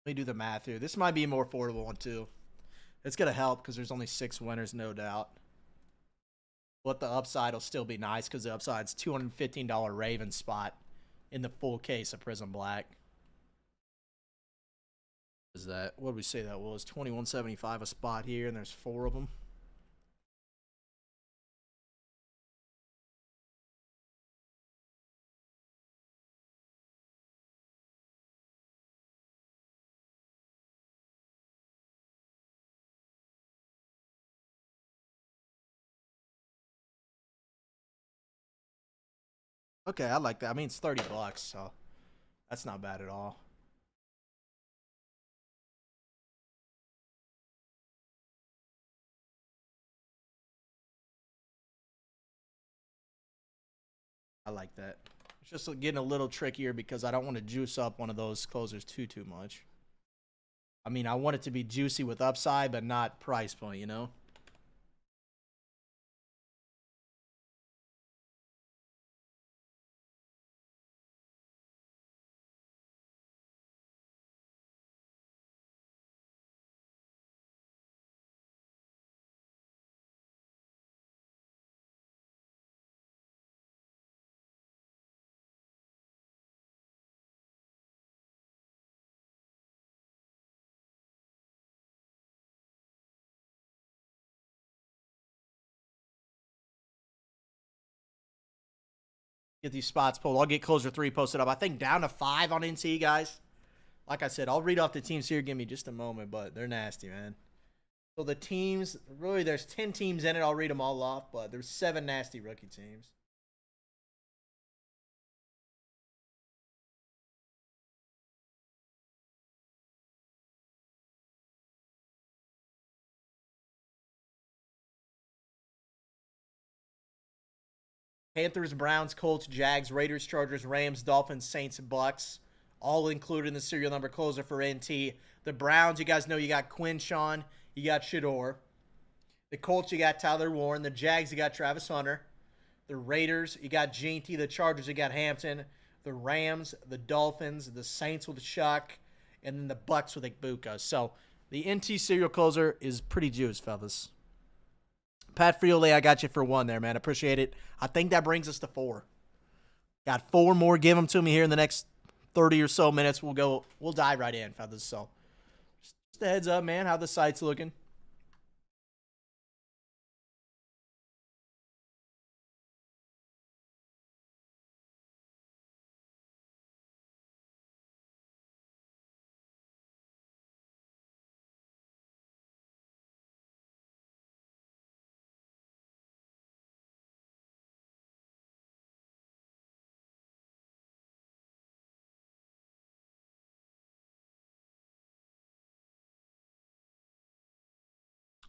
Let me do the math here. This might be a more affordable one, too. It's going to help because there's only 6 winners, no doubt. But the upside will still be nice because the upside's $215 Raven spot in the full case of Prism Black. Is that, what did we say that was? $21.75 a spot here, and there's 4 of them. Okay, I like that. I mean, it's $30, so that's not bad at all. I like that. It's just getting a little trickier because I don't want to juice up one of those closers too much. I mean, I want it to be juicy with upside, but not price point, you know? Get these spots pulled. I'll get closer 3 posted up. I think down to 5 on NT, guys. Like I said, I'll read off the teams here. Give me just a moment, but they're nasty, man. So the teams, really, there's 10 teams in it. I'll read them all off, but there's 7 nasty rookie teams. Panthers, Browns, Colts, Jags, Raiders, Chargers, Rams, Dolphins, Saints, Bucks, all included in the serial number closer for NT. The Browns, you guys know you got Quinshawn, you got Shador. The Colts, you got Tyler Warren. The Jags, you got Travis Hunter. The Raiders, you got Ginty. The Chargers, you got Hampton. The Rams, the Dolphins, the Saints with Shuck, and then the Bucks with Igbuka. So the NT serial closer is pretty juice, fellas. Pat Friole, I got you for 1 there, man. Appreciate it. I think that brings us to 4. Got 4 more. Give them to me here in the next 30 or so minutes. We'll dive right in, fellas. So just a heads up, man, how the site's looking.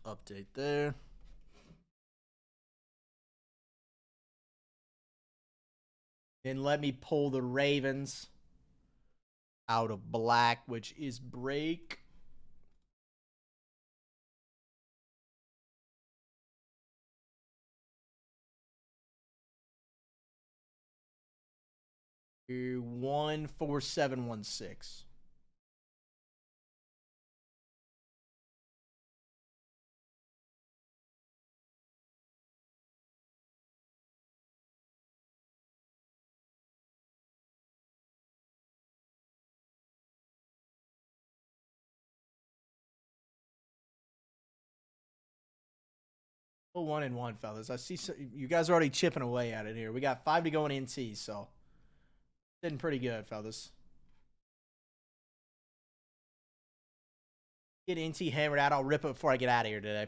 Update there. Then let me pull the Ravens out of black, which is break. Here, 14716. Oh, 1-1, fellas. I see you guys are already chipping away at it here. We got 5 to go in NT, so sitting pretty good, fellas. Get NT hammered out. I'll rip it before I get out of here today.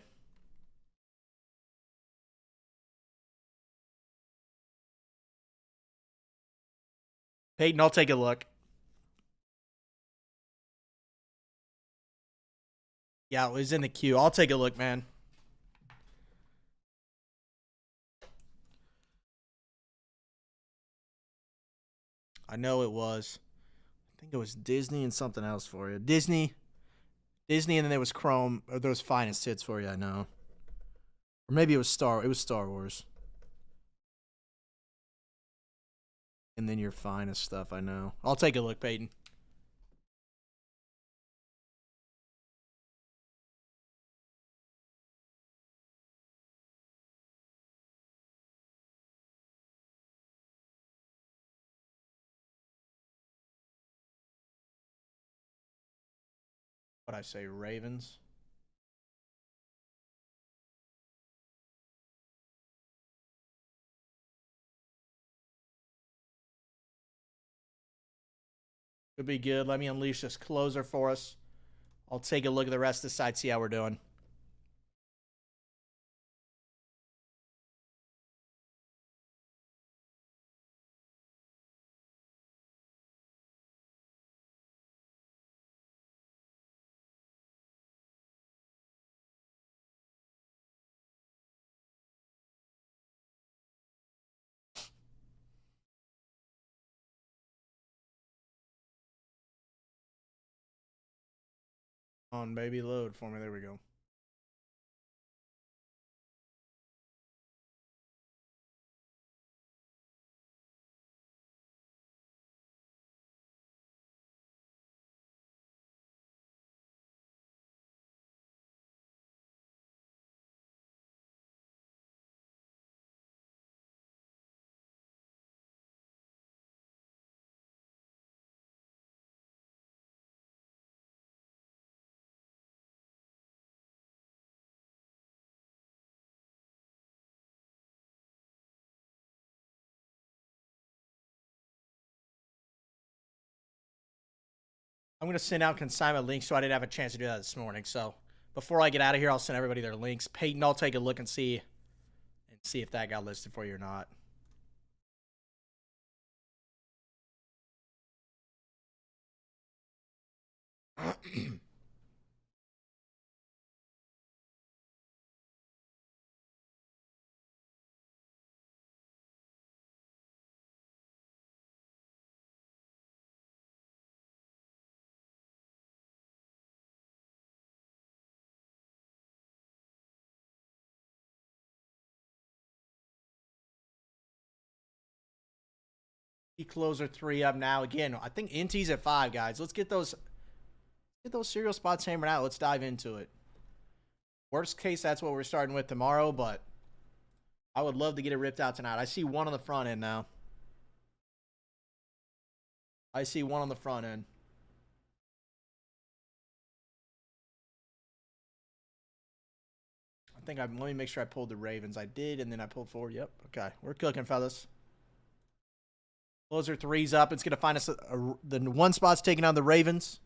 Peyton, I'll take a look. Yeah, it was in the queue. I'll take a look, man. I know it was. I think it was Disney and something else for you. Disney, and then there was Chrome, or those finest hits for you, I know. Or maybe it was Star Wars. And then your finest stuff, I know. I'll take a look, Peyton. What I say, Ravens? Could be good. Let me unleash this closer for us. I'll take a look at the rest of the site, see how we're doing. On, baby, load for me. There we go. I'm going to send out consignment links, so I didn't have a chance to do that this morning. So before I get out of here, I'll send everybody their links. Peyton, I'll take a look and see if that got listed for you or not. Closer 3 up now. Again, I think NT's at 5, guys. Let's get those serial spots hammered out. Let's dive into it. Worst case, that's what we're starting with tomorrow, but I would love to get it ripped out tonight. I see one on the front end now. I see one on the front end. Let me make sure I pulled the Ravens. I did, and then I pulled forward. Yep. Okay. We're cooking, fellas. Closer 3's up. It's going to find us. The one spot's taking on the Ravens.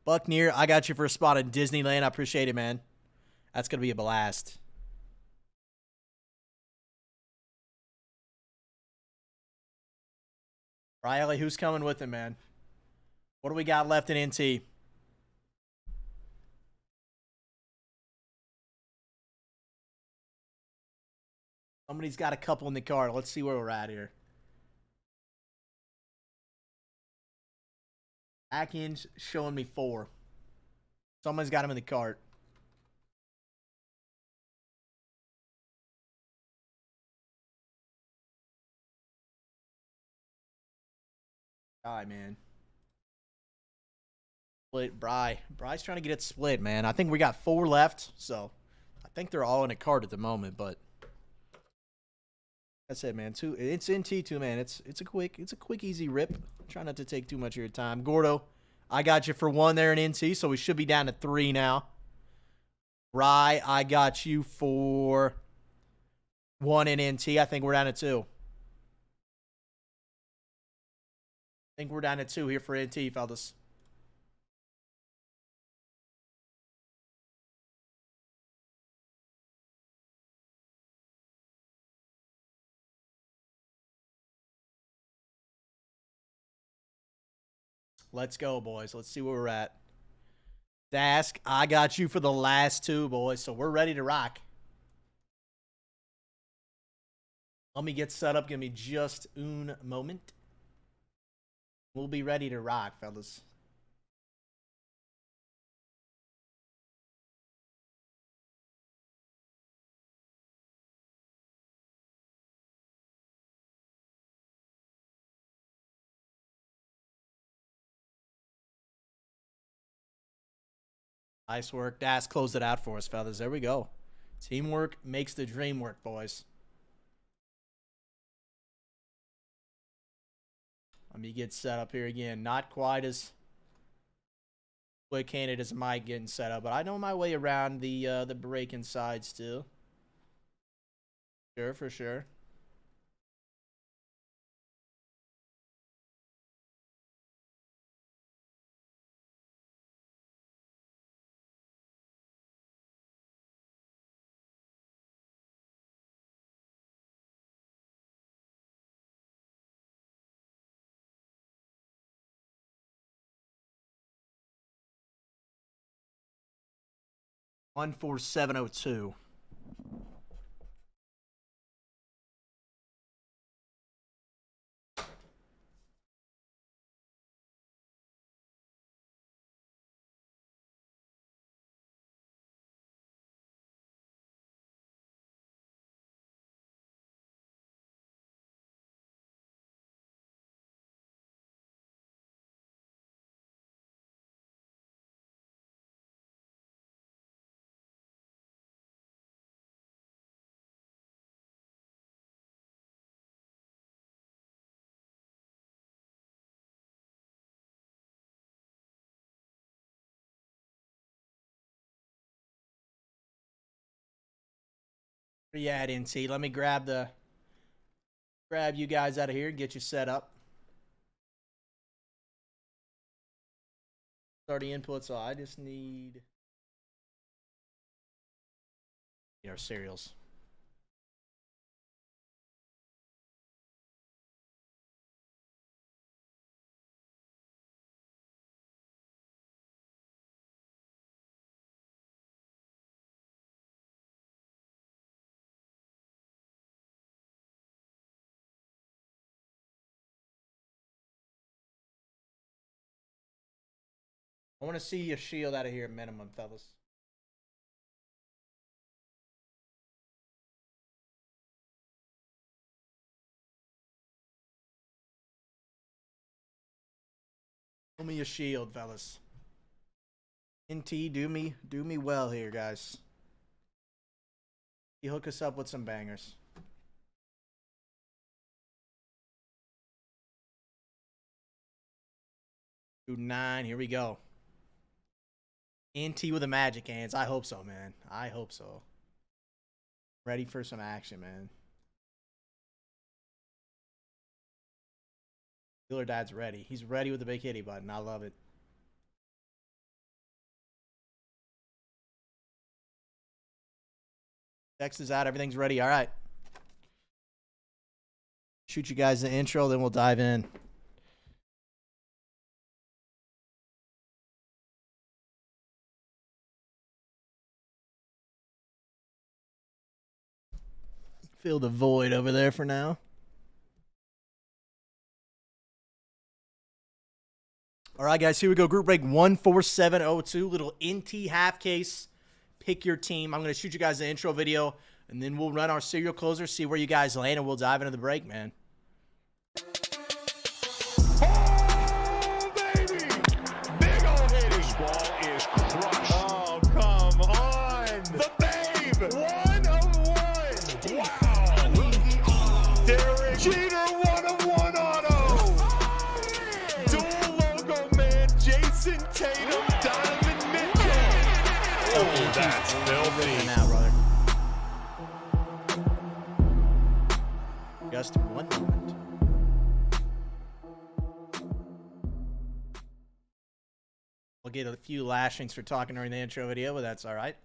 Buckneer, I got you for a spot in Disneyland. I appreciate it, man. That's going to be a blast. Riley, who's coming with him, man? What do we got left in NT? Somebody's got a couple in the card. Let's see where we're at here. Atkins showing me 4. Someone's got him in the cart. All right, man. Split, Bry's trying to get it split, man. I think we got 4 left, so I think they're all in a cart at the moment, but that's it, man. It's in T2, man. It's a quick, easy rip. Try not to take too much of your time. Gordo, I got you for 1 there in NT, so we should be down to 3 now. Rye, I got you for 1 in NT. I think we're down to 2. I think we're down to 2 here for NT, fellas. Let's go, boys. Let's see where we're at. Dask, I got you for the last 2, boys. So we're ready to rock. Let me get set up. Give me just un moment. We'll be ready to rock, fellas. Nice work. Dask closed it out for us, fellas. There we go. Teamwork makes the dream work, boys. Let me get set up here again. Not quite as quick-handed as Mike getting set up, but I know my way around the break inside still. Sure, for sure. One 14702. Where you at, NT? Let me grab you guys out of here and get you set up. already input, so I just need our cereals. I want to see a shield out of here minimum, fellas. Show me a shield, fellas. NT, do me well here, guys. You hook us up with some bangers. Dude, 9, here we go. NT with the magic hands. I hope so, man. I hope so. Ready for some action, man. Wheeler Dad's ready. He's ready with the big hitty button. I love it. Text is out. Everything's ready. All right. Shoot you guys the intro, then we'll dive in. Fill the void over there for now. All right, guys, here we go. Group break 14702. Little NT half case. Pick your team. I'm going to shoot you guys the intro video, and then we'll run our serial closer, see where you guys land, and we'll dive into the break, man. Oh, baby! Big ol' hit. This ball is crushed. Oh, come on! The babe! 1 of 1! Wow! Rookie auto. Derek Jeter, 1 of 1 auto! Dual logo man, Jason Tatum, Donovan Mitchell! Oh, that's filthy. Now, brother. Just 1 moment. We'll get a few lashings for talking during the intro video, but that's all right.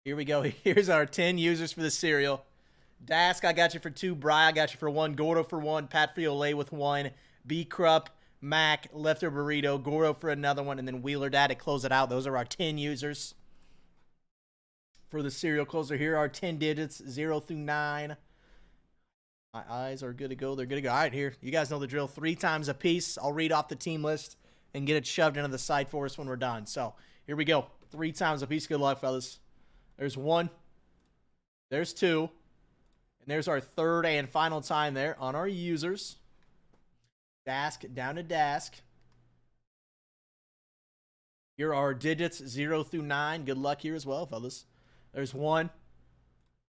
Here we go. Here's our 10 users for the cereal. Dask, I got you for 2. Bry, I got you for 1. Gordo for 1. Pat Frito-Lay with 1. B. Krupp, Mac, Lefter Burrito, Goro for another one, and then Wheeler Dad to close it out. Those are our 10 users for the serial closer. Here are 10 digits, 0 through 9. My eyes are good to go. They're good to go. All right, here. You guys know the drill. 3 times a piece. I'll read off the team list and get it shoved into the side for us when we're done. So here we go. 3 times a piece. Good luck, fellas. There's 1. There's 2. And there's our 3rd and final time there on our users. Dask down to Dask. Here are digits 0 through 9. Good luck here as well, fellas. There's 1.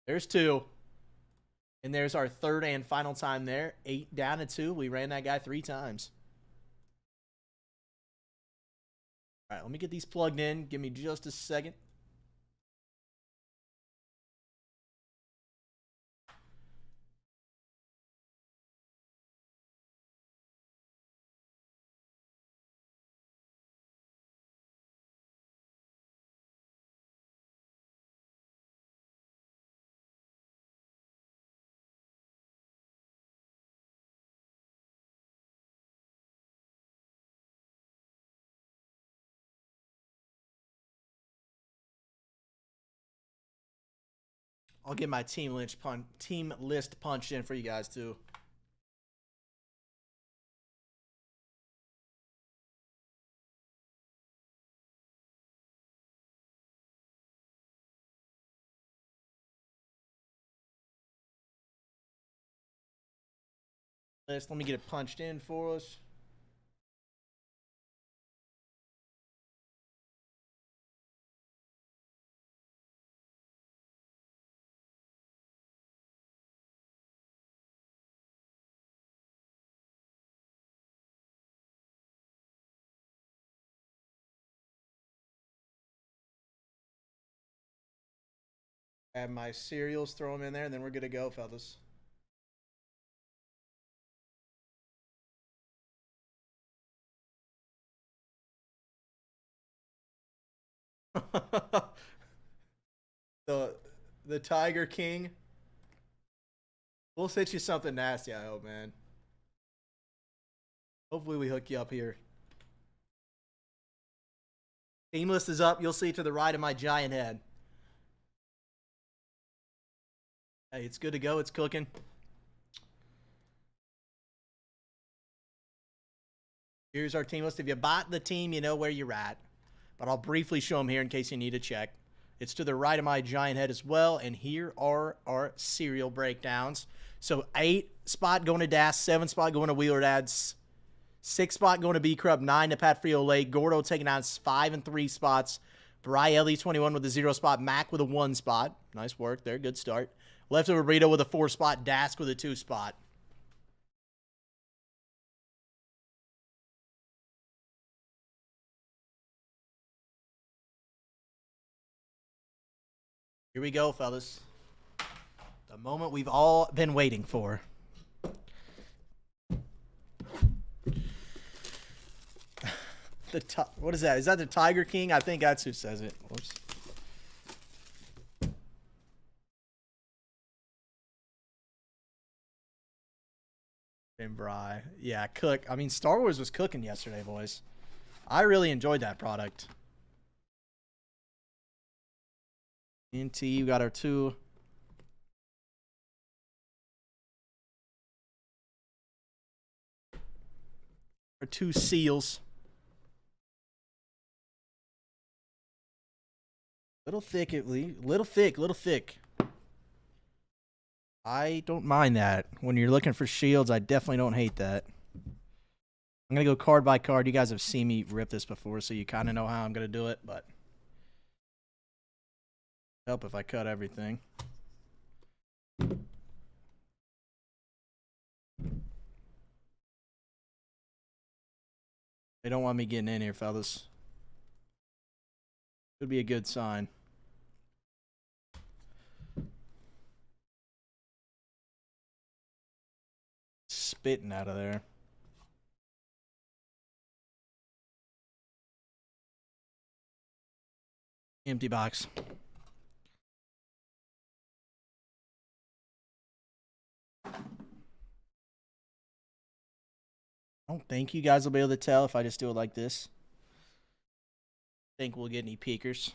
There's 2. And there's our 3rd and final time there. 8 down to 2. We ran that guy 3 times. All right, let me get these plugged in. Give me just a second. I'll get my team list punched in for you guys too. Let me get it punched in for us. Add my cereals, throw them in there, and then we're good to go, fellas. the the Tiger King. We'll hit you something nasty, I hope, man. Hopefully we hook you up here. Team list is up. You'll see to the right of my giant head. Hey, it's good to go. It's cooking. Here's our team list. If you bought the team, you know where you're at. But I'll briefly show them here in case you need to check. It's to the right of my giant head as well. And here are our serial breakdowns. So 8 spot going to Das, 7 spot going to Wheeler Dads, 6 spot going to B Crub, 9 to Pat Frito-Lay, Gordo taking on 5 and 3 spots, Bri 21 with a 0 spot, Mac with a 1 spot. Nice work there. Good start. Leftover Burrito with a 4 spot, Dask with a 2 spot. Here we go, fellas. The moment we've all been waiting for. What is that? Is that the Tiger King? I think that's who says it. Whoops. And Bri. Yeah, cook. I mean, Star Wars was cooking yesterday, boys. I really enjoyed that product. NT, you got our 2. Our 2 seals. Little thick, little thick. I don't mind that. When you're looking for shields, I definitely don't hate that. I'm going to go card by card. You guys have seen me rip this before, so you kind of know how I'm going to do it, but help if I cut everything. They don't want me getting in here, fellas. Could be a good sign. Spitting out of there. Empty box. I don't think you guys will be able to tell if I just do it like this. Think we'll get any peekers.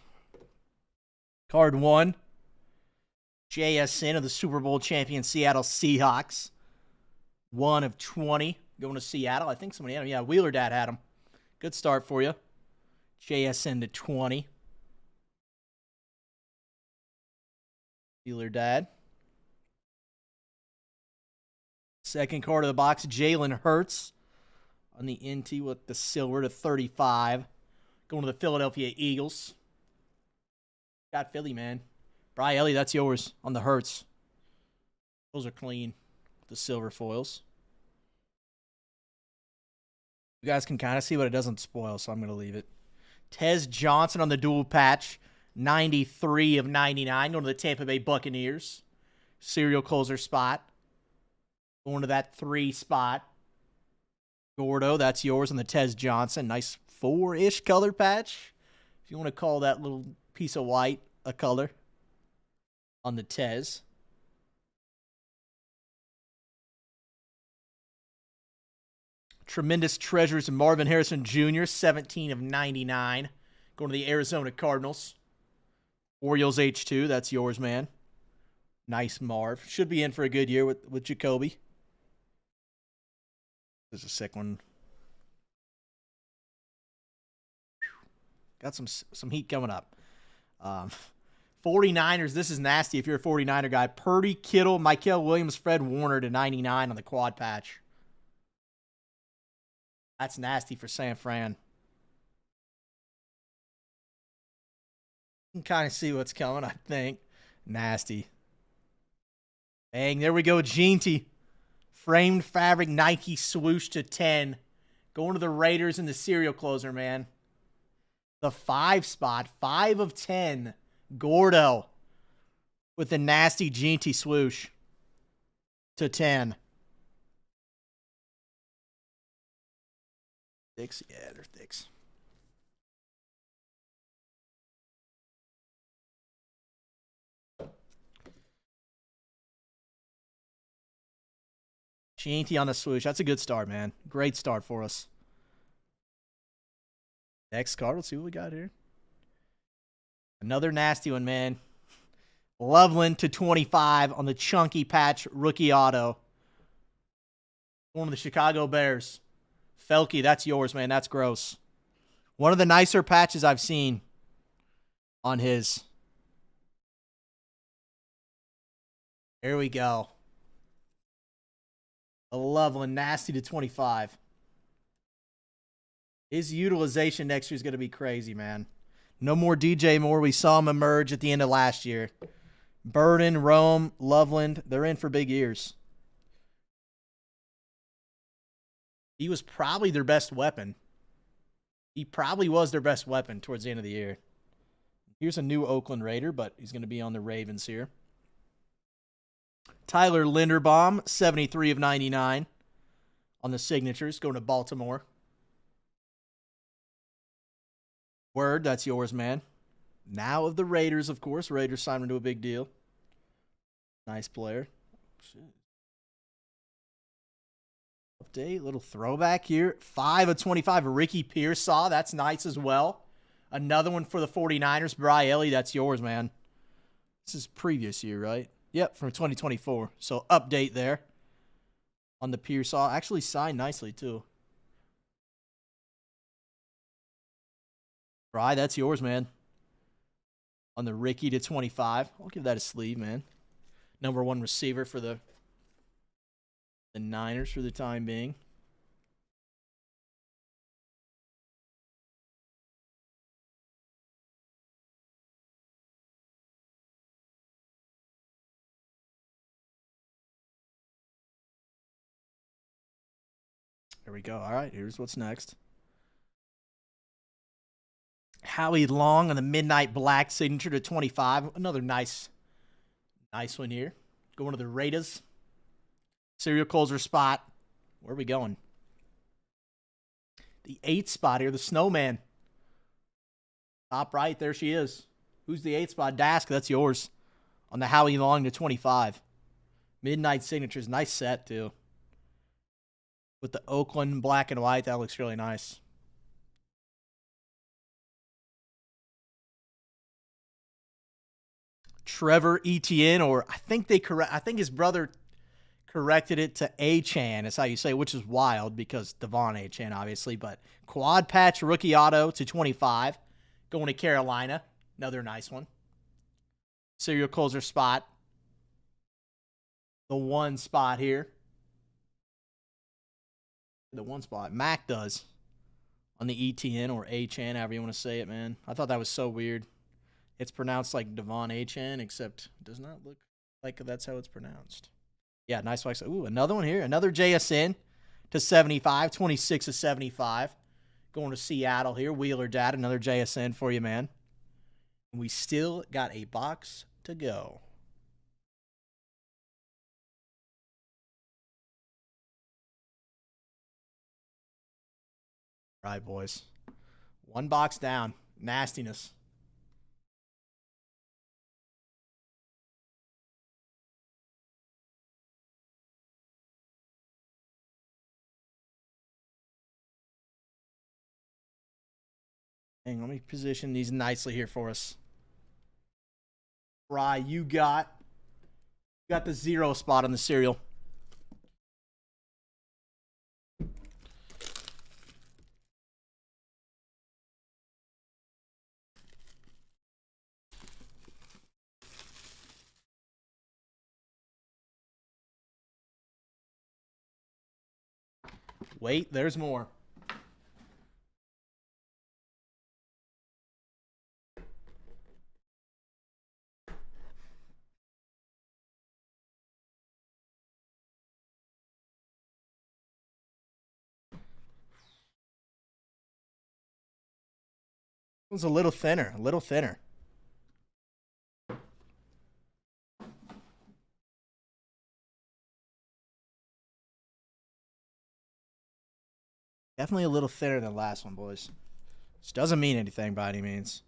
Card 1. JSN of the Super Bowl champion Seattle Seahawks. 1 of 20 going to Seattle. I think somebody had him. Yeah, Wheeler Dad had him. Good start for you. JSN to 20. Wheeler Dad. Second card of the box, Jalen Hurts on the NT with the silver to 35. Going to the Philadelphia Eagles. Got Philly, man. Bri Ellie, that's yours on the Hurts. Those are clean. The silver foils. You guys can kind of see, but it doesn't spoil, so I'm going to leave it. Tez Johnson on the dual patch. 93 of 99. Going to the Tampa Bay Buccaneers. Serial closer spot. Going to that 3 spot. Gordo, that's yours on the Tez Johnson. Nice 4-ish color patch. If you want to call that little piece of white a color. On the Tez. Tremendous treasures, Marvin Harrison Jr., 17 of 99. Going to the Arizona Cardinals. Orioles H2, that's yours, man. Nice Marv. Should be in for a good year with Jacoby. This is a sick one. Got some heat coming up. 49ers, this is nasty if you're a 49er guy. Purdy, Kittle, Michael Williams, Fred Warner to 99 on the quad patch. That's nasty for San Fran. You can kind of see what's coming, I think. Nasty. Bang, there we go. Jeanty. Framed fabric Nike swoosh to 10. Going to the Raiders in the serial closer, man. The 5 spot. 5 of 10. Gordo. With the nasty Jeanty swoosh. To 10. Thicks? Yeah, they're thicks. Chinty on the swoosh. That's a good start, man. Great start for us. Next card. Let's see what we got here. Another nasty one, man. Loveland to 25 on the chunky patch rookie auto. One of the Chicago Bears. Felke, that's yours, man. That's gross. One of the nicer patches I've seen on his. There we go. A Loveland, nasty to 25. His utilization next year is going to be crazy, man. No more DJ Moore. We saw him emerge at the end of last year. Burden, Rome, Loveland, they're in for big years. He was probably their best weapon. He probably was their best weapon towards the end of the year. Here's a new Oakland Raider, but he's going to be on the Ravens here. Tyler Linderbaum, 73 of 99 on the signatures, going to Baltimore. Word, that's yours, man. Now of the Raiders, of course. Raiders signed him to a big deal. Nice player. Shit. Update, little throwback here. 5 of 25, Ricky Pearsall. That's nice as well. Another one for the 49ers. Bri, that's yours, man. This is previous year, right? Yep, from 2024. So update there on the Pearsall. Actually signed nicely, too. Bri, that's yours, man. On the Ricky to 25. I'll give that a sleeve, man. Number 1 receiver for the Niners for the time being. There we go. All right, here's what's next. Howie Long on the Midnight Black signature to 25. Another nice one here. Going to the Raiders. Serial closer spot. Where are we going? The 8th spot here, the Snowman. Top right, there she is. Who's the 8th spot? Dask, that's yours. On the Howie Long to 25. Midnight signatures, nice set too. With the Oakland black and white, that looks really nice. Trevor Etienne, or I think his brother corrected it to A-Chan, is how you say it, which is wild because Devon A-Chan, obviously. But quad patch rookie auto to 25. Going to Carolina. Another nice one. Serial closer spot. The 1 spot here. The 1 spot. Mac does. On the ETN or A-Chan, however you want to say it, man. I thought that was so weird. It's pronounced like Devon A-Chan, except it does not look like that's how it's pronounced. Yeah, nice wax. Ooh, another one here. Another JSN to 75. 26 of 75. Going to Seattle here. Wheeler Dad, another JSN for you, man. We still got a box to go. All right, boys. 1 box down. Nastiness. Hang on, let me position these nicely here for us. Fry, you got the 0 spot on the cereal. Wait, there's more. It was a little thinner, a little thinner. Definitely a little thinner than the last one, boys. Which doesn't mean anything by any means.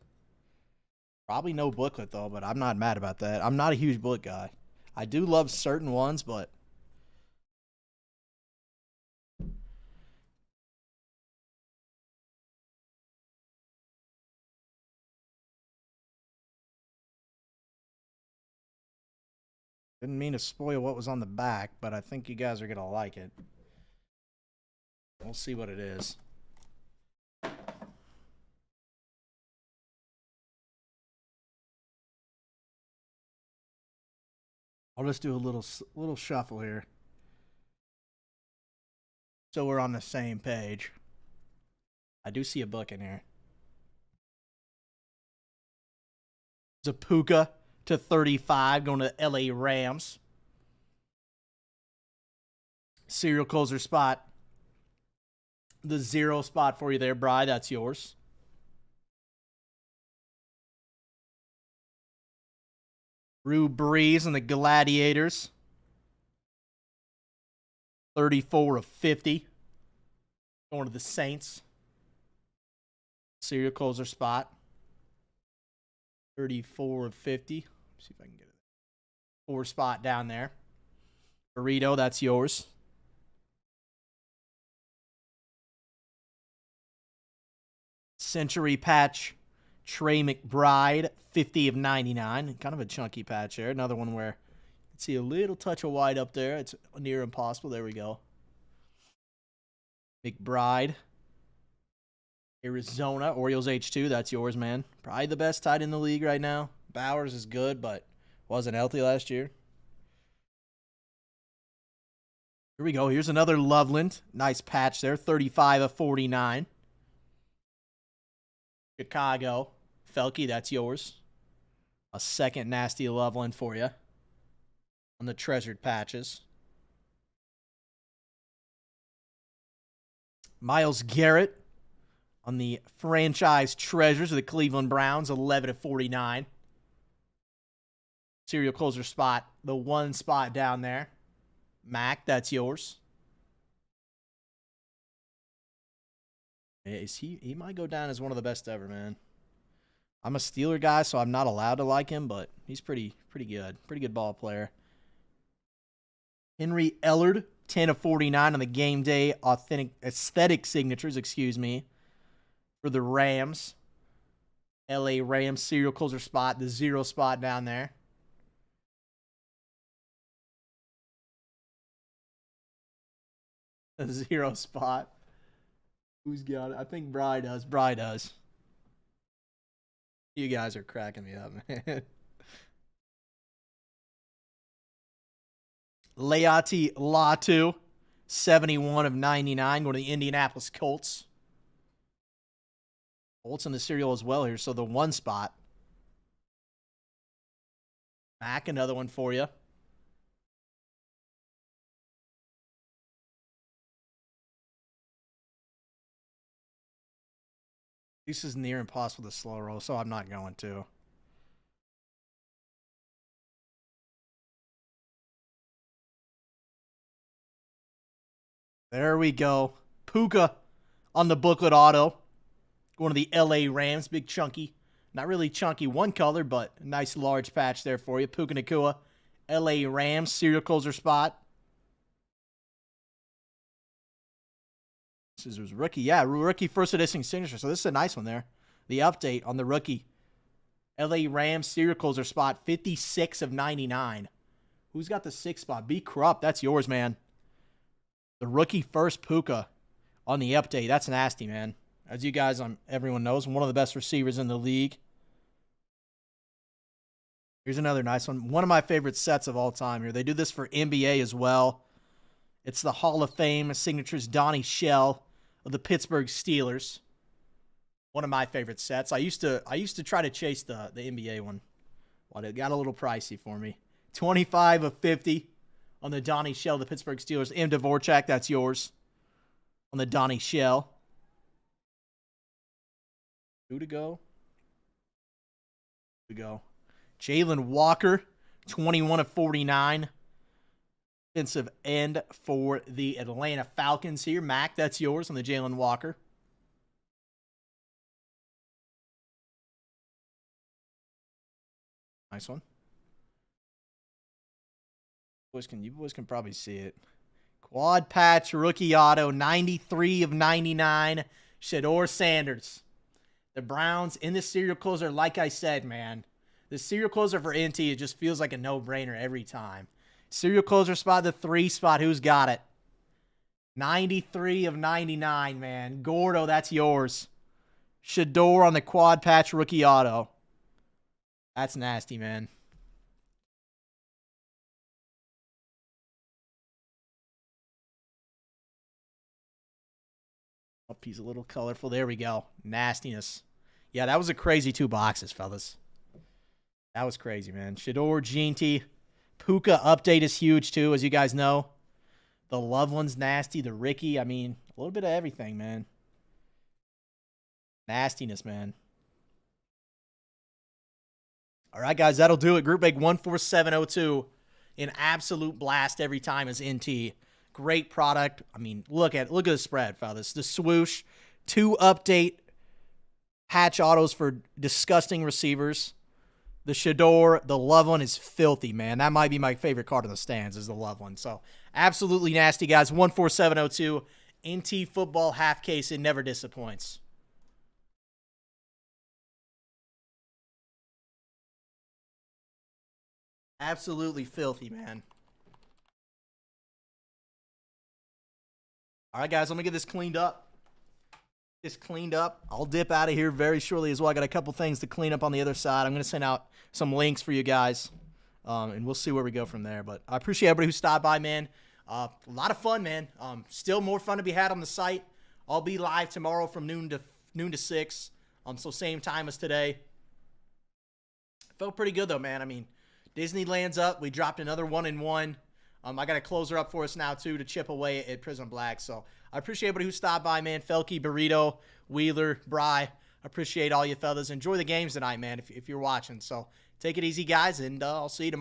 Probably no booklet, though, but I'm not mad about that. I'm not a huge book guy. I do love certain ones, but Didn't mean to spoil what was on the back, but I think you guys are going to like it. We'll see what it is. I'll just do a little shuffle here, so we're on the same page. I do see a book in here. Zapuka to 35, going to LA Rams. Serial closer spot. The 0 spot for you there, Bri. That's yours. Drew Brees and the Gladiators. 34 of 50. Going to the Saints. Serial closer spot. 34 of 50. Let's see if I can get it. 4 spot down there. Burrito, that's yours. Century patch. Trey McBride, 50 of 99. Kind of a chunky patch there. Another one where you can see a little touch of white up there. It's near impossible. There we go. McBride. Arizona, Orioles H2. That's yours, man. Probably the best tight in the league right now. Bowers is good, but wasn't healthy last year. Here we go. Here's another Loveland. Nice patch there. 35 of 49. Chicago. Felke, that's yours. A second nasty Loveland for you on the treasured patches. Myles Garrett on the franchise treasures of the Cleveland Browns, 11 of 49. Serial closer spot, the 1 spot down there. Mac, that's yours. He might go down as one of the best ever, man. I'm a Steeler guy, so I'm not allowed to like him, but he's pretty good. Pretty good ball player. Henry Ellard, 10 of 49 on the game day aesthetic signatures, for the Rams. LA Rams serial closer spot, the 0 spot down there. The 0 spot. Who's got it? I think Bri does. Bri does. You guys are cracking me up, man. Leati Latu, 71 of 99, going to the Indianapolis Colts. Colts in the serial as well here, so the 1 spot. Mac, another one for you. This is near impossible to slow roll, so I'm not going to. There we go. Puka on the booklet auto. Going to the LA Rams. Big chunky. Not really chunky one color, but a nice large patch there for you. Puka Nacua. LA Rams. Serial closer spot. This is rookie. Yeah, rookie first edition signature. So this is a nice one there. The update on the rookie. LA Rams serial closer spot. 56 of 99. Who's got the 6 spot? B. Krupp. That's yours, man. The rookie first Puka on the update. That's nasty, man. As you guys, everyone knows, one of the best receivers in the league. Here's another nice one. One of my favorite sets of all time here. They do this for NBA as well. It's the Hall of Fame signatures Donnie Shell of the Pittsburgh Steelers. One of my favorite sets. I used to try to chase the NBA one. Well, it got a little pricey for me. 25 of 50 on the Donnie Shell, the Pittsburgh Steelers. M. Dvorak, that's yours. On the Donnie Shell. Who to go? Jalen Walker, 21 of 49. Defensive end for the Atlanta Falcons here. Mac, that's yours on the Jalen Walker. Nice one. You boys can probably see it. Quad patch rookie auto, 93 of 99. Shedeur Sanders. The Browns in the serial closer, like I said, man. The serial closer for NT, it just feels like a no-brainer every time. Serial closer spot, the 3 spot. Who's got it? 93 of 99, man. Gordo, that's yours. Shador on the quad patch rookie auto. That's nasty, man. Oh, he's a little colorful. There we go. Nastiness. Yeah, that was a crazy 2 boxes, fellas. That was crazy, man. Shador, Ginty. Puka update is huge, too, as you guys know. The Love one's nasty. The Ricky, I mean, a little bit of everything, man. Nastiness, man. All right, guys, that'll do it. Group break 14702. An absolute blast every time is NT. Great product. I mean, look at the spread, fellas. The swoosh, 2 update patch autos for disgusting receivers. The Shador, the Love one is filthy, man. That might be my favorite card in the stands is the Love one. So, absolutely nasty, guys. 14702. NT football half case. It never disappoints. Absolutely filthy, man. All right, guys, let me get this cleaned up. I'll dip out of here very shortly as well. I got a couple things to clean up on the other side. I'm going to send out some links for you guys, and we'll see where we go from there. But I appreciate everybody who stopped by, man. A lot of fun, man. Still more fun to be had on the site. I'll be live tomorrow from noon to 6, so same time as today. Felt pretty good, though, man. I mean, Disneyland's up. We dropped another 1-1. I got a closer up for us now, too, to chip away at Prism Black. So I appreciate everybody who stopped by, man. Felky, Burrito, Wheeler, Bry. I appreciate all you fellas. Enjoy the games tonight, man, if you're watching. So take it easy, guys, and I'll see you tomorrow.